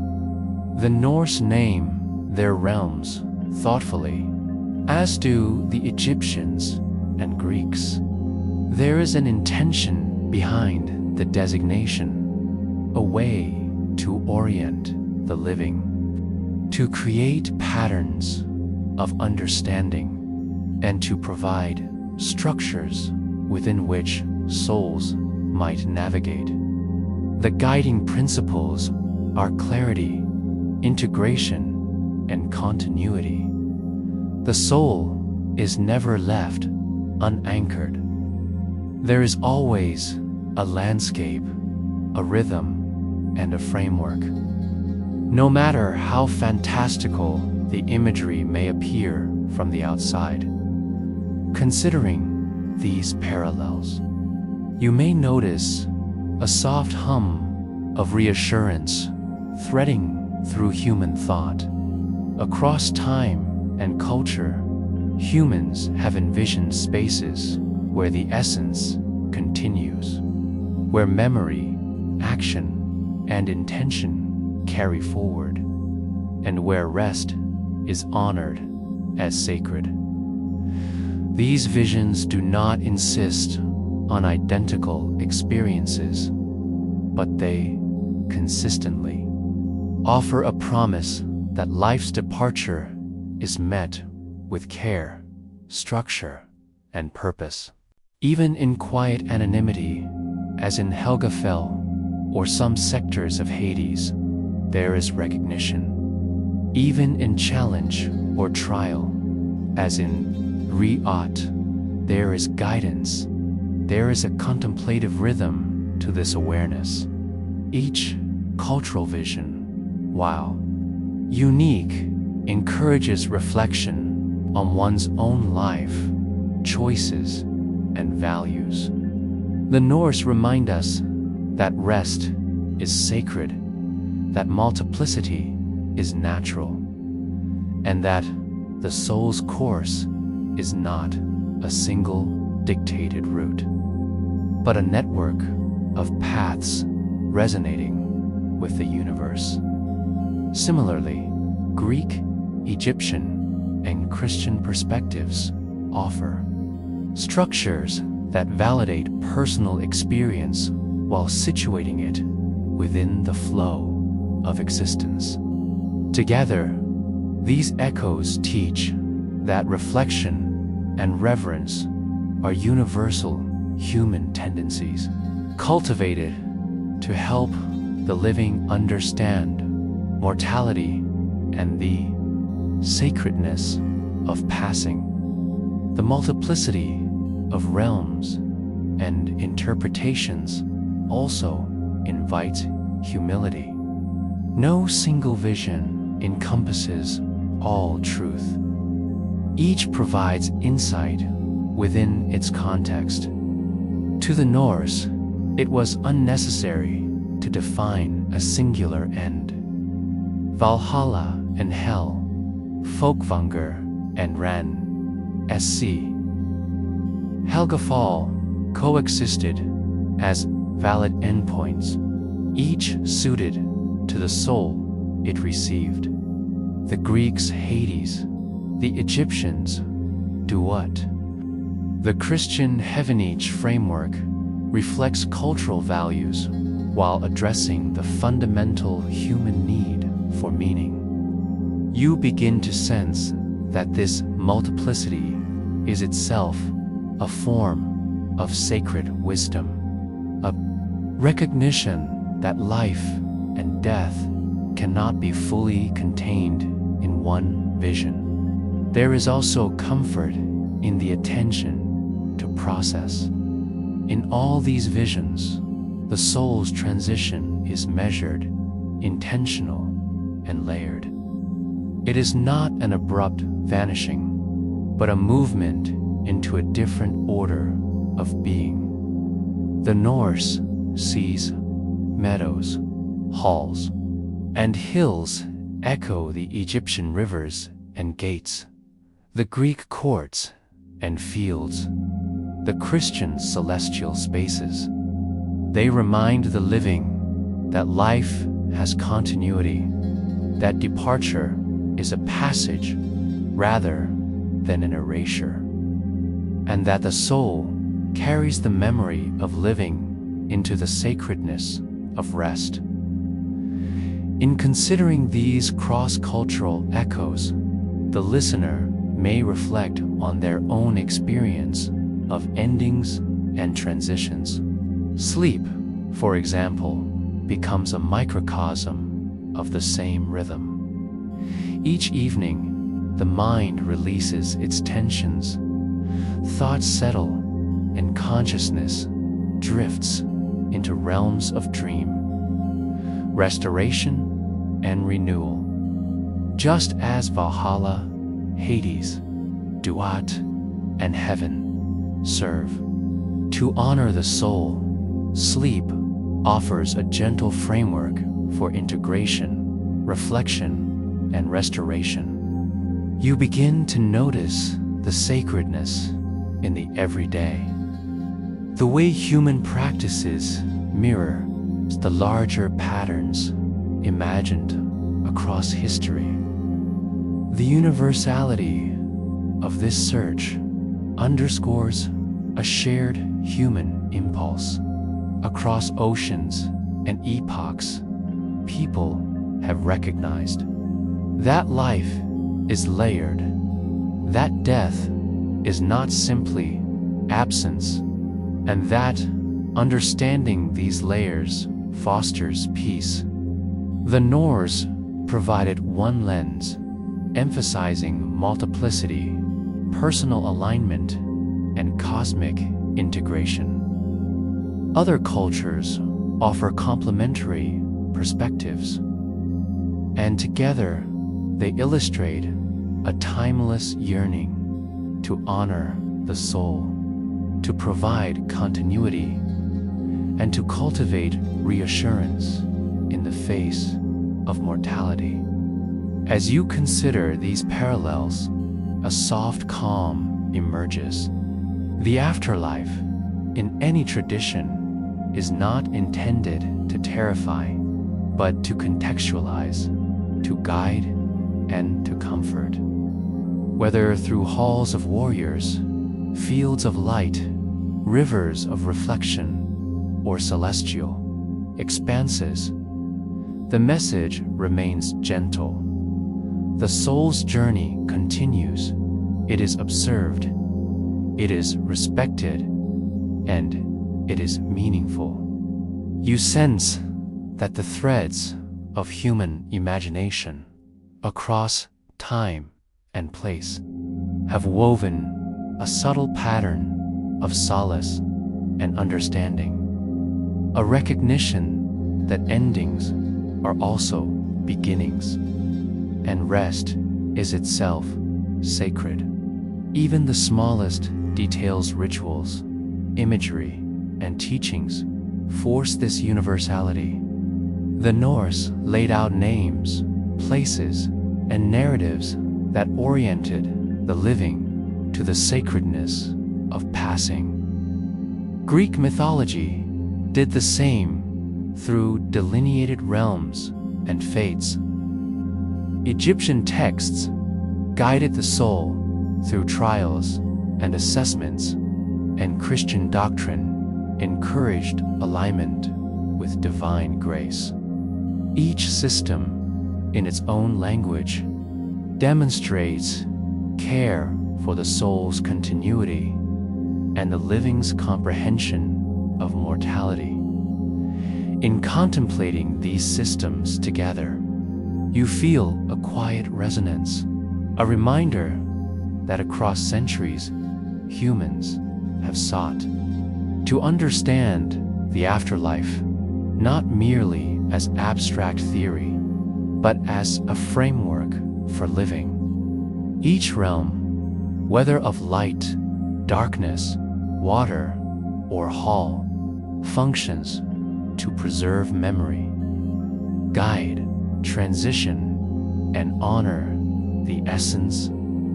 The Norse name their realms thoughtfully, as do the Egyptians and Greeks. There is an intention behind the designation, a way to orient the living, to create patterns of understanding, and to provide structures within which souls might navigate. The guiding principles are clarity, integration, and continuity. The soul is never left unanchored. There is always a landscape, a rhythm, and a framework. No matter how fantastical the imagery may appear from the outside, considering these parallels, you may notice a soft hum of reassurance threading through human thought. Across time and culture, humans have envisioned spaces where the essence continues, where memory, action, and intention carry forward, and where rest is honored as sacred. These visions do not insist on identical experiences, but they consistently offer a promise that life's departure is met with care, structure, and purpose. Even in quiet anonymity, as in Helgafell or some sectors of Hades, there is recognition. Even in challenge or trial, as in Riot, there is guidance. There is a contemplative rhythm to this awareness. Each cultural vision, while unique, encourages reflection on one's own life, choices, and values. The Norse remind us that rest is sacred, that multiplicity is natural, and that the soul's course is not a single dictated route, but a network of paths resonating with the universe. Similarly, Greek, Egyptian, and Christian perspectives offer structures that validate personal experience while situating it within the flow of existence. Together, these echoes teach that reflection and reverence are universal human tendencies, cultivated to help the living understand mortality and the sacredness of passing. The multiplicity of realms and interpretations also invite humility. No single vision encompasses all truth. Each provides insight within its context. To the Norse, it was unnecessary to define a singular end. Valhalla and Hell, Fólkvangr and Ran-sc. Helgafell coexisted as valid endpoints, each suited to the soul it received. The Greeks Hades, the Egyptians Duat. The Christian Heavenage framework reflects cultural values while addressing the fundamental human need for meaning. You begin to sense that this multiplicity is itself a form of sacred wisdom, a recognition that life and death cannot be fully contained in one vision. There is also comfort in the attention to process. In all these visions, the soul's transition is measured, intentional, and layered. It is not an abrupt vanishing, but a movement into a different order of being. The Norse sees meadows, halls, and hills echo the Egyptian rivers and gates, the Greek courts and fields, the Christian celestial spaces. They remind the living that life has continuity, that departure is a passage rather than an erasure, and that the soul carries the memory of living into the sacredness of rest. In considering these cross-cultural echoes, the listener may reflect on their own experience of endings and transitions. Sleep, for example, becomes a microcosm of the same rhythm. Each evening, the mind releases its tensions, thoughts settle, and consciousness drifts into realms of dream, restoration, and renewal. Just as Valhalla, Hades, Duat, and heaven serve to honor the soul, sleep offers a gentle framework for integration, reflection, and restoration. You begin to notice the sacredness in the everyday. The way human practices mirror the larger patterns imagined across history. The universality of this search underscores a shared human impulse. Across oceans and epochs, people have recognized that life is layered, that death is not simply absence, and that understanding these layers fosters peace. The Norse provided one lens, emphasizing multiplicity, personal alignment, and cosmic integration. Other cultures offer complementary perspectives, and together they illustrate a timeless yearning to honor the soul, to provide continuity, and to cultivate reassurance in the face of mortality. As you consider these parallels, a soft calm emerges. The afterlife, in any tradition, is not intended to terrify, but to contextualize, to guide, and to comfort. Whether through halls of warriors, fields of light, rivers of reflection, or celestial expanses, the message remains gentle. The soul's journey continues. It is observed, it is respected, and it is meaningful. You sense that the threads of human imagination across time and place have woven a subtle pattern of solace and understanding, a recognition that endings are also beginnings, and rest is itself sacred. Even the smallest details, rituals, imagery, and teachings force this universality. The Norse laid out names, places, and narratives that oriented the living to the sacredness of passing. Greek mythology did the same through delineated realms and fates. Egyptian texts guided the soul through trials and assessments, and Christian doctrine encouraged alignment with divine grace. Each system, in its own language, demonstrates care for the soul's continuity and the living's comprehension of mortality. In contemplating these systems together, you feel a quiet resonance, a reminder that across centuries, humans have sought to understand the afterlife not merely as abstract theory, but as a framework for living. Each realm, whether of light, darkness, water, or hall, functions to preserve memory, guide transition, and honor the essence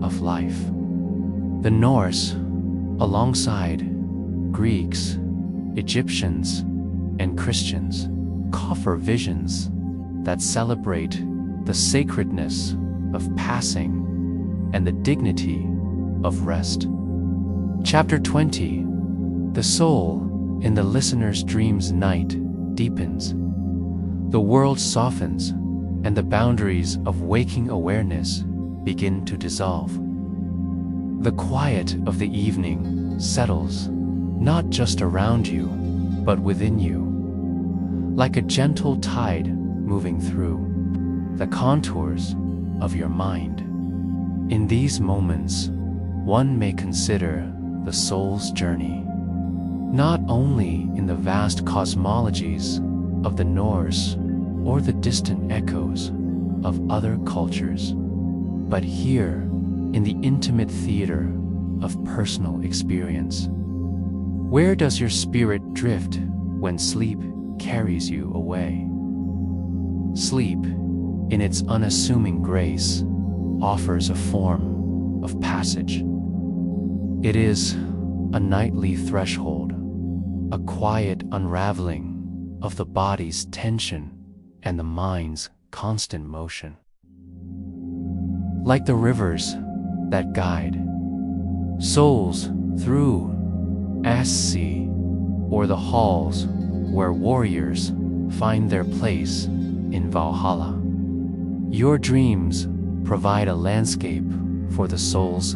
of life. The Norse, alongside Greeks, Egyptians, and Christians, offer visions that celebrate the sacredness of passing and the dignity of rest. Chapter 20. The soul in the listener's dream's night deepens. The world softens, and the boundaries of waking awareness begin to dissolve. The quiet of the evening settles, not just around you, but within you, like a gentle tide moving through the contours of your mind. In these moments, one may consider the soul's journey, not only in the vast cosmologies of the Norse or the distant echoes of other cultures, but here in the intimate theater of personal experience. Where does your spirit drift when sleep carries you away? Sleep, in its unassuming grace, offers a form of passage. It is a nightly threshold, a quiet unraveling of the body's tension and the mind's constant motion. Like the rivers that guide souls through sea, or the halls where warriors find their place in Valhalla, your dreams provide a landscape for the soul's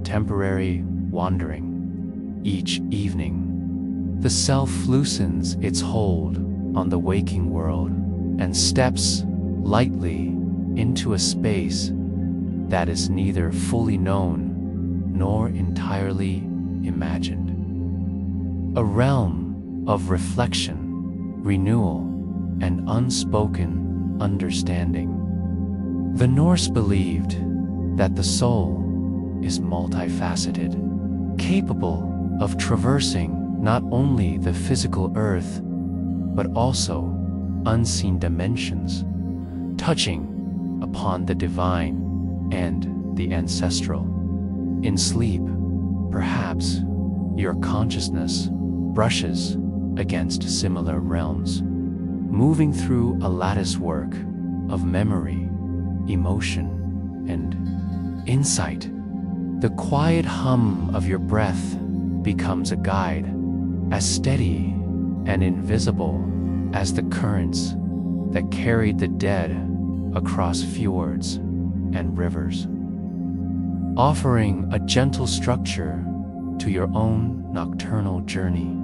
temporary wandering. Each evening, the self loosens its hold on the waking world and steps lightly into a space that is neither fully known nor entirely imagined. A realm of reflection, renewal, and unspoken understanding. The Norse believed that the soul is multifaceted, capable of traversing not only the physical earth, but also unseen dimensions, touching upon the divine and the ancestral. In sleep, perhaps your consciousness brushes against similar realms, moving through a latticework of memory, emotion, and insight. The quiet hum of your breath becomes a guide, as steady and invisible as the currents that carried the dead across fjords and rivers, offering a gentle structure to your own nocturnal journey.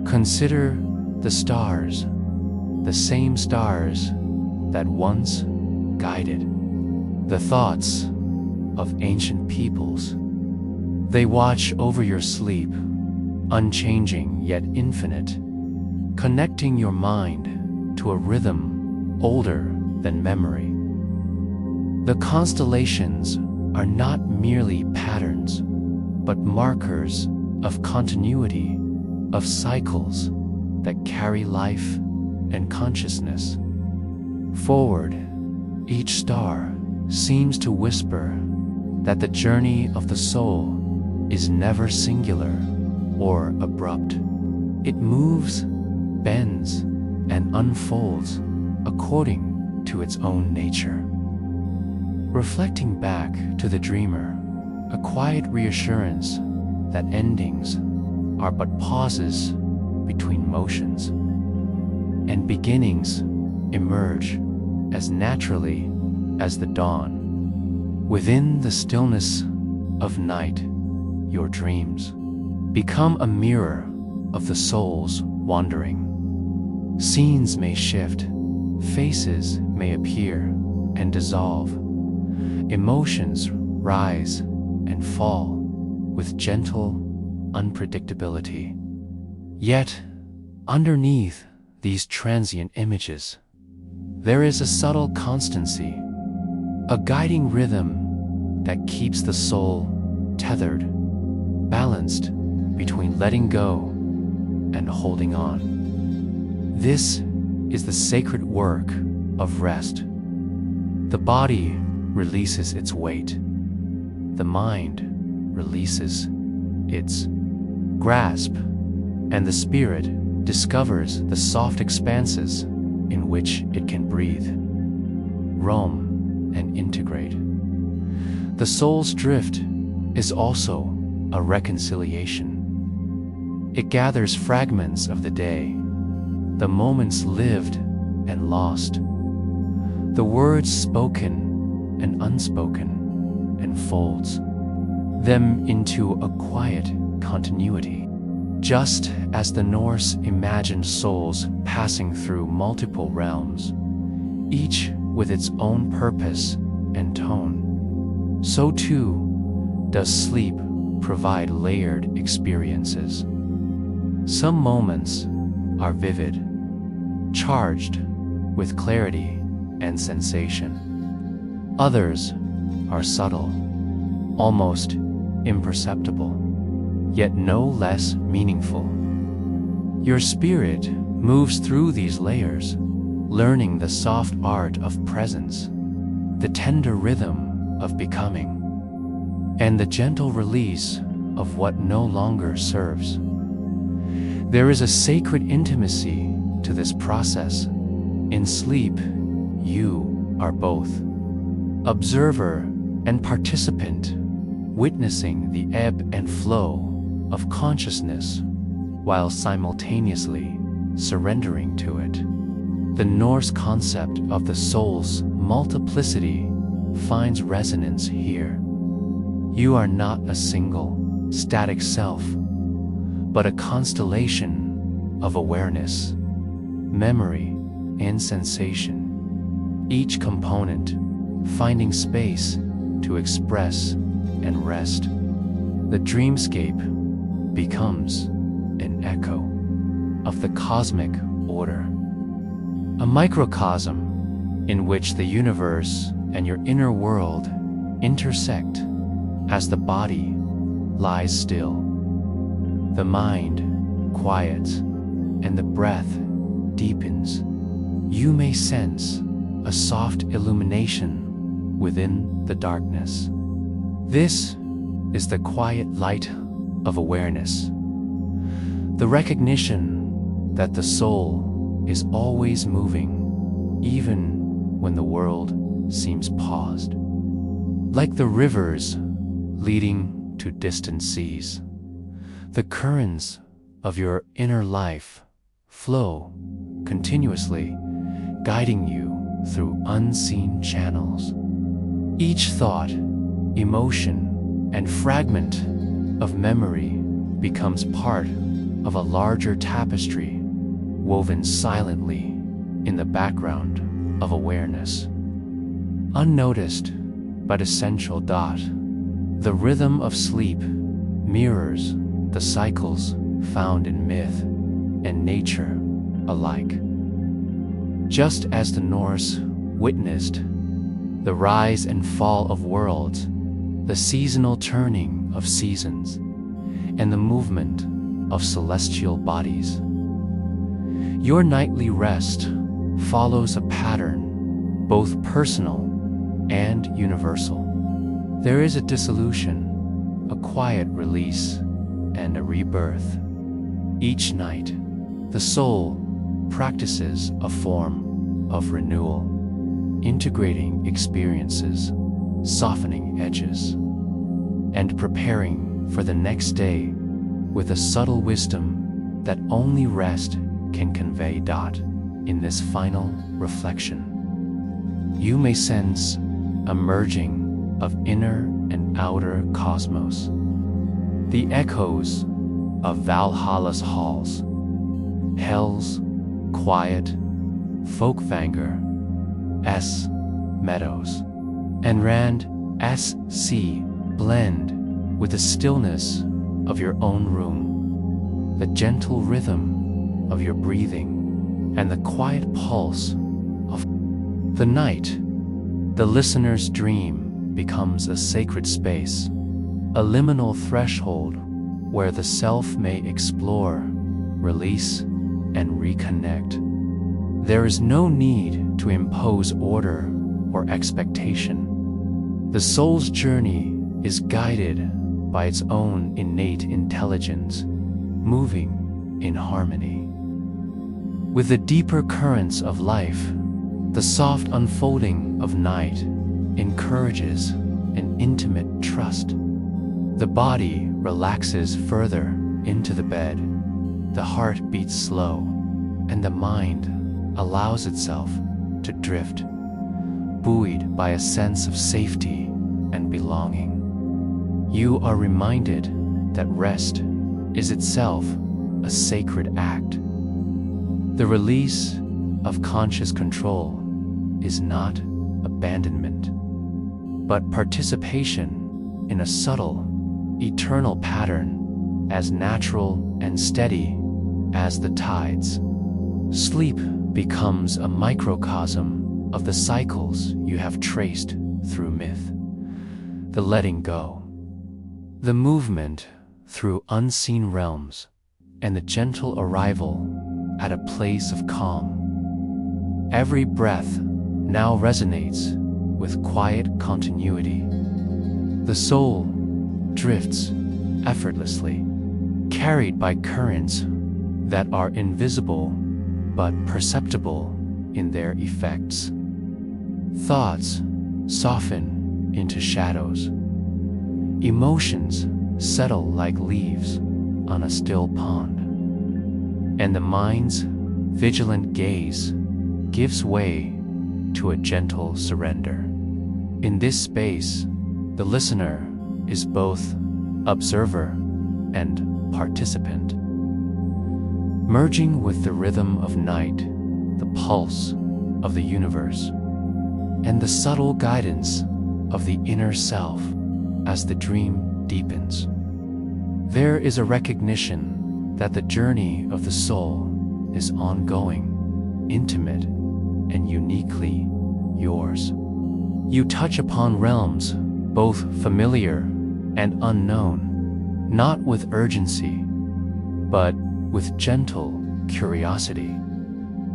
Consider the stars, the same stars that once guided the thoughts of ancient peoples. They watch over your sleep, unchanging yet infinite, connecting your mind to a rhythm older than memory. The constellations are not merely patterns, but markers of continuity, of cycles that carry life and consciousness forward. Each star seems to whisper that the journey of the soul is never singular or abrupt. It moves, bends, and unfolds according to its own nature. Reflecting back to the dreamer, a quiet reassurance that endings are but pauses between motions, and beginnings emerge as naturally as the dawn. Within the stillness of night, your dreams become a mirror of the soul's wandering. Scenes may shift, faces may appear and dissolve, emotions rise and fall with gentle unpredictability. Yet, underneath these transient images, there is a subtle constancy, a guiding rhythm that keeps the soul tethered, balanced between letting go and holding on. This is the sacred work of rest. The body releases its weight. The mind releases its grasp, and the spirit discovers the soft expanses in which it can breathe, roam, and integrate. The soul's drift is also a reconciliation. It gathers fragments of the day, the moments lived and lost, the words spoken and unspoken, and folds them into a quiet continuity. Just as the Norse imagined souls passing through multiple realms, each with its own purpose and tone, so too does sleep provide layered experiences. Some moments are vivid, charged with clarity and sensation. Others are subtle, almost imperceptible, yet no less meaningful. Your spirit moves through these layers, learning the soft art of presence, the tender rhythm of becoming, and the gentle release of what no longer serves. There is a sacred intimacy to this process. In sleep, you are both observer and participant, witnessing the ebb and flow of consciousness while simultaneously surrendering to it. The Norse concept of the soul's multiplicity finds resonance here. You are not a single, static self, but a constellation of awareness, memory, and sensation, each component finding space to express and rest. The dreamscape becomes an echo of the cosmic order, a microcosm in which the universe and your inner world intersect as the body lies still, the mind quiets, and the breath deepens. You may sense a soft illumination within the darkness. This is the quiet light of awareness, the recognition that the soul is always moving, even when the world seems paused. Like the rivers leading to distant seas, the currents of your inner life flow continuously, guiding you through unseen channels. Each thought, emotion, and fragment of memory becomes part of a larger tapestry woven silently in the background of awareness. Unnoticed but essential. The rhythm of sleep mirrors the cycles found in myth and nature alike. Just as the Norse witnessed the rise and fall of worlds, the seasonal turning of seasons, and the movement of celestial bodies, your nightly rest follows a pattern both personal and universal. There is a dissolution, a quiet release, and a rebirth. Each night, the soul practices a form of renewal, integrating experiences, softening edges, and preparing for the next day with a subtle wisdom that only rest can convey. In this final reflection, you may sense a merging of inner and outer cosmos, the echoes of Valhalla's halls, Hell's quiet, Fólkvangr meadows, and Rand's sea blend with the stillness of your own room. the gentle rhythm of your breathing, and the quiet pulse of the night. The listener's dream becomes a sacred space, a liminal threshold where the self may explore, release, and reconnect. There is no need to impose order or expectation. The soul's journey is guided by its own innate intelligence, moving in harmony with the deeper currents of life. The soft unfolding of night encourages an intimate trust. The body relaxes further into the bed, the heart beats slow, and the mind allows itself to drift, buoyed by a sense of safety and belonging. You are reminded that rest is itself a sacred act. The release of conscious control is not abandonment, but participation in a subtle, eternal pattern as natural and steady as the tides. Sleep becomes a microcosm of the cycles you have traced through myth. The letting go, the movement through unseen realms, and the gentle arrival at a place of calm. Every breath now resonates with quiet continuity. The soul drifts effortlessly, carried by currents that are invisible but perceptible in their effects. Thoughts soften into shadows. Emotions settle like leaves on a still pond. And the mind's vigilant gaze gives way to a gentle surrender. In this space, the listener is both observer and participant, merging with the rhythm of night, the pulse of the universe, and the subtle guidance of the inner self as the dream deepens. There is a recognition that the journey of the soul is ongoing, intimate, and uniquely yours. You touch upon realms both familiar and unknown, not with urgency, but with gentle curiosity.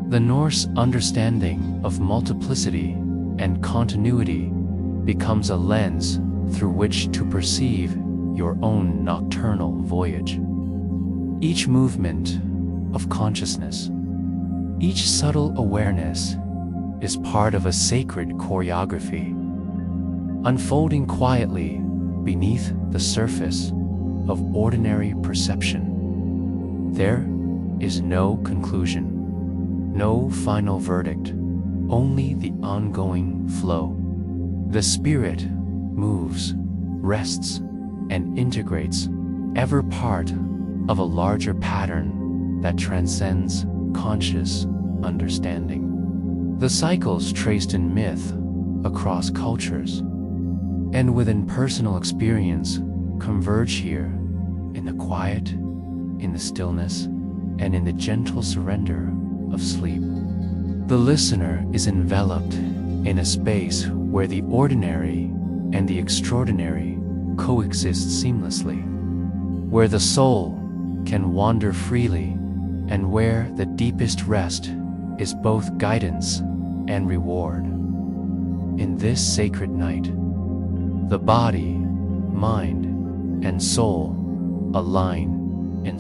The Norse understanding of multiplicity and continuity becomes a lens through which to perceive your own nocturnal voyage. Each movement of consciousness, each subtle awareness is part of a sacred choreography, unfolding quietly beneath the surface of ordinary perception. There is no conclusion, no final verdict, only the ongoing flow. The spirit moves, rests, and integrates, ever part of a larger pattern that transcends conscious understanding. The cycles traced in myth across cultures and within personal experience converge here in the quiet, in the stillness, and in the gentle surrender of sleep. The listener is enveloped in a space where the ordinary and the extraordinary coexist seamlessly, where the soul can wander freely, and where the deepest rest is both guidance and reward. In this sacred night, the body, mind, and soul align in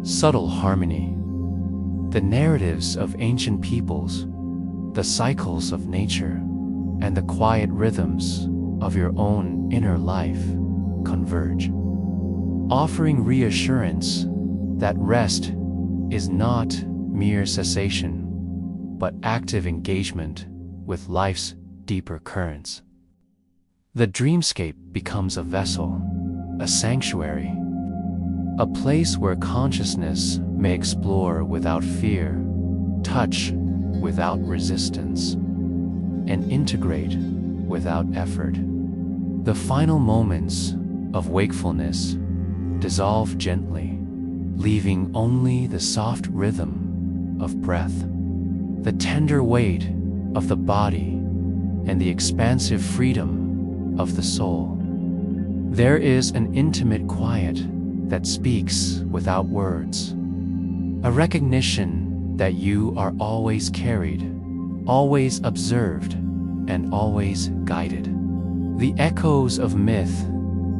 subtle harmony. The narratives of ancient peoples, the cycles of nature, and the quiet rhythms of your own inner life converge, offering reassurance that rest is not mere cessation, but active engagement with life's deeper currents. The dreamscape becomes a vessel, a sanctuary, a place where consciousness may explore without fear, touch without resistance, and integrate without effort. The final moments of wakefulness dissolve gently, leaving only the soft rhythm of breath, the tender weight of the body, and the expansive freedom of the soul. There is an intimate quiet that speaks without words, a recognition that you are always carried, always observed, and always guided. The echoes of myth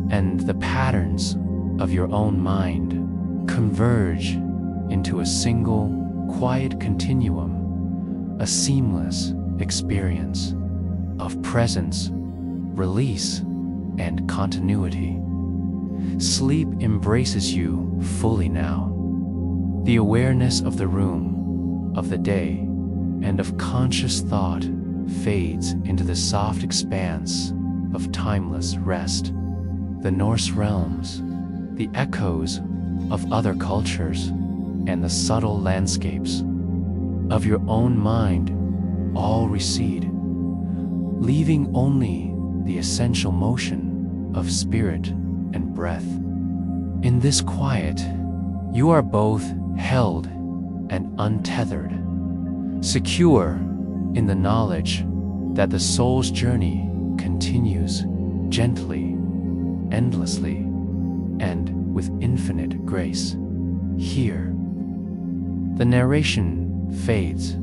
and the patterns of your own mind converge into a single, quiet continuum, a seamless experience of presence, release, and continuity. Sleep embraces you fully now. The awareness of the room, of the day, and of conscious thought fades into the soft expanse of timeless rest. The Norse realms, the echoes of other cultures, and the subtle landscapes of your own mind all recede, leaving only the essential motion of spirit and breath. In this quiet, you are both held and untethered, secure in the knowledge that the soul's journey continues gently, endlessly, and with infinite grace. Here, the narration fades,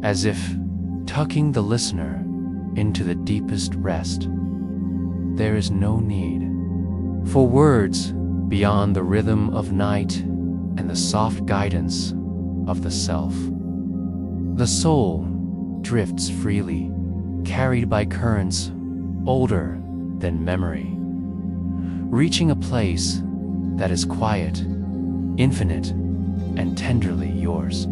as if tucking the listener into the deepest rest. There is no need for words beyond the rhythm of night and the soft guidance of the self. The soul drifts freely, carried by currents older than memory, reaching a place that is quiet, infinite, and tenderly yours.